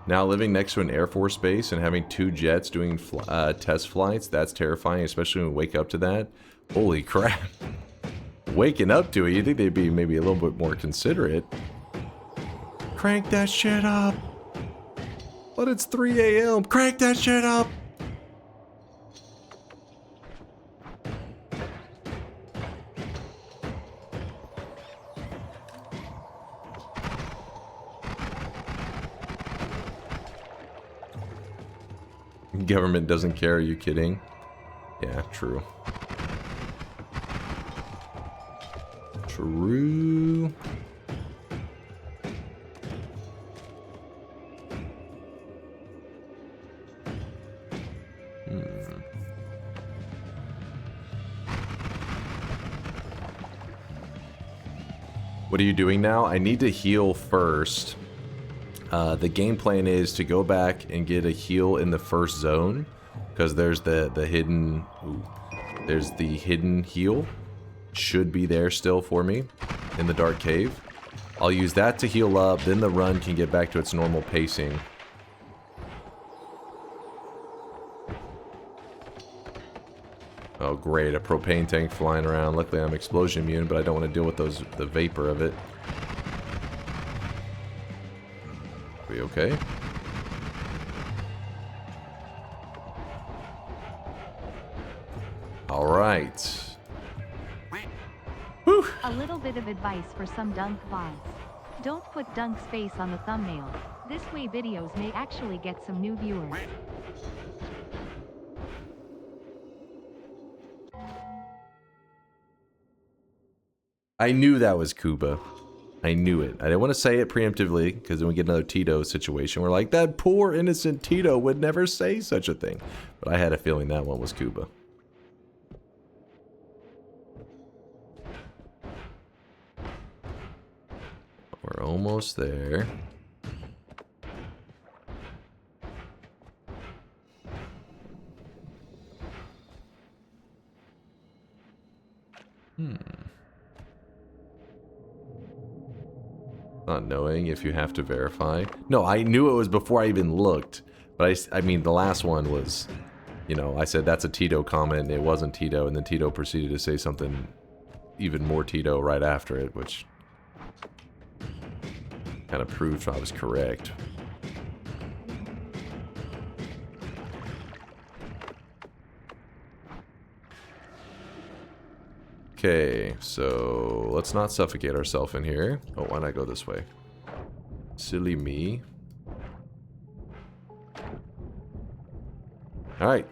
Now living next to an Air Force base and having 2 jets doing test flights, that's terrifying, especially when we wake up to that. Holy crap. Waking up to it, you'd think they'd be maybe a little bit more considerate. Crank that shit up. But it's 3 a.m. Crank that shit up. Government doesn't care, are you kidding? Yeah, true. True. What are you doing now? I need to heal first. The game plan is to go back and get a heal in the first zone, because there's the hidden. Ooh, there's the hidden heal. Should be there still for me in the dark cave. I'll use that to heal up. Then the run can get back to its normal pacing. Oh great, a propane tank flying around. Luckily I'm explosion immune, but I don't want to deal with the vapor of it. Are we okay? Alright. Whew. A little bit of advice for some dunk VODs. Don't put Dunk's face on the thumbnail. This way videos may actually get some new viewers. I knew that was Cuba. I knew it. I didn't want to say it preemptively, because then we get another Tito situation. We're like, that poor innocent Tito would never say such a thing. But I had a feeling that one was Cuba. We're almost there. Not knowing if you have to verify. No, I knew it was before I even looked. But I mean, the last one was, you know, I said that's a Tito comment and it wasn't Tito. And then Tito proceeded to say something even more Tito right after it, which kind of proved I was correct. Okay, so let's not suffocate ourselves in here. Oh, why not go this way? Silly me. Alright.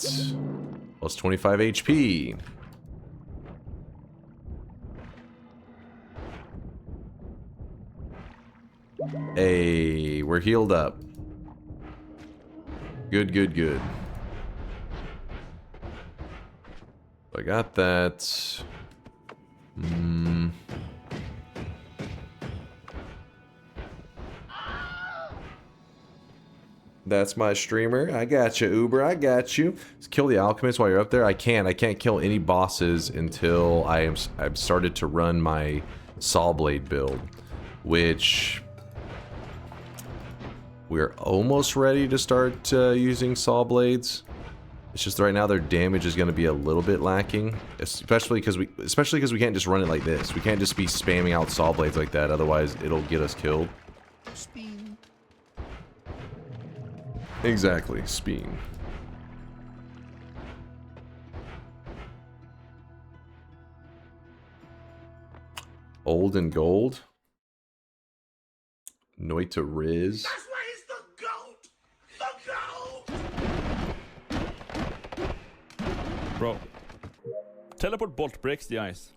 Plus 25 HP. Hey, we're healed up. Good, good, good. I got that. That's my streamer. I got you, Uber. I got you. Let's kill the alchemist while you're up there. I can't kill any bosses until I've started to run my Sawblade build, which we're almost ready to start using Sawblades. It's just right now their damage is going to be a little bit lacking, especially because we can't just run it like this. We can't just be spamming out Sawblades like that, otherwise it'll get us killed. Speen. Exactly, Speen. Old and gold. Noita Riz. That's why he's Bro. Teleport bolt breaks the ice.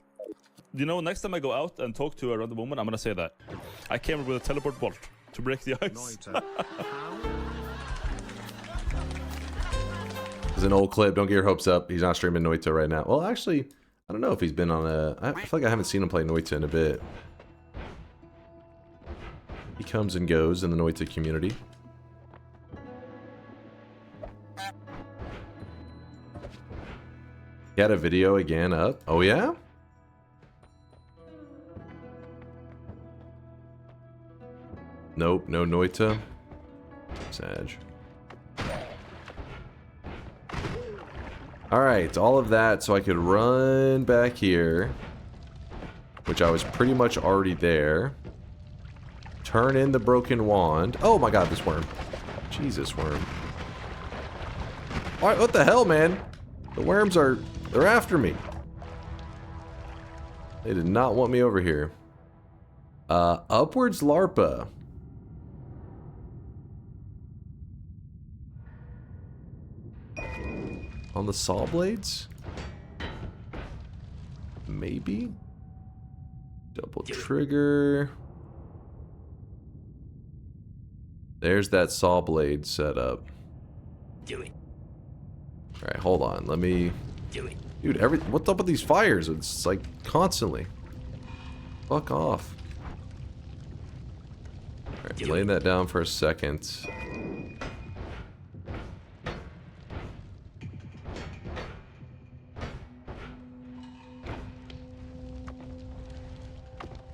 You know, next time I go out and talk to a random woman, I'm gonna say that. I came up with a teleport bolt to break the ice. It's an old clip. Don't get your hopes up. He's not streaming Noita right now. Well, actually, I don't know if he's been on a... I feel like I haven't seen him play Noita in a bit. He comes and goes in the Noita community. He had a video again up. Oh, yeah? Nope, no Noita. Sag. Alright, all of that so I could run back here. Which I was pretty much already there. Turn in the broken wand. Oh my god, this worm. Jesus, worm. Alright, what the hell, man? The worms are... they're after me. They did not want me over here. Upwards Larpa. On the Sawblades? Maybe? Double trigger. There's that Sawblade setup. Do it. Alright, hold on. Let me... Do it. Dude, what's up with these fires? It's like constantly. Fuck off. Alright, laying that down for a second.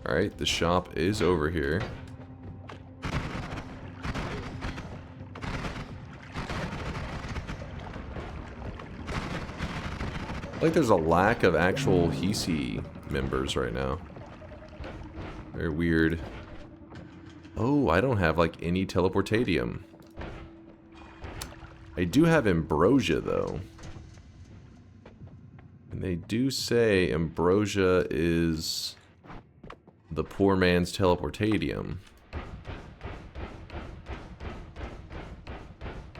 Alright, the shop is over here. Like there's a lack of actual Hisi members right now. Very weird. Oh, I don't have like any teleportatium. I do have ambrosia though. And they do say ambrosia is the poor man's teleportatium.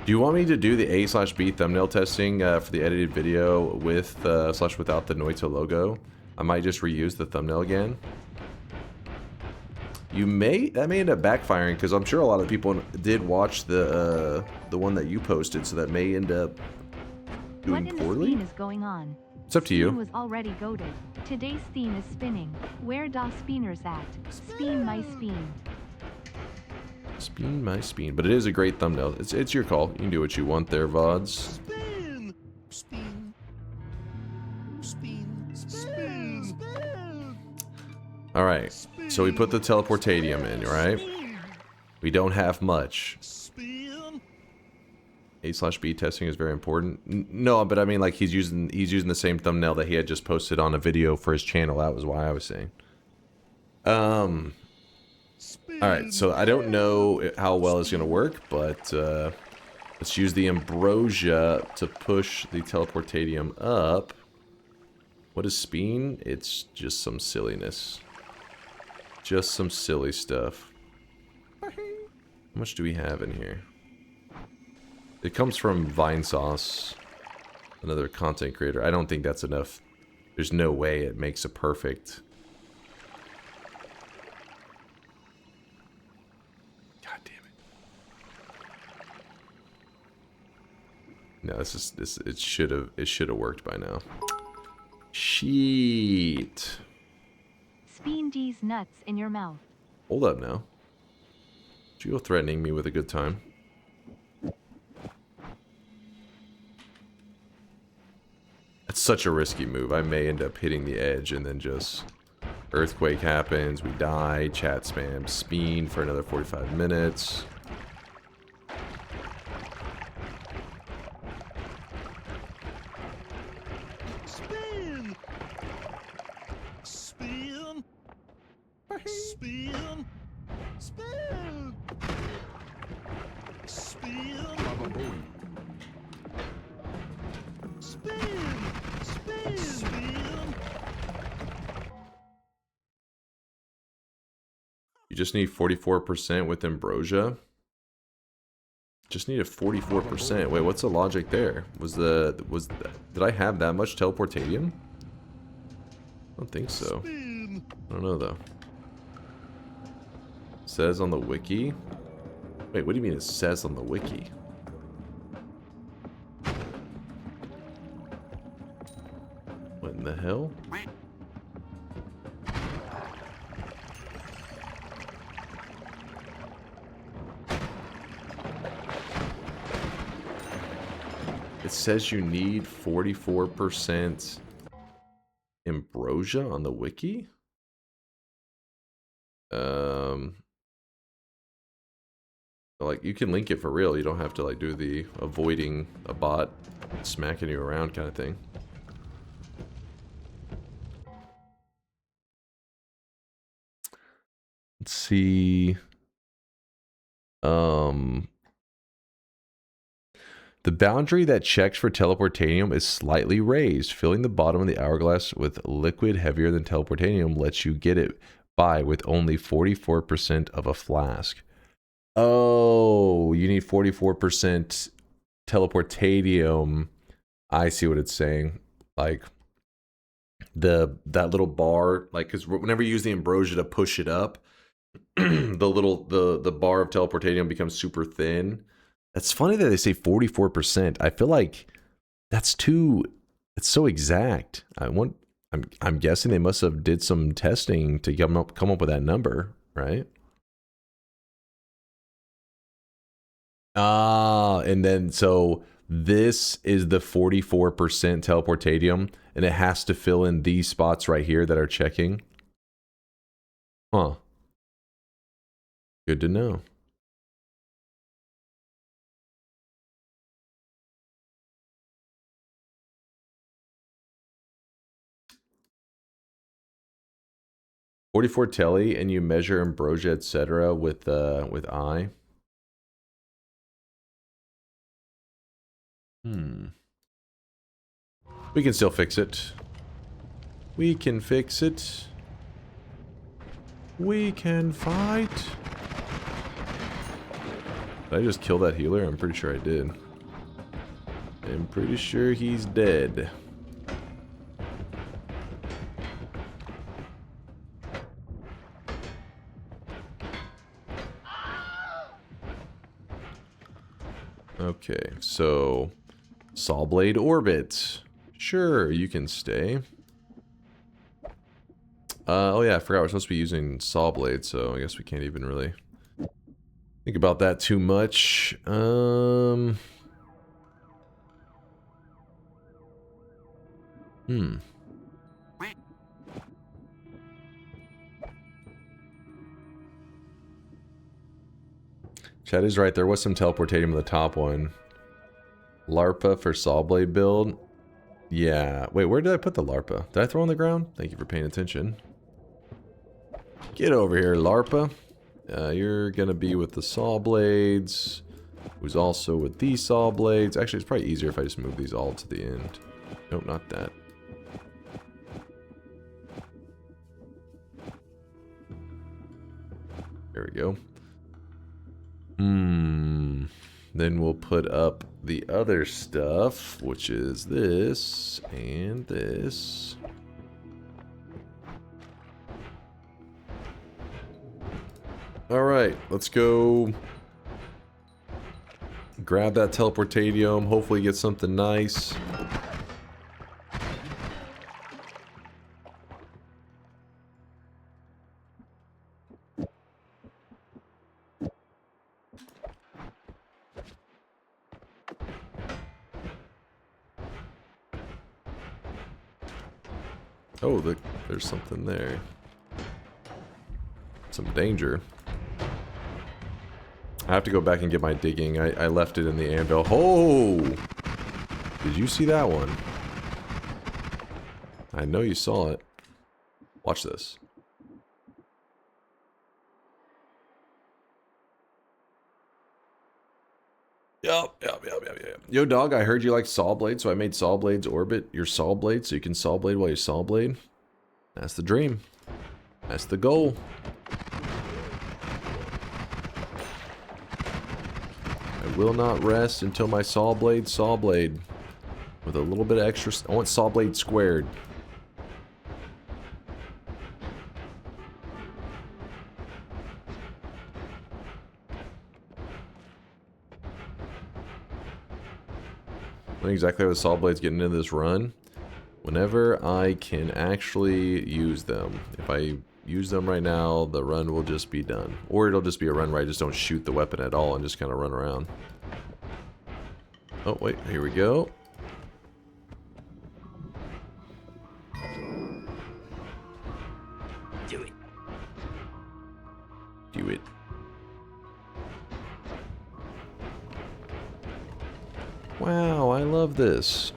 Do you want me to do the A/B thumbnail testing for the edited video with / without the Noita logo? I might just reuse the thumbnail again. That may end up backfiring because I'm sure a lot of people did watch the one that you posted, so that may end up doing what poorly. What is going on? It's up to you. Spin was already goated. Today's theme is spinning. Where da spinners at? Spin my spin. Spin my spin. But it is a great thumbnail. It's your call. You can do what you want there, VODs. Spin. Spin. Spin. Spin. Spin. Alright. So we put the teleportatium in, right? We don't have much. A/B testing is very important. No, but I mean, like he's using the same thumbnail that he had just posted on a video for his channel. That was why I was saying. Alright, so I don't know how well it's gonna work, but let's use the ambrosia to push the teleportatium up. What is spin? It's just some silliness. Just some silly stuff. How much do we have in here? It comes from Vine Sauce, another content creator. I don't think that's enough. There's no way it makes a perfect. God damn it. No, it should have worked by now. Sheet. Spin these nuts in your mouth. Hold up now. You go threatening me with a good time. That's such a risky move. I may end up hitting the edge and then just... Earthquake happens, we die, chat spam, spin for another 45 minutes. Spin. Spin. Spin. Spin. Spin. You just need 44% with ambrosia. Just need a 44%. Wait, what's the logic there? Did I have that much teleportatium? I don't think so. I don't know though. Says on the wiki. Wait, what do you mean it says on the wiki? What in the hell? It says you need 44% ambrosia on the wiki? Like, you can link it for real. You don't have to, like, do the avoiding a bot smacking you around kind of thing. Let's see. The boundary that checks for teleportanium is slightly raised. Filling the bottom of the hourglass with liquid heavier than teleportanium lets you get it by with only 44% of a flask. Oh, you need 44% teleportanium. I see what it's saying. Like that little bar, like, because whenever you use the ambrosia to push it up, the bar of teleportanium becomes super thin. It's funny that they say 44%. I feel like it's so exact. I'm guessing they must have did some testing to come up with that number, right? And then so this is the 44% teleportatium, and it has to fill in these spots right here that are checking. Huh. Good to know. .44 telly, and you measure ambrosia, etc. with I. We can still fix it. We can fix it. We can fight. Did I just kill that healer? I'm pretty sure I did. I'm pretty sure he's dead. Okay, so Sawblade orbit. Sure, you can stay. Oh yeah, I forgot we're supposed to be using Sawblade, so I guess we can't even really think about that too much. Chad is right, there was some teleportating in the top one. LARPA for Sawblade build. Yeah. Wait, where did I put the LARPA? Did I throw on the ground? Thank you for paying attention. Get over here, LARPA. You're gonna be with the Sawblades, who's also with these Sawblades. Actually, it's probably easier if I just move these all to the end. Nope, not that. There we go. Then we'll put up the other stuff, which is this and this. All right, let's go grab that teleportatium, hopefully get something nice. Oh, look, there's something there. Some danger. I have to go back and get my digging. I left it in the anvil. Oh! Did you see that one? I know you saw it. Watch this. Yup. Yo, dog, I heard you like Sawblade, so I made Sawblades orbit your Sawblade so you can Sawblade while you Sawblade. That's the dream. That's the goal. I will not rest until my Sawblade. With a little bit of extra... I want Sawblade squared. When exactly how the Sawblades getting into this run? Whenever I can actually use them. If I use them right now, the run will just be done. Or it'll just be a run where I just don't shoot the weapon at all and just kind of run around. Oh, wait. Here we go. Do it. Do it. Wow, I love this.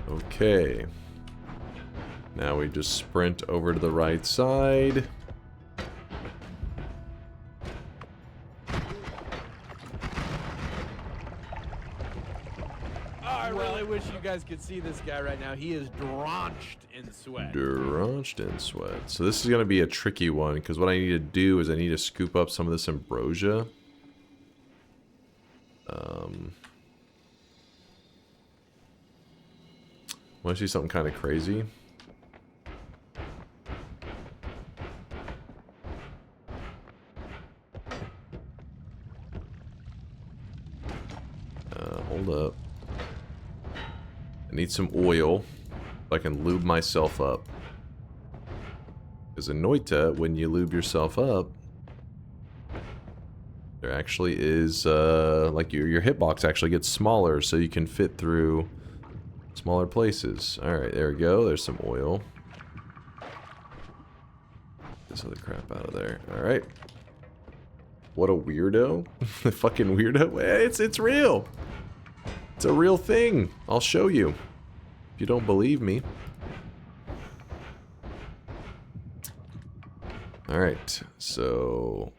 Okay. Now we just sprint over to the right side. I really wish you guys could see this guy right now. He is drenched in sweat. Drenched in sweat. So this is going to be a tricky one, because what I need to do is I need to scoop up some of this ambrosia. Want to see something kind of crazy? Hold up. I need some oil so I can lube myself up. Because in Noita, when you lube yourself up, there actually is, like your hitbox actually gets smaller so you can fit through smaller places. Alright, there we go. There's some oil. This other crap out of there. Alright. What a weirdo. The fucking weirdo. It's real. It's a real thing. I'll show you. If you don't believe me. Alright, so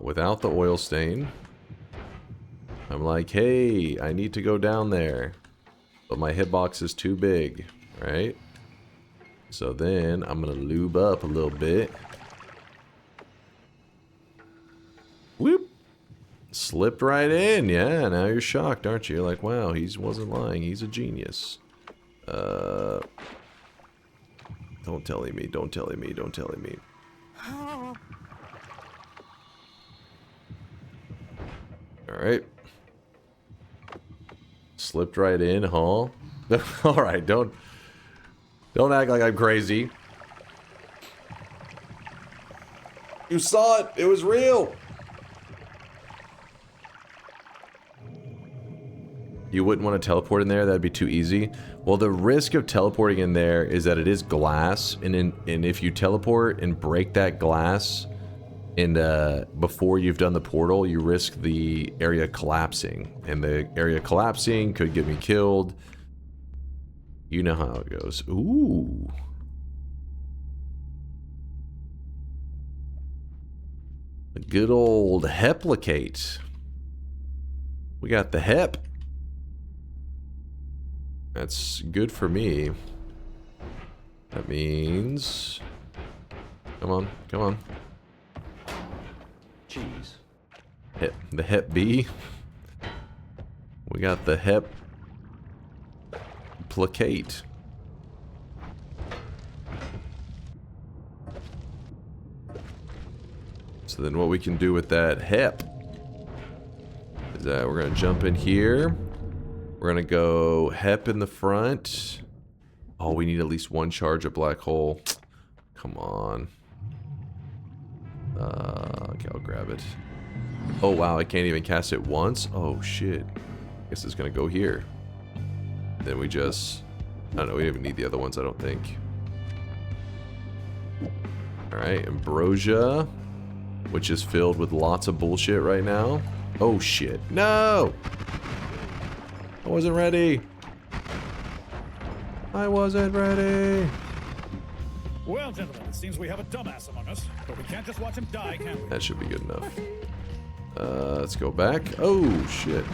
without the oil stain, I'm like, hey, I need to go down there. But my hitbox is too big, right? So then I'm gonna lube up a little bit. Whoop! Slipped right in, yeah, now you're shocked, aren't you? You're like, wow, he wasn't lying, he's a genius. Don't tell me, don't tell me, don't tell me. Alright. Slipped right in, huh? Alright, don't act like I'm crazy. You saw it! It was real! You wouldn't want to teleport in there? That'd be too easy. Well, the risk of teleporting in there is that it is glass, and if you teleport and break that glass, and before you've done the portal, you risk the area collapsing, and the area collapsing could get me killed. You know how it goes. Ooh. A good old heplicate. We got the hep. That's good for me. That means... Come on, come on. Jeez. The hep B. We got the hep placate. So then what we can do with that hep is that we're gonna jump in here. We're gonna go hep in the front. Oh, we need at least one charge of black hole. Come on. Okay, I'll grab it. Oh wow, I can't even cast it once? Oh shit. Guess it's gonna go here. Then we just... I don't know, we don't even need the other ones, I don't think. Alright, ambrosia. which is filled with lots of bullshit right now. Oh shit. No! I wasn't ready. I wasn't ready. Well, gentlemen, it seems we have a dumbass among us, but we can't just watch him die, can we? That should be good enough. Let's go back. Oh shit.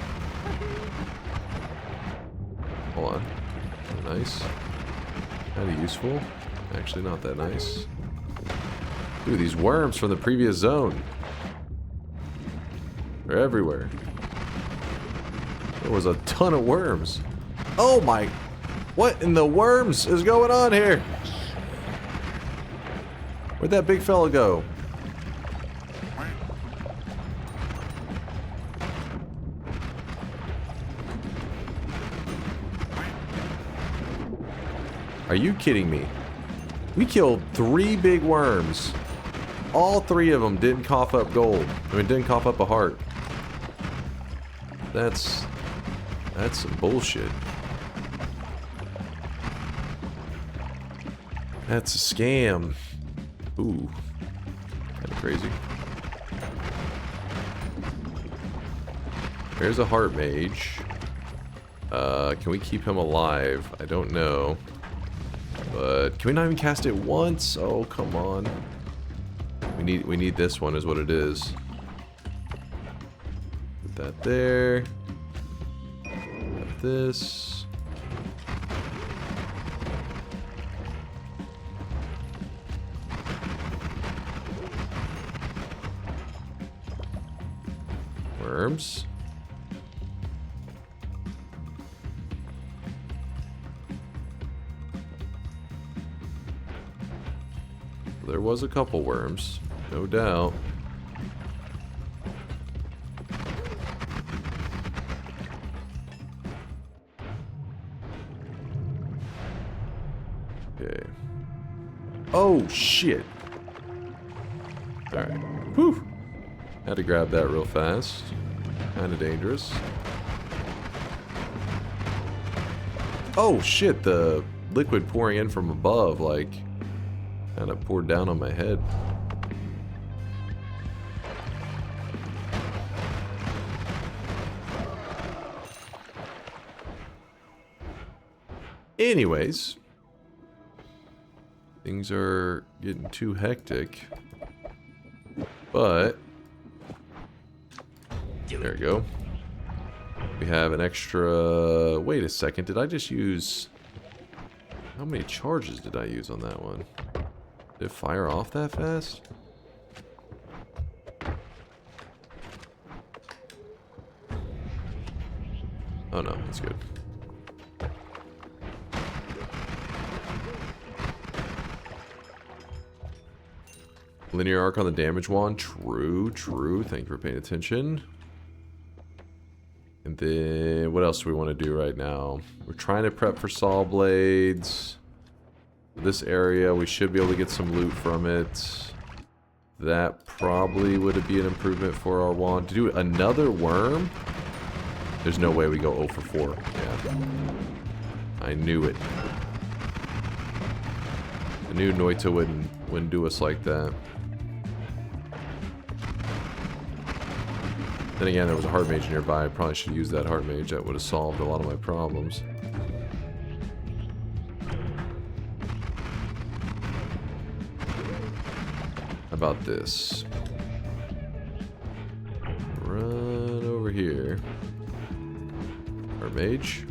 Hold on. Nice. Kind of useful. Actually, not that nice. Dude, these worms from the previous zone. They're everywhere. There was a ton of worms. Oh my... What in the worms is going on here? Where'd that big fella go? Are you kidding me? We killed 3 big worms. All 3 of them didn't cough up gold. I mean, didn't cough up a heart. That's some bullshit. That's a scam. Ooh. Kind of crazy. There's a heart mage. Can we keep him alive? I don't know. But can we not even cast it once? Oh, come on. We need this one is what it is. Put that there. Got this. Worms. There was a couple worms, no doubt. Okay. Oh shit. Alright. Whew. Had to grab that real fast. Kinda dangerous. Oh shit, the liquid pouring in from above, like, kind of poured down on my head. Anyways, things are getting too hectic, but there we go. We have an extra... Wait a second, did I just use... How many charges did I use on that one? Did it fire off that fast? Oh no, that's good. Linear arc on the damage wand. True, true. Thank you for paying attention. And then, what else do we want to do right now? We're trying to prep for Sawblades. This area, we should be able to get some loot from it. That probably would be an improvement for our wand. To do another worm? There's no way we go 0 for 4. Yeah. I knew it. I knew Noita wouldn't do us like that. Then again, there was a heart mage nearby. I probably should use that heart mage. That would have solved a lot of my problems. How about this? Run over here. Heart mage.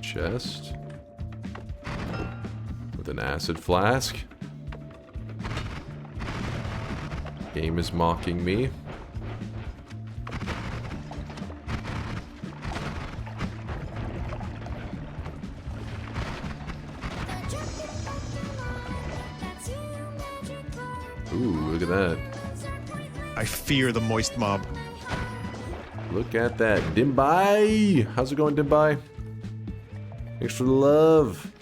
Chest. With an acid flask. Game is mocking me. Ooh, look at that. I fear the moist mob. Look at that. Dimbai! How's it going, Dimbai? Thanks for the love.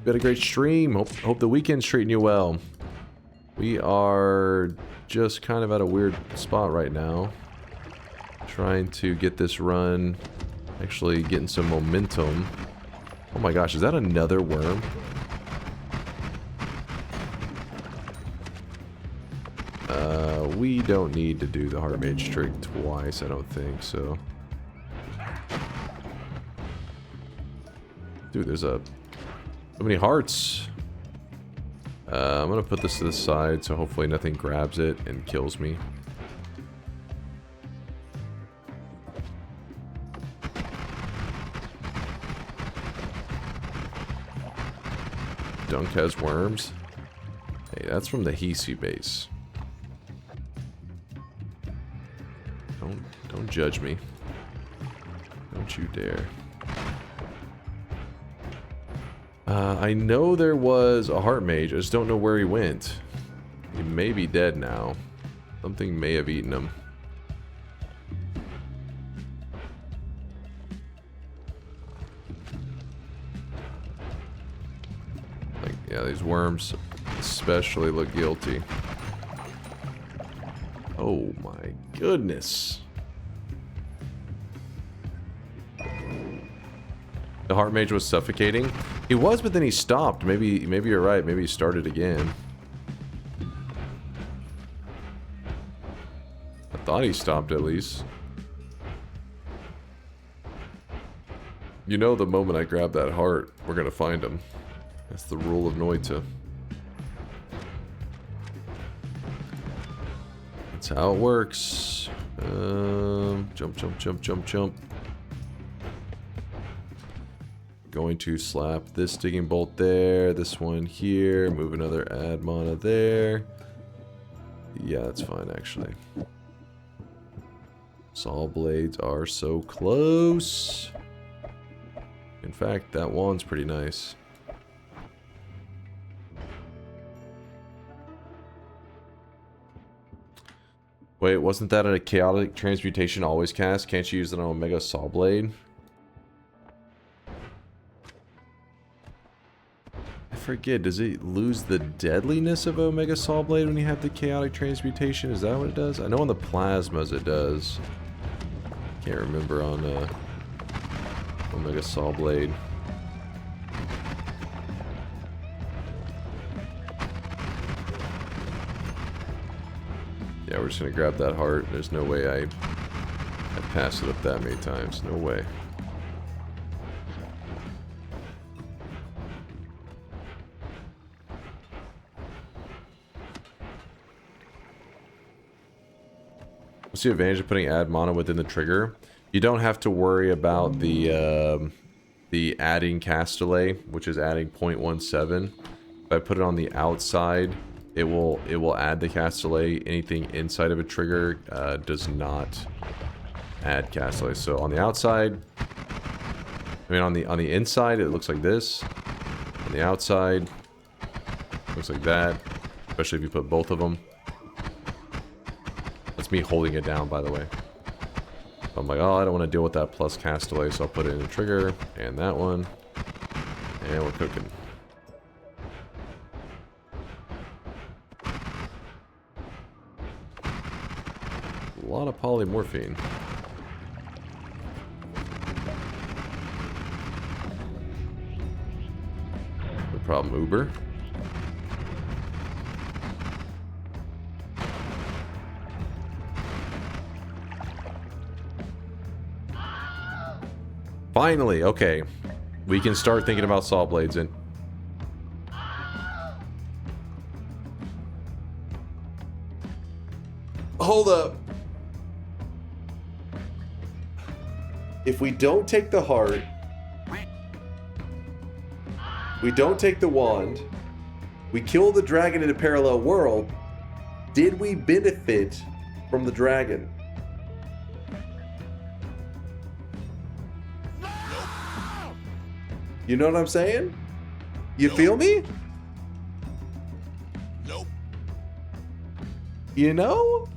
You had a great stream. Hope the weekend's treating you well. We are just kind of at a weird spot right now. Trying to get this run. Actually getting some momentum. Oh my gosh, is that another worm? We don't need to do the heart mage trick twice, I don't think, so. Dude, there's so many hearts. I'm gonna put this to the side, so hopefully nothing grabs it and kills me. Dunk has worms. Hey, that's from the Hisi base. Don't judge me. Don't you dare. I know there was a heart mage. I just don't know where he went. He may be dead now. Something may have eaten him. Like, yeah, these worms especially look guilty. Oh my goodness. The heart mage was suffocating. He was, but then he stopped. Maybe you're right. Maybe he started again. I thought he stopped at least. You know, the moment I grab that heart, we're gonna find him. That's the rule of Noita. That's how it works. Jump, jump, jump, jump, jump. Going to slap this digging bolt there, this one here, move another add mana there. Yeah, that's fine actually. Sawblades are so close. In fact, that wand's pretty nice. Wait, wasn't that a chaotic transmutation always cast? Can't you use it on Omega Sawblade? I forget, does it lose the deadliness of Omega Sawblade when you have the chaotic transmutation? Is that what it does? I know on the plasmas it does. Can't remember on Omega Sawblade. Yeah, we're just gonna grab that heart. There's no way I passed it up that many times. No way. What's the advantage of putting add mana within the trigger? You don't have to worry about the adding cast delay, which is adding 0.17. If I put it on the outside, it will add the cast delay. Anything inside of a trigger does not add cast delay. So on the outside, I mean on the inside it looks like this. On the outside, it looks like that. Especially if you put both of them. That's me holding it down, by the way. I'm like, oh, I don't want to deal with that plus cast delay, so I'll put it in the trigger and that one, and we're cooking. A lot of polymorphine. No problem, Uber. Finally, okay. We can start thinking about Sawblades in. Hold up. If we don't take the heart, we don't take the wand, we kill the dragon in a parallel world, did we benefit from the dragon? You know what I'm saying? You feel me? Nope. You know?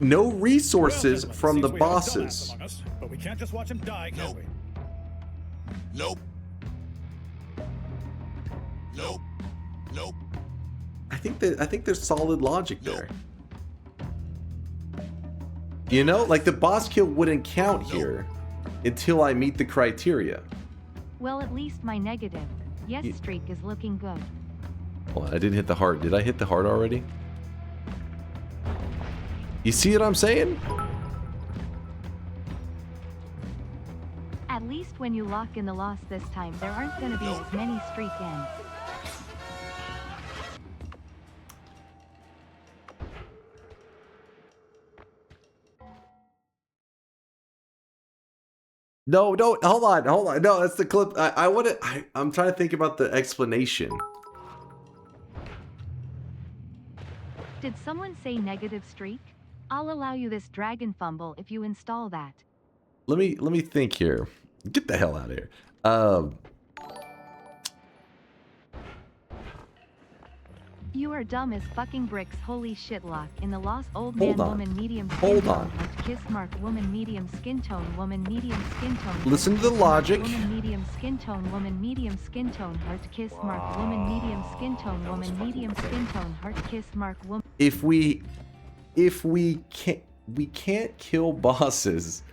No resources from the bosses. Us, but we can't just watch him die, can we? Nope. Nope. Nope. I think there's solid logic there. You know, like the boss kill wouldn't count here until I meet the criteria. Well, at least my negative yes streak is looking good. Hold on, I didn't hit the heart. Did I hit the heart already? You see what I'm saying? At least when you lock in the loss this time, there aren't gonna be as many streak ends. No, hold on. No, that's the clip. I'm trying to think about the explanation. Did someone say negative streak? I'll allow you this dragon fumble if you install that. Let me think here. Get the hell out of here. You are dumb as fucking bricks. Holy shit, lock in the loss. Old man, Hold on. woman, medium skin Hold tone, on. heart, kiss mark, woman, medium skin tone, woman, medium skin tone. Listen to the logic. Woman, medium skin tone, woman, medium skin tone, heart, kiss mark, woman, medium skin tone, woman, medium skin tone, heart, kiss mark, woman. If we can't kill bosses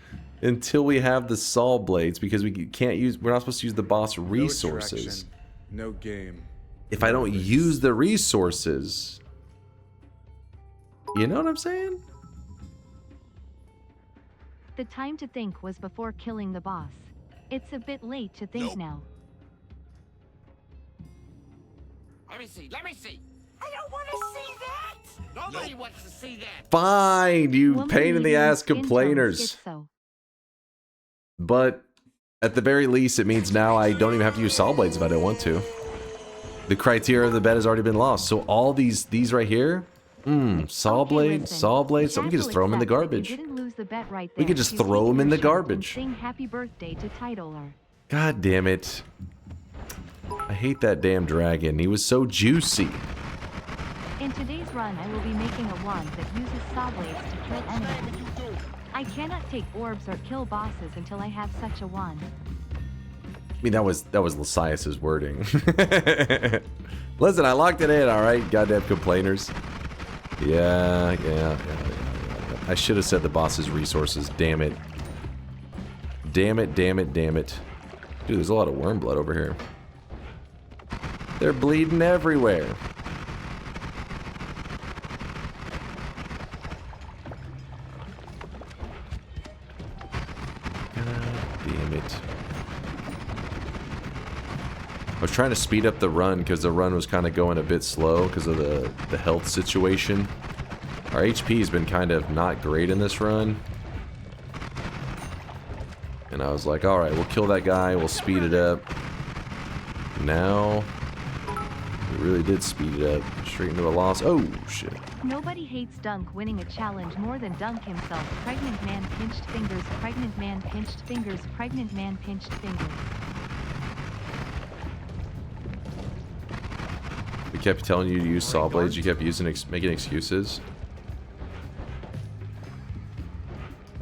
until we have the Sawblades because we're not supposed to use the boss resources. No game. If I don't use the resources, you know what I'm saying? The time to think was before killing the boss. It's a bit late to think now. Let me see. I don't want to see that. Nobody wants to see that. Fine, you Woman, pain in the medium ass skin tone, complainers. schizo. But at the very least, it means now I don't even have to use Sawblades if I don't want to. The criteria of the bet has already been lost. So all these right here, Sawblades, so we can just throw them in the garbage. You didn't lose the bet right We there. could just You throw take them in your the shot and garbage. Sing happy birthday to Titler. God damn it. I hate that damn dragon. He was so juicy. In today's run, I will be making a wand that uses Sawblades to kill enemies. I cannot take orbs or kill bosses until I have such a wand. I mean, that was Lysias's wording. Listen, I locked it in, alright? Goddamn complainers. Yeah. I should have said the boss's resources. Damn it. Damn it. Dude, there's a lot of worm blood over here. They're bleeding everywhere. Damn it. I was trying to speed up the run because the run was kind of going a bit slow because of the health situation. Our HP has been kind of not great in this run. And I was like, alright, we'll kill that guy, we'll speed it up. Now, we really did speed it up. Straight into a loss. Oh, shit. Nobody hates Dunk winning a challenge more than Dunk himself. Pregnant man pinched fingers, pregnant man pinched fingers, pregnant man pinched fingers. We kept telling you to use Sawblades, you kept making excuses.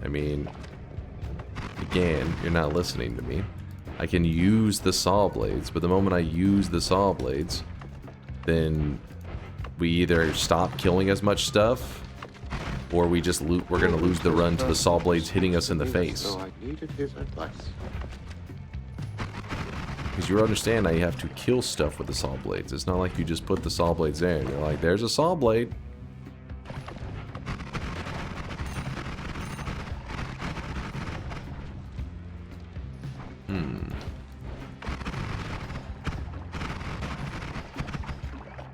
I mean, again, you're not listening to me. I can use the Sawblades, but the moment I use the Sawblades, then we either stop killing as much stuff, or we're gonna lose the run to the Sawblades hitting us in the face. So I needed his advice. Because you understand now you have to kill stuff with the Sawblades. It's not like you just put the Sawblades there and you're like, there's a Sawblade.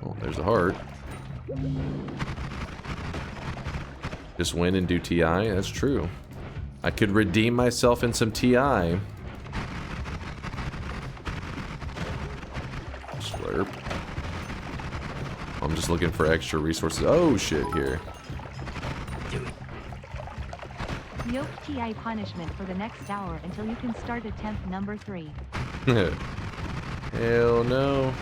Oh, there's a heart. Just win and do TI? That's true. I could redeem myself in some TI. Slurp. I'm just looking for extra resources. Oh shit, here. Yoke TI punishment for the next hour until you can start attempt number 3. Hell no.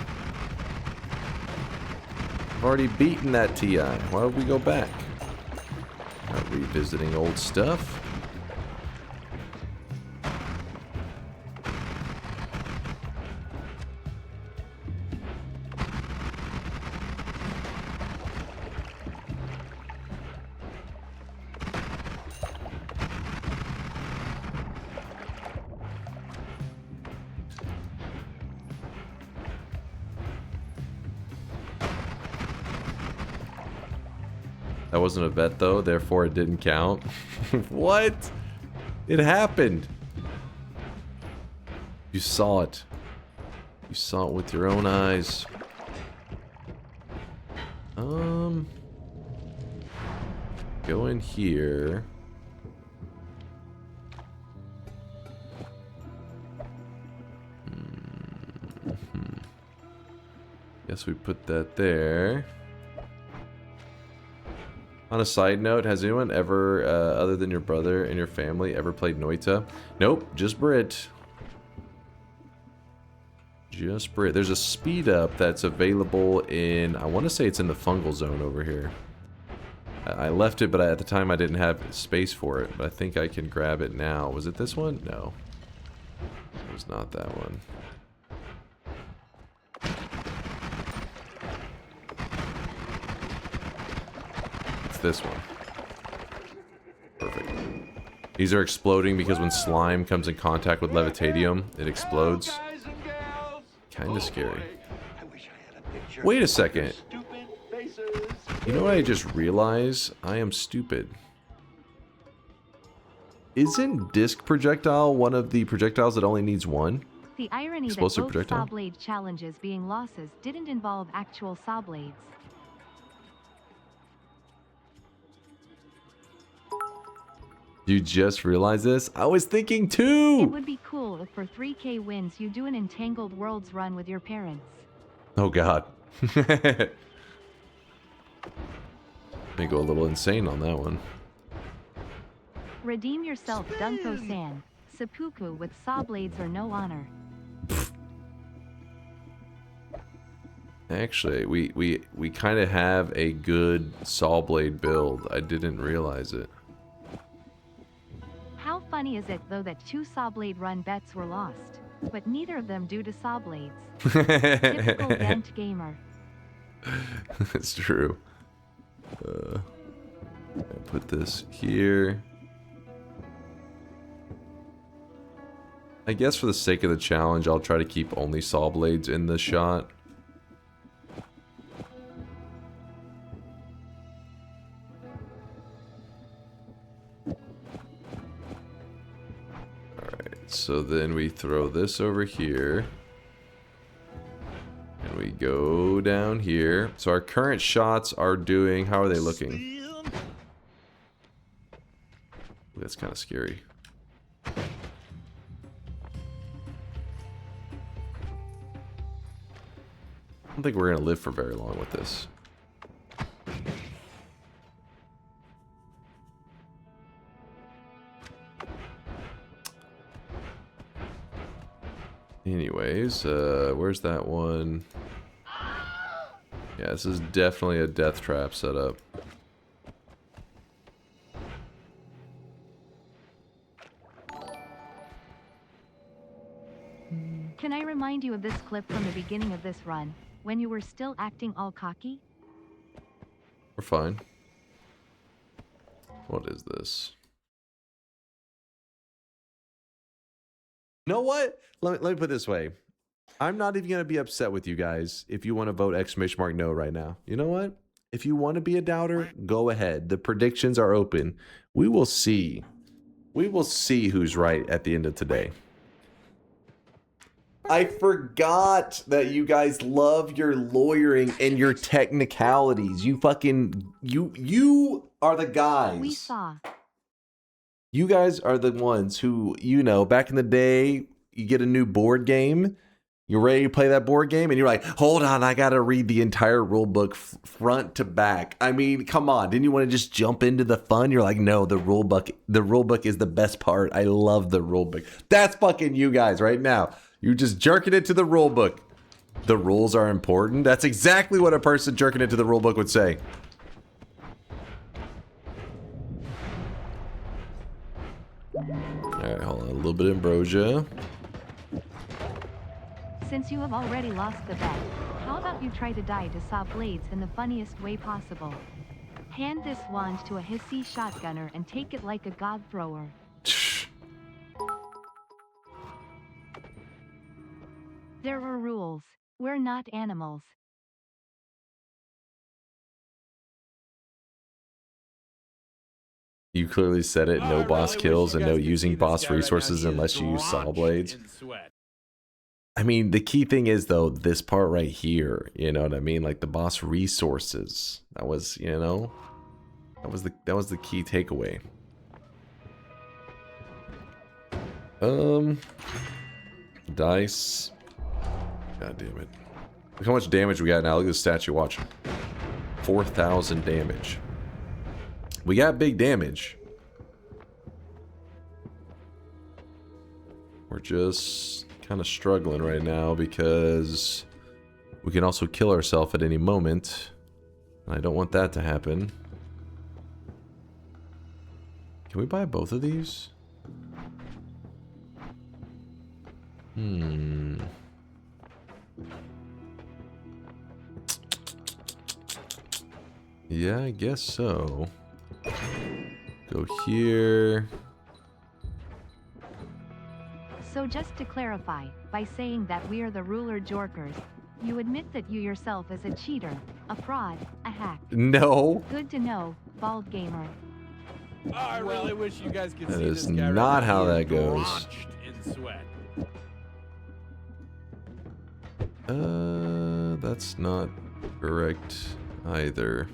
I've already beaten that TI. Why would we go back? Not revisiting old stuff. That wasn't a bet though, therefore it didn't count. What? It happened. You saw it. You saw it with your own eyes. Go in here. Guess we put that there. On a side note, has anyone ever, other than your brother and your family, ever played Noita? Nope, just Brit. Just Brit. There's a speed up that's available in, I want to say it's in the fungal zone over here. I left it, but at the time I didn't have space for it. But I think I can grab it now. Was it this one? No. It was not that one. It's this one. Perfect. These are exploding because when slime comes in contact with levitadium, it explodes. Kinda scary. Wait a second. You know what I just realized? I am stupid. Isn't disc projectile one of the projectiles that only needs one? The irony Explosive that both projectile? Sawblade challenges being losses didn't involve actual Sawblades. You just realized this? I was thinking too! It would be cool if for 3K wins you do an Entangled Worlds run with your parents. Oh god. May go a little insane on that one. Redeem yourself, DunkOrSlam. Seppuku with Sawblades or no honor. Actually, we kind of have a good Sawblade build. I didn't realize it. How funny is it though that 2 Sawblade run bets were lost, but neither of them due to Sawblades. Typical Dent gamer. It's true. Put this here. I guess for the sake of the challenge, I'll try to keep only Sawblades in the shot. Alright, so then we throw this over here. And we go down here. So our current shots are doing... How are they looking? That's kind of scary. I don't think we're going to live for very long with this. Anyways, where's that one? Yeah, this is definitely a death trap setup. Can I remind you of this clip from the beginning of this run, when you were still acting all cocky? We're fine. What is this? You know what? Let me put it this way. I'm not even going to be upset with you guys if you want to vote !no right now. You know what? If you want to be a doubter, go ahead. The predictions are open. We will see. We will see who's right at the end of today. I forgot that you guys love your lawyering and your technicalities. You fucking... You are the guys. We saw. You guys are the ones who, you know, back in the day, you get a new board game, you're ready to play that board game, and you're like, hold on, I gotta read the entire rule book front to back. I mean, come on, didn't you want to just jump into the fun? You're like, no, the rule book is the best part. I love the rule book. That's fucking you guys right now. You just jerking it to the rule book. The rules are important. That's exactly what a person jerking it to the rule book would say. Alright, hold on. A little bit of ambrosia. Since you have already lost the bet, how about you try to die to Sawblades in the funniest way possible? Hand this wand to a hissy shotgunner and take it like a god thrower. There are rules. We're not animals. You clearly said it. No I boss really kills wish and you no guys could using see this boss guy right now. resources He is unless you use drenched Sawblades. in sweat. I mean, the key thing is though this part right here. You know what I mean? Like the boss resources. That was, you know, that was the key takeaway. Dice. God damn it. Look how much damage we got now. Look at the statue. Watch. 4,000 damage. We got big damage. We're just kind of struggling right now because we can also kill ourselves at any moment. And I don't want that to happen. Can we buy both of these? Yeah, I guess so. Go here. So just to clarify, by saying that we are the ruler Jorkers, you admit that you yourself is a cheater, a fraud, a hack. No. Good to know, bald gamer. Oh, I really wish you guys could That see is this guy right not now. how He is that goes. drenched in sweat. That's not correct either.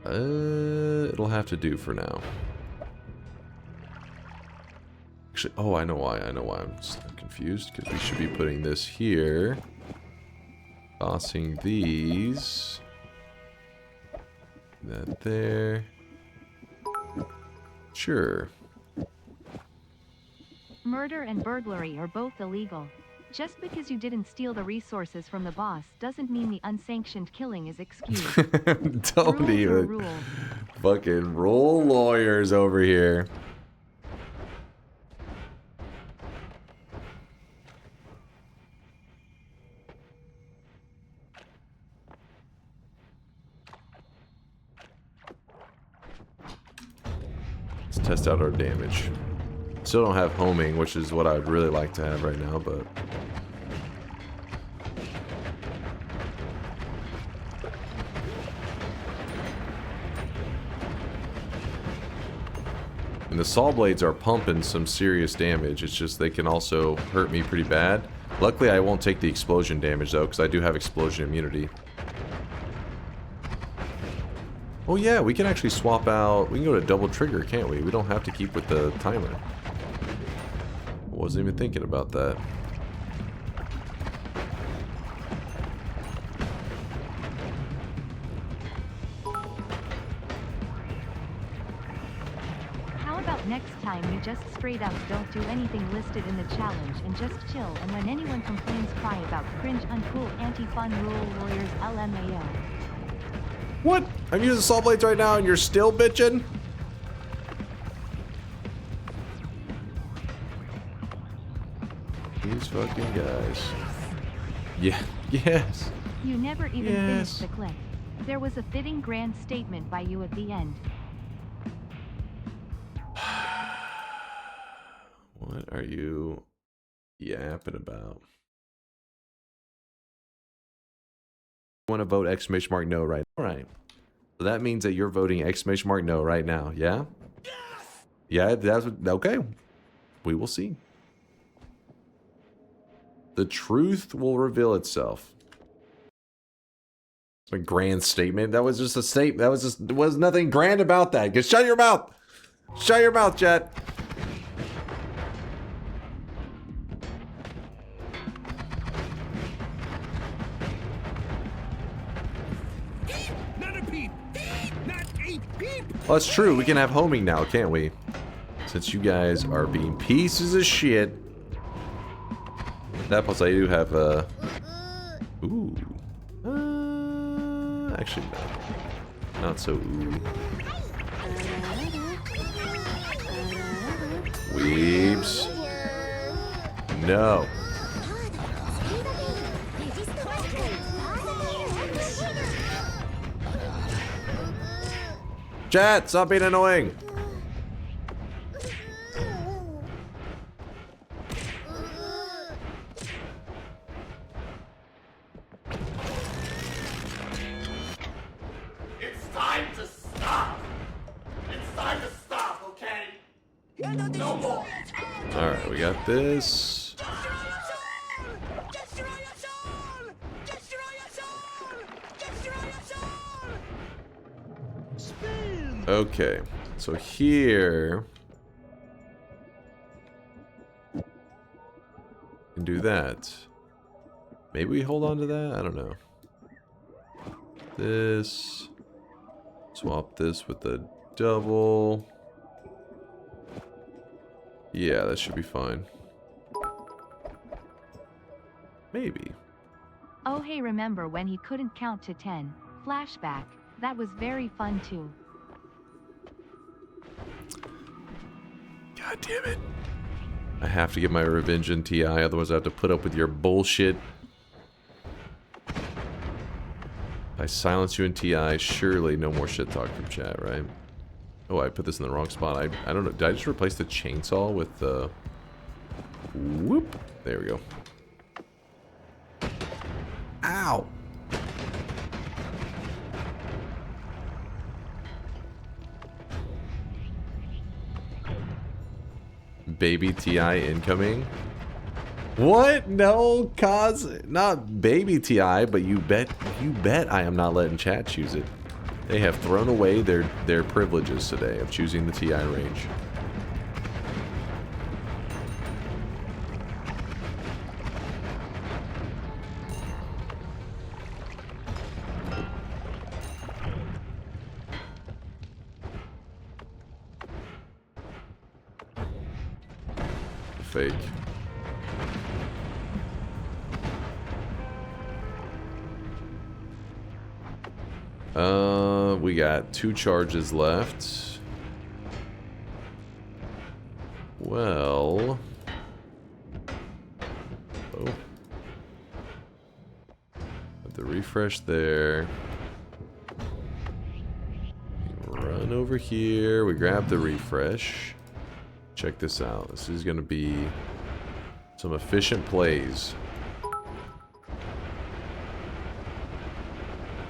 It'll have to do for now. Actually, oh, I know why. I know why I'm confused, because we should be putting this here. Tossing these. That there. Sure. Murder and burglary are both illegal. Just because you didn't steal the resources from the boss doesn't mean the unsanctioned killing is excused. Don't Rules are even. rules. Fucking rule lawyers over here. Let's test out our damage. Still don't have homing, which is what I'd really like to have right now, but... And the Sawblades are pumping some serious damage. It's just they can also hurt me pretty bad. Luckily, I won't take the explosion damage, though, because I do have explosion immunity. Oh yeah, we can actually swap out... We can go to double trigger, can't we? We don't have to keep with the timer. Wasn't even thinking about that. How about next time you just straight up don't do anything listed in the challenge and just chill, and when anyone complains cry about cringe uncool anti-fun rule lawyers LMAO. What? I'm using Sawblades right now and you're still bitching? These fucking guys. Yeah. Yes. You never even Yes. finished the clip. There was a fitting grand statement by you at the end. What are you yapping about? Want to vote exclamation mark no right? All right. So that means that you're voting exclamation mark no right now. Yeah? Yes! Yeah, that's what, okay. We will see. The truth will reveal itself. A grand statement. That was just a statement. That was just, there was nothing grand about that. Just shut your mouth. Shut your mouth, Chet. Well, that's true. We can have homing now, can't we? Since you guys are being pieces of shit. That plus I do have a... Ooh. Actually, no. Not so ooh. Weebs. No. Chat, stop being annoying. It's time to stop. No more. Alright, we got this. Okay, so here can do that. Maybe we hold on to that? I don't know. This. Swap this with the double. Yeah, that should be fine. Maybe. Oh hey, remember when he couldn't count to 10? Flashback. That was very fun too. God damn it. I have to get my revenge in TI, otherwise I have to put up with your bullshit. If I silence you in TI, surely no more shit talk from chat, right? Oh, I put this in the wrong spot. I don't know. Did I just replace the chainsaw with the... Whoop. There we go. Ow! Baby TI incoming. What? No, cause not baby TI, but you bet I am not letting chat choose it. They have thrown away their privileges today of choosing the TI range. Fake. We got 2 charges left. Well. Oh. Put the refresh there. Run over here. We grab the refresh. Check this out. This is going to be some efficient plays.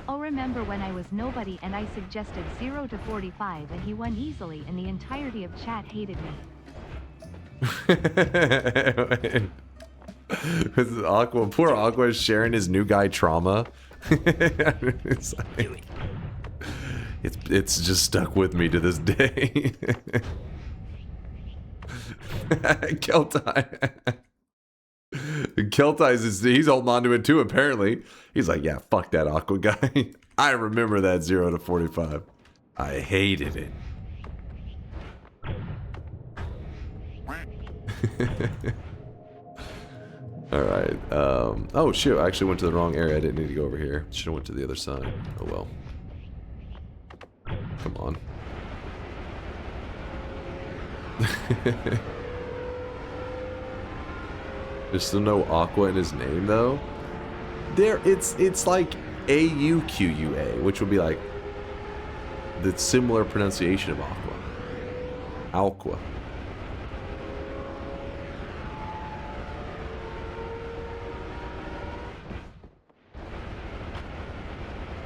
Oh, remember when I was nobody and I suggested 0 to 45 and he won easily and the entirety of chat hated me. Aqua, poor Aqua is sharing his new guy trauma. it's just stuck with me to this day. Keltai's he's holding on to it too, apparently. He's like, yeah, fuck that Aqua guy. I remember that 0 to 45. I hated it. Alright, oh shoot, I actually went to the wrong area. I didn't need to go over here. Should have went to the other side. Oh well. Come on. There's still no Aqua in his name though. It's like A-U-Q-U-A, which would be like the similar pronunciation of Aqua. Aqua.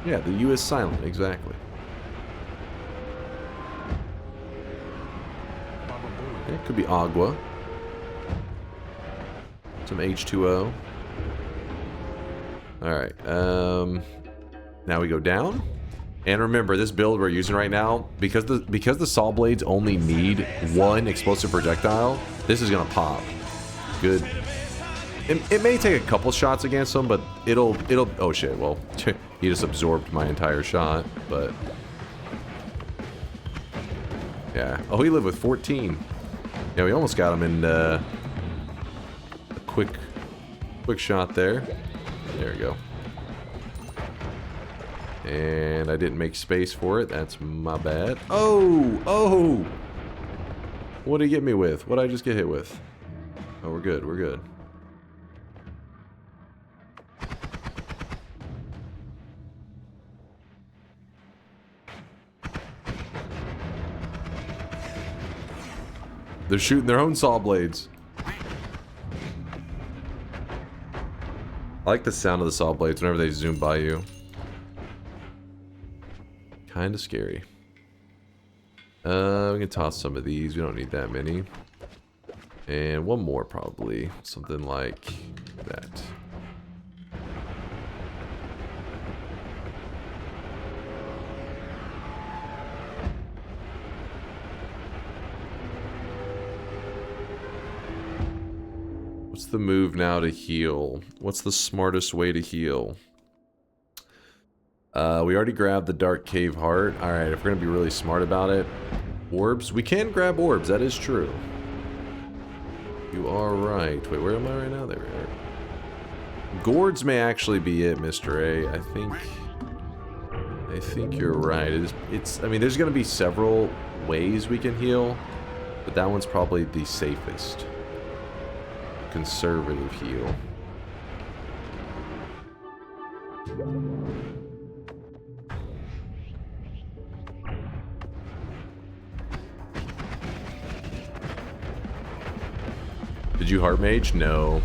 Yeah, the U is silent, exactly. It could be Agua. Some H2O. Alright, now we go down. And remember, this build we're using right now, because the Sawblades only need 1 explosive projectile, this is gonna pop. Good. It may take a couple shots against them, but it'll oh shit, well, he just absorbed my entire shot, but yeah. Oh, he lived with 14. Yeah, we almost got him in a quick shot there. There we go. And I didn't make space for it. That's my bad. Oh! What did he get me with? What did I just get hit with? Oh, we're good. We're good. They're shooting their own Sawblades. I like the sound of the Sawblades whenever they zoom by you. Kinda scary. We can toss some of these. We don't need that many. And one more probably. Something like that. What's the move now to heal? What's the smartest way to heal? We already grabbed the Dark Cave Heart. Alright, if we're going to be really smart about it. Orbs? We can grab orbs, that is true. You are right. Wait, where am I right now? There we are. Gourds may actually be it, Mr. A. I think you're right. I mean, there's going to be several ways we can heal, but that one's probably the safest. Conservative heal. Did you heart mage? No.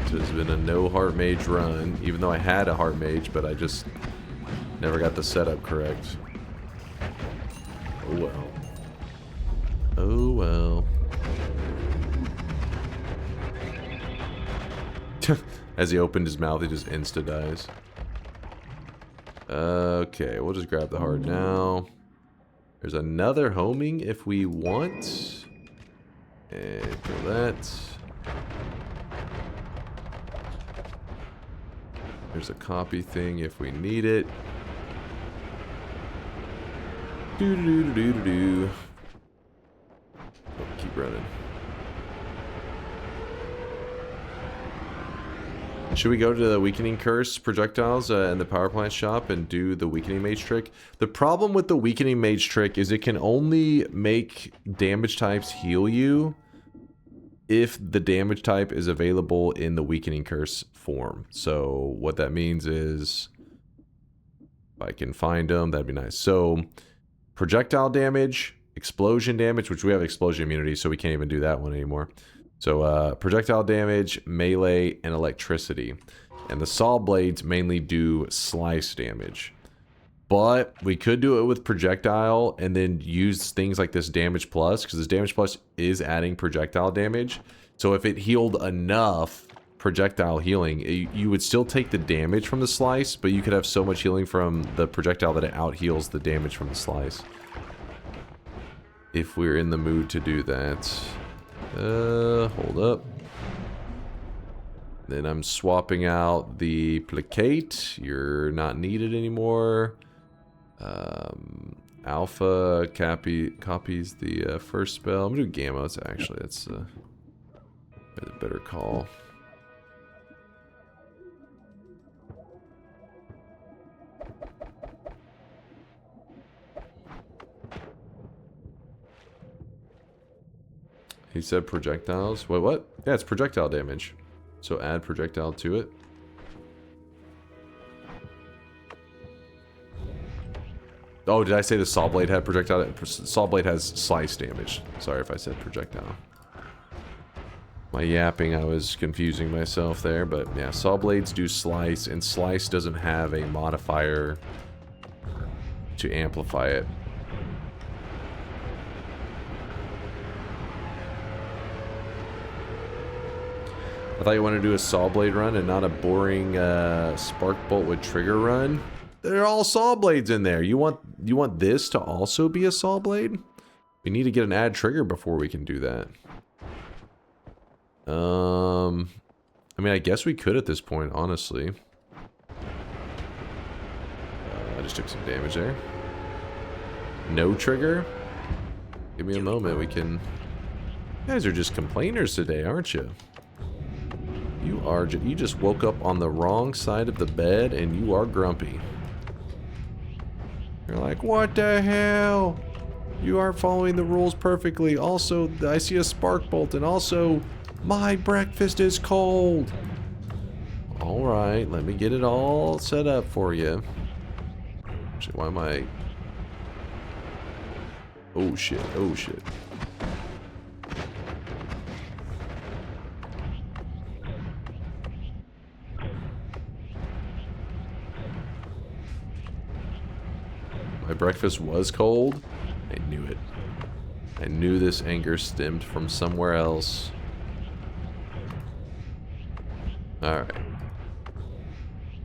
This has been a no heart mage run, even though I had a heart mage, but I just never got the setup correct. Oh well. Oh well. As he opened his mouth, he just insta-dies. Okay, we'll just grab the heart now. There's another homing if we want. And kill that. There's a copy thing if we need it. Do-do-do-do-do-do. Oh, keep running. Should we go to the Weakening Curse projectiles in the power plant shop and do the Weakening Mage trick? The problem with the Weakening Mage trick is it can only make damage types heal you if the damage type is available in the Weakening Curse form. So what that means is, if I can find them, that'd be nice. So projectile damage, explosion damage, which we have explosion immunity, so we can't even do that one anymore. So projectile damage, melee, and electricity. And the Sawblades mainly do slice damage. But we could do it with projectile and then use things like this damage plus, because this damage plus is adding projectile damage. So if it healed enough projectile healing, you would still take the damage from the slice, but you could have so much healing from the projectile that it out heals the damage from the slice. If we're in the mood to do that. Hold up. Then I'm swapping out the placate. You're not needed anymore. Alpha copies the first spell. I'm gonna do Gamma. That's a better call. He said projectiles. Wait, what? Yeah, it's projectile damage. So add projectile to it. Oh, did I say the Sawblade had projectile? Sawblade has slice damage. Sorry if I said projectile. My yapping, I was confusing myself there. But yeah, Sawblades do slice, and slice doesn't have a modifier to amplify it. I thought you wanted to do a Sawblade run and not a boring Spark Bolt with trigger run. They're all Sawblades in there. You want this to also be a Sawblade? We need to get an add trigger before we can do that. I mean, I guess we could at this point, honestly. I just took some damage there. No trigger? Give me a moment, we can... You guys are just complainers today, aren't you? You just woke up on the wrong side of the bed and you are grumpy. You're like, what the hell? You aren't following the rules perfectly. Also, I see a spark bolt, and also, my breakfast is cold. Alright, let me get it all set up for you. Actually, why am I... Oh shit, oh shit. My breakfast was cold. I knew it. I knew this anger stemmed from somewhere else. Alright.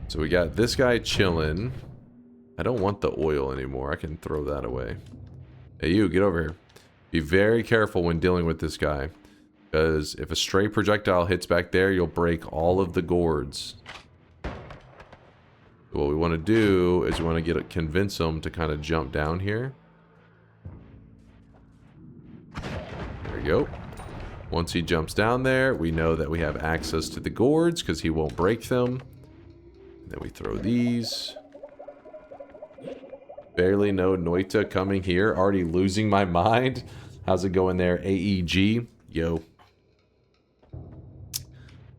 So we got this guy chilling. I don't want the oil anymore. I can throw that away. Hey, you, get over here. Be very careful when dealing with this guy. Because if a stray projectile hits back there, you'll break all of the gourds. What we want to do is we want to convince him to kind of jump down here. There we go. Once he jumps down there, we know that we have access to the gourds because he won't break them. And then we throw these. Barely know Noita coming here. Already losing my mind. How's it going there, AEG? Yo.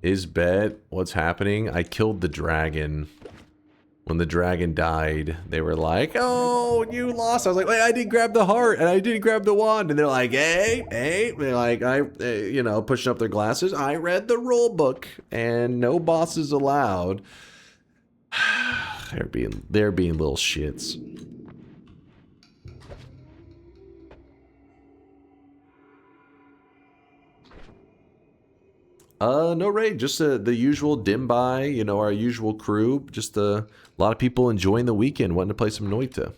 Is bet. What's happening? I killed the dragon. When the dragon died, they were like, oh, you lost. I was like, wait, I didn't grab the heart and I didn't grab the wand. And they're like, hey. They're like, you know, pushing up their glasses. I read the rule book and no bosses allowed. They're being little shits. No raid, just the usual dim by, you know, our usual crew. Just a lot of people enjoying the weekend, wanting to play some Noita.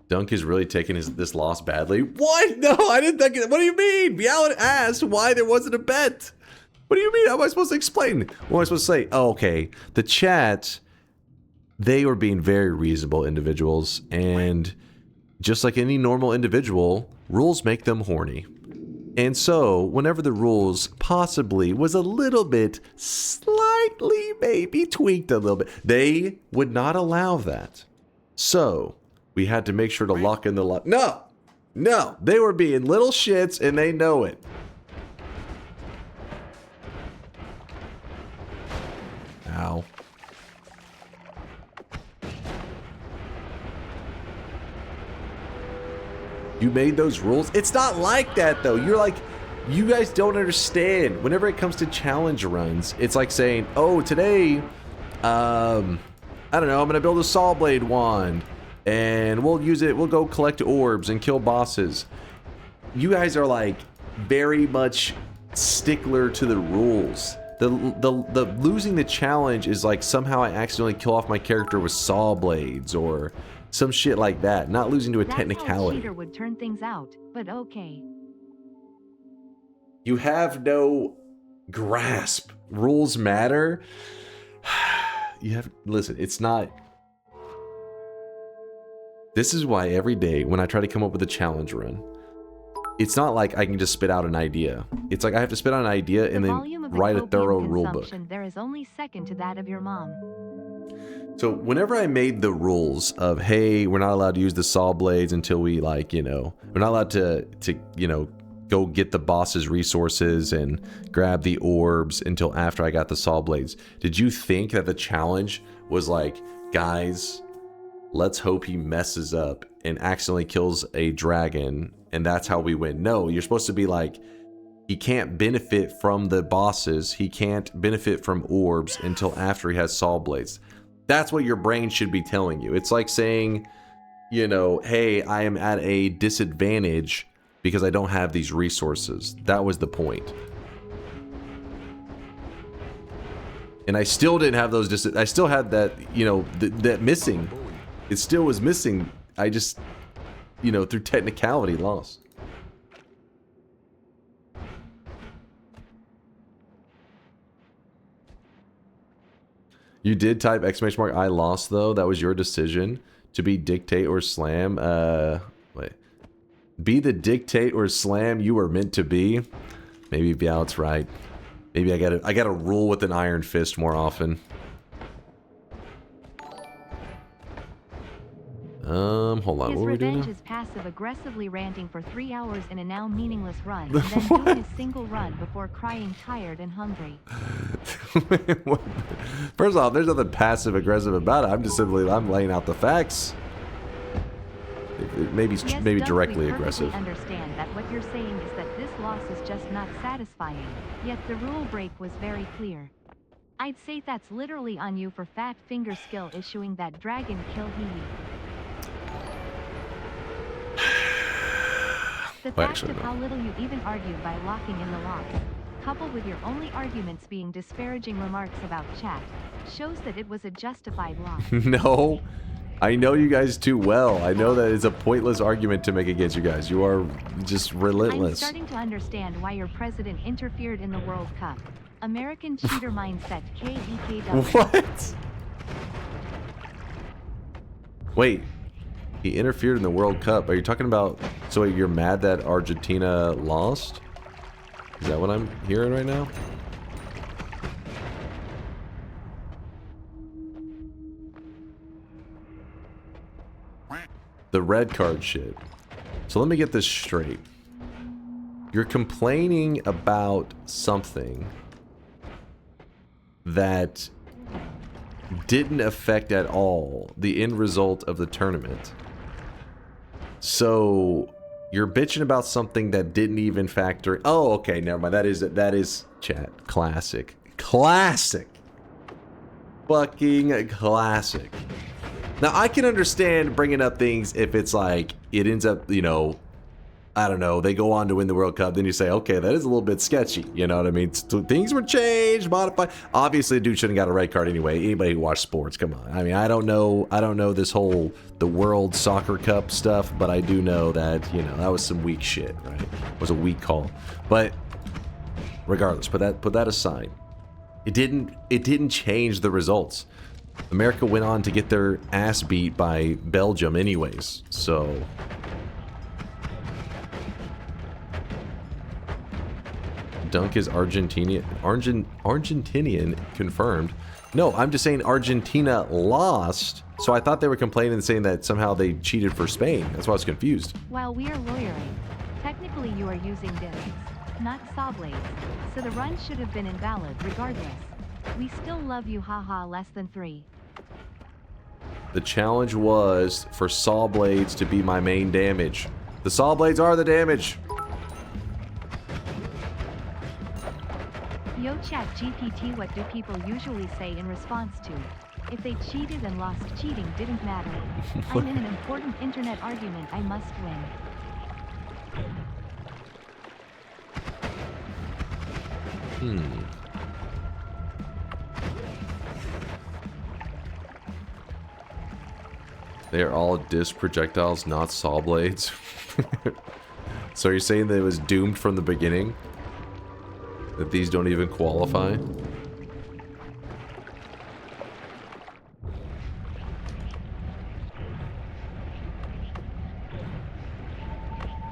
Dunk is really taking this loss badly. What? No, I didn't think it. What do you mean? Bialan asked why there wasn't a bet. What do you mean? How am I supposed to explain? What am I supposed to say? Oh, okay. The chat, they were being very reasonable individuals. And just like any normal individual, rules make them horny. And so, whenever the rules possibly was a little bit, slightly maybe tweaked a little bit, they would not allow that. So, we had to make sure to lock in the lock. No! No! They were being little shits and they know it. Ow. You made those rules? It's not like that, though. You're like, you guys don't understand. Whenever it comes to challenge runs, it's like saying, oh, today, I don't know, I'm going to build a Sawblade wand, and we'll use it, we'll go collect orbs and kill bosses. You guys are like very much stickler to the rules. The losing the challenge is like somehow I accidentally kill off my character with Sawblades or some shit like that, not losing to a technicality. That's how a cheater would turn things out, but okay. You have no grasp. Rules matter. You have, listen, it's not. This is why every day when I try to come up with a challenge run, it's not like I can just spit out an idea. It's like I have to spit out an idea and then write a thorough rule book. There is only second to that of your mom. So whenever I made the rules of, hey, we're not allowed to use the Sawblades until we, like, you know, we're not allowed to you know, go get the boss's resources and grab the orbs until after I got the Sawblades. Did you think that the challenge was like, guys, let's hope he messes up and accidentally kills a dragon and that's how we win? No, you're supposed to be like, he can't benefit from the bosses. He can't benefit from orbs until after he has Sawblades. That's what your brain should be telling you. It's like saying, you know, hey, I am at a disadvantage because I don't have these resources. That was the point. And I still didn't have those. I still had that, you know, that missing. It still was missing. I just, you know, through technicality lost. You did type exclamation mark, I lost though. That was your decision to be dictate or slam. Wait. Be the dictate or slam you were meant to be. Maybe Bialet's right. Maybe I gotta rule with an iron fist more often. Hold on. His What were we doing revenge now? is passive-aggressively ranting for 3 hours in a now meaningless run, and then doing a single run before crying tired and hungry. First off, there's nothing passive-aggressive about it. I'm just simply, I'm laying out the facts. Maybe directly aggressive. I understand that what you're saying is that this loss is just not satisfying, yet the rule break was very clear. I'd say that's literally on you for fat finger skill issuing that dragon kill he. The fact of how little you even argued by locking in the lock, coupled with your only arguments being disparaging remarks about chat, shows that it was a justified loss. No, I know you guys too well. I know that it's a pointless argument to make against you guys. You are just relentless. I'm starting to understand why your president interfered in the World Cup. American cheater mindset, KEKW. What? Wait, he interfered in the World Cup. Are you talking about, so you're mad that Argentina lost? Is that what I'm hearing right now? The red card shit. So let me get this straight. You're complaining about something that didn't affect at all the end result of the tournament. So you're bitching about something that didn't even factor. Oh, okay, never mind. That is chat. Classic. Classic. Fucking classic. Now, I can understand bringing up things if it's like, it ends up, you know, I don't know, they go on to win the World Cup, then you say, okay, that is a little bit sketchy, you know what I mean? Things were changed, modified. Obviously, the dude shouldn't have got a red card anyway. Anybody who watched sports, come on. I mean, I don't know this whole, the World Soccer Cup stuff, but I do know that, you know, that was some weak shit, right? It was a weak call. But regardless, put that aside. It didn't change the results. America went on to get their ass beat by Belgium anyways, so... Dunk is Argentinian confirmed. No, I'm just saying Argentina lost, so I thought they were complaining and saying that somehow they cheated for Spain. That's why I was confused. While we are lawyering, technically you are using discs, not Sawblades, so the run should have been invalid regardless. We still love you, haha, less than 3. The challenge was for Sawblades to be my main damage. The Sawblades are the damage. Yo chat GPT, what do people usually say in response to? If they cheated and lost, cheating didn't matter. I'm in an important internet argument, I must win. They are all disc projectiles, not saw blades. So you're saying that it was doomed from the beginning? That these don't even qualify?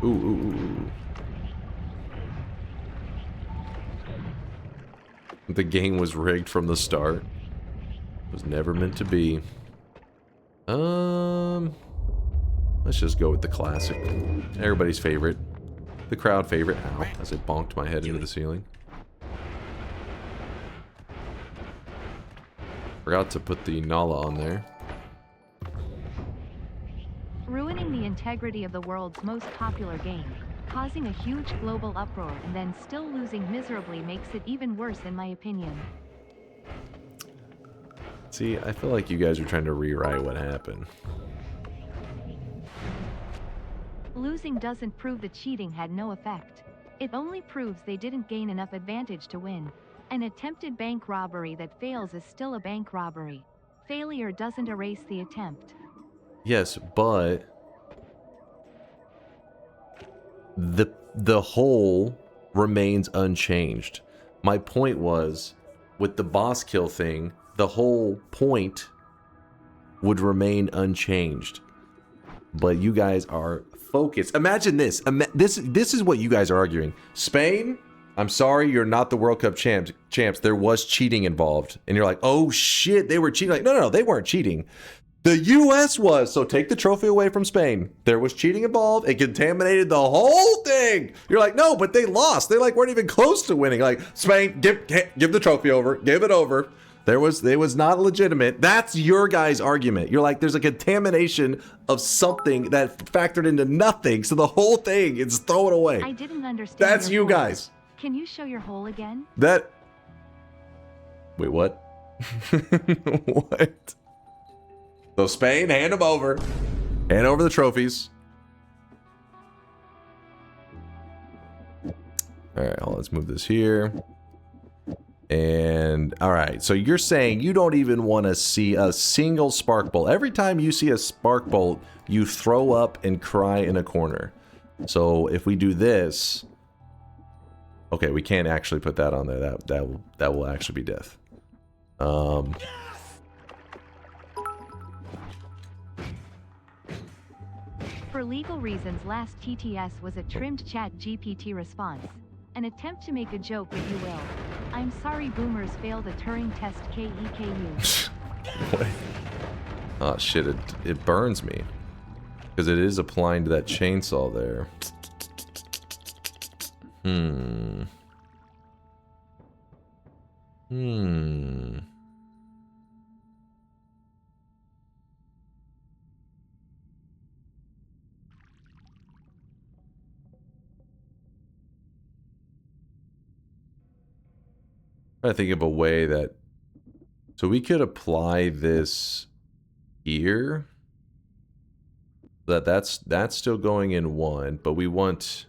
Ooh. The game was rigged from the start. It was never meant to be. Let's just go with the classic. Everybody's favorite. The crowd favorite. Ow, as it bonked my head into the ceiling. Forgot to put the Nala on there. Ruining the integrity of the world's most popular game, causing a huge global uproar and then still losing miserably makes it even worse in my opinion. See, I feel like you guys are trying to rewrite what happened. Losing doesn't prove the cheating had no effect. It only proves they didn't gain enough advantage to win. An attempted bank robbery that fails is still a bank robbery. Failure doesn't erase the attempt. Yes, but the whole remains unchanged. My point was, with the boss kill thing, the whole point would remain unchanged. But you guys are focused. Imagine this. This is what you guys are arguing. Spain, I'm sorry, you're not the World Cup champs. There was cheating involved. And you're like, oh shit, they were cheating. Like, no, they weren't cheating. The US was. So take the trophy away from Spain. There was cheating involved. It contaminated the whole thing. You're like, no, but they lost. They like weren't even close to winning. Like, Spain, give the trophy over. Give it over. It was not legitimate. That's your guys' argument. You're like, there's a contamination of something that factored into nothing. So the whole thing is throw it away. I didn't understand. That's you guys. Can you show your hole again? Wait, what? What? So Spain, hand them over. Hand over the trophies. All right, let's move this here. And all right, so you're saying you don't even want to see a single spark bolt. Every time you see a spark bolt, you throw up and cry in a corner. So if we do this, okay, we can't actually put that on there. That will actually be death. For legal reasons, last TTS was a trimmed chat GPT response. An attempt to make a joke, if you will. I'm sorry boomers failed a Turing test KEKU. What? Oh shit, it burns me. Because it is applying to that chainsaw there. I think of a way that, so we could apply this here. That's still going in one, but we want,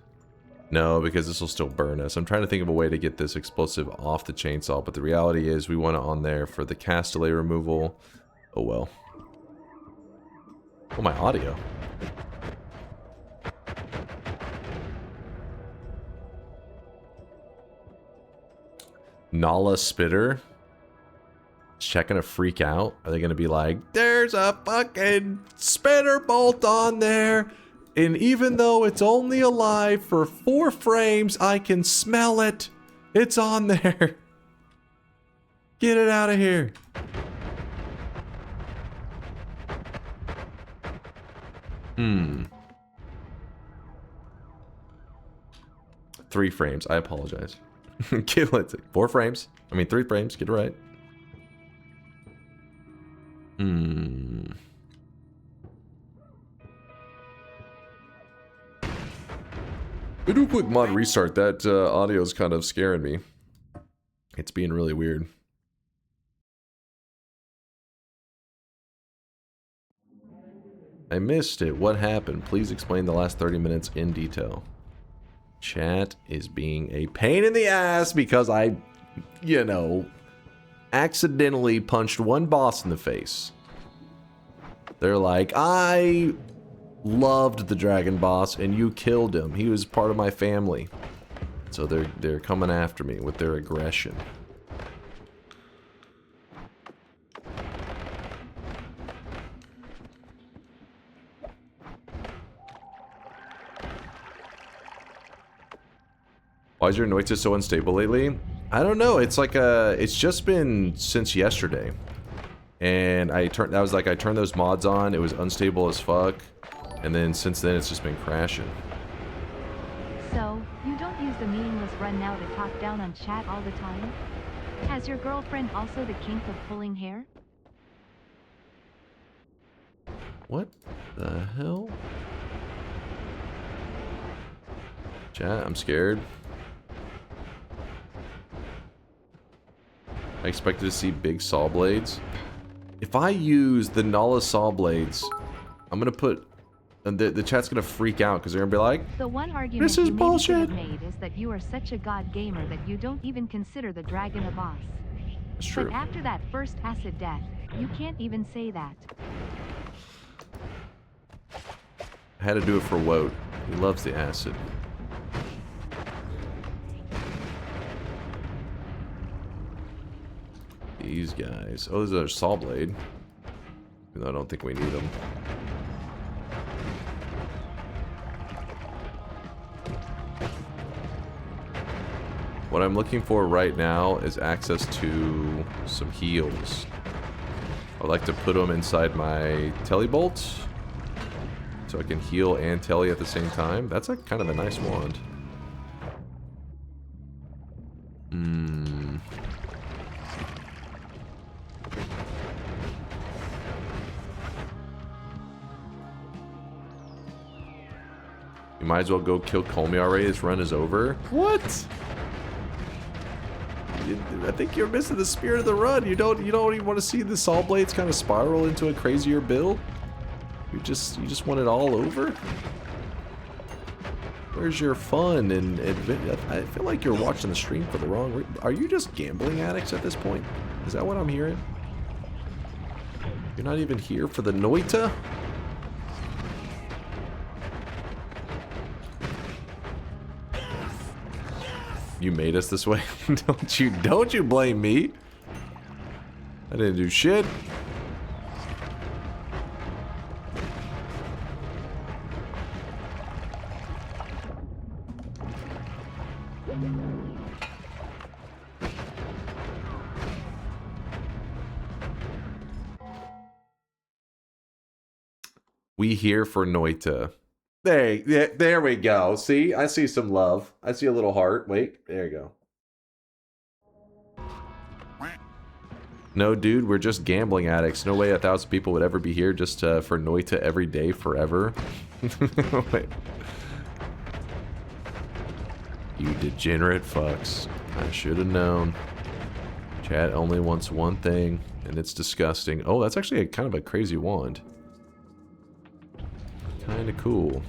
no, because this will still burn us. I'm trying to think of a way to get this explosive off the chainsaw, but the reality is we want it on there for the castellet removal. Oh well. Oh, my audio. Nala Spitter. Is chat gonna freak out? Are they gonna be like, there's a fucking spitter bolt on there, and even though it's only alive for 4 frames, I can smell it. It's on there. Get it out of here. Three frames. I apologize. Kill it. 4 frames. I mean 3 frames. Get it right. We do a quick mod restart. That audio is kind of scaring me. It's being really weird. I missed it. What happened? Please explain the last 30 minutes in detail. Chat is being a pain in the ass because I, you know, accidentally punched one boss in the face. They're like, I loved the dragon boss and you killed him. He was part of my family. So they're coming after me with their aggression. Why is your Noita so unstable lately? I don't know. It's like it's just been since yesterday. And I turned those mods on. It was unstable as fuck. And then since then it's just been crashing. So, you don't use the meaningless run now to talk down on chat all the time? Has your girlfriend also the kink of pulling hair? What the hell? Chat, I'm scared. I expected to see big Sawblades. If I use the Nala Sawblades, I'm gonna put... The chat's gonna freak out because they're gonna be like, the one argument this is you bullshit. Made is that you are such a god gamer that you don't even consider the dragon a boss. It's true. But after that first acid death, you can't even say that. I had to do it for Woat. He loves the acid. These guys. Oh, there's a Sawblade. Even though I don't think we need them. What I'm looking for right now is access to some heals. I'd like to put them inside my telebolt so I can heal and telly at the same time. That's a kind of a nice wand. You might as well go kill Comey already. This run is over. What? I think you're missing the spirit of the run. You don't even want to see the Sawblades kind of spiral into a crazier build. You just want it all over. Where's your fun and I feel like you're watching the stream for the wrong reason. Are you just gambling addicts at this point? Is that what I'm hearing? You're not even here for the Noita? You made us this way. Don't you blame me. I didn't do shit. We here for Noita. There we go. See? I see some love. I see a little heart. Wait, there you go. No, dude, we're just gambling addicts. No way 1,000 people would ever be here just for Noita every day forever. Wait. You degenerate fucks. I should have known. Chat only wants one thing, and it's disgusting. Oh, that's actually kind of a crazy wand. Kinda cool.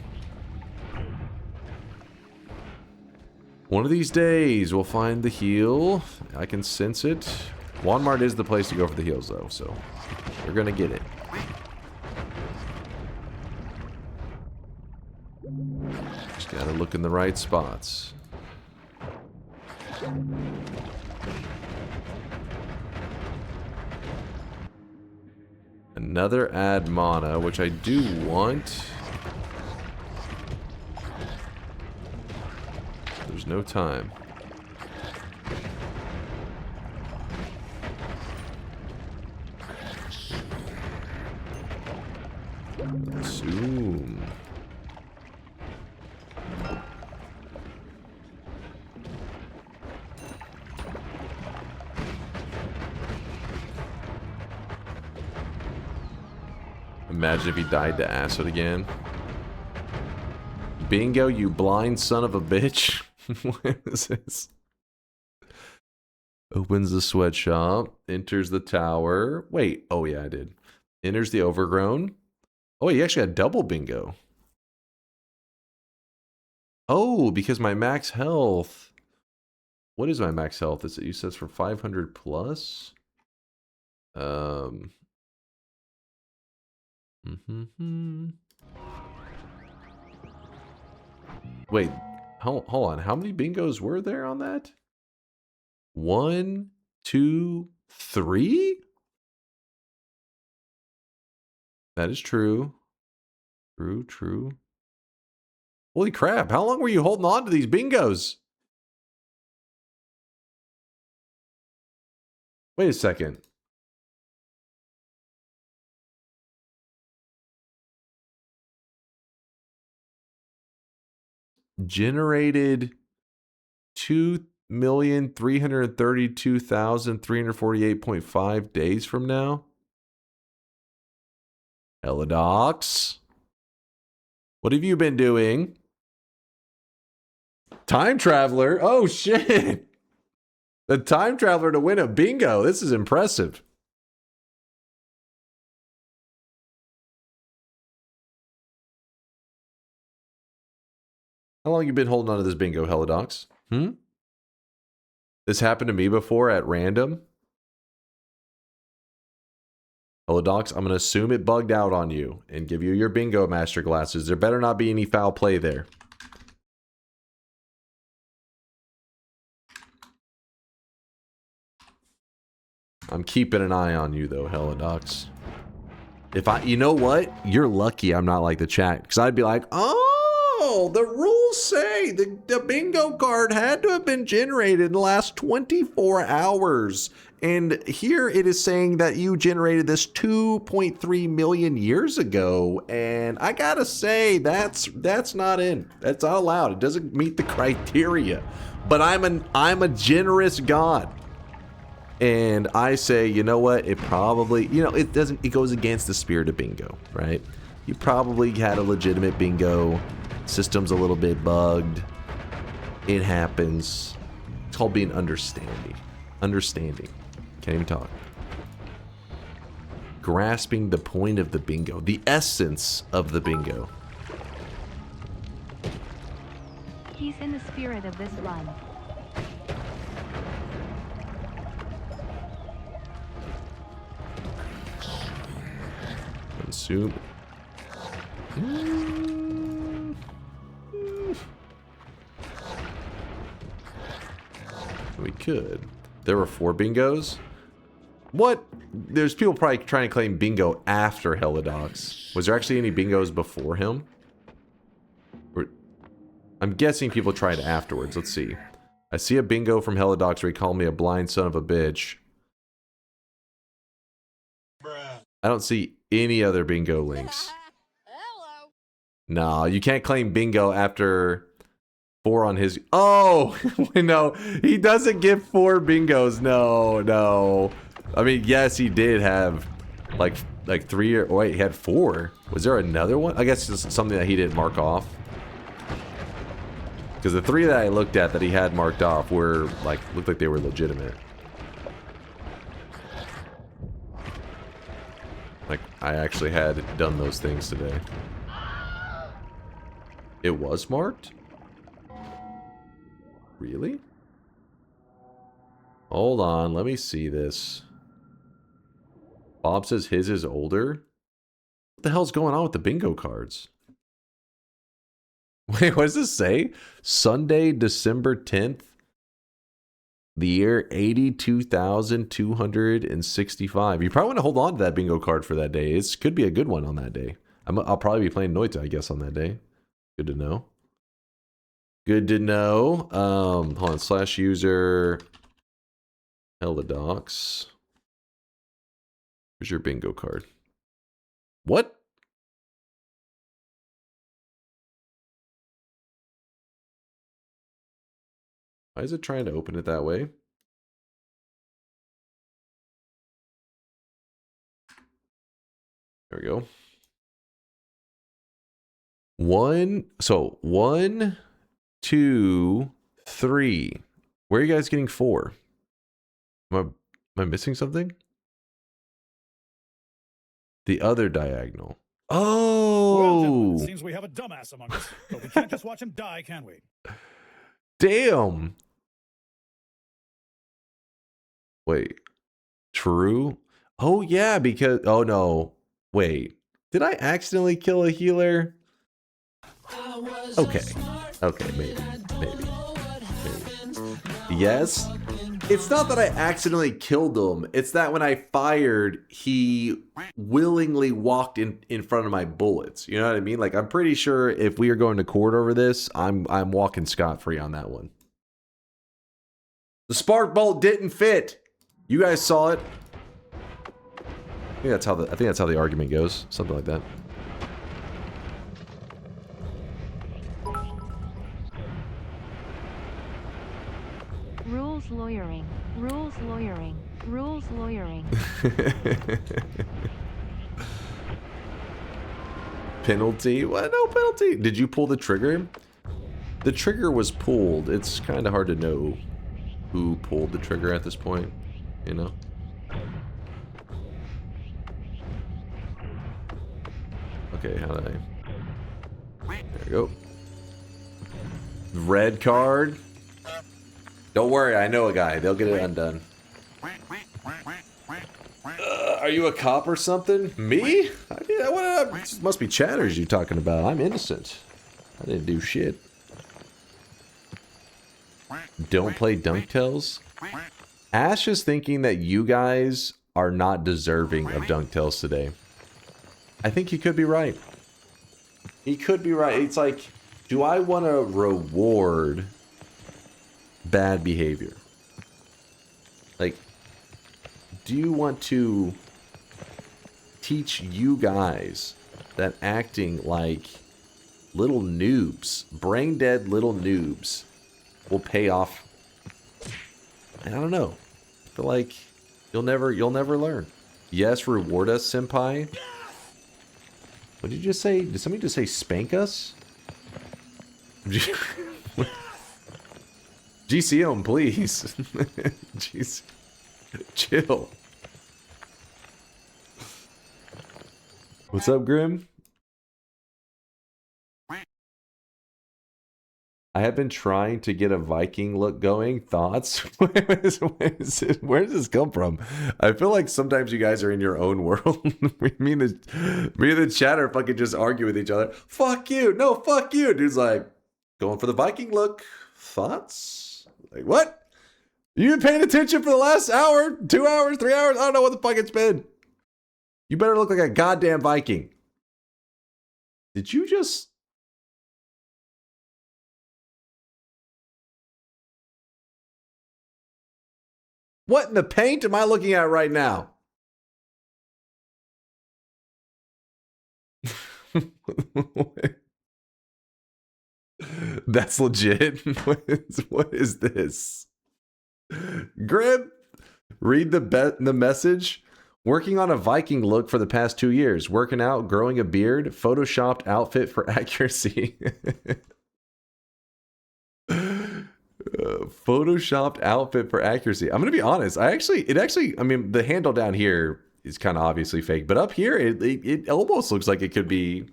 One of these days, we'll find the heal. I can sense it. Walmart is the place to go for the heals, though, so you're gonna get it. Just gotta look in the right spots. Another add mana, which I do want. There's no time. Zoom. Imagine if he died to acid again. Bingo, you blind son of a bitch. What is this? Opens the sweatshop. Enters the tower. Wait. Oh, yeah, I did. Enters the overgrown. Oh, you actually had double bingo. Oh, because my max health. What is my max health? Is it, you said it's for 500 plus? Wait, hold on. How many bingos were there on that? 1, 2, 3? That is true. True. Holy crap, how long were you holding on to these bingos? Wait a second. Generated 2,332,348.5 days from now. Helidox. What have you been doing? Time Traveler? Oh shit. The Time Traveler to win a bingo. This is impressive. How long you been holding on to this bingo, Helidox? This happened to me before at random. Helidox, I'm going to assume it bugged out on you and give you your bingo master glasses. There better not be any foul play there. I'm keeping an eye on you though, Helidox. You know what? You're lucky I'm not like the chat, because I'd be like, oh, the rules say the bingo card had to have been generated in the last 24 hours. And here it is saying that you generated this 2.3 million years ago. And I gotta say, that's not in. That's not allowed. It doesn't meet the criteria. But I'm a generous god. And I say, you know what? It probably, it goes against the spirit of bingo, right? You probably had a legitimate bingo. System's a little bit bugged. It happens. It's called being understanding. Can't even talk. Grasping the point of the bingo. The essence of the bingo. He's in the spirit of this run. Consume. We could. There were 4 bingos? What? There's people probably trying to claim bingo after Helidox. Was there actually any bingos before him? I'm guessing people tried afterwards. Let's see. I see a bingo from Helidox where he called me a blind son of a bitch. I don't see any other bingo links. No, you can't claim bingo after 4 on his... Oh! No, he doesn't get 4 bingos. No. I mean, yes, he did have like 3 or... Wait, he had 4. Was there another one? I guess it's something that he didn't mark off. Because the 3 that I looked at that he had marked off were, like, looked like they were legitimate. Like, I actually had done those things today. It was marked? Really? Hold on, let me see this. Bob says his is older? What the hell's going on with the bingo cards? Wait, what does this say? Sunday, December 10th? The year 82,265. You probably want to hold on to that bingo card for that day. It could be a good one on that day. I'll probably be playing Noita, I guess, on that day. Good to know. Good to know. Hold on. /user Helidox. Here's your bingo card. What? Why is it trying to open it that way? There we go. 1, 2, 3. Where are you guys getting 4? Am I missing something? The other diagonal. Oh! Well, gentlemen, it seems we have a dumbass among us, but we can't just watch him die, can we? Damn! Wait. True? Oh, yeah, because... Oh, no. Wait. Did I accidentally kill a healer? Okay. Okay, maybe. Yes? It's not that I accidentally killed him. It's that when I fired, he willingly walked in front of my bullets. You know what I mean? Like, I'm pretty sure if we are going to court over this, I'm walking scot-free on that one. The spark bolt didn't fit. You guys saw it. I think that's how the argument goes. Something like that. Rules lawyering. Rules lawyering. Rules lawyering. Penalty? What? No penalty. Did you pull the trigger? The trigger was pulled. It's kind of hard to know who pulled the trigger at this point, you know? Okay, how did I... There we go. Red card. Don't worry, I know a guy. They'll get it undone. Are you a cop or something? Me? What must be chatters you talking about. I'm innocent. I didn't do shit. Don't play Dunktails? Ash is thinking that you guys are not deserving of Dunktails today. I think he could be right. He could be right. It's like, do I want to reward bad behavior? Like, do you want to teach you guys that acting like little noobs, brain dead little noobs, will pay off? I don't know. I feel like you'll never learn. Yes, reward us, senpai. What did you just say? Did somebody just say spank us? GCM, please. Jeez. Chill. What's up, Grim? I have been trying to get a Viking look going. Thoughts? Where does this come from? I feel like sometimes you guys are in your own world. me and the chat are fucking just argue with each other. Fuck you. No, fuck you. Dude's like, going for the Viking look. Thoughts? Like, what? You been paying attention for the last hour, 2 hours, 3 hours? I don't know what the fuck it's been. You better look like a goddamn Viking. Did you just... What in the paint am I looking at right now? That's legit. What is this? Grim, read the message. Working on a Viking look for the past 2 years. Working out, growing a beard, photoshopped outfit for accuracy. Photoshopped outfit for accuracy. I'm gonna be honest. I mean, the handle down here is kind of obviously fake, but up here, it almost looks like it could be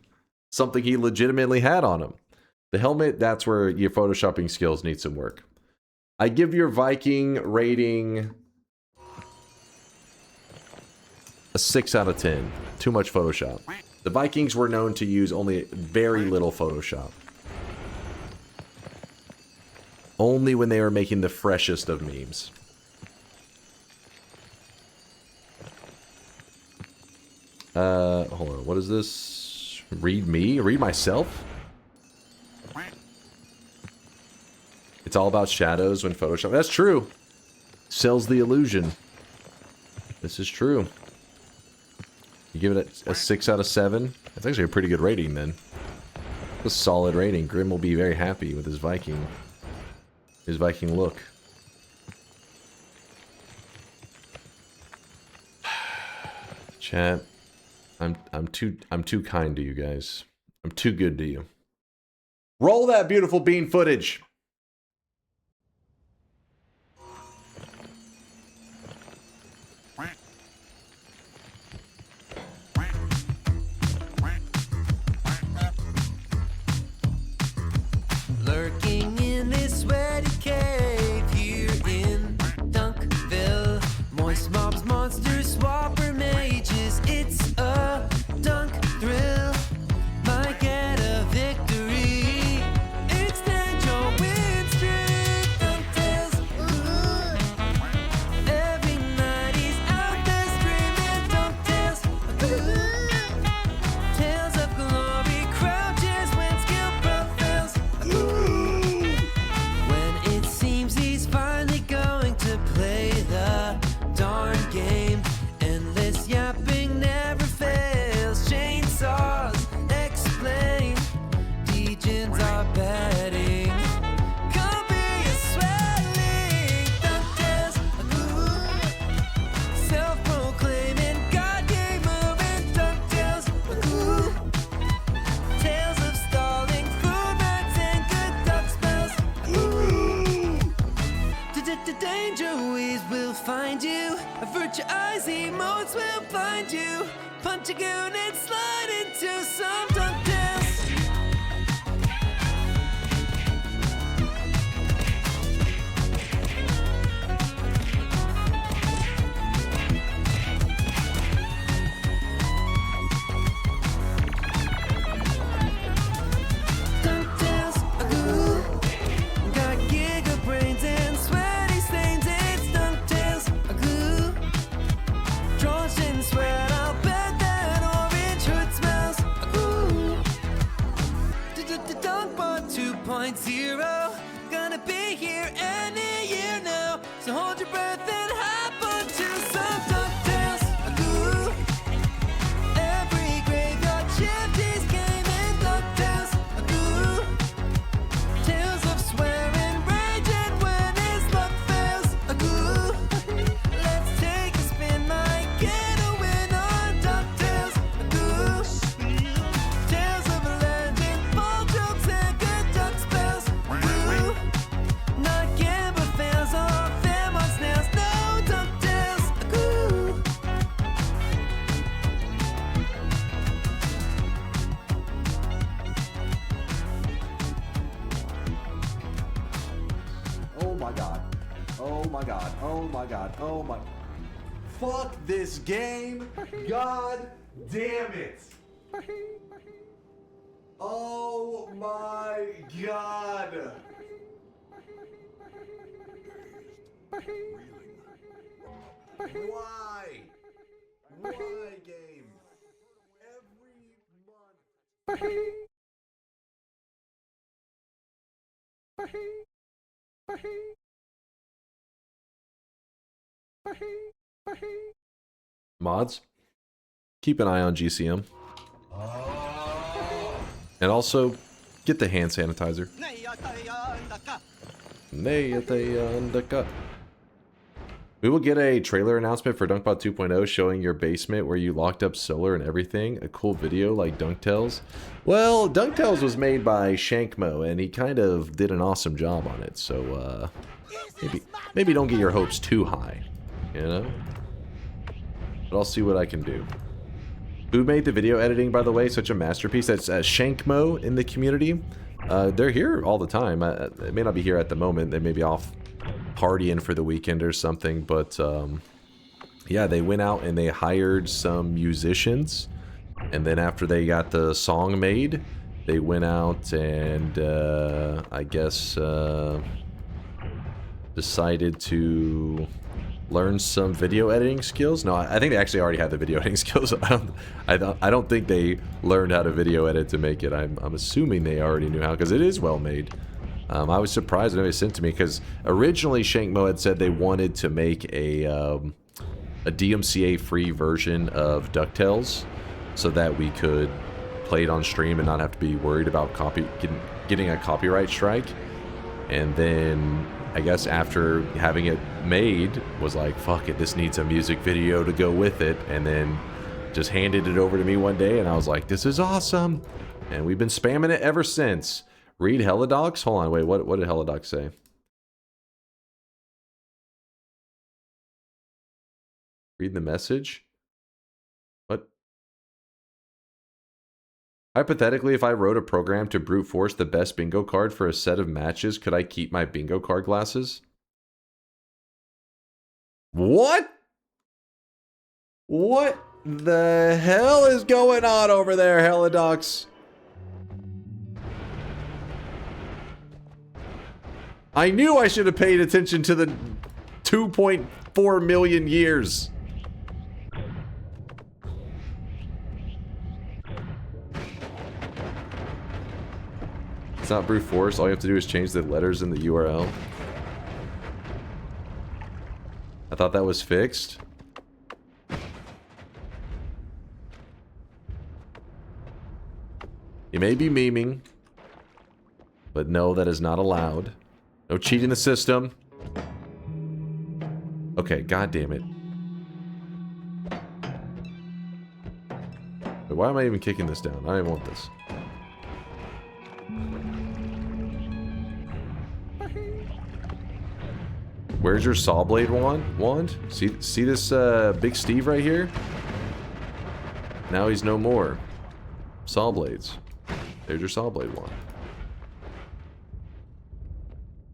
something he legitimately had on him. The helmet, that's where your photoshopping skills need some work. I give your Viking rating a 6 out of 10. Too much Photoshop. The Vikings were known to use only very little Photoshop. Only when they were making the freshest of memes. Hold on. What is this? Read me? Read myself? It's all about shadows when Photoshop. That's true. Sells the illusion. This is true. You give it a 6 out of 7. That's actually a pretty good rating then. A solid rating. Grim will be very happy with his Viking look. Chat, I'm too kind to you guys. I'm too good to you. Roll that beautiful bean footage. Lurking in this sweaty cave here in Dunkville. Moist mobs, monsters, swapper mages. It's a dunk thrill. Might get a victory. Extend your win streak. Dunktails. Every night he's out there screaming. Dunktails. Tales of glory crouches when skill prevails. When it seems he's finally going to play the darn game. Endless yapping never fails. Chainsaws explain. Degens are betting. Come be a swelling. Dunktails. Self-proclaiming God game moving. Dunktails. Tales of stalling, food rats, and good duck spells. Danger ways will find you. Avert your eyes, emotes will blind you. Punch a goon and slide into some dunktails. Dunktails, got giga brains and sweaty stains. It's Dunktails, drenched in sweat. I'll bet that orange hood smells. Dunkbot 2.0, gonna be here any year now. So hold your breath and hop onto some Dunktails. Every graveyard shift is gaming. Dunktails. Tales of swearing, raging when his luck fails. Let's take a spin, might get a win on Dunktails. Tales of a legend, ball jokes and good duck spells. Oh my god. Oh my god. Oh my. Fuck this game. God damn it. Oh my god. Why? Why, game? Every month. Mods, keep an eye on GCM. And also, get the hand sanitizer. We will get a trailer announcement for DunkBot 2.0 showing your basement where you locked up solar and everything. A cool video like DunkTales. Well, DunkTales was made by Shankmo and he kind of did an awesome job on it. So, maybe don't get your hopes too high, you know? But I'll see what I can do. Who made the video editing, by the way? Such a masterpiece. That's Shankmo in the community. They're here all the time. They may not be here at the moment. They may be off partying for the weekend or something. But yeah, they went out and they hired some musicians. And then after they got the song made, they went out and I guess decided to learn some video editing skills. No, I think they actually already had the video editing skills. I don't think they learned how to video edit to make it. I'm assuming they already knew how because it is well made. I was surprised when they sent it to me because originally Shankmo had said they wanted to make a DMCA free version of DuckTales so that we could play it on stream and not have to be worried about getting a copyright strike. And then I guess after having it made, was like, fuck it, this needs a music video to go with it, and then just handed it over to me one day, and I was like, this is awesome, and we've been spamming it ever since. Read Helidocs? Hold on, wait, what did Helidocs say? Read the message? What? Hypothetically, if I wrote a program to brute force the best bingo card for a set of matches, could I keep my bingo card glasses? What? What the hell is going on over there, Helidocs? I knew I should have paid attention to the 2.4 million years. It's not brute force. All you have to do is change the letters in the URL. I thought that was fixed. You may be memeing, but no, that is not allowed. No cheating the system. Okay, god damn it. Wait, why am I even kicking this down? I don't even want this. Where's your Sawblade wand? See this Big Steve right here? Now he's no more. Sawblades. There's your Sawblade wand.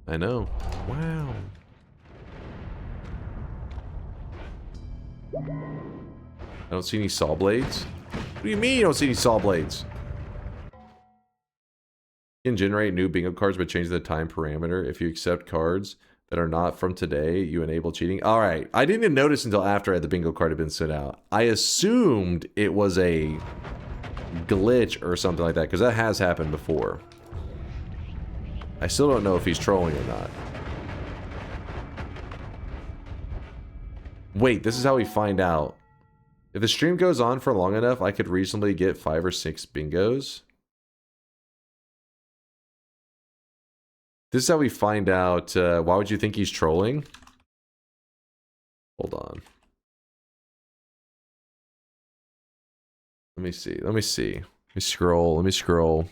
I know. Wow. I don't see any Sawblades. What do you mean you don't see any Sawblades? You can generate new bingo cards by changing the time parameter. If you accept cards that are not from today, you enable cheating. Alright, I didn't even notice until after the bingo card had been sent out. I assumed it was a glitch or something like that, because that has happened before. I still don't know if he's trolling or not. Wait, this is how we find out. If the stream goes on for long enough, I could reasonably get 5 or 6 bingos. This is how we find out, why would you think he's trolling? Hold on. Let me see. Let me scroll.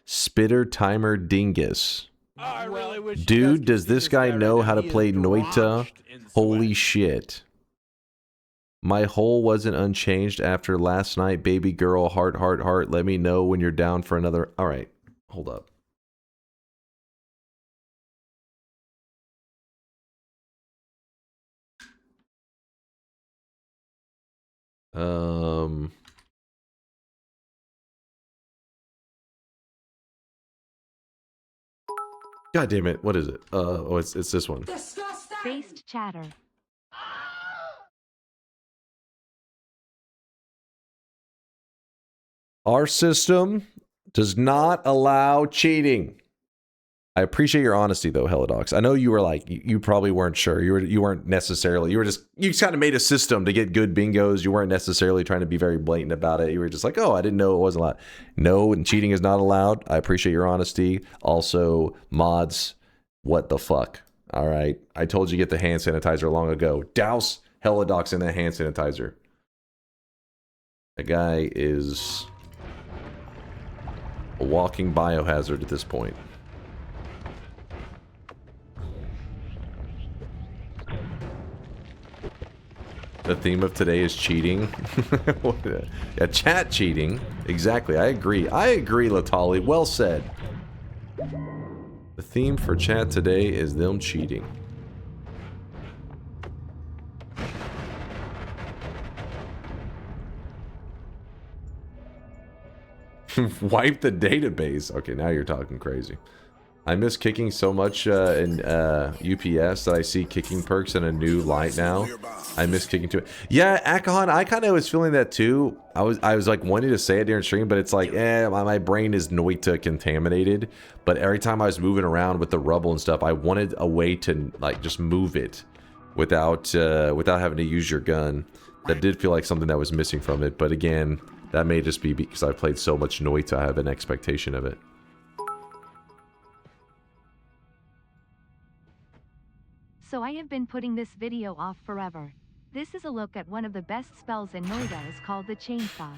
Spitter Timer Dingus. Oh, I really wish Dude, does this guy know how to play Noita? Holy shit. My hole wasn't unchanged after last night, baby girl. Heart, heart, heart. Let me know when you're down for another. Alright, hold up. God damn it! What is it? Oh, it's this one. Based chatter. Our system does not allow cheating. I appreciate your honesty though, Helidox. I know you were like, you probably weren't sure. You weren't necessarily, you just kind of made a system to get good bingos. You weren't necessarily trying to be very blatant about it. You were just like, oh, I didn't know it wasn't allowed. No, and cheating is not allowed. I appreciate your honesty. Also, mods, what the fuck? All right. I told you to get the hand sanitizer long ago. Douse Helidox in that hand sanitizer. The guy is a walking biohazard at this point. The theme of today is cheating. Yeah, chat cheating. Exactly. I agree. I agree, Latali. Well said. The theme for chat today is them cheating. Wipe the database. Okay, now you're talking crazy. I miss kicking so much in UPS that I see kicking perks in a new light now. I miss kicking too. Yeah, Akahan, I kind of was feeling that too. I was like wanting to say it during stream, but it's like, my brain is Noita contaminated. But every time I was moving around with the rubble and stuff, I wanted a way to like just move it without having to use your gun. That did feel like something that was missing from it. But again, that may just be because I've played so much Noita, I have an expectation of it. So I have been putting this video off forever. This is a look at one of the best spells in Noita is called the Chainsaw.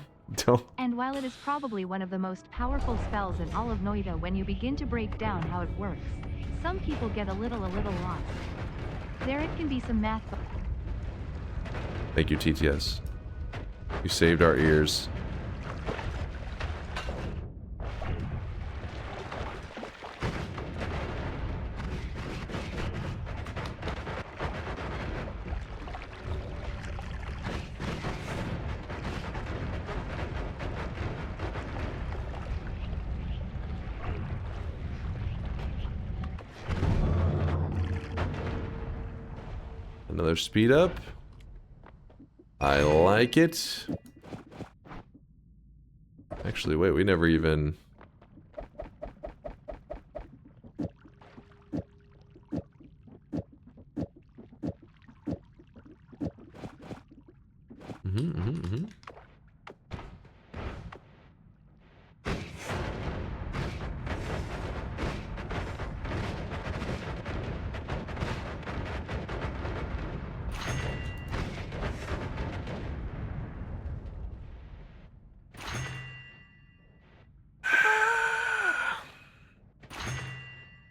And while it is probably one of the most powerful spells in all of Noita, when you begin to break down how it works, some people get a little lost. There it can be some math. Thank you, TTS. You saved our ears. Another speed up. I like it. Actually, wait, we never even...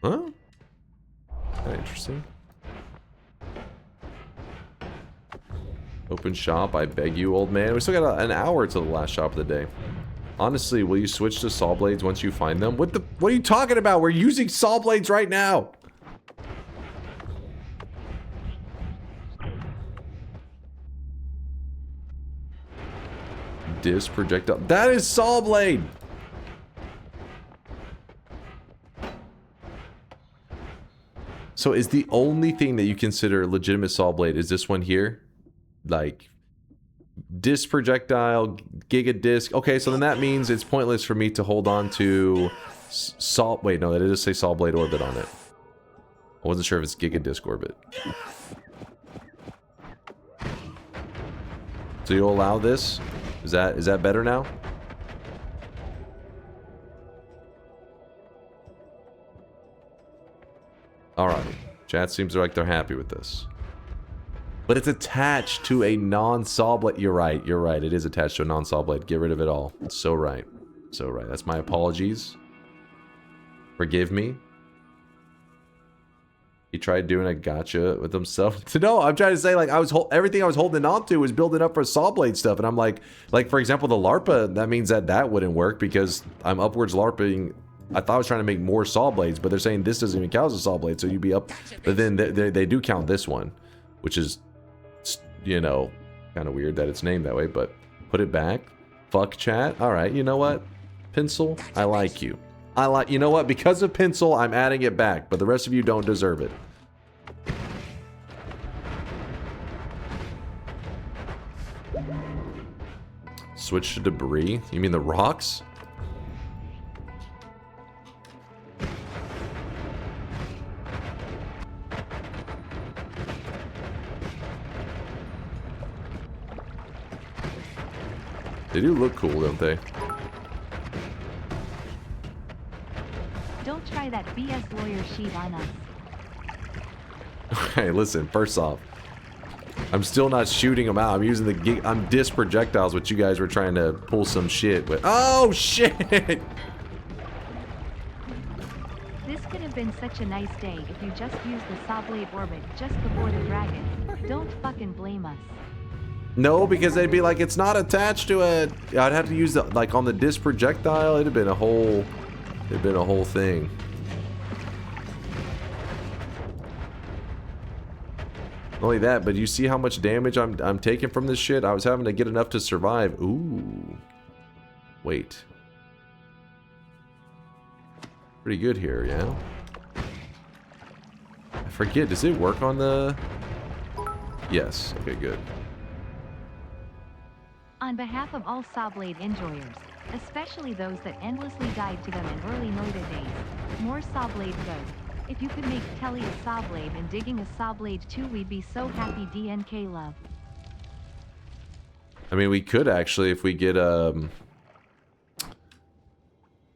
Huh? Kinda interesting. Open shop, I beg you, old man. We still got an hour till the last shop of the day. Honestly, will you switch to Sawblades once you find them? What are you talking about? We're using Sawblades right now. Disc projectile. That is Sawblade. So is the only thing that you consider legitimate Sawblade is this one here? Like, disc projectile, giga disc. Okay, so then that means it's pointless for me to hold on to Saw... Wait, no, that does say Sawblade Orbit on it. I wasn't sure if it's giga disc orbit. So you'll allow this? Is that better now? Alright. Chat seems like they're happy with this. But it's attached to a non-Sawblade. You're right. It is attached to a non-Sawblade. Get rid of it all. It's so right. So right. That's my apologies. Forgive me. He tried doing a gotcha with himself. No, I'm trying to say, like, everything I was holding on to was building up for Sawblade stuff. And I'm like, for example, the LARPA, that means that wouldn't work because I'm upwards LARPing. I thought I was trying to make more Sawblades, but they're saying this doesn't even count as a Sawblade, so you'd be up. But then they do count this one, which is, you know, Kind of weird that it's named that way, but put it back. Fuck chat. All right, you know what? Pencil, I like you. You know what? Because of Pencil, I'm adding it back, but the rest of you don't deserve it. Switch to debris? You mean the rocks? They do look cool, don't they? Don't try that BS lawyer sheet on us. Okay, listen, first off, I'm still not shooting them out. I'm using the I'm disc projectiles, which you guys were trying to pull some shit with. Oh, shit! This could have been such a nice day if you just used the Sawblade orbit just before the dragon. Don't fucking blame us. No, because they'd be like, it's not attached to it. I'd have to use the, like, on the disc projectile. It'd have been a whole thing. Not only that, but you see how much damage I'm taking from this shit? I was having to get enough to survive. Ooh. Wait. Pretty good here, yeah? I forget, does it work on the... Yes, okay, good. On behalf of all Sawblade enjoyers, especially those that endlessly died to them in early Noita days, more Sawblade good. If you could make Telly a Sawblade and digging a Sawblade too, we'd be so happy. DNK love. I mean, we could actually, if we get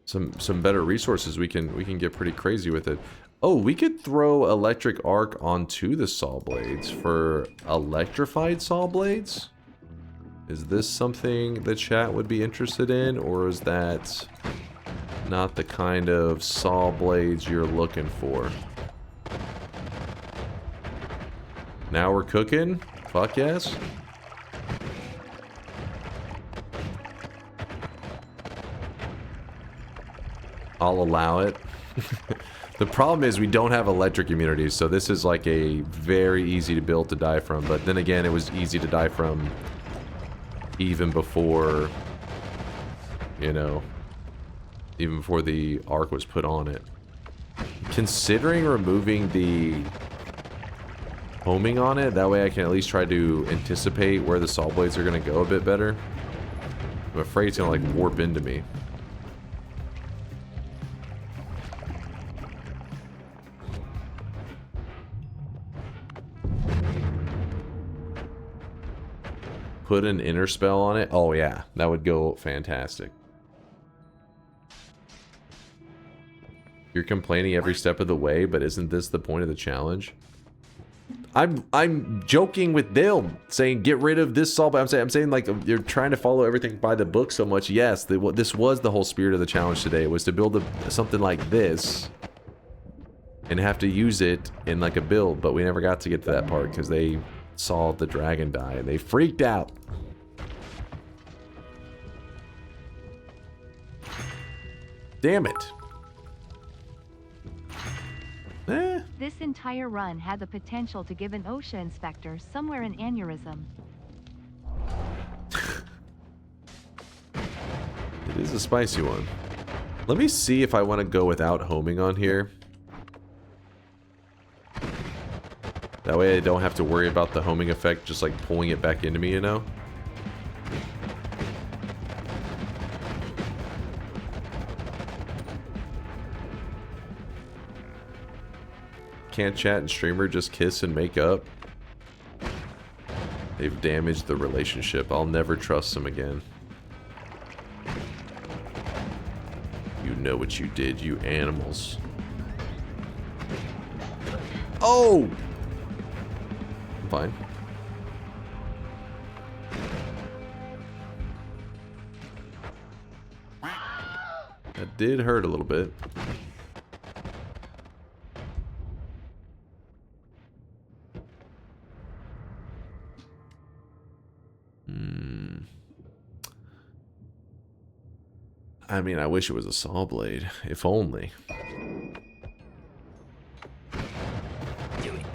some better resources, we can get pretty crazy with it. Oh, we could throw electric arc onto the Sawblades for electrified Sawblades? Is this something the chat would be interested in, or is that not the kind of Sawblades you're looking for? Now we're cooking? Fuck yes. I'll allow it. The problem is we don't have electric immunity, so this is like a very easy to build to die from, but then again, it was easy to die from even before, you know, even before the arc was put on it. Considering removing the homing on it, that way I can at least try to anticipate where the Sawblades are going to go a bit better. I'm afraid it's going to like warp into me. Put an inner spell on it? Oh yeah, that would go fantastic. You're complaining every step of the way, but isn't this the point of the challenge? I'm joking with them, saying get rid of this Saw, but I'm saying like you're trying to follow everything by the book so much. Yes, this was the whole spirit of the challenge today. It was to build something like this and have to use it in like a build, but we never got to get to that part because they saw the dragon die and they freaked out. Damn it. This entire run had the potential to give an OSHA inspector somewhere an aneurysm. It is a spicy one. Let me see if I want to go without homing on here. That way I don't have to worry about the homing effect just like pulling it back into me, you know? Can't chat and streamer just kiss and make up? They've damaged the relationship. I'll never trust them again. You know what you did, you animals. Oh! I'm fine. That did hurt a little bit. I mean, I wish it was a saw blade, if only. Do it.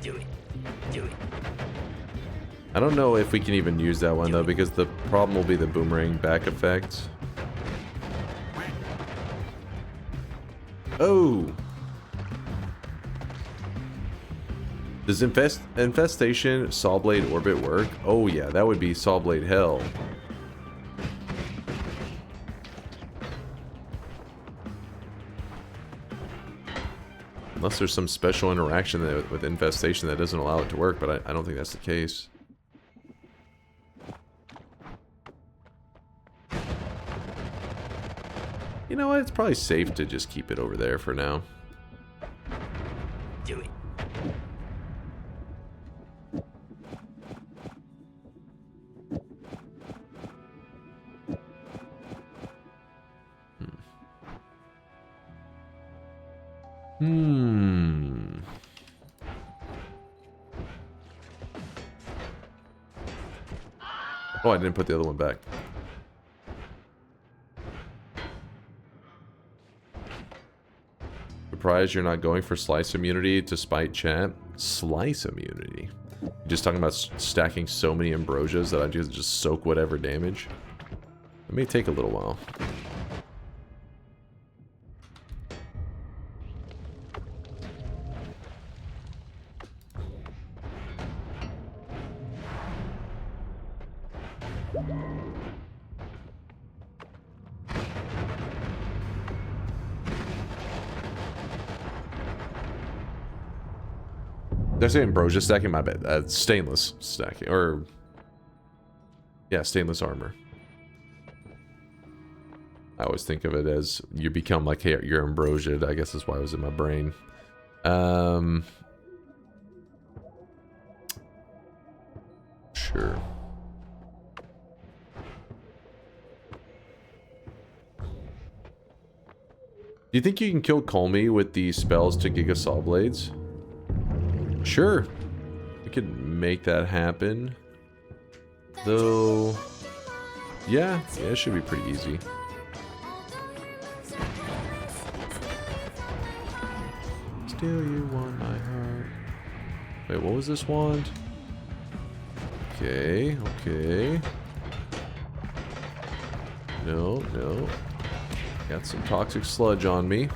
Do it. Do it. I don't know if we can even use that one though, because the problem will be the boomerang back effect. Oh! Does Infestation Sawblade Orbit work? Oh yeah, that would be Sawblade Hell. Unless there's some special interaction with Infestation that doesn't allow it to work, but I don't think that's the case. You know what? It's probably safe to just keep it over there for now. Do it. Oh, I didn't put the other one back. Surprised you're not going for slice immunity to spite chat. Slice immunity? You're just talking about stacking so many ambrosias that I just soak whatever damage. It may take a little while. Did I say ambrosia stacking? My bad. Stainless stacking. Or... yeah, stainless armor. I always think of it as you become like, hey, you're ambrosiaed. I guess that's why it was in my brain. Sure. Do you think you can kill Colmy with the spells to Giga Sawblades? Sure. We could make that happen. Though... yeah, it should be pretty easy. Still you want my heart. Wait, what was this wand? Okay, okay. No, no. Got some toxic sludge on me.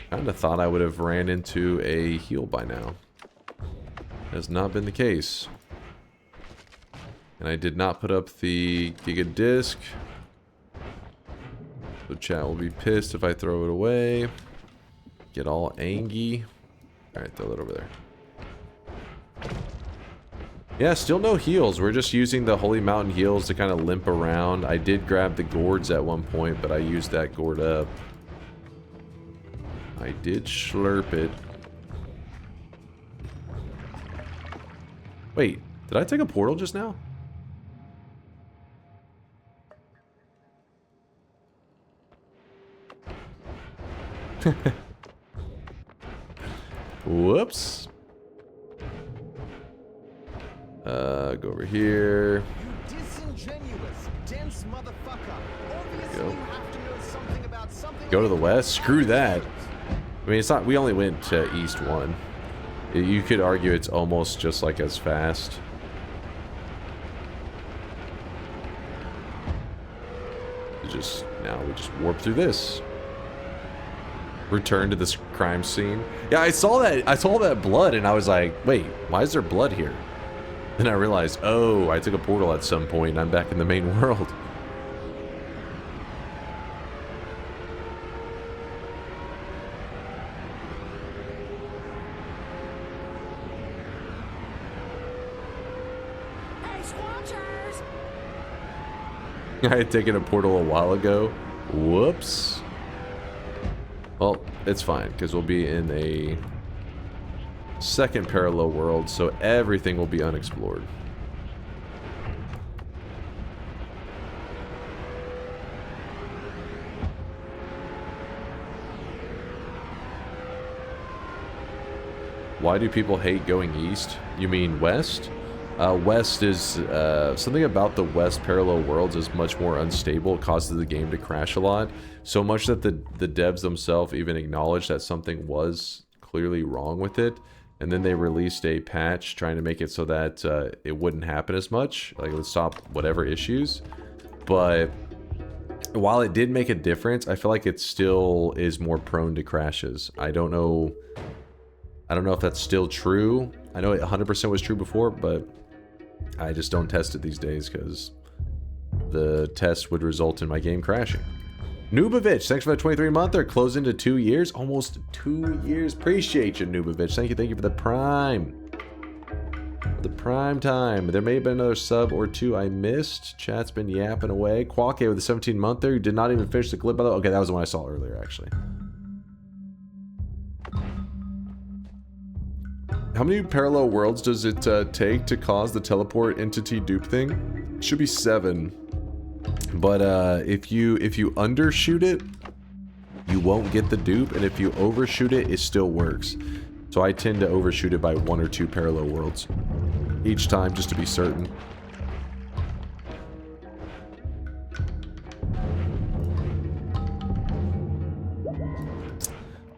Kinda thought I would have ran into a heal by now. Has not been the case. And I did not put up the Giga Disc. So chat will be pissed if I throw it away. Get all angy. Alright, throw that over there. Yeah, still no heals. We're just using the Holy Mountain heals to kind of limp around. I did grab the gourds at one point, but I used that gourd up. I did slurp it. Wait, did I take a portal just now? Whoops. Go over here. You disingenuous, dense motherfucker. Obviously Go. you have to know something about something. Go to the west? Screw that. I mean, it's not. We only went to East 1. You could argue it's almost just like as fast. Now we just warp through this. Return to this crime scene. Yeah, I saw that blood and I was like, wait, why is there blood here? Then I realized, oh, I took a portal at some point and I'm back in the main world. Hey, Squatchers! I had taken a portal a while ago. Whoops. Well, it's fine, because we'll be in a second parallel world, so everything will be unexplored. Why do people hate going east? You mean west? West is something about the West parallel worlds is much more unstable. It causes the game to crash a lot, so much that the devs themselves even acknowledged that something was clearly wrong with it, and then they released a patch trying to make it so that it wouldn't happen as much, like it would stop whatever issues. But while it did make a difference, I feel like it still is more prone to crashes. I don't know if that's still true. I know it 100% was true before, but I just don't test it these days because the test would result in my game crashing. Nubavitch, thanks for the 23-month. They're closing to 2 years. Almost 2 years. Appreciate you, Nubavitch. Thank you for the prime. The prime time. There may have been another sub or two I missed. Chat's been yapping away. Quake with the 17-month there. You did not even finish the clip, by the way. Okay, that was the one I saw earlier, actually. How many parallel worlds does it take to cause the teleport entity dupe thing? It should be 7. But if you undershoot it, you won't get the dupe, and if you overshoot it, it still works. So I tend to overshoot it by 1 or 2 parallel worlds each time, just to be certain.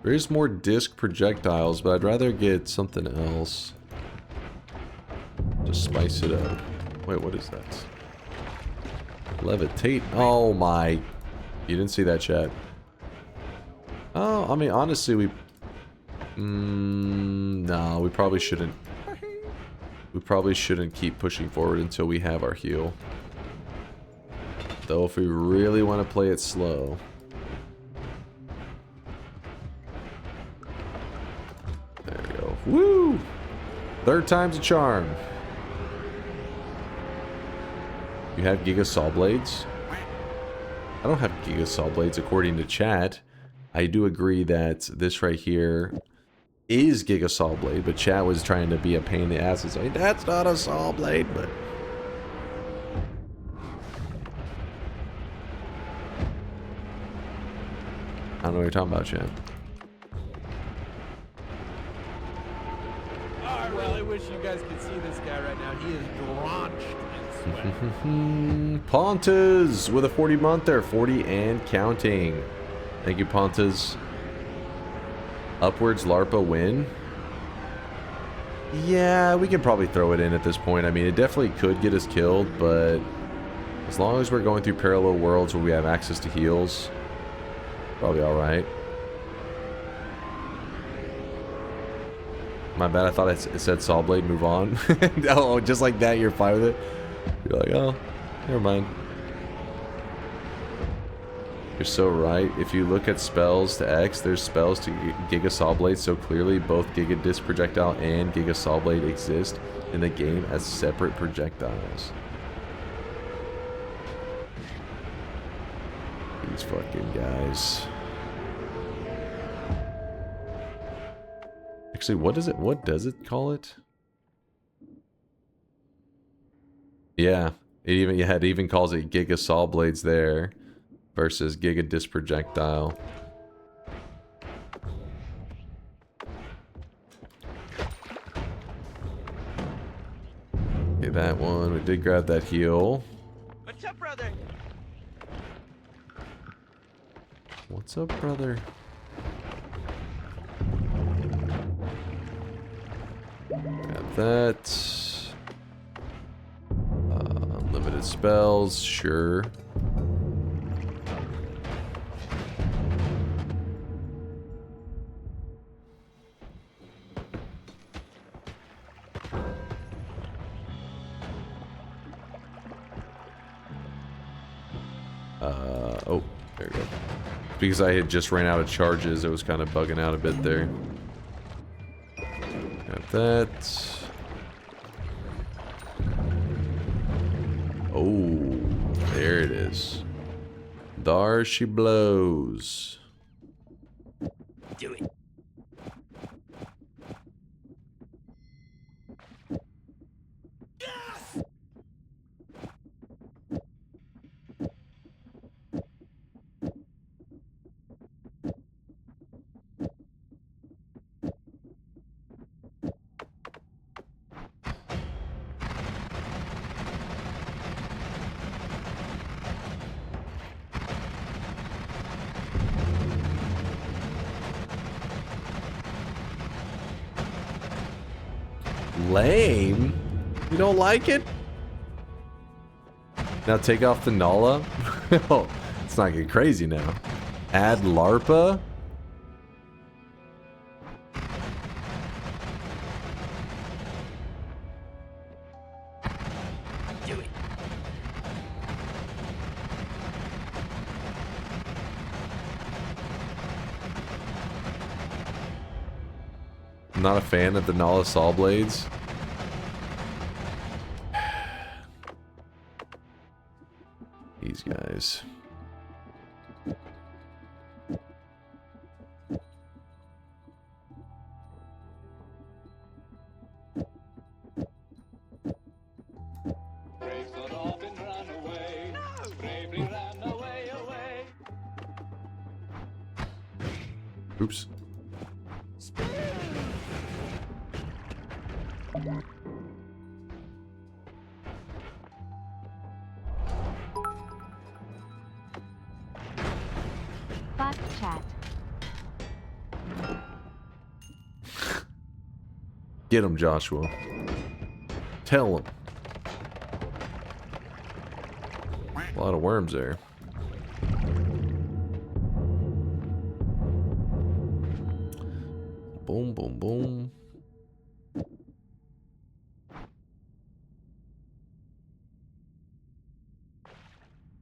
There's more disc projectiles, but I'd rather get something else. Just spice it up. Wait, what is that? Levitate. Oh my. You didn't see that, chat. Oh, I mean, honestly, we... no, we probably shouldn't. We probably shouldn't keep pushing forward until we have our heal. Though if we really want to play it slow... There we go. Woo! 3rd time's a charm. You have Giga Sawblades? I don't have Giga Sawblades according to chat. I do agree that this right here is Giga Sawblade, but chat was trying to be a pain in the ass and say, that's not a Sawblade, but... I don't know what you're talking about, chat. I really wish you guys could see this guy right now. He is drenched in sweat. Pontas with a 40-month there, 40 and counting. Thank you, Pontas. Upwards Larpa win. Yeah, we can probably throw it in at this point. I mean, it definitely could get us killed, but as long as we're going through parallel worlds where we have access to heals, probably alright. My bad, I thought it said Sawblade, move on. Oh, just like that, you're fine with it? You're like, oh, never mind. You're so right. If you look at spells to X, there's spells to Giga Sawblade, so clearly both Giga Disc Projectile and Giga Sawblade exist in the game as separate projectiles. These fucking guys. Actually, what does it call it? Yeah, it even calls it Giga Sawblades there versus Giga Disc Projectile. Okay, that one. We did grab that heal. What's up, brother? What's up, brother? Got that. Unlimited spells, sure. Oh, there we go. Because I had just ran out of charges, it was kind of bugging out a bit there. Got that. Oh, there it is. There she blows. Do it. Lame? You don't like it? Now take off the Nala? Oh, it's not getting crazy now. Add LARPA? Do it. I'm not a fan of the Nala Sawblades. These guys. Oops. Bot chat. Get him, Joshua. Tell him. A lot of worms there. Boom, boom, boom.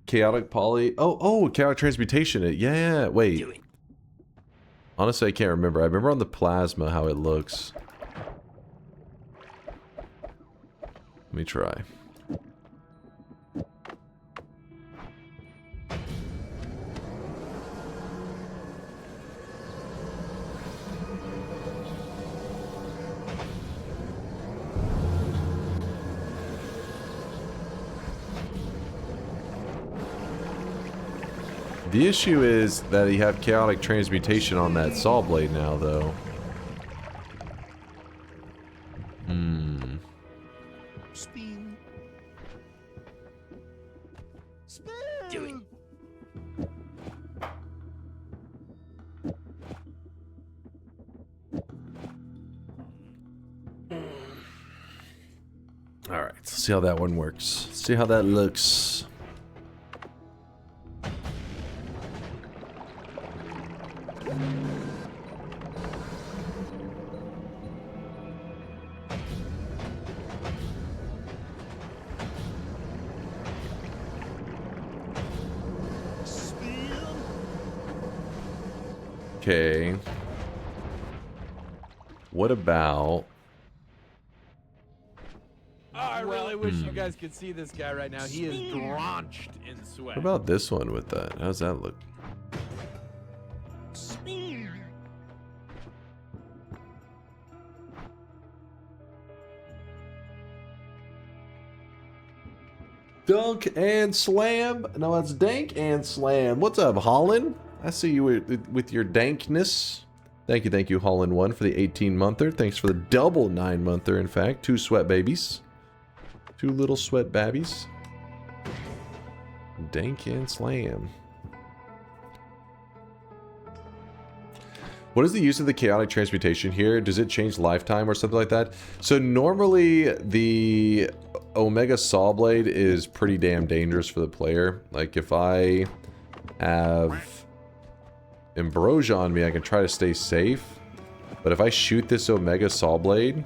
Chaotic poly. Oh, chaotic transmutation. Yeah, wait. Honestly, I can't remember. I remember on the plasma how it looks. Let me try. The issue is that you have chaotic transmutation on that Sawblade now, though. Spin. Spin. Do it. Alright, let's see how that one works. See how that looks. Okay. What about... Oh, I really wish you guys could see this guy right now. He is drenched in sweat. What about this one with that? How's that look? Dunk and Slam. No, that's Dank and Slam. What's up, Holland? I see you with your dankness. Thank you, Holland1 for the 18-monther. Thanks for the double 9-monther, in fact. 2 sweat babies. 2 little sweat babbies. Dank and Slam. What is the use of the chaotic transmutation here? Does it change lifetime or something like that? So normally the Omega Sawblade is pretty damn dangerous for the player. Like if I have Ambrosia on me, I can try to stay safe. But if I shoot this Omega Sawblade,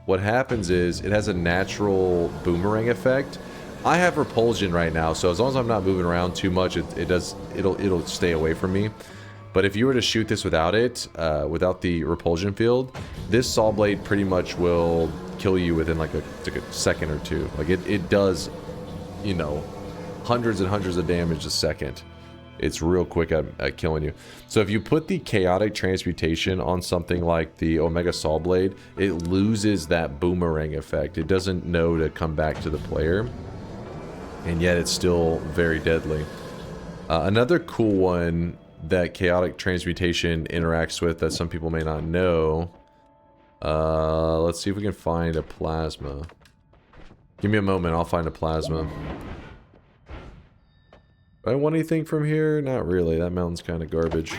what happens is it has a natural boomerang effect. I have repulsion right now, so as long as I'm not moving around too much, it'll stay away from me. But if you were to shoot this without it, without the repulsion field, this Sawblade pretty much will kill you within like a second or two. Like it does, you know, hundreds and hundreds of damage a second. It's real quick at killing you. So if you put the chaotic transmutation on something like the Omega Sawblade, it loses that boomerang effect. It doesn't know to come back to the player, and yet it's still very deadly. Another cool one that chaotic transmutation interacts with that some people may not know. Let's see if we can find a plasma. Give me a moment, I'll find a plasma. Do I want anything from here? Not really, that mountain's kind of garbage.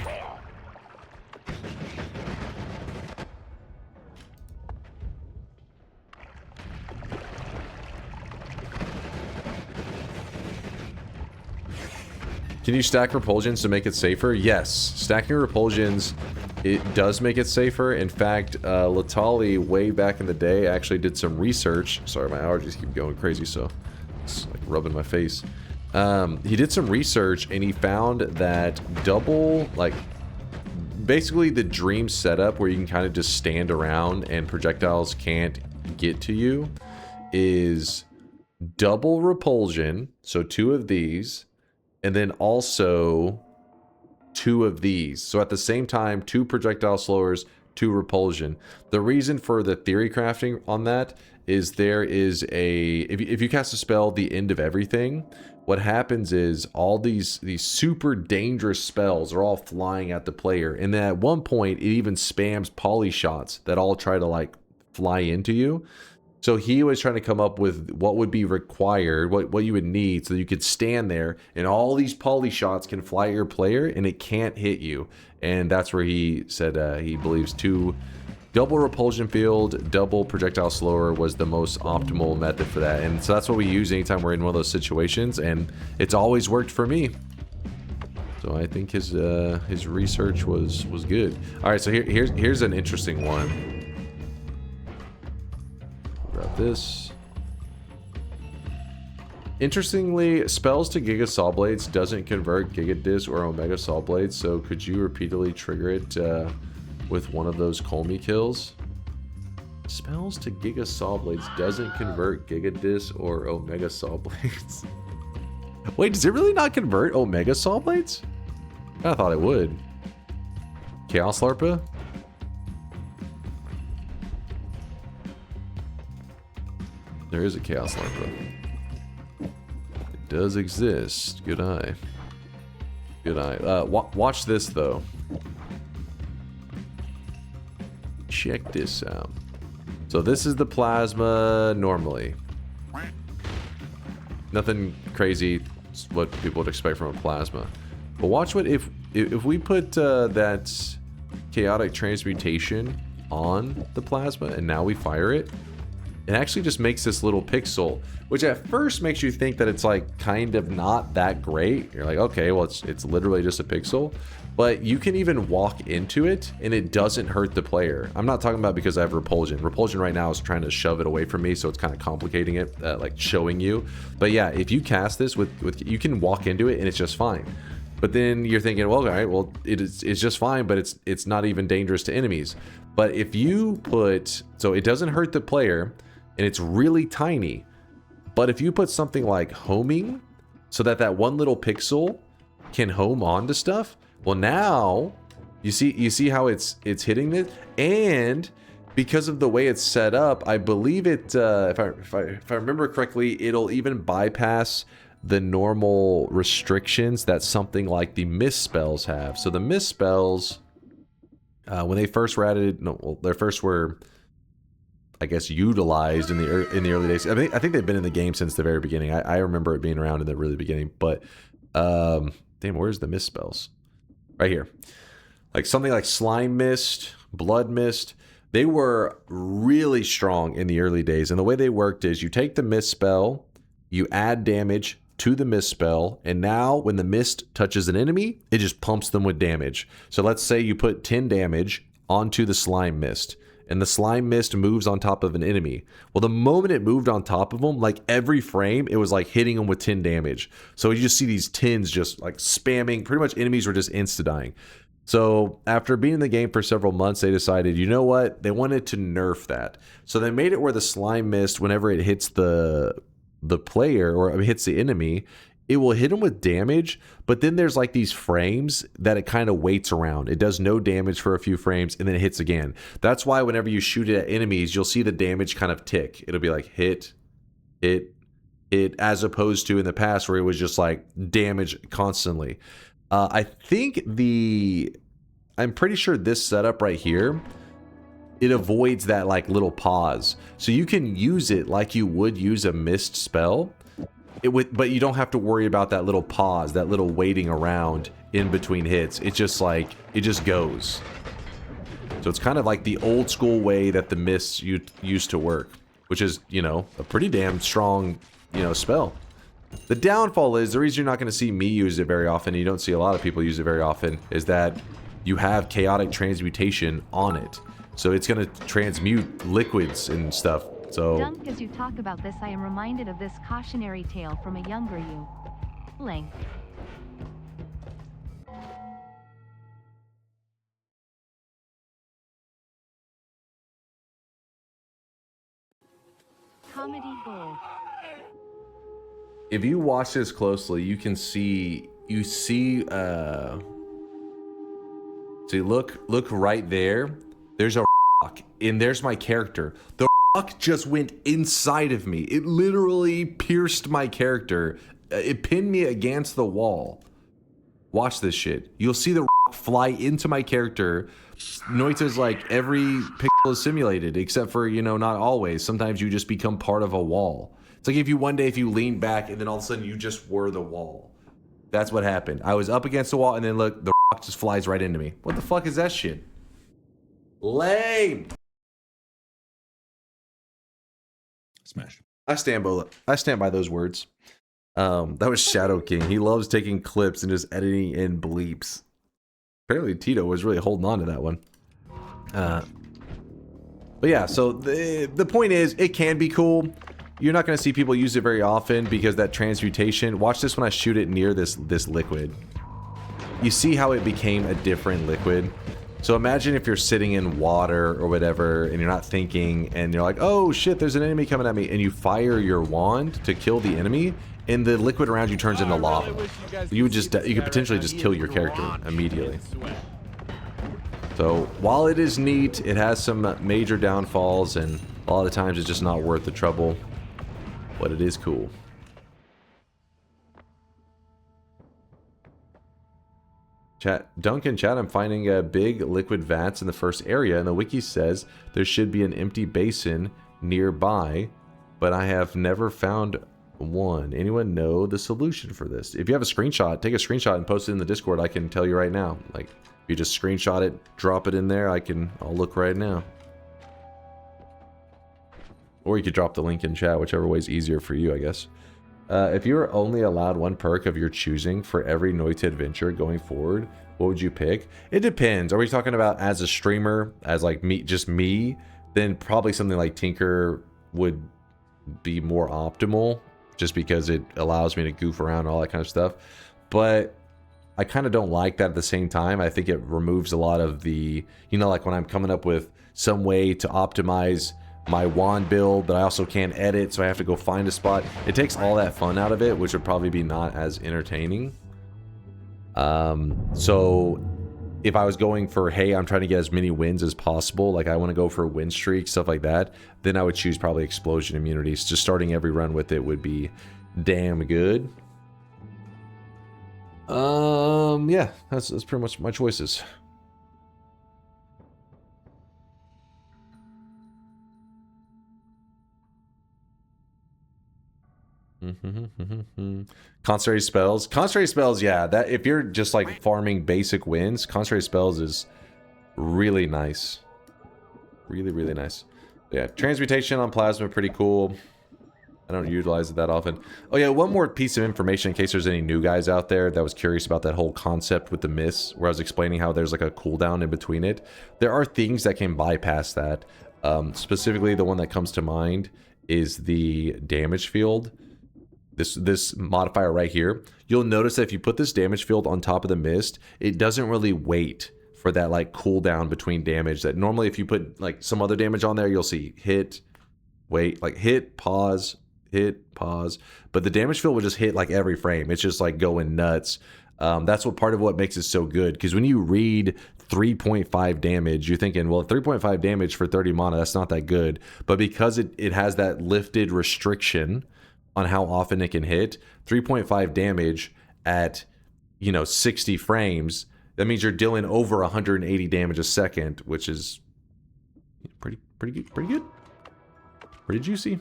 Can you stack repulsions to make it safer? Yes. Stacking repulsions, it does make it safer. In fact, Latali, way back in the day, actually did some research. Sorry, my allergies keep going crazy, so it's like rubbing my face. He did some research, and he found that basically the dream setup where you can kind of just stand around and projectiles can't get to you is double repulsion, so 2 of these, and then also 2 of these. So at the same time, 2 projectile slowers, 2 repulsion. The reason for the theory crafting on that is there is if you cast a spell, the end of everything, what happens is all these super dangerous spells are all flying at the player. And then at one point, it even spams poly shots that all try to like fly into you. So he was trying to come up with what would be required, what you would need so that you could stand there and all these poly shots can fly at your player and it can't hit you. And that's where he said he believes 2 double repulsion field, double projectile slower was the most optimal method for that. And so that's what we use anytime we're in one of those situations, and it's always worked for me. So I think his research was good. All right, so here's an interesting one. Grab this. Interestingly, spells to Giga Sawblades doesn't convert Giga Dis or Omega Sawblades, so could you repeatedly trigger it with one of those Colmy kills? Spells to Giga Sawblades doesn't convert Giga Dis or Omega Sawblades. Wait, does it really not convert Omega Sawblades? I thought it would. Chaos Larpa? There is a Chaos Larpa. It does exist. Good eye. Good eye. Watch this, though. Check this out. So this is the plasma normally. Nothing crazy. It's what people would expect from a plasma. But watch what if we put that chaotic transmutation on the plasma and now we fire it. It actually just makes this little pixel, which at first makes you think that it's like kind of not that great. You're like, okay, well it's literally just a pixel. But you can even walk into it and it doesn't hurt the player. I'm not talking about because I have repulsion. Repulsion right now is trying to shove it away from me, so it's kind of complicating it, like showing you. But yeah, if you cast this with you can walk into it and it's just fine. But then you're thinking, well, all right, well, it's just fine, but it's not even dangerous to enemies. But if you put, so it doesn't hurt the player and it's really tiny. But if you put something like homing, so that one little pixel can home onto stuff, well, now you see how it's hitting it, and because of the way it's set up, I believe it. If I remember correctly, it'll even bypass the normal restrictions that something like the mist spells have. So the mist spells, when they first were added, they first were, I guess, utilized in the early days. I think they've been in the game since the very beginning. I remember it being around in the really beginning, but damn, where's the mist spells? Right here. Like something like Slime Mist, Blood Mist, they were really strong in the early days. And the way they worked is you take the mist spell, you add damage to the mist spell, and now when the mist touches an enemy, it just pumps them with damage. So let's say you put 10 damage onto the Slime Mist, and the Slime Mist moves on top of an enemy. Well, the moment it moved on top of them, like every frame, it was like hitting them with 10 damage. So you just see these 10s just like spamming. Pretty much enemies were just insta-dying. So after being in the game for several months, they decided, you know what? They wanted to nerf that. So they made it where the Slime Mist, whenever it hits the player or it hits the enemy, it will hit them with damage, but then there's like these frames that it kind of waits around. It does no damage for a few frames and then it hits again. That's why whenever you shoot it at enemies, you'll see the damage kind of tick. It'll be like hit, as opposed to in the past where it was just like damage constantly. I'm pretty sure this setup right here, it avoids that like little pause. So you can use it like you would use a mist spell. But you don't have to worry about that little pause, that little waiting around in between hits. It's just like, it just goes. So it's kind of like the old school way that the mists used to work, which is, you know, a pretty damn strong, you know, spell. The downfall is, the reason you're not going to see me use it very often, and you don't see a lot of people use it very often, is that you have chaotic transmutation on it. So it's going to transmute liquids and stuff. So Dunk, as you talk about this, I am reminded of this cautionary tale from a younger you. Link. Comedy gold. if you watch this closely, you can see, see look right there. There's a rock, and there's my character. The rock just went inside of me. It literally pierced my character. It pinned me against the wall. Watch this shit. You'll see the rock fly into my character. Noita's like, every pixel is simulated, except for, you know, not always. Sometimes you just become part of a wall. It's like if you lean back and then all of a sudden you just were the wall. That's what happened. I was up against the wall and then look, the rock just flies right into me. What the fuck is that shit? Lame. Smash. I stand by those words. That was Shadow King. He loves taking clips and just editing in bleeps. Apparently Tito was really holding on to that one. But yeah, so the point is, it can be cool. You're not going to see people use it very often because that transmutation. Watch this when I shoot it near this liquid. You see how it became a different liquid. So imagine if you're sitting in water or whatever and you're not thinking and you're like, oh shit, there's an enemy coming at me, and you fire your wand to kill the enemy and the liquid around you turns into lava. You could potentially just kill your character immediately. So while it is neat, it has some major downfalls and a lot of times it's just not worth the trouble, but it is cool. Duncan chat, I'm finding big liquid vats in the first area, and the wiki says there should be an empty basin nearby, but I have never found one. Anyone know the solution for this? If you have a screenshot, take a screenshot and post it in the Discord. I can tell you right now. Like, if you just screenshot it, drop it in there, I'll look right now. Or you could drop the link in chat, whichever way is easier for you, I guess. If you were only allowed one perk of your choosing for every Noita adventure going forward, what would you pick? It depends. Are we talking about as a streamer, as like just me? Then probably something like Tinker would be more optimal, just because it allows me to goof around and all that kind of stuff. But I kind of don't like that at the same time. I think it removes a lot of the, you know, like when I'm coming up with some way to optimize my wand build, but I also can't edit, so I have to go find a spot. It takes all that fun out of it, which would probably be not as entertaining. So if I was going for, hey, I'm trying to get as many wins as possible, like I want to go for a win streak, stuff like that, then I would choose probably explosion immunities. Just starting every run with it would be damn good. Yeah, that's pretty much my choices. Concentrated spells, yeah, that if you're just like farming basic wins, concentrated spells is really nice, really nice. Yeah, transmutation on plasma, pretty cool. I don't utilize it that often. Oh yeah, one more piece of information in case there's any new guys out there that was curious about that whole concept with the miss, where I was explaining how there's like a cooldown in between it. There are things that can bypass that. Specifically, the one that comes to mind is the damage field. This modifier right here, you'll notice that if you put this damage field on top of the mist, it doesn't really wait for that like cooldown between damage that normally if you put like some other damage on there, you'll see hit, wait, like hit, pause, but the damage field will just hit like every frame. It's just like going nuts. That's what part of what makes it so good, because when you read 3.5 damage, you're thinking, well, 3.5 damage for 30 mana, that's not that good. But because it has that lifted restriction on how often it can hit, 3.5 damage at, you know, 60 frames, that means you're dealing over 180 damage a second, which is pretty good, pretty juicy.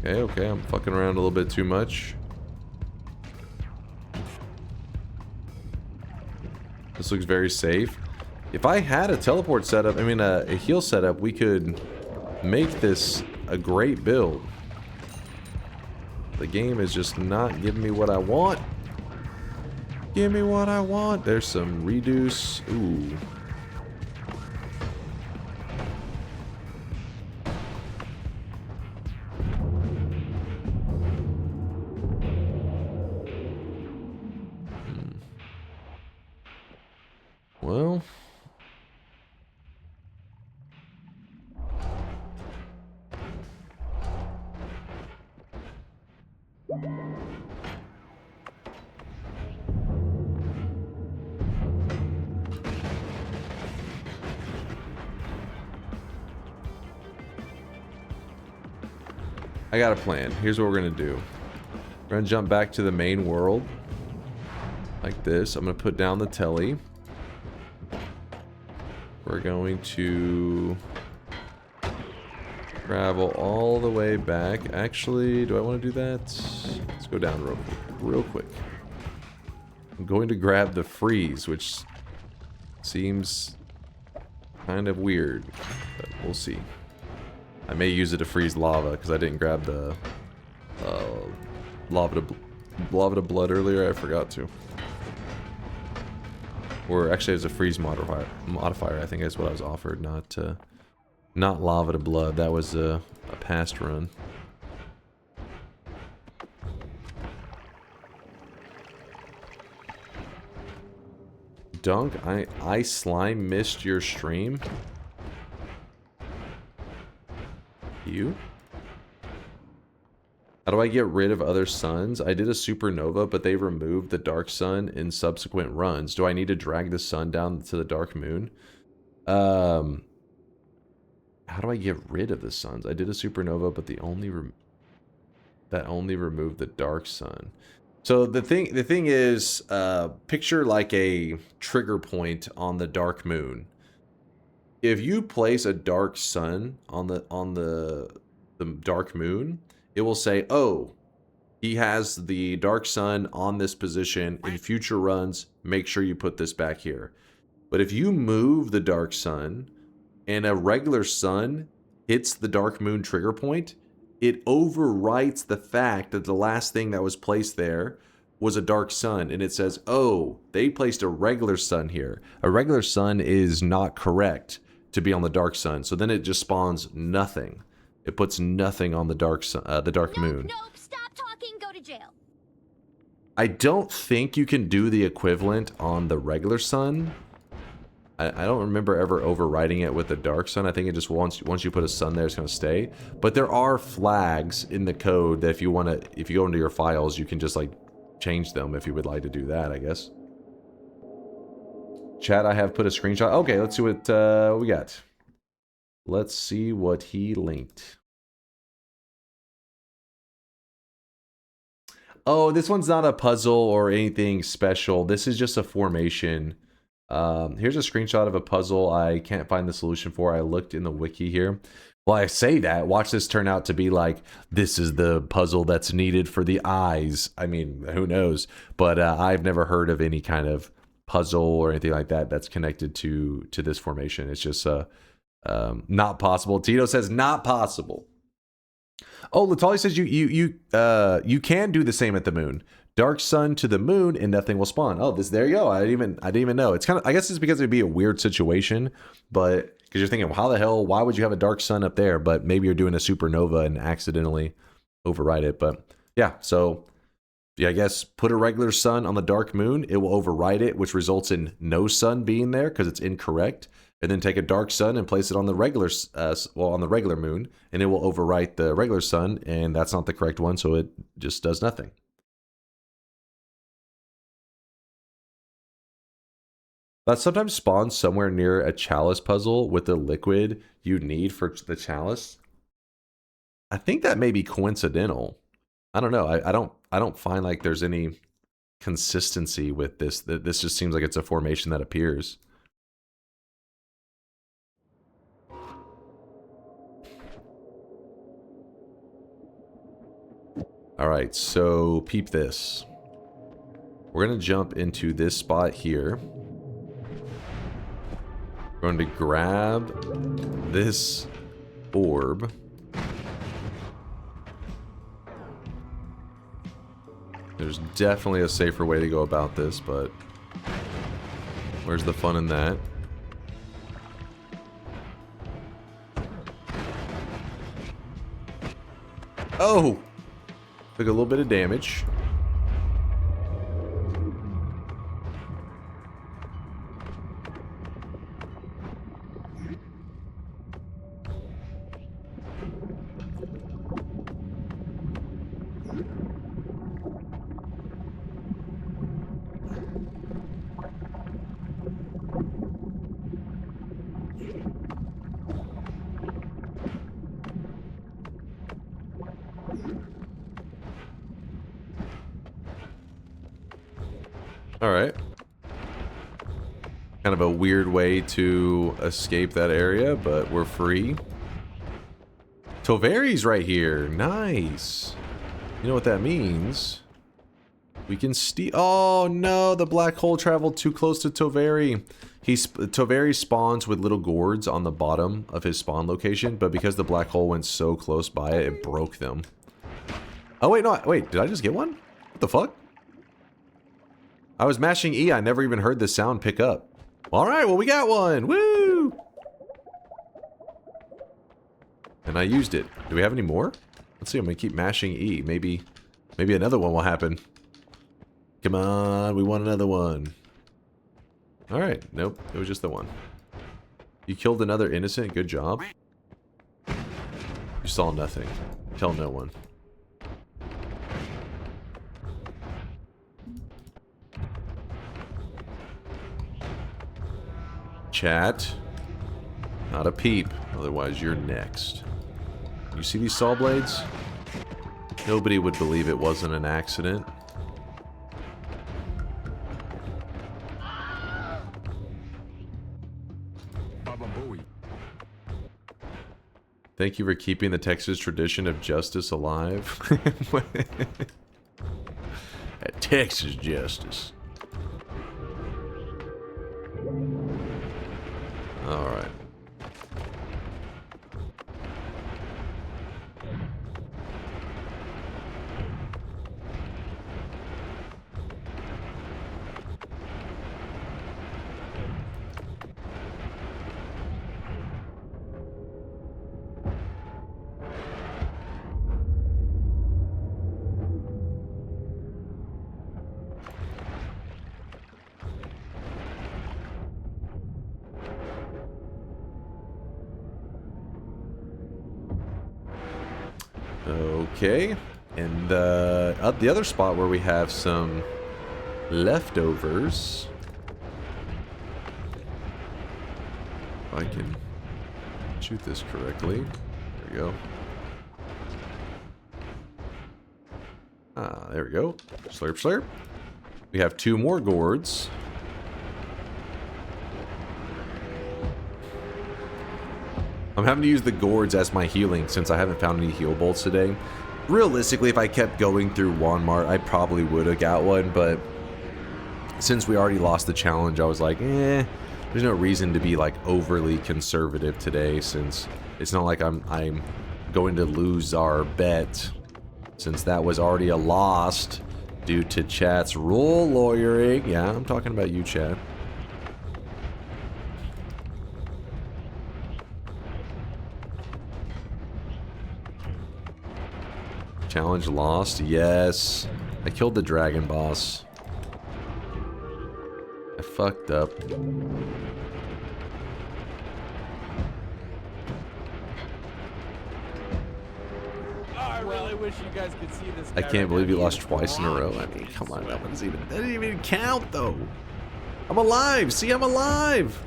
Okay, I'm fucking around a little bit too much. This looks very safe. If I had a teleport setup, I mean a heal setup, we could make this a great build. The game is just not giving me what I want. Give me what I want. There's some reduce. Ooh. Well. I got a plan. Here's what we're gonna do. We're gonna jump back to the main world. Like this. I'm gonna put down the telly. We're going to travel all the way back. Actually, do I want to do that? Let's go down real quick. I'm going to grab the freeze, which seems kind of weird, but we'll see. I may use it to freeze lava because I didn't grab the lava to blood earlier. I forgot to. Or actually, as a freeze modifier, I think is what I was offered, not lava to blood. That was a past run. Dunk, I slime missed your stream. You? How do I get rid of other suns? I did a supernova, but they removed the dark sun in subsequent runs. Do I need to drag the sun down to the dark moon? How do I get rid of the suns? I did a supernova, but that only removed the dark sun. So the thing is, picture like a trigger point on the dark moon. If you place a dark sun on the dark moon, it will say, oh, he has the dark sun on this position. In future runs, make sure you put this back here. But if you move the dark sun and a regular sun hits the dark moon trigger point, it overwrites the fact that the last thing that was placed there was a dark sun. And it says, oh, they placed a regular sun here. A regular sun is not correct to be on the dark sun. So then it just spawns nothing. It puts nothing on the dark sun, the dark moon. Nope, stop talking, go to jail. I don't think you can do the equivalent on the regular sun. I don't remember ever overriding it with the dark sun. I think it just once you put a sun there, it's going to stay. But there are flags in the code that if you go into your files, you can just like change them if you would like to do that, I guess. Chat, I have put a screenshot. Okay, let's see what we got. Let's see what he linked. Oh, this one's not a puzzle or anything special. This is just a formation. Here's a screenshot of a puzzle I can't find the solution for. I looked in the wiki here. Well, I say that. Watch this turn out to be like, this is the puzzle that's needed for the eyes. I mean, who knows? But I've never heard of any kind of puzzle or anything like that that's connected to this formation. It's just not possible. Tito says not possible. Oh, Latali says you can do the same at the moon. Dark sun to the moon and nothing will spawn. Oh, there you go. I didn't even know. It's kind of, I guess it's because it'd be a weird situation, but because you're thinking, well, how the hell, why would you have a dark sun up there? But maybe you're doing a supernova and accidentally override it. But yeah, so yeah, I guess put a regular sun on the dark moon, it will override it, which results in no sun being there because it's incorrect. And then take a dark sun and place it on the regular, on the regular moon, and it will overwrite the regular sun, and that's not the correct one, so it just does nothing. That sometimes spawns somewhere near a chalice puzzle with the liquid you need for the chalice. I think that may be coincidental. I don't know. I don't find like there's any consistency with this. This just seems like it's a formation that appears. Alright, so peep this. We're going to jump into this spot here. We're going to grab this orb. There's definitely a safer way to go about this, but where's the fun in that? Oh! Took a little bit of damage. Alright. Kind of a weird way to escape that area, but we're free. Toveri's right here. Nice. You know what that means? We can steal. Oh no, the black hole traveled too close to Toveri. Toveri spawns with little gourds on the bottom of his spawn location, but because the black hole went so close by it, it broke them. Oh wait, no, wait, did I just get one? What the fuck? I was mashing E, I never even heard the sound pick up. Alright, well we got one! Woo! And I used it. Do we have any more? Let's see, I'm gonna keep mashing E. Maybe another one will happen. Come on, we want another one. Alright, nope, it was just the one. You killed another innocent, good job. You saw nothing. Tell no one. Chat. Not a peep, otherwise you're next. You see these Sawblades? Nobody would believe it wasn't an accident. Thank you for keeping the Texas tradition of justice alive. Texas justice. Alright. Okay, and the other spot where we have some leftovers. If I can shoot this correctly. There we go. Ah, there we go. Slurp, slurp. We have 2 more gourds. I'm having to use the gourds as my healing since I haven't found any heal bolts today. Realistically, if I kept going through Walmart, I probably would have got one, but since we already lost the challenge, I was like, there's no reason to be like overly conservative today since it's not like I'm going to lose our bet since that was already a loss due to chat's rule lawyering. Yeah, I'm talking about you, chat. Challenge lost? Yes. I killed the dragon boss. I fucked up. I really wish you guys could see this guy. I can't believe you lost twice in a row. I mean, come on, that didn't even count though. I'm alive. See, I'm alive.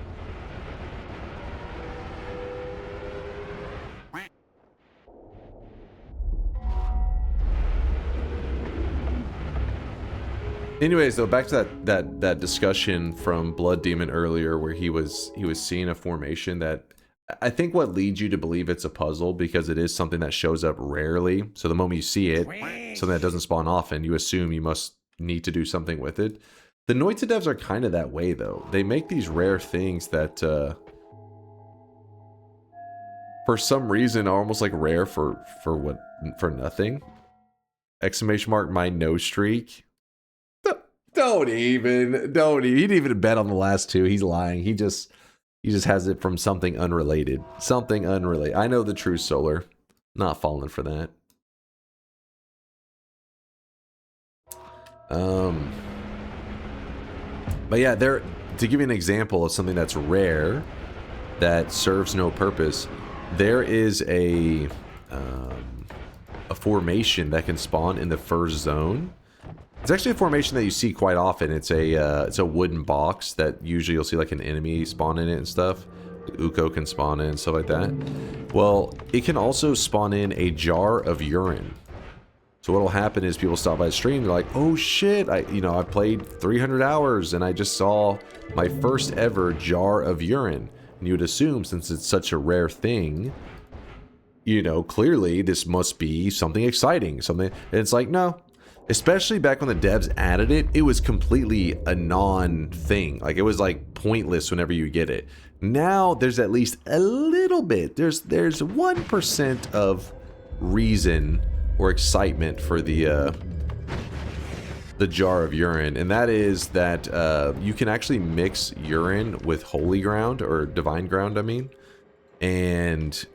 Anyways, though, back to that discussion from Blood Demon earlier, where he was seeing a formation that I think what leads you to believe it's a puzzle because it is something that shows up rarely. So the moment you see it, something that doesn't spawn often, you assume you must need to do something with it. The Noita devs are kind of that way though. They make these rare things that for some reason are almost like rare for nothing. Exclamation mark my no streak. Don't even. He didn't even bet on the last two. He's lying. He just has it from something unrelated. Something unrelated. I know the true Solar. Not falling for that. But yeah, to give you an example of something that's rare, that serves no purpose, there is a formation that can spawn in the first zone. It's actually a formation that you see quite often. It's a wooden box that usually you'll see like an enemy spawn in it and stuff. Uko can spawn in and stuff like that. Well, it can also spawn in a jar of urine. So what'll happen is people stop by the stream, they're like, oh shit, I played 300 hours and I just saw my first ever jar of urine. And you would assume, since it's such a rare thing, clearly this must be something exciting. And it's like, no. Especially back when the devs added it, it was completely a non-thing. Like, it was like pointless whenever you get it. Now there's at least a little bit. There's 1% of reason or excitement for the jar of urine, and that is that you can actually mix urine with holy ground, or divine ground, I mean, and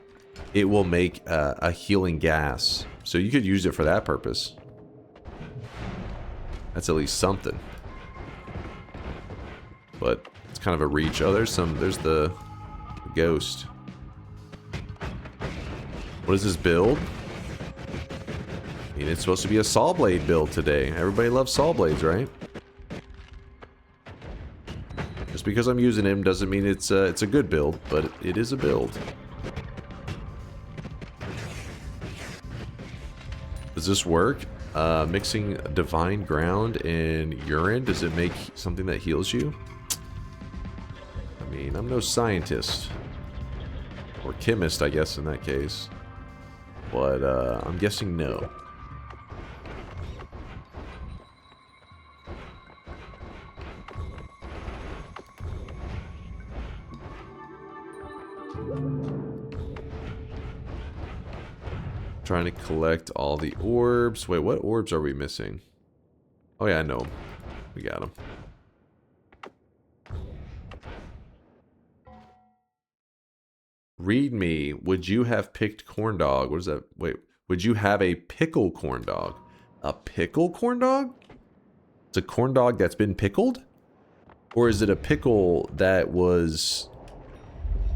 it will make a healing gas. So you could use it for that purpose. That's at least something. But it's kind of a reach. Oh, there's the ghost. What is this build? I mean, it's supposed to be a Sawblade build today. Everybody loves Sawblades, right? Just because I'm using him doesn't mean it's a good build, but it is a build. Does this work? Mixing divine ground and urine, does it make something that heals you? I mean, I'm no scientist. Or chemist, I guess, in that case. But, I'm guessing no. Trying to collect all the orbs. Wait, what orbs are we missing? Oh yeah, I know them. We got them. Read me. Would you have picked corn dog? What is that? Wait, would you have a pickle corn dog? A pickle corn dog? It's a corn dog that's been pickled? Or is it a pickle that was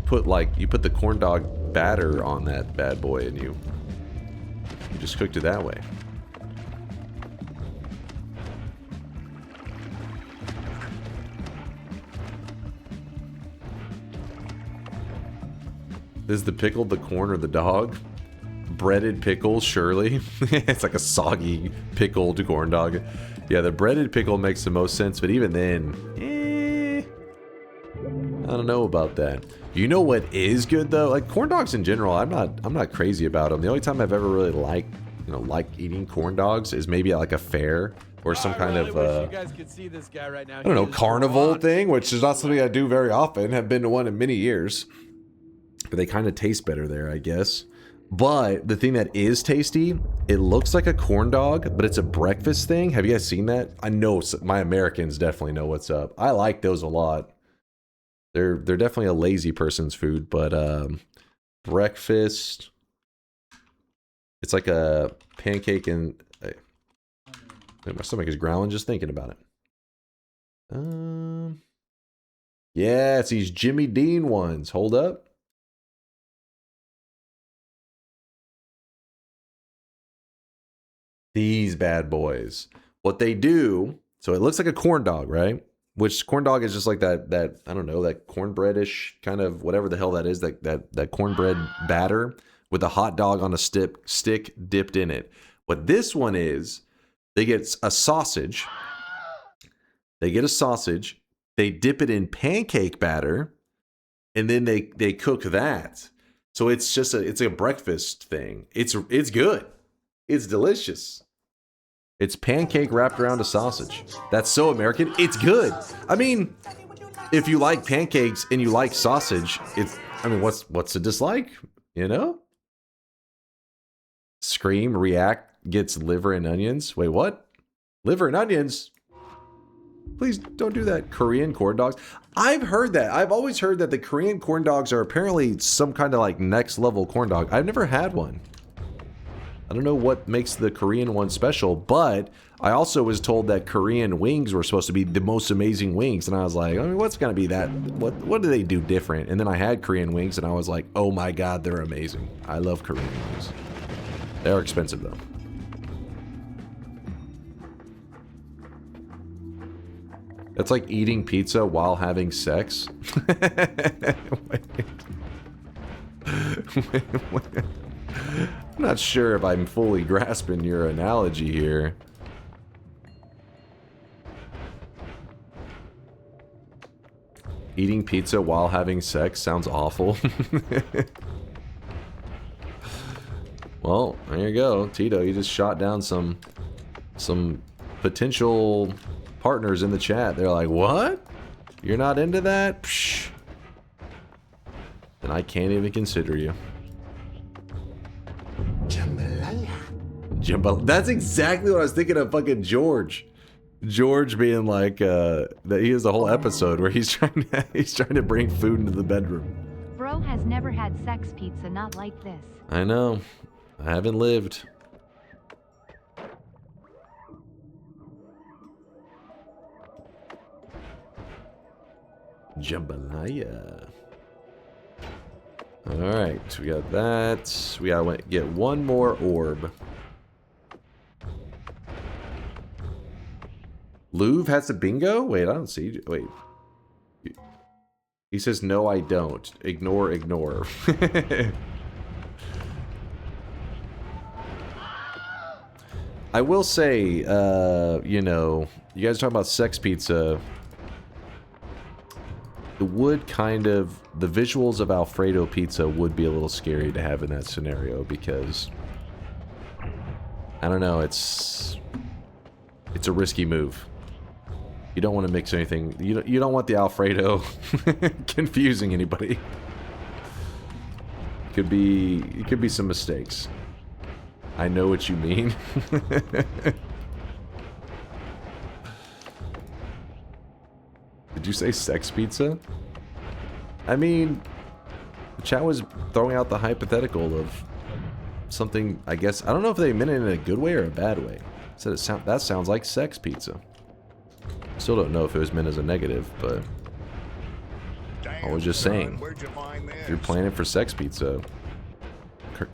put, like, you put the corn dog batter on that bad boy and you just cooked it that way? Is the pickle the corn or the dog? Breaded pickles, surely. It's like a soggy pickled corn dog. Yeah, the breaded pickle makes the most sense, but even then, I don't know about that. You know what is good though? Like corn dogs in general, I'm not crazy about them. The only time I've ever really liked eating corn dogs is maybe at like a fair or some kind of wish you guys could see this guy right now. I don't know, carnival thing, which is not something I do very often. Have been to one in many years. But they kind of taste better there, I guess. But the thing that is tasty, it looks like a corn dog, but it's a breakfast thing. Have you guys seen that? I know my Americans definitely know what's up. I like those a lot. They're definitely a lazy person's food, but breakfast. It's like a pancake and my stomach is growling just thinking about it. Yeah, it's these Jimmy Dean ones. Hold up. These bad boys. What they do, so it looks like a corn dog, right? Which corn dog is just like that I don't know, that cornbreadish kind of whatever the hell that is, that cornbread batter with a hot dog on a stick dipped in it. What this one is, they get a sausage. They dip it in pancake batter, and then they cook that. So it's just it's a breakfast thing. It's good. It's delicious. It's pancake wrapped around a sausage. That's so American. It's good. I mean, if you like pancakes and you like sausage, what's to dislike? You know? Scream, react, gets liver and onions. Wait, what? Liver and onions? Please don't do that. Korean corn dogs. I've heard that. I've always heard that the Korean corn dogs are apparently some kind of like next level corn dog. I've never had one. I don't know what makes the Korean one special, but I also was told that Korean wings were supposed to be the most amazing wings. And I was like, I mean, what's going to be that? What do they do different? And then I had Korean wings and I was like, oh my God, they're amazing. I love Korean wings. They're expensive though. That's like eating pizza while having sex. Wait. I'm not sure if I'm fully grasping your analogy here. Eating pizza while having sex sounds awful. Well, there you go. Tito, you just shot down some potential partners in the chat. They're like, what? You're not into that? Psh. Then I can't even consider you. Jambalaya. That's exactly what I was thinking of fucking George. George being like, that he has a whole episode where he's trying to bring food into the bedroom. Bro has never had sex pizza not like this. I know. I haven't lived. Jambalaya. Alright, we got that. We gotta get one more orb. Louvre has a bingo? Wait, I don't see. Wait. He says, no, I don't. Ignore. I will say, you know, you guys are talking about sex pizza. It would kind of, the visuals of Alfredo pizza would be a little scary to have in that scenario because, I don't know, it's a risky move. You don't want to mix anything. You don't want the Alfredo confusing anybody. It could be some mistakes. I know what you mean. Did you say sex pizza? I mean, the chat was throwing out the hypothetical of something, I guess. I don't know if they meant it in a good way or a bad way. Said that sounds like sex pizza. Still don't know if it was meant as a negative, but I was just saying. If you're planning for sex pizza,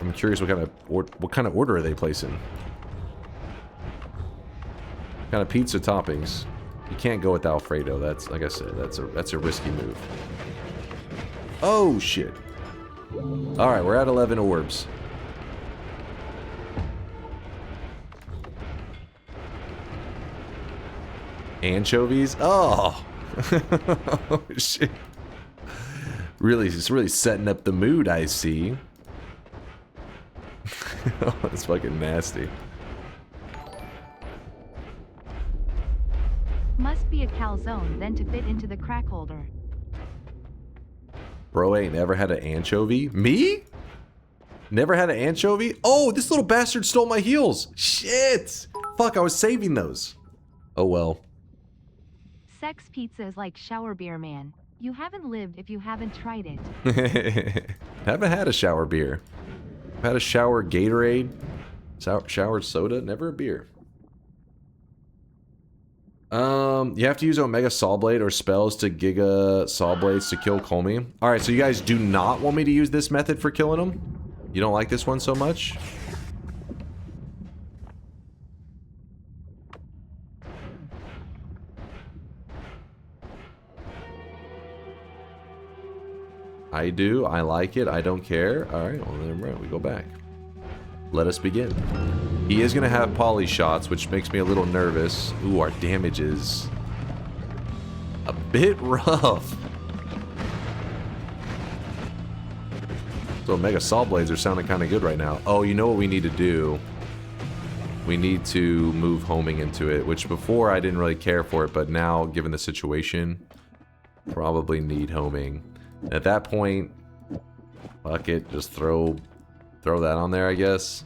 I'm curious what kind of order are they placing? What kind of pizza toppings? You can't go with Alfredo. That's, like I said, that's a risky move. Oh shit! All right, we're at 11 orbs. Anchovies? Oh! Oh shit! It's really setting up the mood. I see. Oh, that's fucking nasty. Must be a calzone then to fit into the crack holder. Bro ain't never had an anchovy? Me? Never had an anchovy? Oh, this little bastard stole my heels. Shit! Fuck, I was saving those. Oh well. Sex pizza is like shower beer, man. You haven't lived if you haven't tried it. Haven't had a shower beer. I've had a shower Gatorade. Shower soda, never a beer. You have to use Omega Sawblade or spells to Giga Sawblades to kill Colmy. Alright, so you guys do not want me to use this method for killing him? You don't like this one so much? I do. I like it. I don't care. Alright, well then we go back. Let us begin. He is going to have poly shots, which makes me a little nervous. Ooh, our damage is a bit rough. So Omega Sawblades are sounding kind of good right now. Oh, you know what we need to do? We need to move homing into it, which before I didn't really care for it, but now, given the situation, probably need homing. At that point, fuck it, just throw that on there, I guess.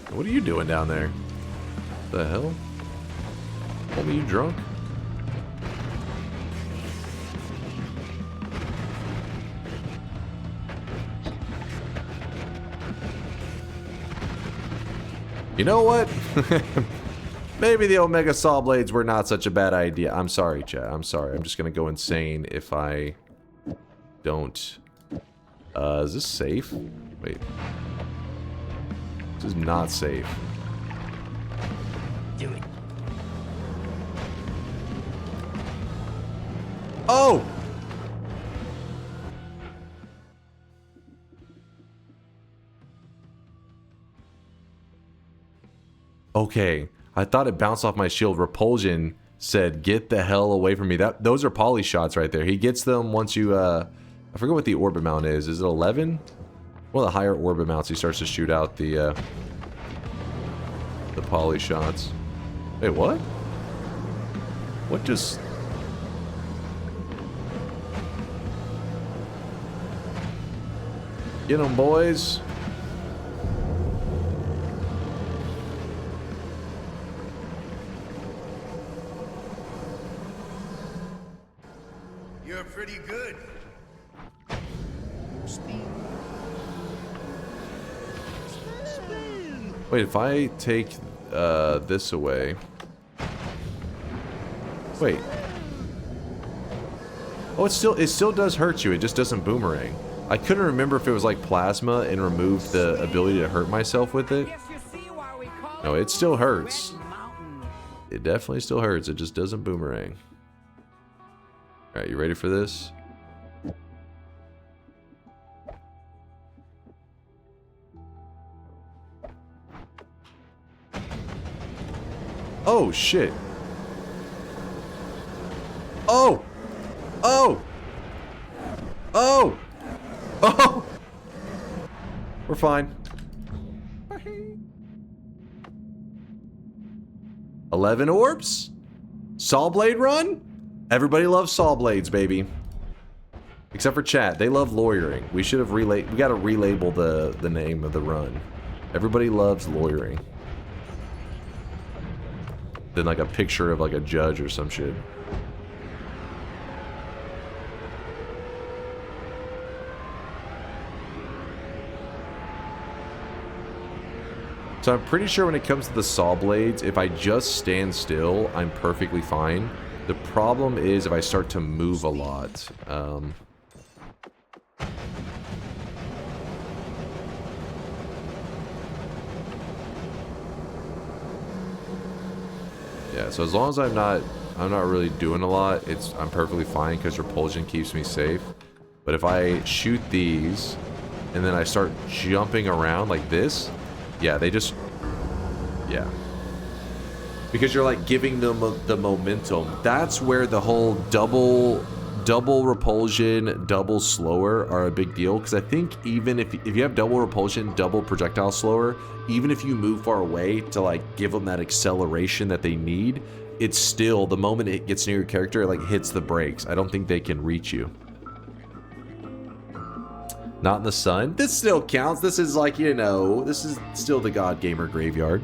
What are you doing down there? The hell? Homie, you drunk? You know what? Maybe the Omega Sawblades were not such a bad idea. I'm sorry, chat. I'm sorry. I'm just gonna go insane if I don't. Is this safe? Wait. This is not safe. Do it. Oh! Okay, I thought it bounced off my shield. Repulsion said, "Get the hell away from me." Those are poly shots right there. He gets them once you, I forget what the orb amount is. Is it 11? One of the higher orb amounts, he starts to shoot out the poly shots. Wait, what? What just... Get them, boys. You're pretty good. Wait, if I take this away... Wait. Oh, it still does hurt you. It just doesn't boomerang. I couldn't remember if it was like plasma and removed the ability to hurt myself with it. No, it still hurts. It definitely still hurts. It just doesn't boomerang. Alright, you ready for this? Oh, shit. Oh! Oh! Oh! Oh! We're fine. 11 orbs? Sawblade run? Everybody loves Sawblades, baby. Except for chat. They love lawyering. We should have we gotta relabel the name of the run. Everybody loves lawyering. Then like a picture of like a judge or some shit. So I'm pretty sure when it comes to the Sawblades, if I just stand still, I'm perfectly fine. The problem is if I start to move a lot. Yeah, so as long as I'm not really doing a lot, I'm perfectly fine because repulsion keeps me safe. But if I shoot these and then I start jumping around like this, yeah, they just... Yeah. Because you're like giving them the momentum. That's where the whole double repulsion, double slower are a big deal. Because I think even if you have double repulsion, double projectile slower, even if you move far away to like give them that acceleration that they need, it's still, the moment it gets near your character, it like hits the brakes. I don't think they can reach you. Not in the sun. This still counts. This is like, you know, this is still the God Gamer graveyard.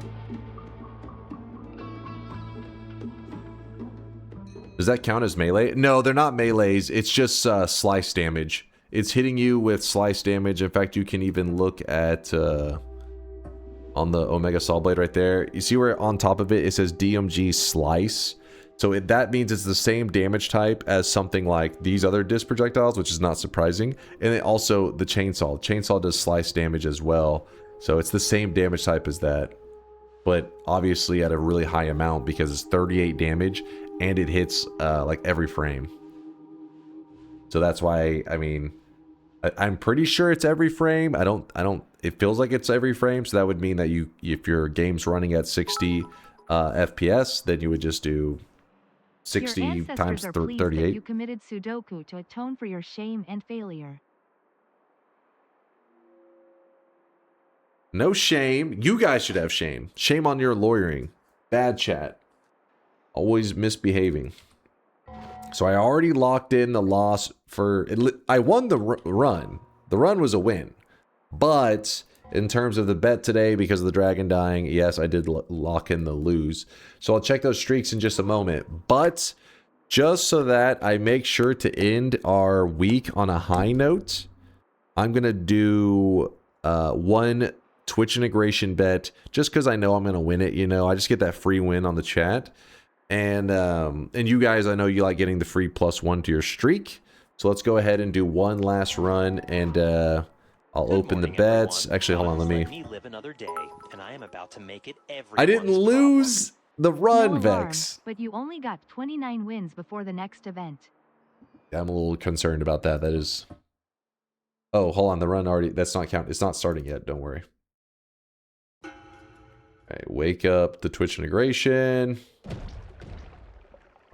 Does that count as melee? No, they're not melees. It's just slice damage. It's hitting you with slice damage. In fact, you can even look at on the Omega Sawblade right there. You see where on top of it, it says DMG slice. So that means it's the same damage type as something like these other disc projectiles, which is not surprising. And then also the chainsaw. Chainsaw does slice damage as well. So it's the same damage type as that. But obviously at a really high amount because it's 38 damage and it hits like every frame. So that's why, I mean, I'm pretty sure it's every frame. It feels like it's every frame. So that would mean that if your game's running at 60 FPS, then you would just do 60 your ancestors times are pleased that 38. you committed Sudoku to atone for your shame and failure. No shame. You guys should have shame. Shame on your lawyering. Bad chat. Always misbehaving. So I already locked in the loss for... I won the run. The run was a win. But in terms of the bet today, because of the dragon dying, yes, I did lock in the lose. So I'll check those streaks in just a moment. But just so that I make sure to end our week on a high note, I'm going to do one Twitch integration bet just because I know I'm going to win it. You know, I just get that free win on the chat. And you guys, I know you like getting the free +1 to your streak. So let's go ahead and do one last run, and I'll open the bets. Actually, hold on, let me live another day, and I am about to make it I didn't lose the run, No alarm, Vex. but you only got 29 wins before the next event. I'm a little concerned about that. That is... Oh, hold on, the run already... That's not count. It's not starting yet, don't worry. Okay, wake up the Twitch integration.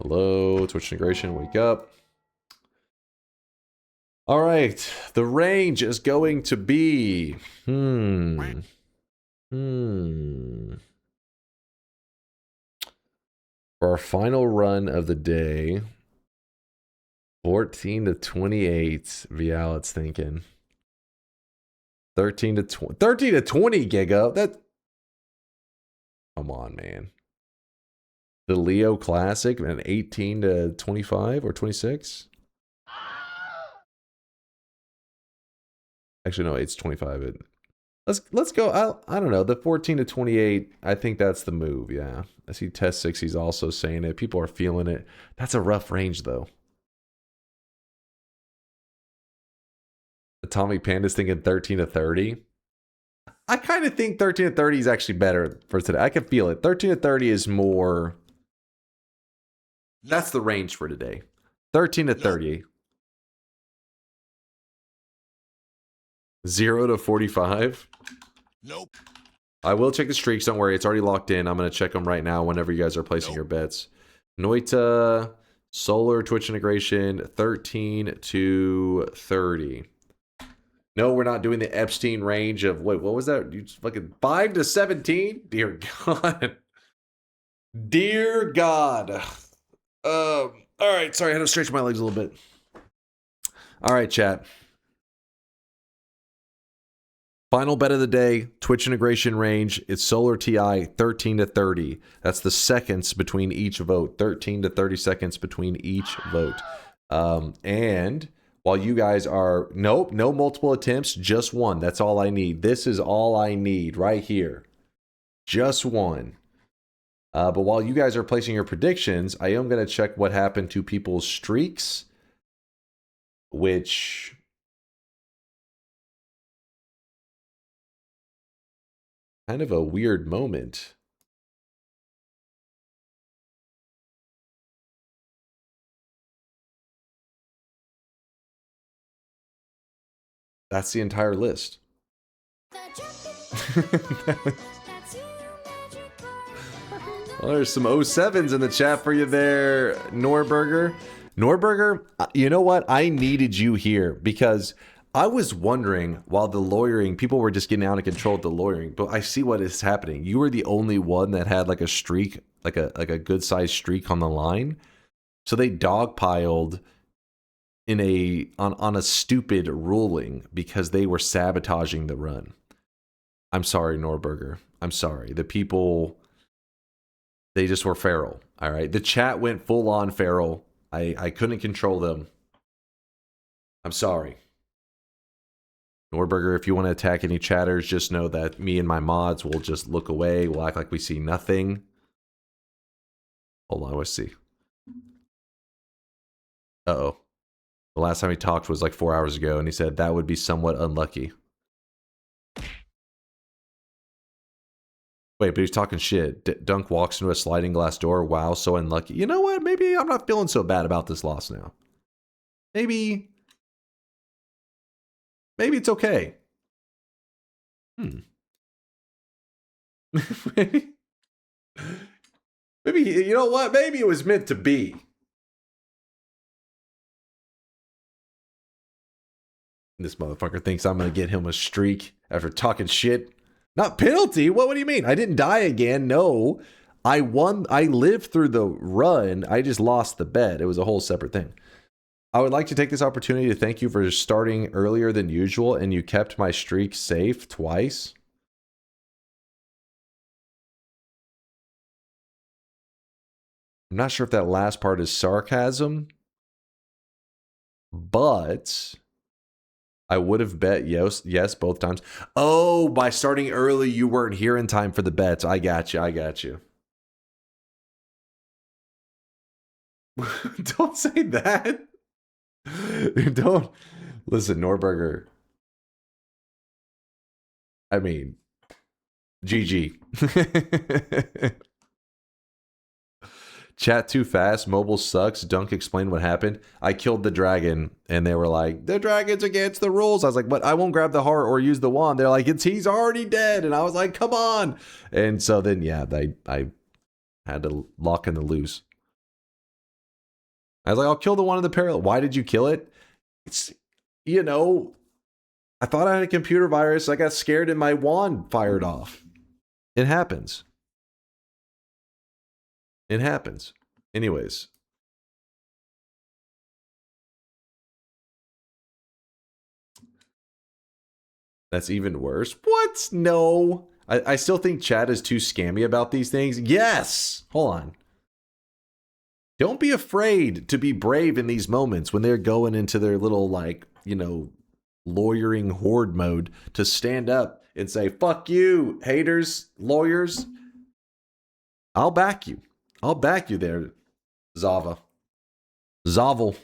Hello, Twitch integration, wake up. All right, the range is going to be... For our final run of the day, 14 to 28, Vialet's thinking. 13 to 20, 13 to 20, Giga. That... Come on, man. The Leo Classic, an 18 to 25 or 26? Actually, no, it's 25. Let's go. I don't know. The 14 to 28, I think that's the move, yeah. I see Test 6, he's also saying it. People are feeling it. That's a rough range, though. Atomic Panda's thinking 13 to 30. I kind of think 13 to 30 is actually better for today. I can feel it. 13 to 30 is more... That's the range for today. 13 to 30. 0 to 45. Nope. I will check the streaks. Don't worry. It's already locked in. I'm going to check them right now whenever you guys are placing your bets. Noita Soler Twitch integration, 13 to 30. No, we're not doing the Epstein range of... Wait, what was that? You fucking 5 to 17? Dear God. Dear God. All right, sorry, I had to stretch my legs a little bit. All right, chat. Final bet of the day, Twitch integration range. It's Soler TI, 13 to 30. That's the seconds between each vote. 13 to 30 seconds between each vote. And while you guys are... Nope, no multiple attempts, just one. That's all I need. This is all I need right here. Just one. But while you guys are placing your predictions, I am going to check what happened to people's streaks, which... kind of a weird moment. That's the entire list. Well, there's some 07s in the chat for you there, Norberger. Norberger, you know what? I needed you here because I was wondering while the lawyering, people were just getting out of control with the lawyering, but I see what is happening. You were the only one that had like a streak, like a good sized streak on the line. So they dogpiled in on a stupid ruling because they were sabotaging the run. I'm sorry, Norberger. I'm sorry. The people, they just were feral. All right. The chat went full on feral. I couldn't control them. I'm sorry. Norberger, if you want to attack any chatters, just know that me and my mods will just look away. We'll act like we see nothing. Hold on, let's see. Uh-oh. The last time he talked was like 4 hours ago, and he said that would be somewhat unlucky. Wait, but he's talking shit. Dunk walks into a sliding glass door. Wow, so unlucky. You know what? Maybe I'm not feeling so bad about this loss now. Maybe it's okay. Maybe, you know what? Maybe it was meant to be. This motherfucker thinks I'm going to get him a streak after talking shit. Not penalty. What do you mean? I didn't die again. No. I won. I lived through the run. I just lost the bet. It was a whole separate thing. I would like to take this opportunity to thank you for starting earlier than usual, and you kept my streak safe twice. I'm not sure if that last part is sarcasm, but I would have bet yes both times. Oh, by starting early, you weren't here in time for the bets. I got you. I got you. Don't say that. Don't. Listen, Norberger. I mean, GG. Chat too fast. Mobile sucks. Dunk explained what happened. I killed the dragon, and they were like, the dragon's against the rules. I was like, but I won't grab the heart or use the wand. They're like, he's already dead. And I was like, come on. And so then, yeah, I had to lock in the loose. I was like, I'll kill the one in the parallel. Why did you kill it? It's, you know, I thought I had a computer virus. I got scared and my wand fired off. It happens. It happens. Anyways. That's even worse. What? No. I still think chat is too scammy about these things. Yes. Hold on. Don't be afraid to be brave in these moments when they're going into their little, like, you know, lawyering horde mode to stand up and say, fuck you, haters, lawyers. I'll back you. I'll back you there, Zava. Zavel.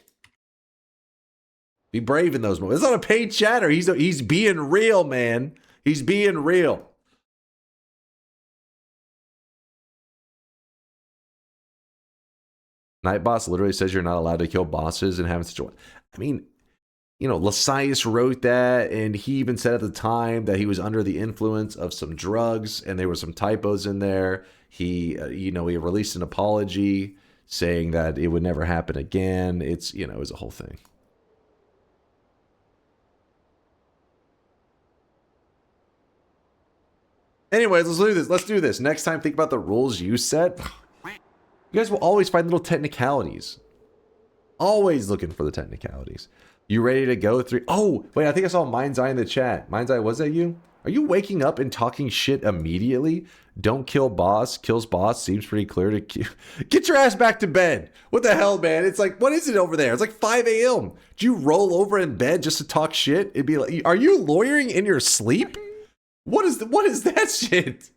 Be brave in those moments. It's not a paid chatter. He's being real, man. He's being real. Night Boss literally says you're not allowed to kill bosses and having such a... I mean, you know, Lasius wrote that, and he even said at the time that he was under the influence of some drugs, and there were some typos in there. He, you know, he released an apology saying that it would never happen again. It's, you know, it was a whole thing. Anyways, let's do this. Let's do this. Next time, think about the rules you set. You guys will always find little technicalities. Always looking for the technicalities. You ready to go through? Oh, wait, I think I saw Mind's Eye in the chat. Mind's Eye, was that you? Are you waking up and talking shit immediately? Don't kill boss. Kills boss. Seems pretty clear to kill. Get your ass back to bed. What the hell, man? It's like, what is it over there? It's like 5 a.m. Do you roll over in bed just to talk shit? It'd be like, are you lawyering in your sleep? What is that shit?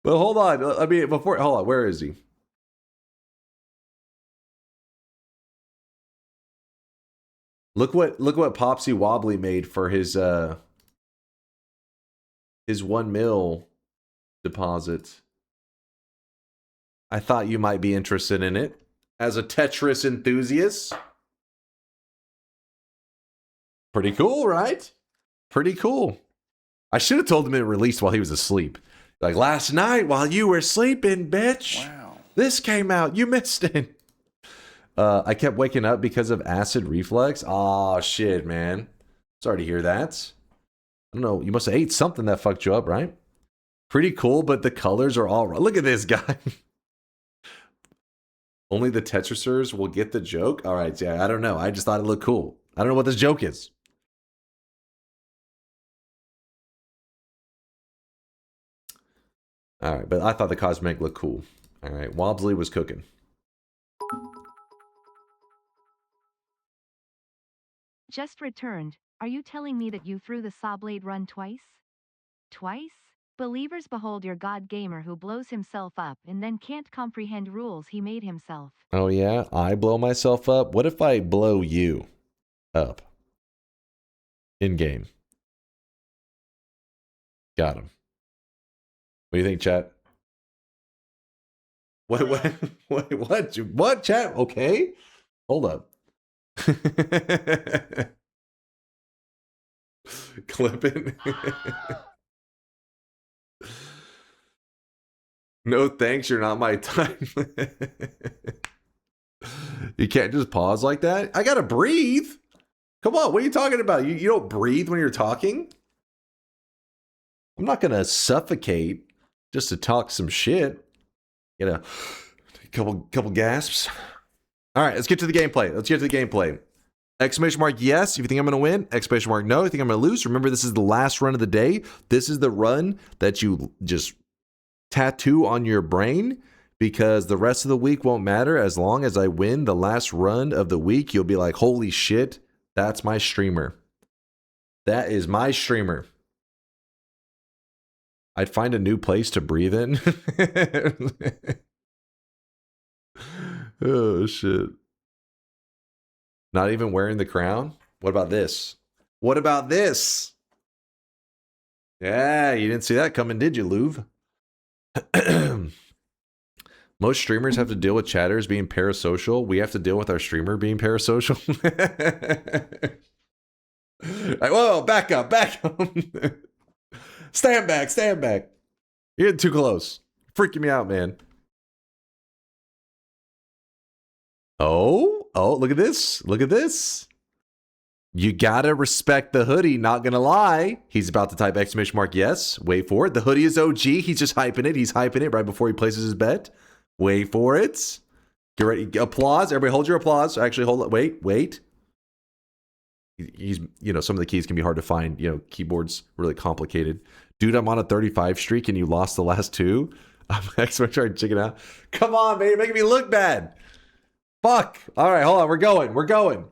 But hold on. I mean, hold on. Where is he? Look what Popsy Wobbly made for his 1 mil deposit. I thought you might be interested in it as a Tetris enthusiast. Pretty cool, right? Pretty cool. I should have told him it released while he was asleep. Like, last night while you were sleeping, bitch. Wow. This came out. You missed it. I kept waking up because of acid reflux. Oh shit, man. Sorry to hear that. I don't know. You must have ate something that fucked you up, right? Pretty cool, but the colors are all wrong. Look at this guy. Only the Tetrisers will get the joke? All right, yeah, I don't know. I just thought it looked cool. I don't know what this joke is. All right, but I thought the cosmetic looked cool. All right, Wobbly was cooking. Just returned. Are you telling me that you threw the Sawblade run twice? Twice? Believers behold your god gamer who blows himself up and then can't comprehend rules he made himself. Oh yeah? I blow myself up? What if I blow you up? In-game. Got him. What do you think, chat? What, chat? Okay. Hold up. Clipping. No thanks, you're not my type. You can't just pause like that. I gotta breathe. Come on, what are you talking about? You don't breathe when you're talking? I'm not gonna suffocate just to talk some shit. You know, a couple gasps. All right, let's get to the gameplay. Exclamation mark yes if you think I'm gonna win. Exclamation mark no if you think I'm gonna lose. Remember, this is the last run of the day. This is the run that you just tattoo on your brain, because the rest of the week won't matter. As long as I win the last run of the week, you'll be like, holy shit, that's my streamer. That is my streamer. I'd find a new place to breathe in. Oh, shit. Not even wearing the crown? What about this? What about this? Yeah, you didn't see that coming, did you, Louvre? Most streamers have to deal with chatters being parasocial. We have to deal with our streamer being parasocial. Right, whoa, back up. Stand back. You're getting too close. Freaking me out, man. Oh, look at this. You gotta respect the hoodie, not gonna lie. He's about to type exclamation mark yes. Wait for it. The hoodie is OG. He's just hyping it. He's hyping it right before he places his bet. Wait for it. Get ready. Applause. Everybody hold your applause. Actually, hold it. Wait. He's, you know, some of the keys can be hard to find. You know, keyboard's really complicated. Dude, I'm on a 35 streak and you lost the last two. I'm actually trying to chicken out. Come on, man. You're making me look bad. Fuck. All right, hold on. We're going.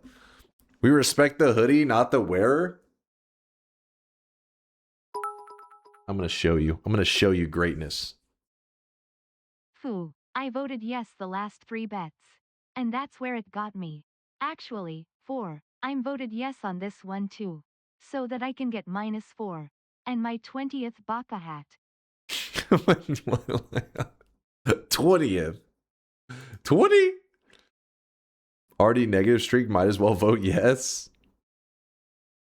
We respect the hoodie, not the wearer. I'm going to show you greatness. Foo, I voted yes the last 3 bets. And that's where it got me. Actually, 4. I'm voted yes on this one too. So that I can get -4. And my 20th Baka hat. 20th? 20? Already negative streak, might as well vote yes.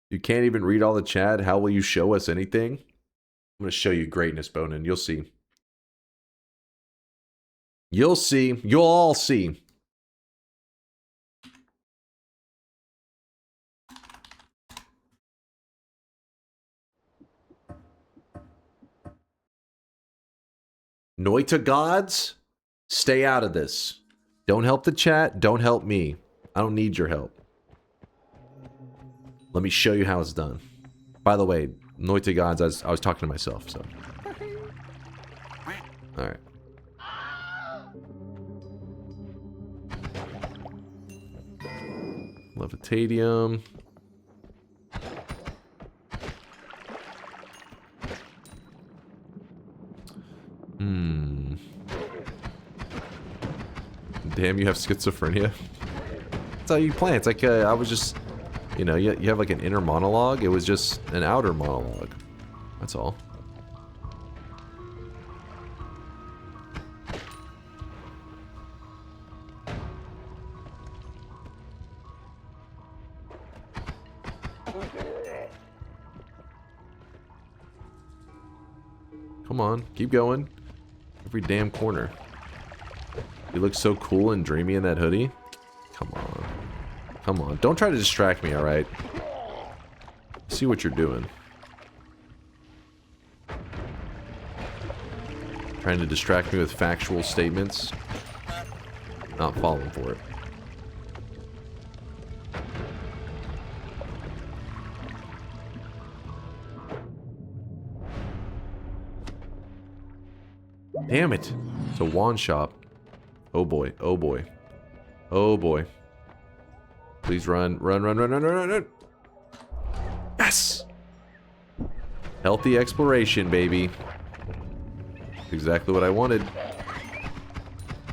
You can't even read all the chat. How will you show us anything? I'm going to show you greatness, Bonin. You'll see. You'll see. You'll all see. Noita gods, stay out of this. Don't help the chat. Don't help me. I don't need your help. Let me show you how it's done. By the way, Noita gods, I was talking to myself, so. Alright. Levitadium. Damn, you have schizophrenia. That's how you play. It's like I was just, you know, you have like an inner monologue. It was just an outer monologue. That's all. Come on, keep going. Every damn corner. You look so cool and dreamy in that hoodie. Come on. Come on. Don't try to distract me, alright? See what you're doing. Trying to distract me with factual statements. Not falling for it. Damn it. It's a wand shop. Oh boy. Oh boy. Oh boy. Please run. Run. Yes! Healthy exploration, baby. Exactly what I wanted.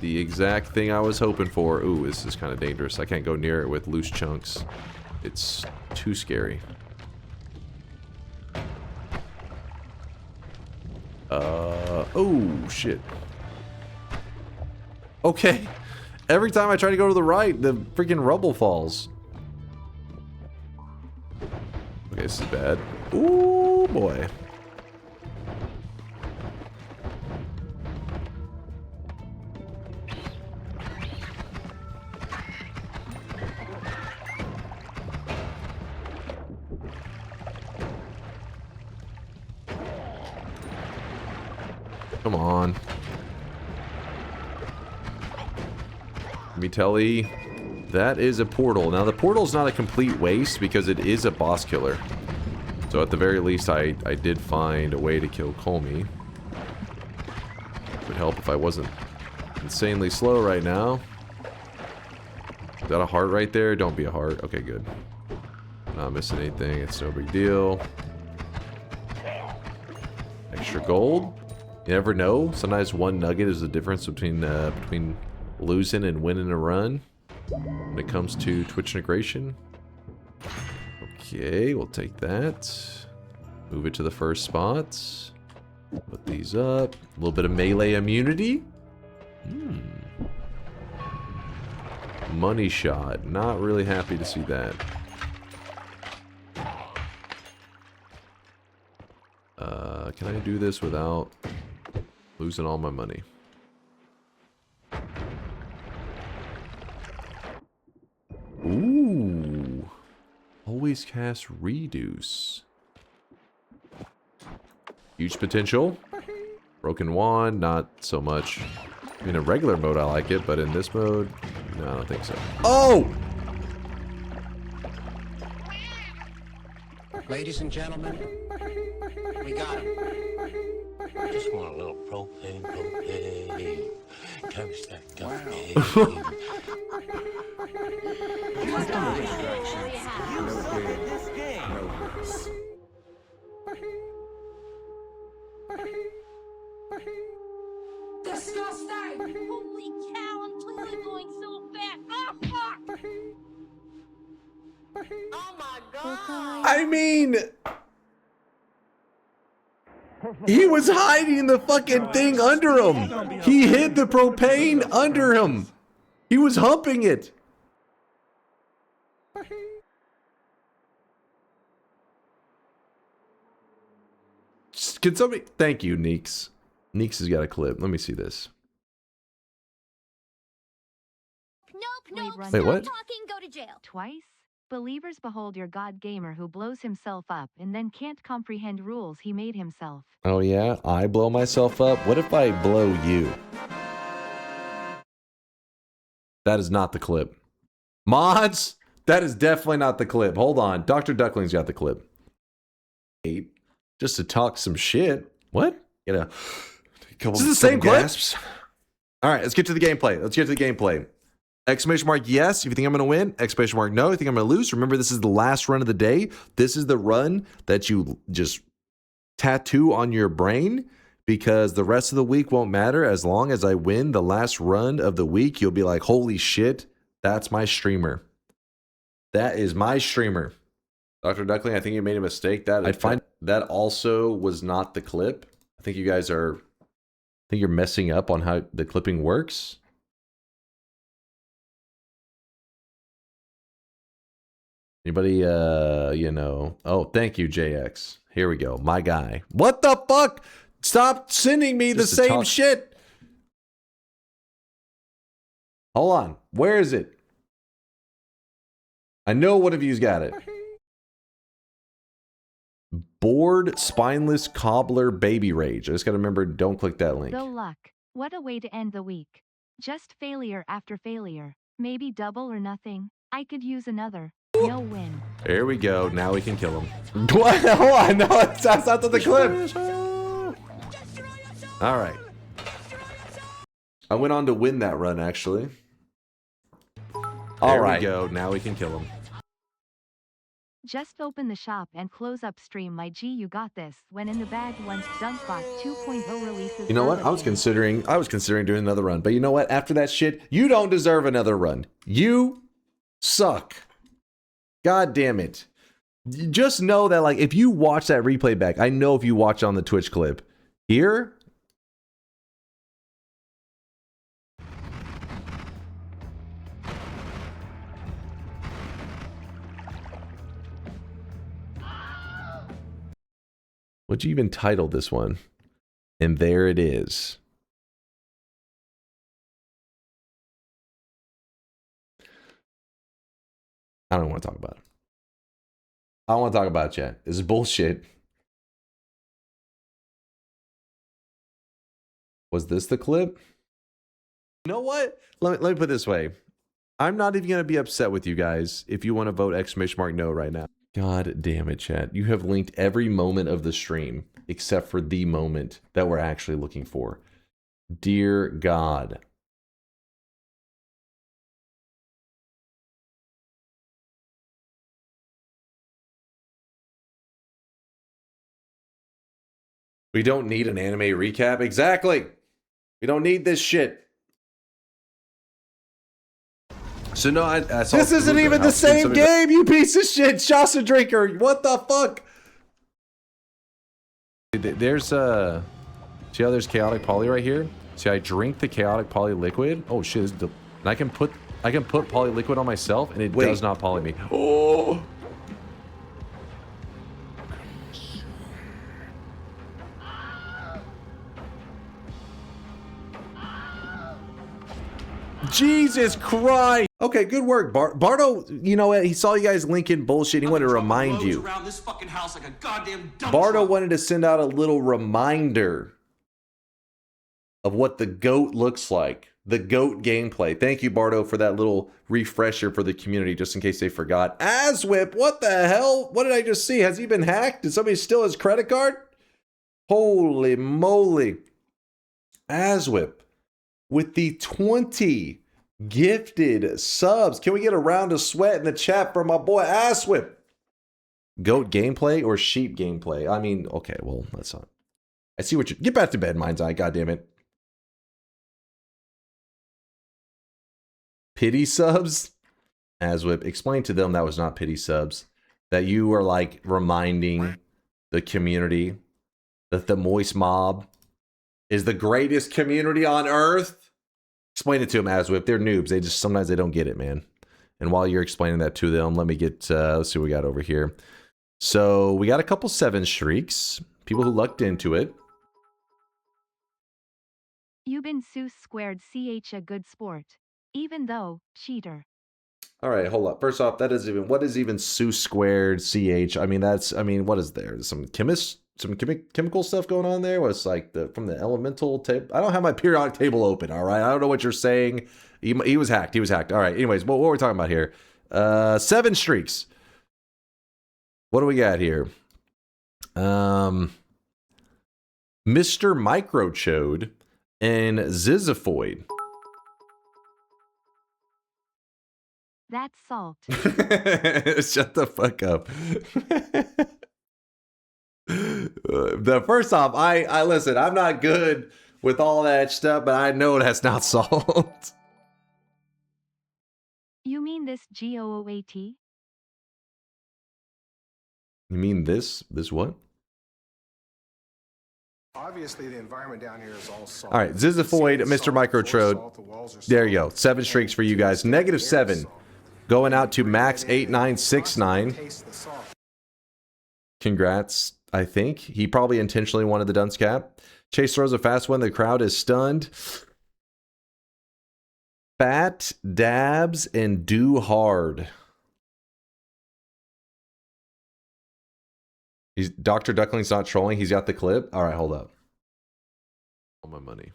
The exact thing I was hoping for. Ooh, this is kind of dangerous. I can't go near it with loose chunks. It's too scary. Oh, shit. Okay. Every time I try to go to the right, the freaking rubble falls. Okay, this is bad. Ooh, boy. Come on. Let me tell you, that is a portal. Now, the portal's not a complete waste because it is a boss killer. So at the very least, I did find a way to kill Colmy. Would help if I wasn't insanely slow right now. Is that a heart right there? Don't be a heart. Okay, good. Not missing anything. It's no big deal. Extra gold? You never know. Sometimes one nugget is the difference between losing and winning a run when it comes to Twitch integration. Okay, we'll take that. Move it to the first spot. Put these up. A little bit of melee immunity. Money shot. Not really happy to see that. Can I do this without losing all my money? Ooh. Always cast Reduce. Huge potential. Broken Wand, not so much. In a regular mode, I like it, but in this mode, no, I don't think so. Oh! Ladies and gentlemen, we got him. Just want a little propane. Toast that propane. Disgusting! Holy cow, I'm totally going so fast! Oh, fuck! Oh my god! I mean... He was hiding the fucking thing under him. He hid the propane under him. He was humping it. Can somebody... Thank you, Neeks. Neeks has got a clip. Let me see this. Nope. Wait, Stop what? talking, go to jail. Twice? Believers behold your god gamer who blows himself up and then can't comprehend rules he made himself. Oh yeah? I blow myself up? What if I blow you? That is not the clip. Mods? That is definitely not the clip. Hold on. Dr. Duckling's got the clip. Just to talk some shit. What? You know, this is the same gasps. All right, let's get to the gameplay. Exclamation mark yes if you think I'm going to win. Exclamation mark no if you think I'm going to lose. Remember, this is the last run of the day. This is the run that you just tattoo on your brain because the rest of the week won't matter. As long as I win the last run of the week, you'll be like, holy shit, that's my streamer. That is my streamer. Dr. Duckling, I think you made a mistake. That also was not the clip. I think you guys are... I think you're messing up on how the clipping works. Anybody, you know... Oh, thank you, JX. Here we go. My guy. What the fuck? Stop sending me the same shit. Hold on. Where is it? I know one of you's got it. Bored, spineless, cobbler, baby rage. I just gotta remember, don't click that link. Though luck. What a way to end the week. Just failure after failure. Maybe double or nothing. I could use another. No win. There we go. Now we can kill him. What? Hold on. No, that's not the clip. All right. I went on to win that run, actually. All right. There we go. Now we can kill him. Just open the shop and close up stream. My G, you got this. When in the bag once DunkBot 2.0 releases. You know what? I was considering doing another run, but you know what? After that shit, you don't deserve another run. You suck. God damn it. Just know that, like, if you watch that replay back, I know if you watch on the Twitch clip here. What'd you even title this one? And there it is. I don't want to talk about it. I don't want to talk about it, chat. This is bullshit. Was this the clip? You know what? Let me put it this way. I'm not even going to be upset with you guys if you want to vote !no right now. God damn it, chat. You have linked every moment of the stream except for the moment that we're actually looking for. Dear God. We don't need an anime recap. Exactly. We don't need this shit. So no, I saw this isn't even the same game, you piece of shit, Shasa Drinker. What the fuck? There's see how there's chaotic poly right here? See, I drink the chaotic poly liquid. Oh shit! And I can put poly liquid on myself, and it does not poly me. Oh. Jesus Christ! Okay, good work, Bardo. You know what? He saw you guys linking bullshit. He wanted to remind you. Bardo wanted to send out a little reminder of what the GOAT looks like. The GOAT gameplay. Thank you, Bardo, for that little refresher for the community, just in case they forgot. Aswhip, what the hell? What did I just see? Has he been hacked? Did somebody steal his credit card? Holy moly. Aswhip with the 20 gifted subs. Can we get a round of sweat in the chat for my boy Asswhip? Goat gameplay or sheep gameplay? I mean, okay, well, that's not. I see what you get back to bed, Mind's Eye, goddammit. Pity subs? Asswhip, explain to them that was not pity subs. That you were like reminding the community that the Moist Mob is the greatest community on earth. Explain it to them, Asswhip. They're noobs. They just sometimes they don't get it, man. And while you're explaining that to them, let me get let's see what we got over here. So we got a couple 7 streaks. People who lucked into it. You've been Seuss squared ch a good sport. Even though, cheater. All right, hold up. First off, that is even what is even Seuss squared ch? I mean, what is there? Some chemical stuff going on there? Was like from the elemental table? I don't have my periodic table open. All right, I don't know what you're saying. He was hacked. He was hacked. All right. Anyways, what we're talking about here? 7 streaks. What do we got here? Mr. Microchode and Ziziphoid. That's salt. Shut the fuck up. The first off, I listen, I'm not good with all that stuff, but I know that's not salt. You mean this GOOAT? You mean this? This what? Obviously, the environment down here is all salt. All right, Ziziphoid, Mr. Microtrode. There you go. 7 streaks for you guys. -7. Going out to Max8969. Congrats, I think. He probably intentionally wanted the dunce cap. Chase throws a fast one. The crowd is stunned. Fat, dabs, and do hard. Dr. Duckling's not trolling. He's got the clip. All right, hold up. All my money.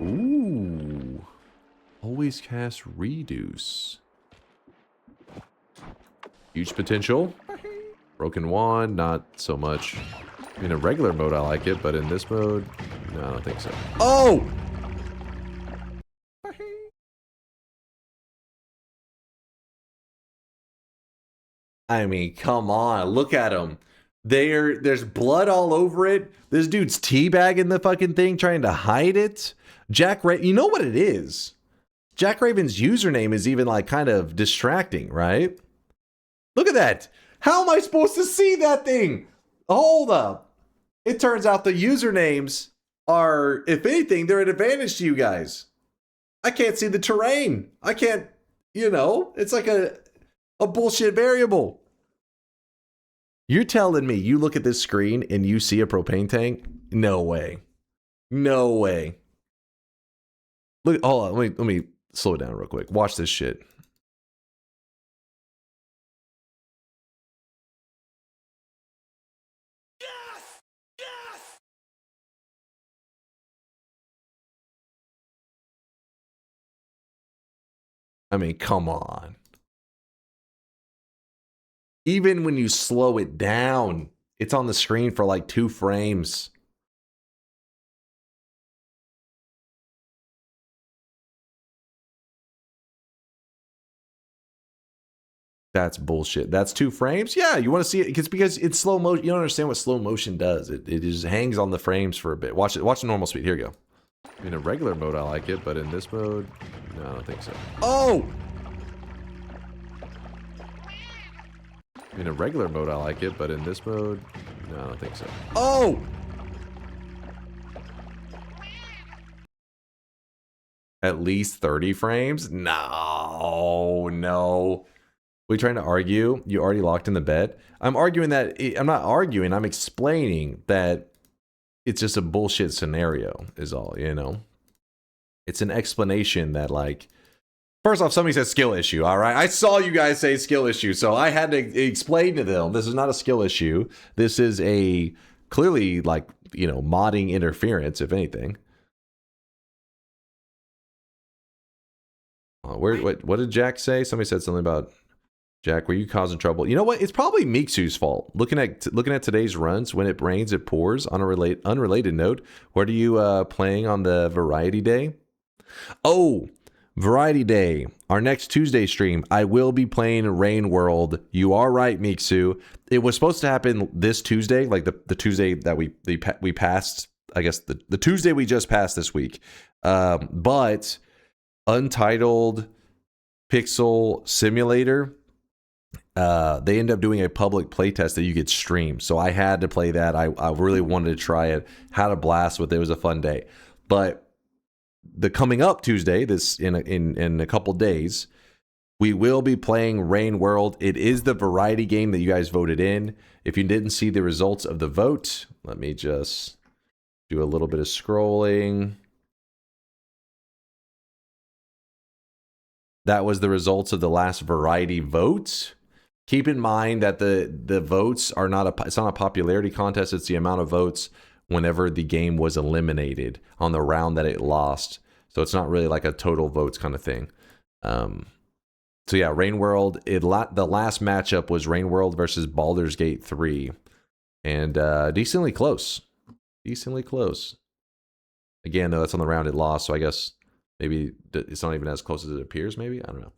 Ooh. Always cast reduce. Huge potential. Broken wand, not so much. In a regular mode, I like it, but in this mode, no, I don't think so. Oh! I mean, come on. Look at him. There's blood all over it. This dude's teabagging the fucking thing, trying to hide it. You know what it is? Jack Raven's username is even like kind of distracting, right? Look at that. How am I supposed to see that thing? Hold up. It turns out the usernames are, if anything, they're an advantage to you guys. I can't see the terrain. I can't, it's like a bullshit variable. You're telling me you look at this screen and you see a propane tank? No way. No way. Look, hold on, let me slow it down real quick. Watch this shit. I mean, come on. Even when you slow it down, it's on the screen for like 2 frames. That's bullshit. That's 2 frames? Yeah, you want to see it because it's slow motion. You don't understand what slow motion does. It just hangs on the frames for a bit. Watch it. Watch the normal speed. Here you go. In a regular mode, I like it, but in this mode, no, I don't think so. Oh! In a regular mode, I like it, but in this mode, no, I don't think so. Oh! At least 30 frames? No, no. We trying to argue? You already locked in the bet? I'm arguing that, I'm not arguing, I'm explaining that it's just a bullshit scenario is all, you know? It's an explanation that like, first off, somebody said skill issue, all right? I saw you guys say skill issue, so I had to explain to them, this is not a skill issue. This is a clearly like, you know, modding interference, if anything. What did Jack say? Somebody said something about Jack, were you causing trouble? You know what? It's probably Mixu's fault. Looking at today's runs, when it rains, it pours. On a unrelated note, what are you playing on the Variety Day? Oh, Variety Day, our next Tuesday stream. I will be playing Rain World. You are right, Mixu. It was supposed to happen this Tuesday, like the Tuesday that we passed. I guess the Tuesday we just passed this week. But Untitled Pixel Simulator. They end up doing a public playtest that you get streamed. So I had to play that. I really wanted to try it. Had a blast with it. It was a fun day. But the coming up Tuesday, this in a couple days, we will be playing Rain World. It is the variety game that you guys voted in. If you didn't see the results of the vote, let me just do a little bit of scrolling. That was the results of the last variety vote. Keep in mind that the votes are it's not a popularity contest. It's the amount of votes whenever the game was eliminated on the round that it lost. So it's not really like a total votes kind of thing. So yeah, Rain World. The last matchup was Rain World versus Baldur's Gate 3, and decently close. Decently close. Again, though, that's on the round it lost. So I guess maybe it's not even as close as it appears. Maybe, I don't know.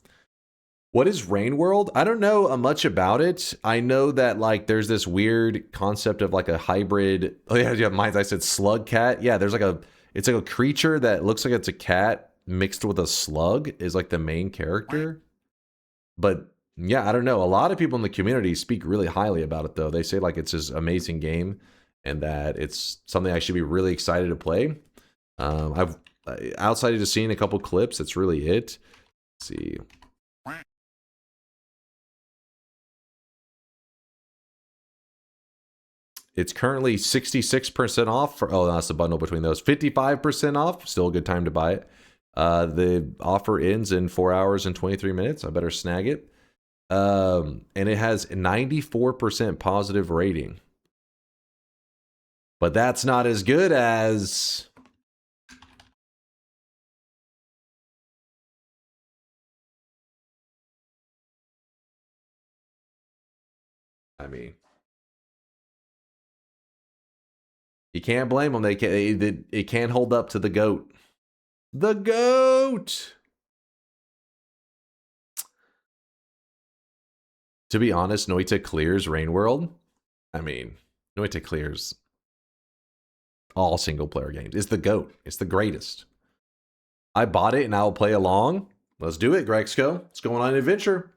What is Rain World? I don't know much about it. I know that like there's this weird concept of like a hybrid. Oh yeah, mine. I said slug cat. Yeah, there's like it's like a creature that looks like it's a cat mixed with a slug is like the main character. But yeah, I don't know. A lot of people in the community speak really highly about it though. They say like it's this amazing game and that it's something I should be really excited to play. I've outside of just seeing a couple clips, that's really it. Let's see. It's currently 66% off for, oh, that's the bundle between those. 55% off, still a good time to buy it. The offer ends in 4 hours and 23 minutes. I better snag it. And it has 94% positive rating. But that's not as good as... I mean... You can't blame them. It can't hold up to the GOAT. The GOAT! To be honest, Noita clears Rain World. I mean, Noita clears all single-player games. It's the GOAT. It's the greatest. I bought it and I'll play along. Let's do it, Grexco. Let's go on an adventure.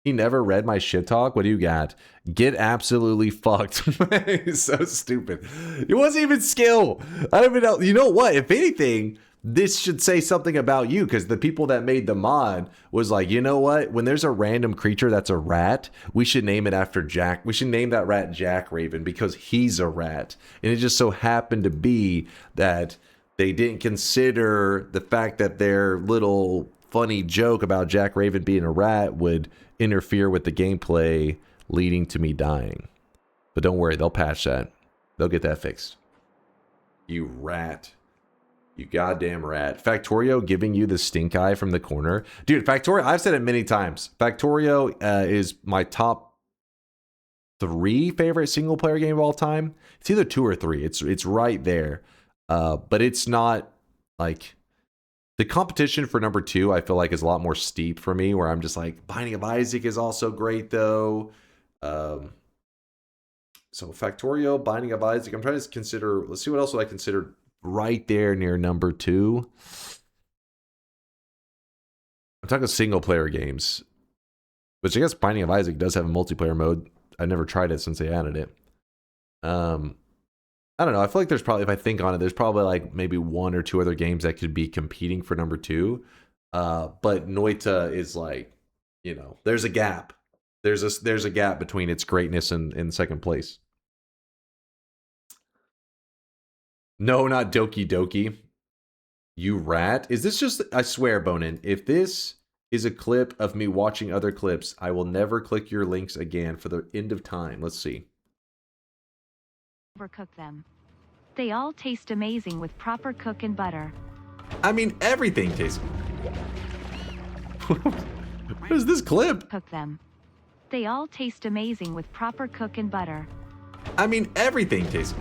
He never read my shit talk. What do you got? Get absolutely fucked. He's so stupid. It wasn't even skill. I don't even know. You know what? If anything, this should say something about you, because the people that made the mod was like, you know what? When there's a random creature that's a rat, we should name it after Jack. We should name that rat Jack Raven because he's a rat. And it just so happened to be that they didn't consider the fact that their little funny joke about Jack Raven being a rat would interfere with the gameplay, leading to me dying. But don't worry, they'll patch that. They'll get that fixed. You rat. You goddamn rat. Factorio giving you the stink eye from the corner. Dude, Factorio, I've said it many times. Factorio is my top 3 favorite single player game of all time. It's either 2 or 3. It's right there. But it's not like the competition for number 2, I feel like is a lot more steep for me, where I'm just like, Binding of Isaac is also great though. So Factorio, Binding of Isaac. I'm trying to consider, let's see what else would I consider right there near number 2. I'm talking single player games, which I guess Binding of Isaac does have a multiplayer mode. I never tried it since they added it. I don't know. I feel like there's probably, if I think on it, there's probably like maybe 1 or 2 other games that could be competing for number 2. But Noita is like, you know, there's a gap. There's a gap between its greatness and second place. No, not Doki Doki. You rat. Is this just, I swear, Bonin, if this is a clip of me watching other clips, I will never click your links again for the end of time. Let's see. Overcook them. They all taste amazing with proper cook and butter. I mean, everything tastes. What is this clip? Cook them. They all taste amazing with proper cook and butter. I mean, everything tastes.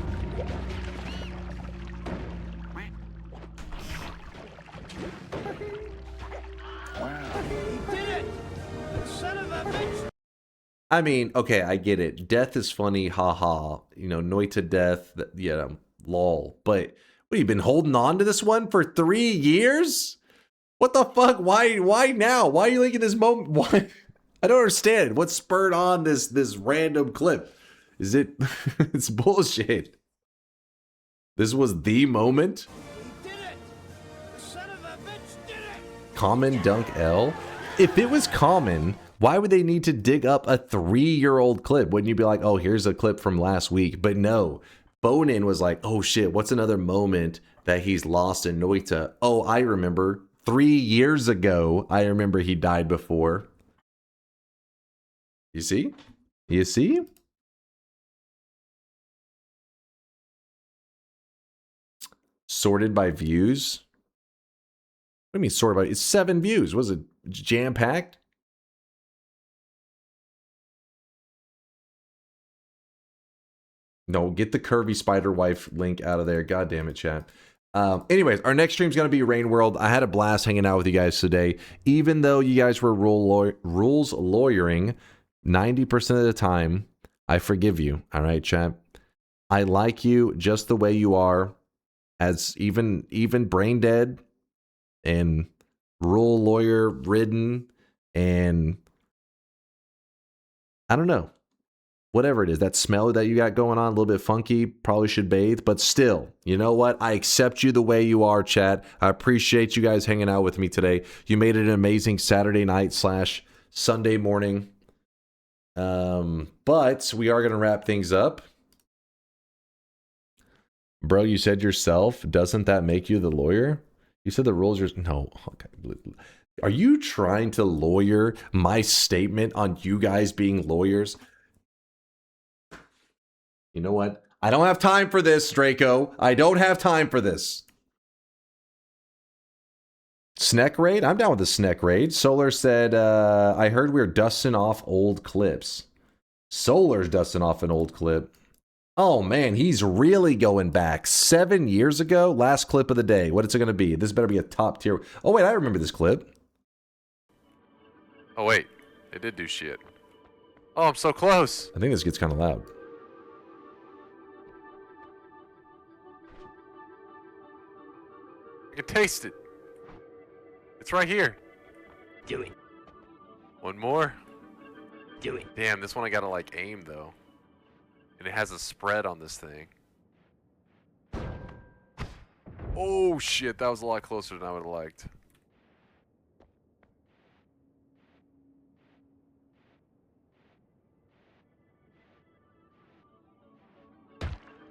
I mean, okay, I get it. Death is funny, haha. You know, Noita death, yeah, lol. But what, you been holding on to this one for 3 years? What the fuck? Why now? Why are you linking this moment? Why? I don't understand. What spurred on this random clip? Is it? It's bullshit. This was the moment. He did it! The son of a bitch did it! Common Dunk L. If it was common, why would they need to dig up a 3-year-old clip? Wouldn't you be like, oh, here's a clip from last week? But no, Bonin was like, oh shit, what's another moment that he's lost in Noita? Oh, I remember. 3 years ago, I remember he died before. You see? You see? Sorted by views? What do you mean sorted by? It's 7 views. Was it jam-packed? No, get the curvy spider wife link out of there. God damn it, chat. Anyways, our next stream is going to be Rain World. I had a blast hanging out with you guys today. Even though you guys were rules lawyering 90% of the time, I forgive you. All right, chat. I like you just the way you are, as even brain dead and rule lawyer ridden, and I don't know. Whatever it is, that smell that you got going on, a little bit funky, probably should bathe, but still, you know what? I accept you the way you are, chat. I appreciate you guys hanging out with me today. You made it an amazing Saturday night / Sunday morning. But we are going to wrap things up. Bro, you said yourself, doesn't that make you the lawyer? You said the rules are... No, okay. Are you trying to lawyer my statement on you guys being lawyers? You know what? I don't have time for this, Draco. I don't have time for this. Sneck raid? I'm down with the Sneck raid. Solar said, I heard we were dusting off old clips. Solar's dusting off an old clip. Oh man, he's really going back. 7 years ago, last clip of the day. What is it going to be? This better be a top tier. Oh wait, I remember this clip. Oh wait, it did do shit. Oh, I'm so close. I think this gets kind of loud. I can taste it. It's right here. Do it. One more. Do it. Damn, this one I gotta like aim though. And it has a spread on this thing. Oh shit, that was a lot closer than I would have liked.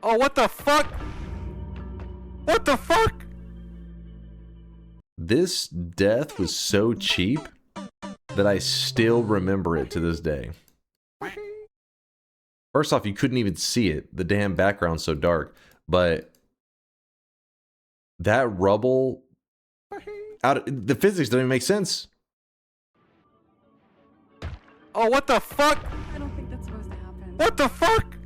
Oh, what the fuck? What the fuck? This death was so cheap that I still remember it to this day. First off, you couldn't even see it. The damn background's so dark. But that rubble, the physics don't even make sense. Oh, what the fuck? I don't think that's supposed to happen. What the fuck?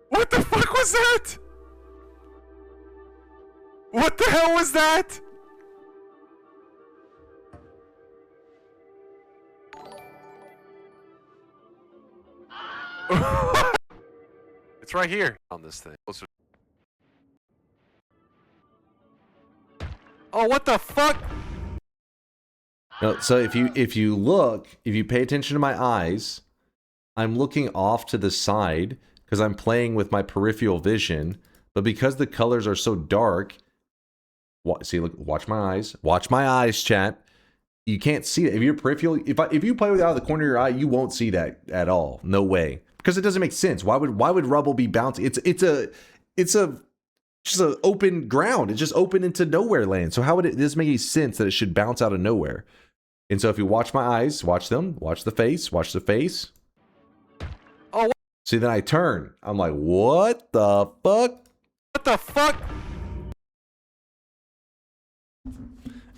What the fuck was that? What the hell was that? It's right here on this thing. Oh, what the fuck? No, so if you look, if you pay attention to my eyes, I'm looking off to the side because I'm playing with my peripheral vision, but because the colors are so dark, see, look, watch my eyes, chat. You can't see it. If you're peripheral, if you play without the corner of your eye, you won't see that at all. No way, because it doesn't make sense. Why would rubble be bouncing? It's just an open ground. It's just open into nowhere land. So how would it this make any sense that it should bounce out of nowhere? And so if you watch my eyes, watch them, watch the face. Oh, see, then I turn. I'm like, what the fuck? What the fuck?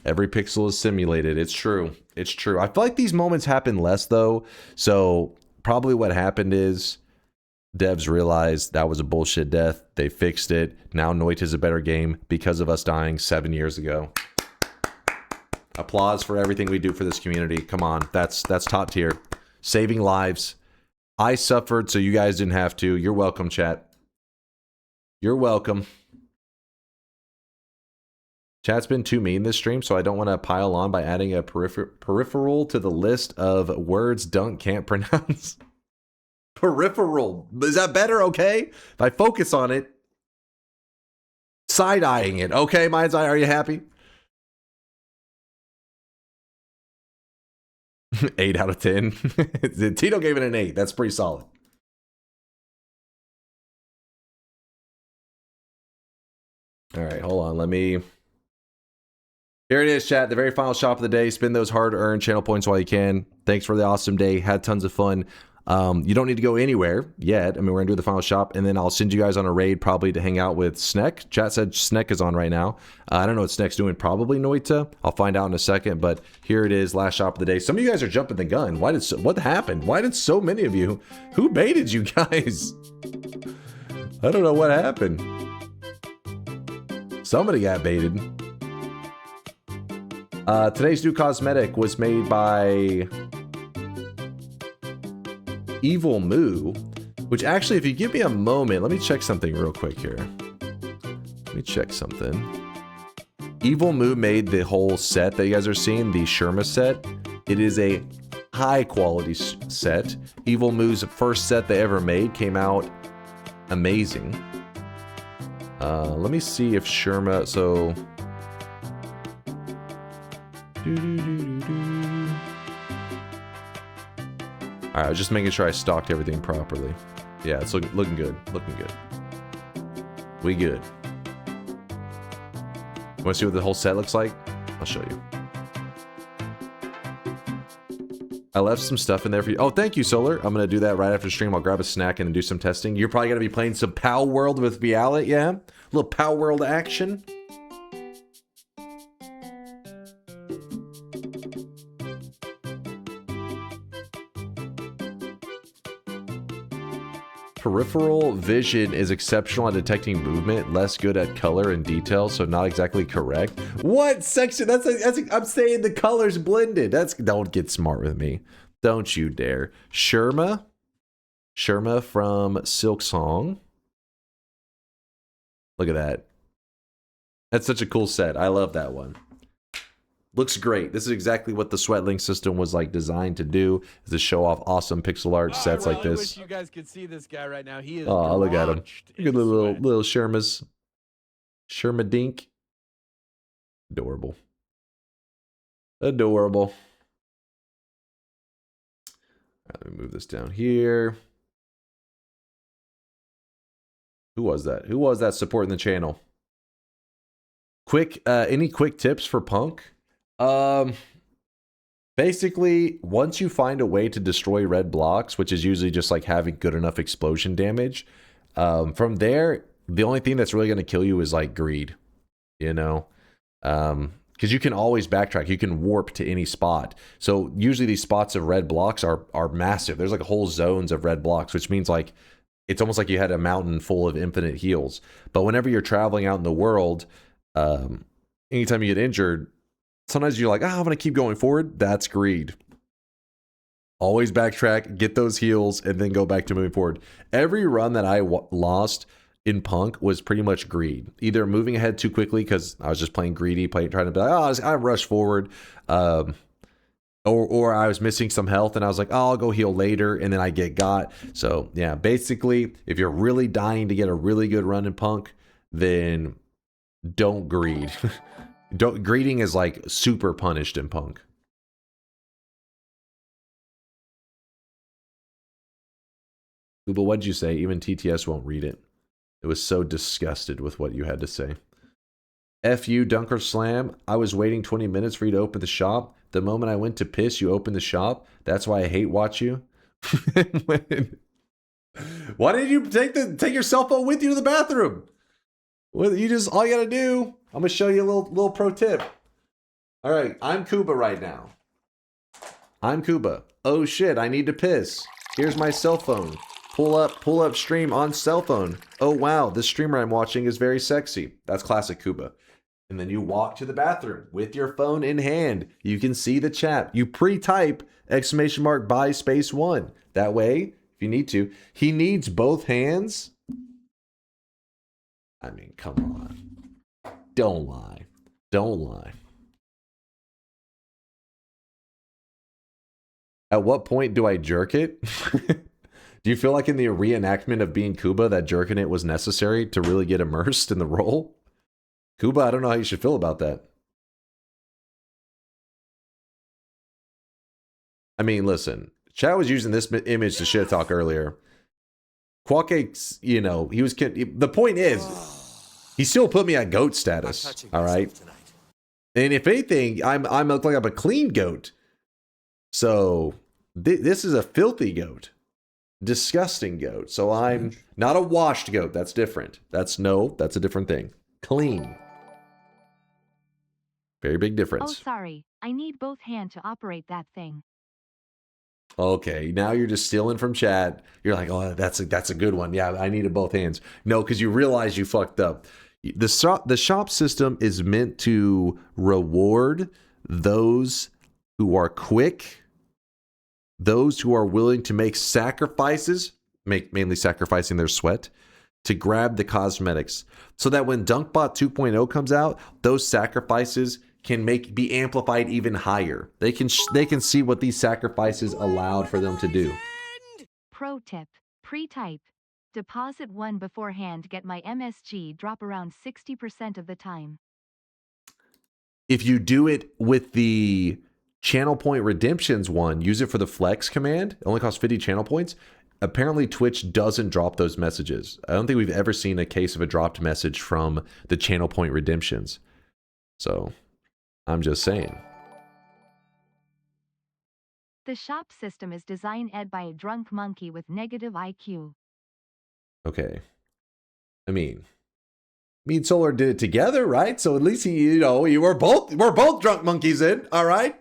Every pixel is simulated. It's true. It's true. I feel like these moments happen less though. So probably what happened is devs realized that was a bullshit death. They fixed it. Now Noita's a better game because of us dying 7 years ago. Applause for everything we do for this community. Come on. That's top tier. Saving lives. I suffered so you guys didn't have to. You're welcome, chat. You're welcome. Chat's been too mean this stream, so I don't want to pile on by adding a peripheral to the list of words Dunk can't pronounce. Peripheral. Is that better? Okay. If I focus on it. Side-eyeing it. Okay, Mind's Eye, are you happy? 8 out of 10. Tito gave it an 8. That's pretty solid. All right, hold on. Let me... Here it is, chat. The very final shop of the day. Spend those hard-earned channel points while you can. Thanks for the awesome day. Had tons of fun. You don't need to go anywhere yet. I mean, we're going to do the final shop, and then I'll send you guys on a raid probably to hang out with Sneck. Chat said Sneck is on right now. I don't know what Sneck's doing. Probably Noita. I'll find out in a second, but here it is. Last shop of the day. Some of you guys are jumping the gun. What happened? Why did so many of you? Who baited you guys? I don't know what happened. Somebody got baited. Today's new cosmetic was made by Evil Moo, which actually, if you give me a moment, let me check something real quick here. Let me check something. Evil Moo made the whole set that you guys are seeing, the Sherma set. It is a high quality set. Evil Moo's first set they ever made came out amazing. Let me see if Sherma, so... Alright, I was just making sure I stocked everything properly. Yeah, it's looking good. Looking good. We good. You want to see what the whole set looks like? I'll show you. I left some stuff in there for you. Oh, thank you, Solar. I'm going to do that right after stream. I'll grab a snack and do some testing. You're probably going to be playing some Pow World with Vialet, yeah? A little Pow World action. Peripheral vision is exceptional at detecting movement, less good at color and detail, so not exactly correct. What section? That's I'm saying the colors blended. Don't get smart with me. Don't you dare. Sherma from Silk Song. Look at that. That's such a cool set. I love that one. Looks great. This is exactly what the Sweatlink system was like designed to do, is to show off awesome pixel art sets like this. I wish you guys could see this guy right now. He is oh, look at him. Look at the little Shermas. Sherma Dink. Adorable. Adorable. Let me move this down here. Who was that? Who was that supporting the channel? Quick, any quick tips for Punk? Basically, once you find a way to destroy red blocks, which is usually just like having good enough explosion damage, from there, the only thing that's really going to kill you is like greed, you know? Because you can always backtrack. You can warp to any spot. So usually these spots of red blocks are massive. There's like whole zones of red blocks, which means like it's almost like you had a mountain full of infinite heals. But whenever you're traveling out in the world, anytime you get injured, sometimes you're like, I'm going to keep going forward. That's greed. Always backtrack, get those heals, and then go back to moving forward. Every run that I lost in Punk was pretty much greed. Either moving ahead too quickly because I was just playing greedy, trying to be like, I rush forward. Or I was missing some health and I was like, I'll go heal later, and then I get got. So yeah, basically, if you're really dying to get a really good run in Punk, then don't greed. Greeting is like super punished in Punk. But what'd you say? Even TTS won't read it. It was so disgusted with what you had to say. F you, DunkOrSlam. I was waiting 20 minutes for you to open the shop. The moment I went to piss, you opened the shop. That's why I hate watch you. Why didn't you take your cell phone with you to the bathroom? Well, all you gotta do. I'm gonna show you a little pro tip. All right, I'm Kuba right now. I'm Kuba. Oh shit, I need to piss. Here's my cell phone. Pull up stream on cell phone. Oh wow, this streamer I'm watching is very sexy. That's classic Kuba. And then you walk to the bathroom with your phone in hand. You can see the chat. You pre-type ! by space 1. That way, if you need to, he needs both hands. I mean, come on. Don't lie. Don't lie. At what point do I jerk it? Do you feel like in the reenactment of being Kuba that jerking it was necessary to really get immersed in the role? Kuba, I don't know how you should feel about that. I mean, listen. Chad was using this image to shit talk earlier. Qualcake, you know, he was... The point is, he still put me at goat status, all right? And if anything, I'm like I'm a clean goat. So, this is a filthy goat. Disgusting goat. So I'm not a washed goat. That's different. That's a different thing. Clean. Very big difference. Oh, sorry. I need both hands to operate that thing. Okay, now you're just stealing from chat. You're like, oh, that's a good one. Yeah, I needed both hands. No, because you realize you fucked up. The shop system is meant to reward those who are quick, those who are willing to make sacrifices, mainly sacrificing their sweat, to grab the cosmetics. So that when Dunkbot 2.0 comes out, those sacrifices can be amplified even higher. They can see what these sacrifices allowed for them to do. Pro tip: pre-type. Deposit 1 beforehand. Get my MSG drop around 60% of the time. If you do it with the channel point redemptions one, use it for the flex command. It only costs 50 channel points. Apparently Twitch doesn't drop those messages. I don't think we've ever seen a case of a dropped message from the channel point redemptions. So I'm just saying. The shop system is designed by a drunk monkey with negative IQ. Okay. I mean, me and Solar did it together, right? So at least we're both drunk monkeys in, all right?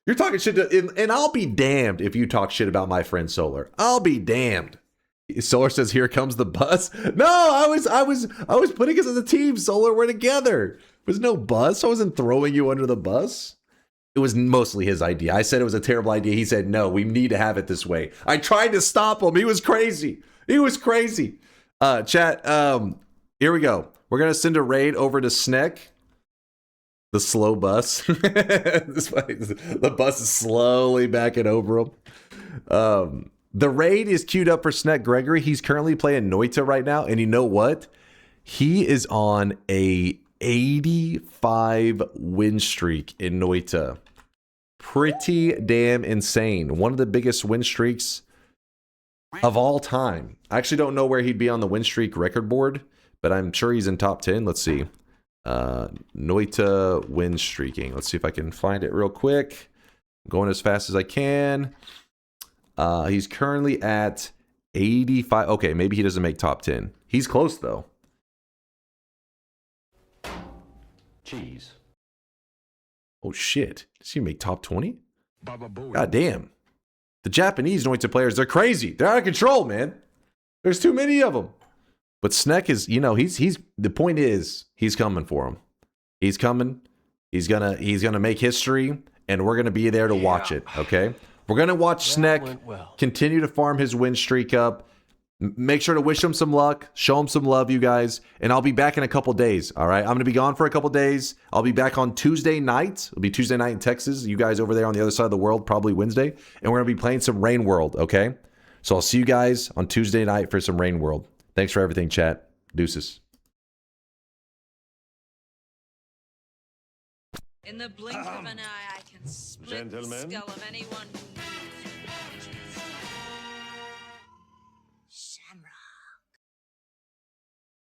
You're talking shit and I'll be damned if you talk shit about my friend Solar. I'll be damned. Solar says, "Here comes the bus." No, I was putting us as a team. Solar, we're together. There's no bus. I wasn't throwing you under the bus. It was mostly his idea. I said it was a terrible idea. He said, "No, we need to have it this way." I tried to stop him. He was crazy. He was crazy. Chat. Here we go. We're gonna send a raid over to Sneck. The slow bus. The bus is slowly backing over him. The raid is queued up for Sneck Gregory. He's currently playing Noita right now. And you know what? He is on a 85 win streak in Noita. Pretty damn insane. One of the biggest win streaks of all time. I actually don't know where he'd be on the win streak record board, but I'm sure he's in top 10. Let's see. Noita win streaking. Let's see if I can find it real quick. Going as fast as I can. He's currently at 85. Okay, maybe he doesn't make top 10. He's close though. Cheese. Oh shit. Does he make top 20? God damn. The Japanese Noita players, they're crazy. They're out of control, man. There's too many of them. But Sneck is, you know, he's the point is he's coming for him. He's coming. He's gonna make history, and we're gonna be there to watch it, okay? We're gonna watch Sneck continue to farm his win streak up. Make sure to wish him some luck, show him some love, you guys, and I'll be back in a couple days, all right? I'm going to be gone for a couple days. I'll be back on Tuesday night. It'll be Tuesday night in Texas. You guys over there on the other side of the world, probably Wednesday. And we're going to be playing some Rain World, okay? So I'll see you guys on Tuesday night for some Rain World. Thanks for everything, chat. Deuces. In the blink of an eye, I can split the skull of anyone who needs vengeance.